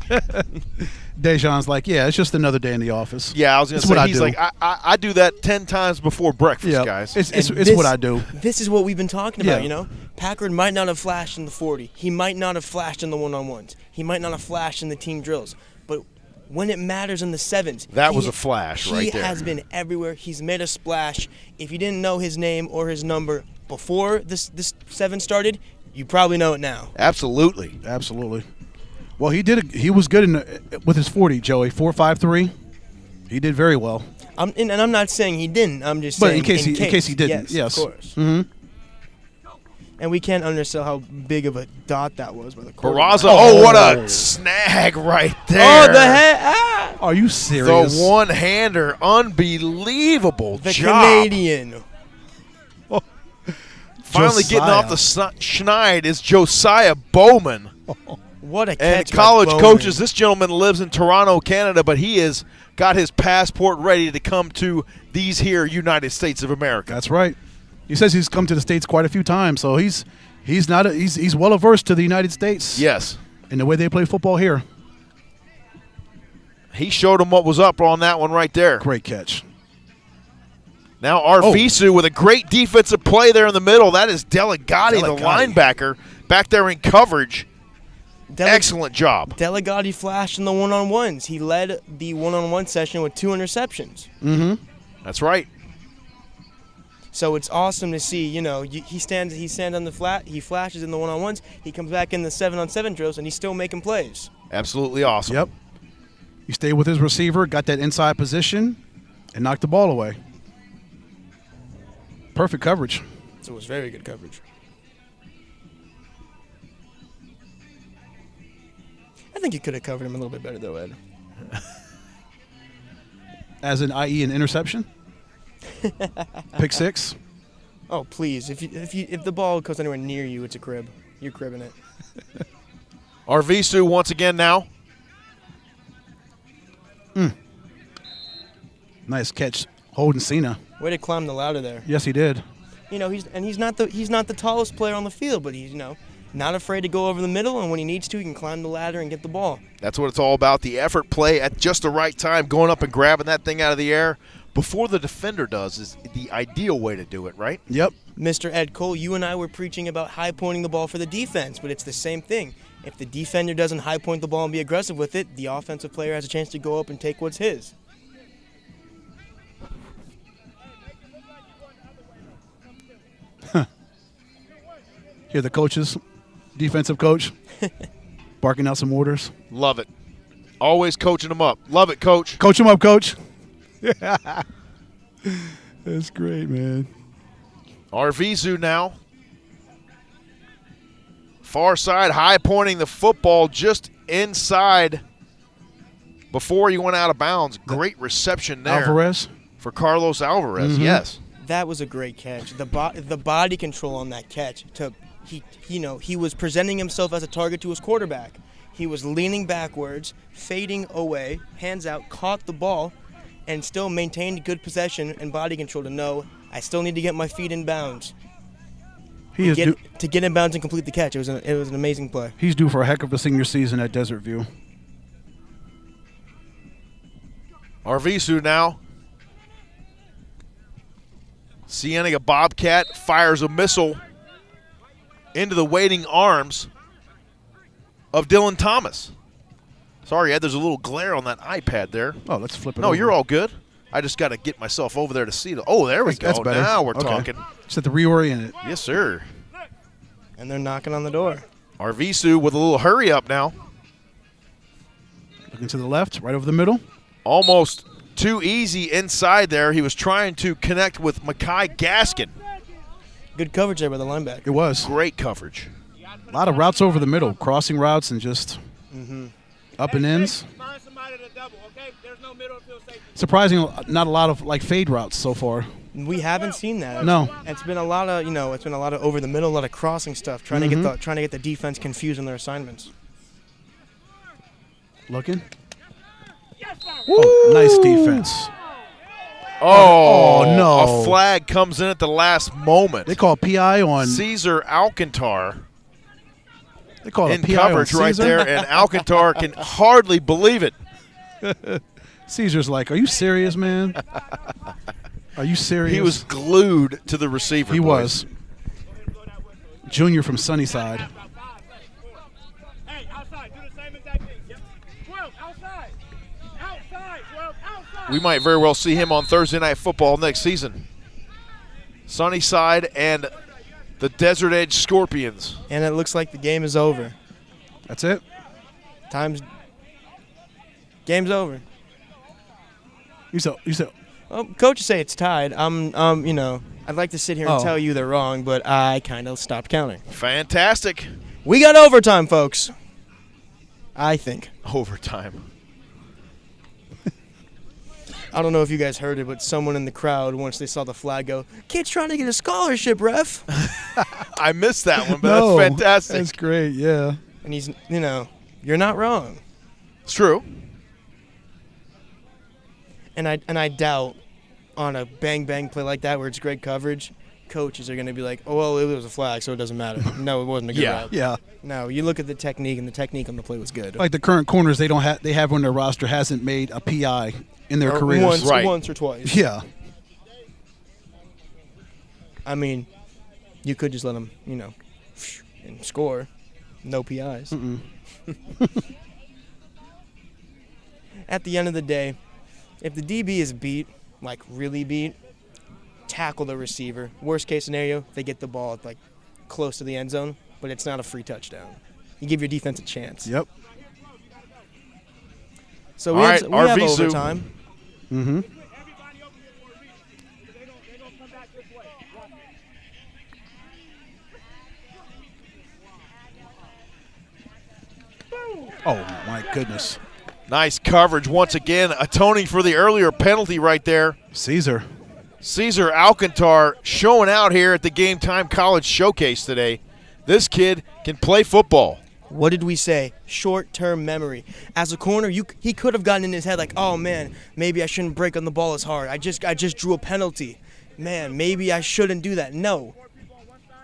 Dejon's like, yeah, it's just another day in the office. Yeah, I was going to say, he's like, I do that 10 times before breakfast, guys. It's what I do. This is what we've been talking about, you know? Packard might not have flashed in the 40. He might not have flashed in the one-on-ones. He might not have flashed in the team drills. But when it matters in the 7s. That was a flash right there. He has been everywhere. He's made a splash. If you didn't know his name or his number before this 7 started, you probably know it now. Absolutely. Absolutely. Well, he was good with his 40, Joey. 4.53. He did very well. I'm not saying he didn't. I'm just saying in case he didn't. Yes. Of course. Mm-hmm. And we can't undersell how big of a dot that was by the quarterback. Barraza, what a snag right there. Oh, the head. Ah! Are you serious? The one-hander. Unbelievable the job. Canadian. Finally getting off the schneid is Josiah Bowman. What a catch. And college coaches, this gentleman lives in Toronto, Canada, but he has got his passport ready to come to these here United States of America. That's right. He says he's come to the States quite a few times, so he's well averse to the United States. Yes. And the way they play football here. He showed him what was up on that one right there. Great catch. Now Arvisu with a great defensive play there in the middle. That is Delegati, the linebacker, back there in coverage. Excellent job. Delegati flashed in the one-on-ones. He led the one-on-one session with 2 interceptions. Mm-hmm. That's right. So it's awesome to see, he stands on the flat, he flashes in the one-on-ones, he comes back in the 7-on-7 drills, and he's still making plays. Absolutely awesome. Yep. He stayed with his receiver, got that inside position, and knocked the ball away. Perfect coverage. So it was very good coverage. I think you could have covered him a little bit better, though, Ed. As in, i.e., an interception? Pick 6? Oh, please. If the ball goes anywhere near you, it's a crib. You're cribbing it. Arvisu once again now. Nice catch, Holden Cena. Way to climb the ladder there. Yes, he did. He's not the tallest player on the field, but he's not afraid to go over the middle, and when he needs to, he can climb the ladder and get the ball. That's what it's all about, the effort play at just the right time, going up and grabbing that thing out of the air. before the defender does is the ideal way to do it, right? Yep. Mr. Ed Cole, you and I were preaching about high pointing the ball for the defense, but it's the same thing. If the defender doesn't high point the ball and be aggressive with it, the offensive player has a chance to go up and take what's his. Here the coaches, defensive coach, barking out some orders. Love it. Always coaching them up. Love it, Coach. Coach them up, Coach. That's great, man. Arvizu now. Far side, high pointing the football just inside before he went out of bounds. Great reception there. Alvarez? For Carlos Alvarez, yes. That was a great catch. The body control on that catch. He was presenting himself as a target to his quarterback. He was leaning backwards, fading away, hands out, caught the ball, and still maintained good possession and body control to know I still need to get my feet in bounds. To get in bounds and complete the catch. It was an amazing play. He's due for a heck of a senior season at Desert View. Arvizu now. Cienega Bobcat fires a missile into the waiting arms of Dylan Thomas. Sorry, Ed, there's a little glare on that iPad there. Oh, let's flip it No, over. you're all good. I just got to get myself over there to see it. Oh, there we go. That's better. Now we're Okay. talking. Just have to reorient it. Yes, sir. And they're knocking on the door. Arvizu with a little hurry up now. Looking to the left, right over the middle. Almost too easy inside there. He was trying to connect with Makai Gaskin. Good coverage there by the linebacker. It was. Great coverage. A lot of routes over the middle, crossing routes and just up and ins. Surprising, not a lot of fade routes so far. We haven't seen that. No. It's been a lot of over the middle, a lot of crossing stuff, trying to get the defense confused in their assignments. Looking. Oh, nice defense. Oh, no. A flag comes in at the last moment. They call PI on Caesar Alcantar. They call it in PI coverage on right Caesar? there, and Alcantar can hardly believe it. Caesar's like, are you serious, man? Are you serious? He was glued to the receiver. He boys. was. Junior from Sunnyside. We might very well see him on Thursday Night Football next season. Sunnyside and the Desert Edge Scorpions. And it looks like the game is over. That's it? Game's over. You said. Coaches say it's tied. I'd like to sit here and tell you they're wrong, but I kind of stopped counting. Fantastic. We got overtime, folks. I think. Overtime. I don't know if you guys heard it, but someone in the crowd, once they saw the flag go, kid's trying to get a scholarship, ref. I missed that one, but that's fantastic. That's great, yeah. And he's, you're not wrong. It's true. And I doubt on a bang-bang play like that where it's great coverage, coaches are going to be like, oh, well, it was a flag, so it doesn't matter. No, it wasn't a good route. Yeah. No, you look at the technique, and the technique on the play was good. Like the current corners they have on their roster hasn't made a PI in their careers. Once or twice. Yeah. I mean, you could just let them, and score. No PIs. At the end of the day, if the DB is beat, like really beat, tackle the receiver. Worst case scenario, they get the ball close to the end zone, but it's not a free touchdown. You give your defense a chance. Yep. So we have overtime. Mm-hmm. Oh, my goodness. Nice coverage once again, atoning for the earlier penalty right there. Caesar Alcantar showing out here at the Game Time College Showcase today. This kid can play football. What did we say? Short-term memory. As a corner, he could have gotten in his head like, oh, man, maybe I shouldn't break on the ball as hard. I just drew a penalty. Man, maybe I shouldn't do that. No.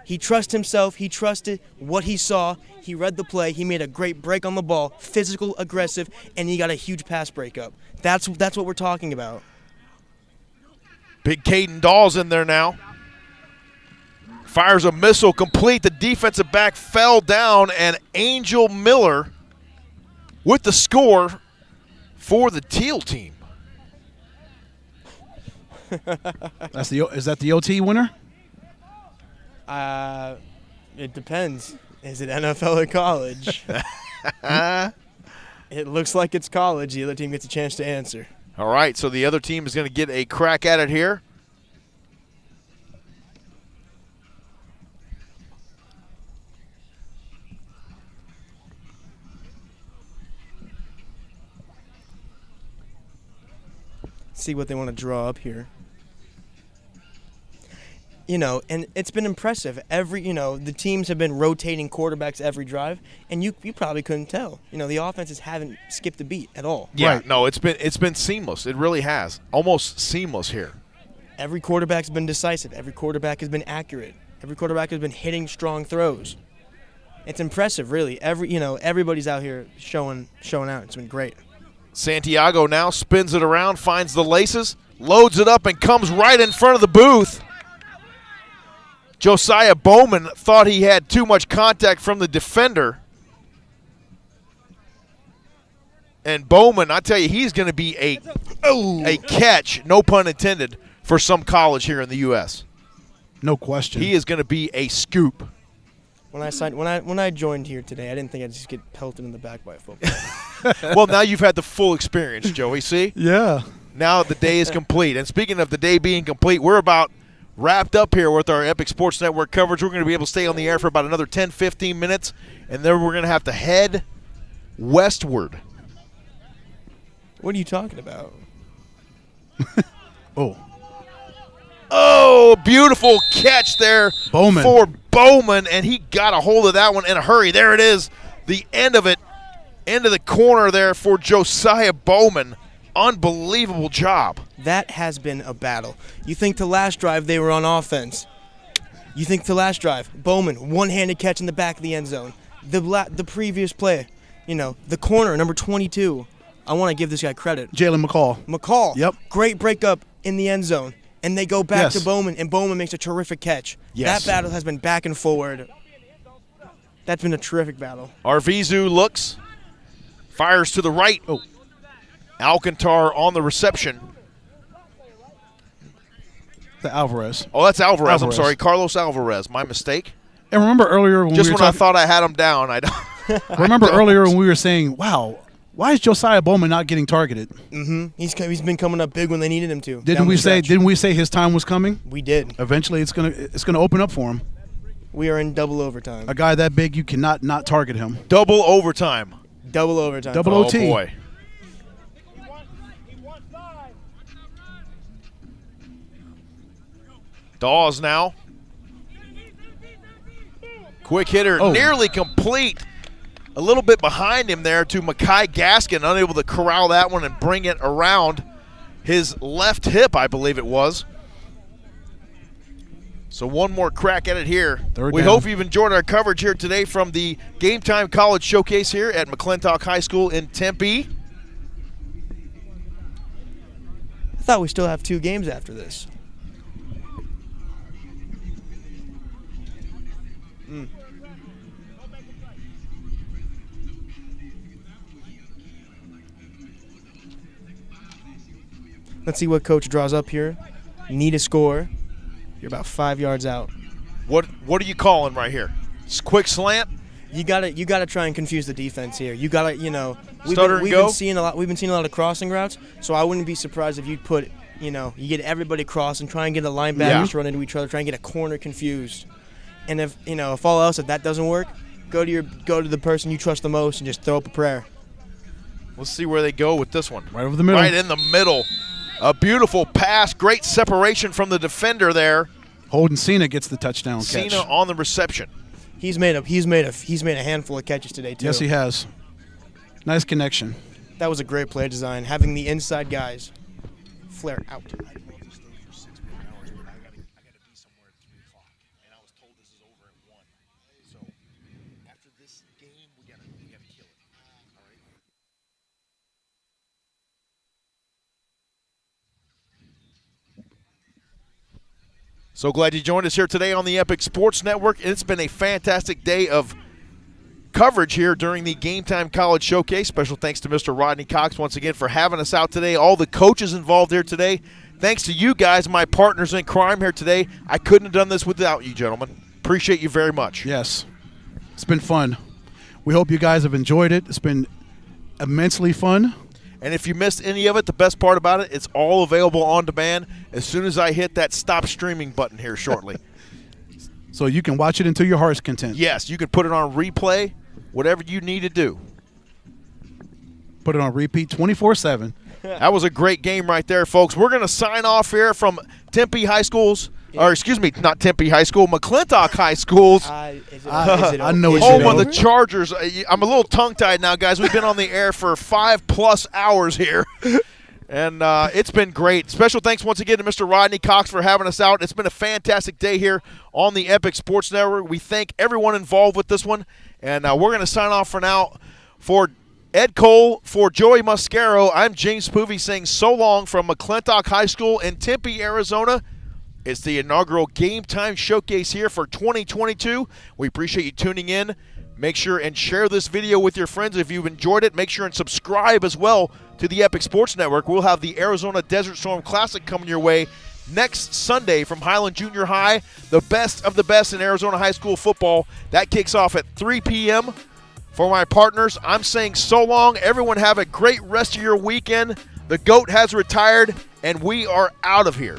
He trusted himself. He trusted what he saw. He read the play. He made a great break on the ball, physical, aggressive, and he got a huge pass breakup. That's what we're talking about. Big Caden Dawes in there now. Fires a missile complete. The defensive back fell down, and Angel Miller with the score for the Teal team. Is that the OT winner? It depends. Is it NFL or college? It looks like it's college. The other team gets a chance to answer. All right, so the other team is going to get a crack at it here. See what they want to draw up here. And it's been impressive. The teams have been rotating quarterbacks every drive, and you probably couldn't tell. The offenses haven't skipped a beat at all. Yeah, right. No, it's been seamless. It really has. Almost seamless here. Every quarterback's been decisive. Every quarterback has been accurate. Every quarterback has been hitting strong throws. It's impressive, really. Everybody's out here showing out. It's been great. Santiago now spins it around, finds the laces, loads it up, and comes right in front of the booth. Josiah Bowman thought he had too much contact from the defender. And Bowman, I tell you, he's going to be a catch, no pun intended, for some college here in the U.S. No question. He is going to be a scoop. When I joined here today, I didn't think I'd just get pelted in the back by a football. Well, now you've had the full experience, Joey, see? Yeah. Now the day is complete. And speaking of the day being complete, we're about wrapped up here with our Epic Sports Network coverage. We're going to be able to stay on the air for about another 10, 15 minutes, and then we're going to have to head westward. What are you talking about? Oh, beautiful catch there Bowman. For Bowman, and he got a hold of that one in a hurry. There it is, the end of it, into the corner there for Josiah Bowman. Unbelievable job. That has been a battle. You think the last drive they were on offense. You think the last drive, Bowman, one-handed catch in the back of the end zone. The previous play, the corner, number 22. I want to give this guy credit. Jalen McCall. Yep. Great breakup in the end zone. And they go back to Bowman, and Bowman makes a terrific catch. Yes. That battle has been back and forward. That's been a terrific battle. Arvizu looks, fires to the right. Alcantar on the reception. The Alvarez. Oh, that's Alvarez. I'm sorry, Carlos Alvarez. My mistake. And remember earlier when I thought I had him down, I don't. Remember earlier when we were saying, "Wow, why is Josiah Bowman not getting targeted?" Mm-hmm. He's been coming up big when they needed him to. Didn't we say his time was coming? We did. Eventually, it's gonna open up for him. We are in double overtime. A guy that big, you cannot not target him. Double overtime. Double overtime. Double OT. Oh boy. Dawes now. Quick hitter, nearly complete. A little bit behind him there to Makai Gaskin, unable to corral that one and bring it around his left hip, I believe it was. So one more crack at it here. We hope you've enjoyed our coverage here today from the Game Time College Showcase here at McClintock High School in Tempe. I thought we still have 2 games after this. Let's see what coach draws up here. Need a score. You're about 5 yards out. What are you calling right here? Quick slant? You gotta try and confuse the defense here. You gotta, we've been seeing a lot of crossing routes. So I wouldn't be surprised if you put, you get everybody cross and try and get the linebackers run into each other, try and get a corner confused. And if all else, if that doesn't work, go to the person you trust the most and just throw up a prayer. Let's see where they go with this one. Right over the middle. Right in the middle. A beautiful pass, great separation from the defender there. Holden Cena gets the touchdown catch. Cena on the reception. He's made a handful of catches today too. Yes, he has. Nice connection. That was a great play design, having the inside guys flare out. So glad you joined us here today on the Epic Sports Network. It's been a fantastic day of coverage here during the Game Time College Showcase. Special thanks to Mr. Rodney Cox once again for having us out today. All the coaches involved here today. Thanks to you guys, my partners in crime here today. I couldn't have done this without you, gentlemen. Appreciate you very much. Yes. It's been fun. We hope you guys have enjoyed it. It's been immensely fun. And if you missed any of it, the best part about it, it's all available on demand as soon as I hit that stop streaming button here shortly. So you can watch it until your heart's content. Yes, you can put it on replay, whatever you need to do. Put it on repeat 24/7. That was a great game right there, folks. We're going to sign off here from Tempe High School's, or excuse me, not Tempe High School, McClintock High School's. I know it's home of the Chargers. I'm a little tongue-tied now, guys. We've been on the air for 5+ hours here. And it's been great. Special thanks once again to Mr. Rodney Cox for having us out. It's been a fantastic day here on the Epic Sports Network. We thank everyone involved with this one. And we're going to sign off for now. For Ed Cole, for Joey Mascaro, I'm James Poovey saying so long from McClintock High School in Tempe, Arizona. It's the inaugural Game Time Showcase here for 2022. We appreciate you tuning in. Make sure and share this video with your friends if you've enjoyed it. Make sure and subscribe as well to the Epic Sports Network. We'll have the Arizona Desert Storm Classic coming your way next Sunday from Highland Junior High. The best of the best in Arizona high school football. That kicks off at 3 p.m. For my partners, I'm saying so long. Everyone have a great rest of your weekend. The GOAT has retired, and we are out of here.